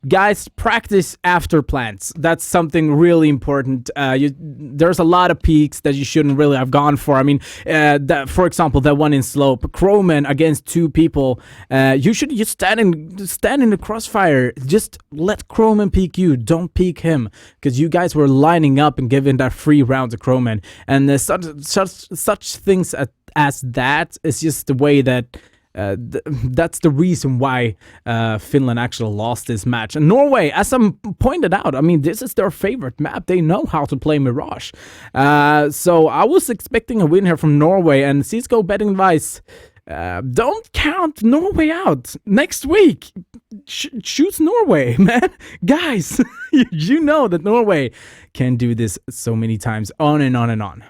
guys, practice after plants. That's something really important. There's a lot of peaks that you shouldn't really have gone for. I mean, for example, that one in slope, Crowman against 2 people. You should just stand in the crossfire. Just let Crowman peek you. Don't peek him, because you guys were lining up and giving that free round to Crowman. And such things as that is just the way that. That's the reason why Finland actually lost this match. And Norway, as I pointed out, I mean, this is their favorite map. They know how to play Mirage. So I was expecting a win here from Norway, and Cisco betting advice, don't count Norway out. Next week, choose Norway, man. Guys, you know that Norway can do this so many times, on and on and on.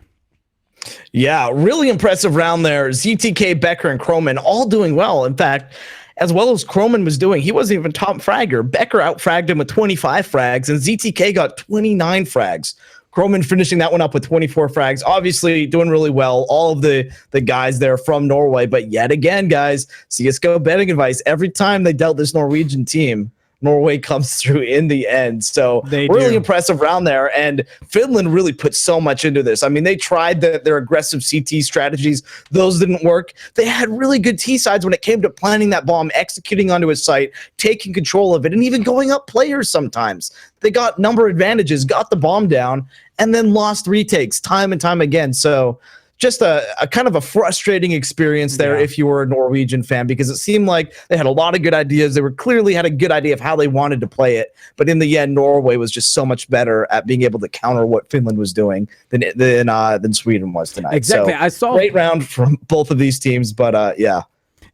Yeah, really impressive round there. ZTK, Becker, and Crowman all doing well. In fact, as well as Crowman was doing, he wasn't even top fragger. Becker out-fragged him with 25 frags, and ZTK got 29 frags. Crowman finishing that one up with 24 frags. Obviously doing really well. All of the guys there from Norway. But yet again, guys, CSGO betting advice, every time they dealt this Norwegian team, Norway comes through in the end. So really impressive round there. And Finland really put so much into this. I mean, they tried their aggressive CT strategies. Those didn't work. They had really good T sides when it came to planning that bomb, executing onto his site, taking control of it, and even going up players sometimes. They got number advantages, got the bomb down, and then lost retakes time and time again. So just a kind of a frustrating experience there if you were a Norwegian fan, because it seemed like they had a lot of good ideas. They were clearly had a good idea of how they wanted to play it. But in the end, Norway was just so much better at being able to counter what Finland was doing than Sweden was tonight. Exactly. So, I saw great round from both of these teams, but yeah.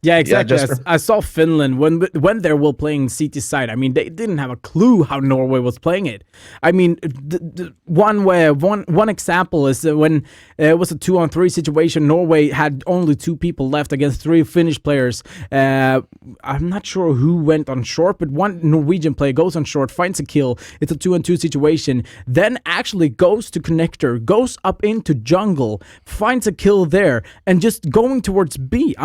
Yeah, exactly. Yeah, I saw Finland when they were playing CT side. I mean, they didn't have a clue how Norway was playing it. I mean, one example is when it was a 2-on-3 situation. Norway had only 2 people left against 3 Finnish players. I'm not sure who went on short, but one Norwegian player goes on short, finds a kill. It's a 2-on-2 situation. Then actually goes to connector, goes up into jungle, finds a kill there, and just going towards B.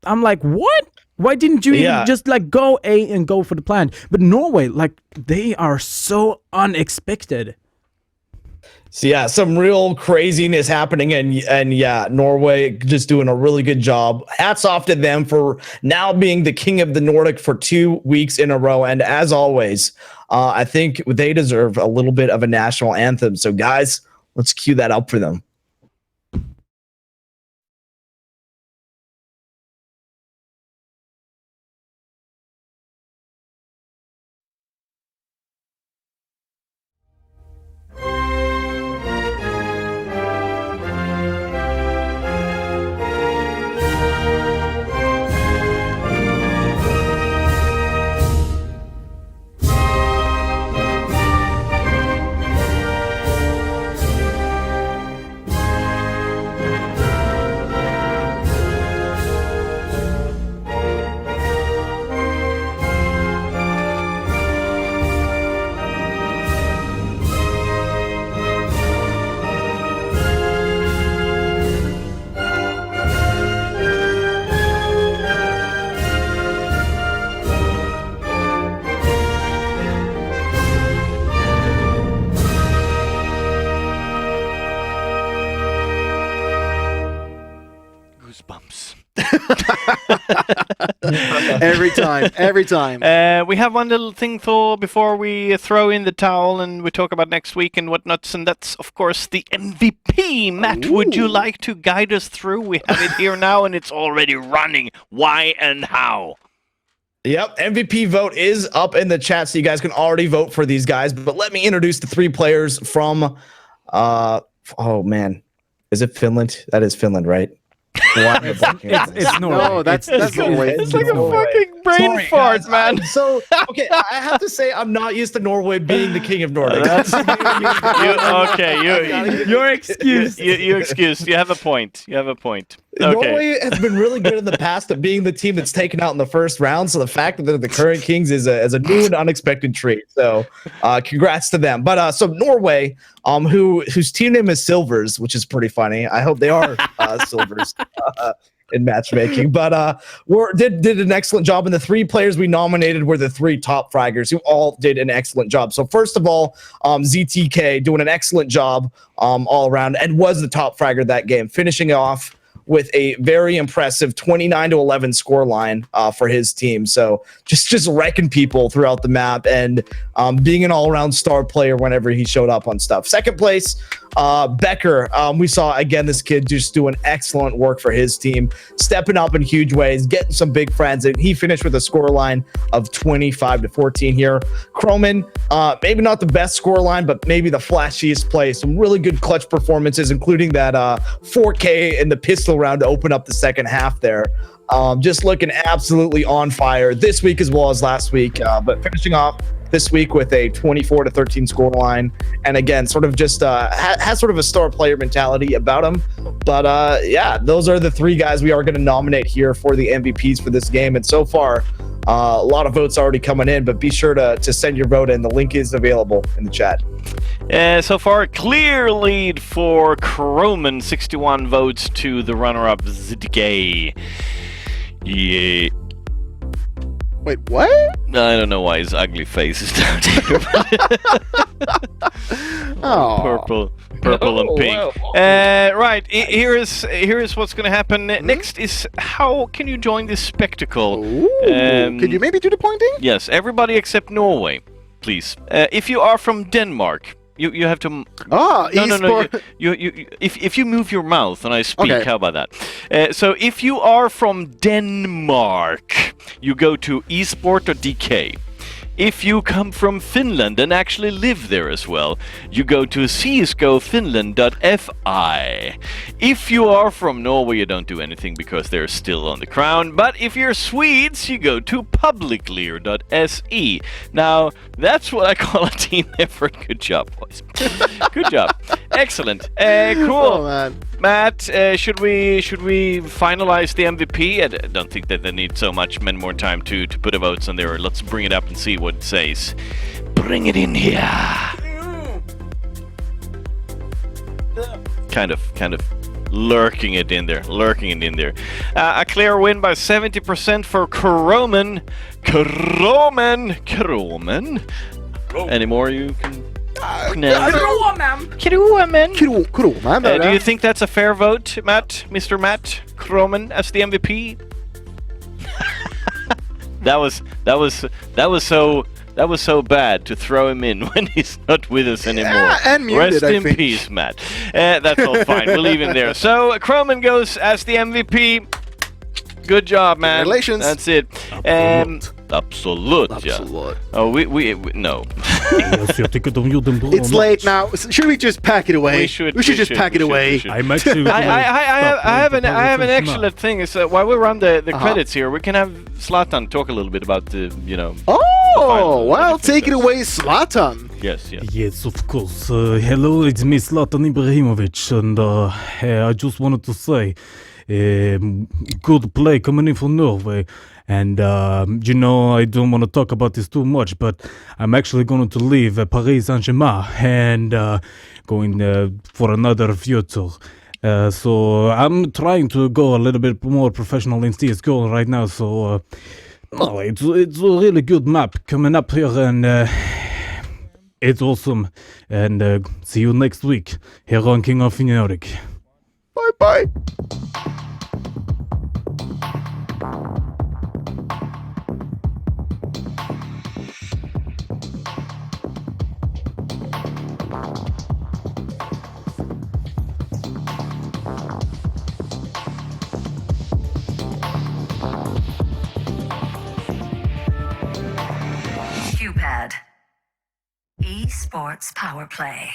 I'm like, what? Why didn't you even just like go A and go for the plant? But Norway, like, they are so unexpected. So yeah, some real craziness happening, and yeah, Norway just doing a really good job. Hats off to them for now being the king of the Nordic for 2 weeks in a row. And as always, I think they deserve a little bit of a national anthem. So guys, let's cue that up for them. Every time. We have one little thing before we throw in the towel and we talk about next week and whatnots, and that's of course the MVP. Matt, would you like to guide us through? We have it here now and it's already running. Why and how? Yep, MVP vote is up in the chat, so you guys can already vote for these guys. But let me introduce the 3 players from oh man, is it Finland? That is Finland, right? It's Norway. No, that's Norway. It's like a fucking brain fart, man. So, okay, I have to say I'm not used to Norway being the king of Nordic. You're excused. You're excused. You have a point. Okay. Norway has been really good in the past at being the team that's taken out in the first round. So the fact that they're the current kings is a new and unexpected treat. So congrats to them. But so Norway, whose team name is Silvers, which is pretty funny. I hope they are Silvers. in matchmaking. But did an excellent job, and the 3 players we nominated were the 3 top fraggers who all did an excellent job. So first of all, ZTK doing an excellent job all around, and was the top fragger that game, finishing off with a very impressive 29-11 scoreline for his team. So just wrecking people throughout the map and being an all-around star player whenever he showed up on stuff. Second place, Becker. We saw, again, this kid just doing excellent work for his team, stepping up in huge ways, getting some big friends, and he finished with a scoreline of 25-14 here. Croman, maybe not the best scoreline, but maybe the flashiest play. Some really good clutch performances, including that 4K in the pistol round to open up the second half there. Just looking absolutely on fire this week as well as last week, but finishing off this week with a 24-13 scoreline, and again, sort of just has sort of a star player mentality about him. But yeah, those are the 3 guys we are going to nominate here for the MVPs for this game. And so far, a lot of votes already coming in, but be sure to send your vote in. The link is available in the chat. So far, clear lead for Croman, 61 votes to the runner-up ZTK. Yeah. Wait, what? I don't know why his ugly face is down here. Oh, purple and pink. Right, here is what's going to happen. Next is, how can you join this spectacle? Could you maybe do the pointing? Yes, everybody except Norway, please. If you are from Denmark, you have to. No. If you move your mouth and I speak, Okay. how about that? So if you are from Denmark, you go to esport.dk. If you come from Finland and actually live there as well, you go to csgofinland.fi. If you are from Norway, you don't do anything because they're still on the crown. But if you're Swedes, you go to publiclear.se. Now, that's what I call a team effort. Good job, boys. Good job. Excellent. Cool. Oh, man. Matt, should we finalize the MVP? I don't think that they need so many more time to put the votes on there. Let's bring it up and see what it says. Bring it in here. Kind of lurking it in there. A clear win by 70% for Croman. Any more you can? Croman. Do you think that's a fair vote, Matt? Mr. Matt Croman as the MVP? that was so bad to throw him in when he's not with us anymore. Yeah, and muted, Rest I in think. peace, Matt. That's all fine. We'll leave him there. So Croman goes as the MVP. Good job, man. Congratulations. That's it. Absolut. Oh, we no. It's late now. Should we just pack it away? We should just pack it away. I'm actually. I have an excellent thing. Is while we run the credits here, we can have Zlatan talk a little bit about the Oh, well, take it away, Zlatan. Yes. Yes, of course. Hello, it's me, Zlatan Ibrahimovic, and I just wanted to say, good play coming in from Norway. And, I don't want to talk about this too much, but I'm actually going to leave Paris Saint-Germain and going for another future. So I'm trying to go a little bit more professional in CSGO right now. So, it's a really good map coming up here, and it's awesome. And see you next week here on King of Nordic. Bye-bye. QPAD. Esports Power Play.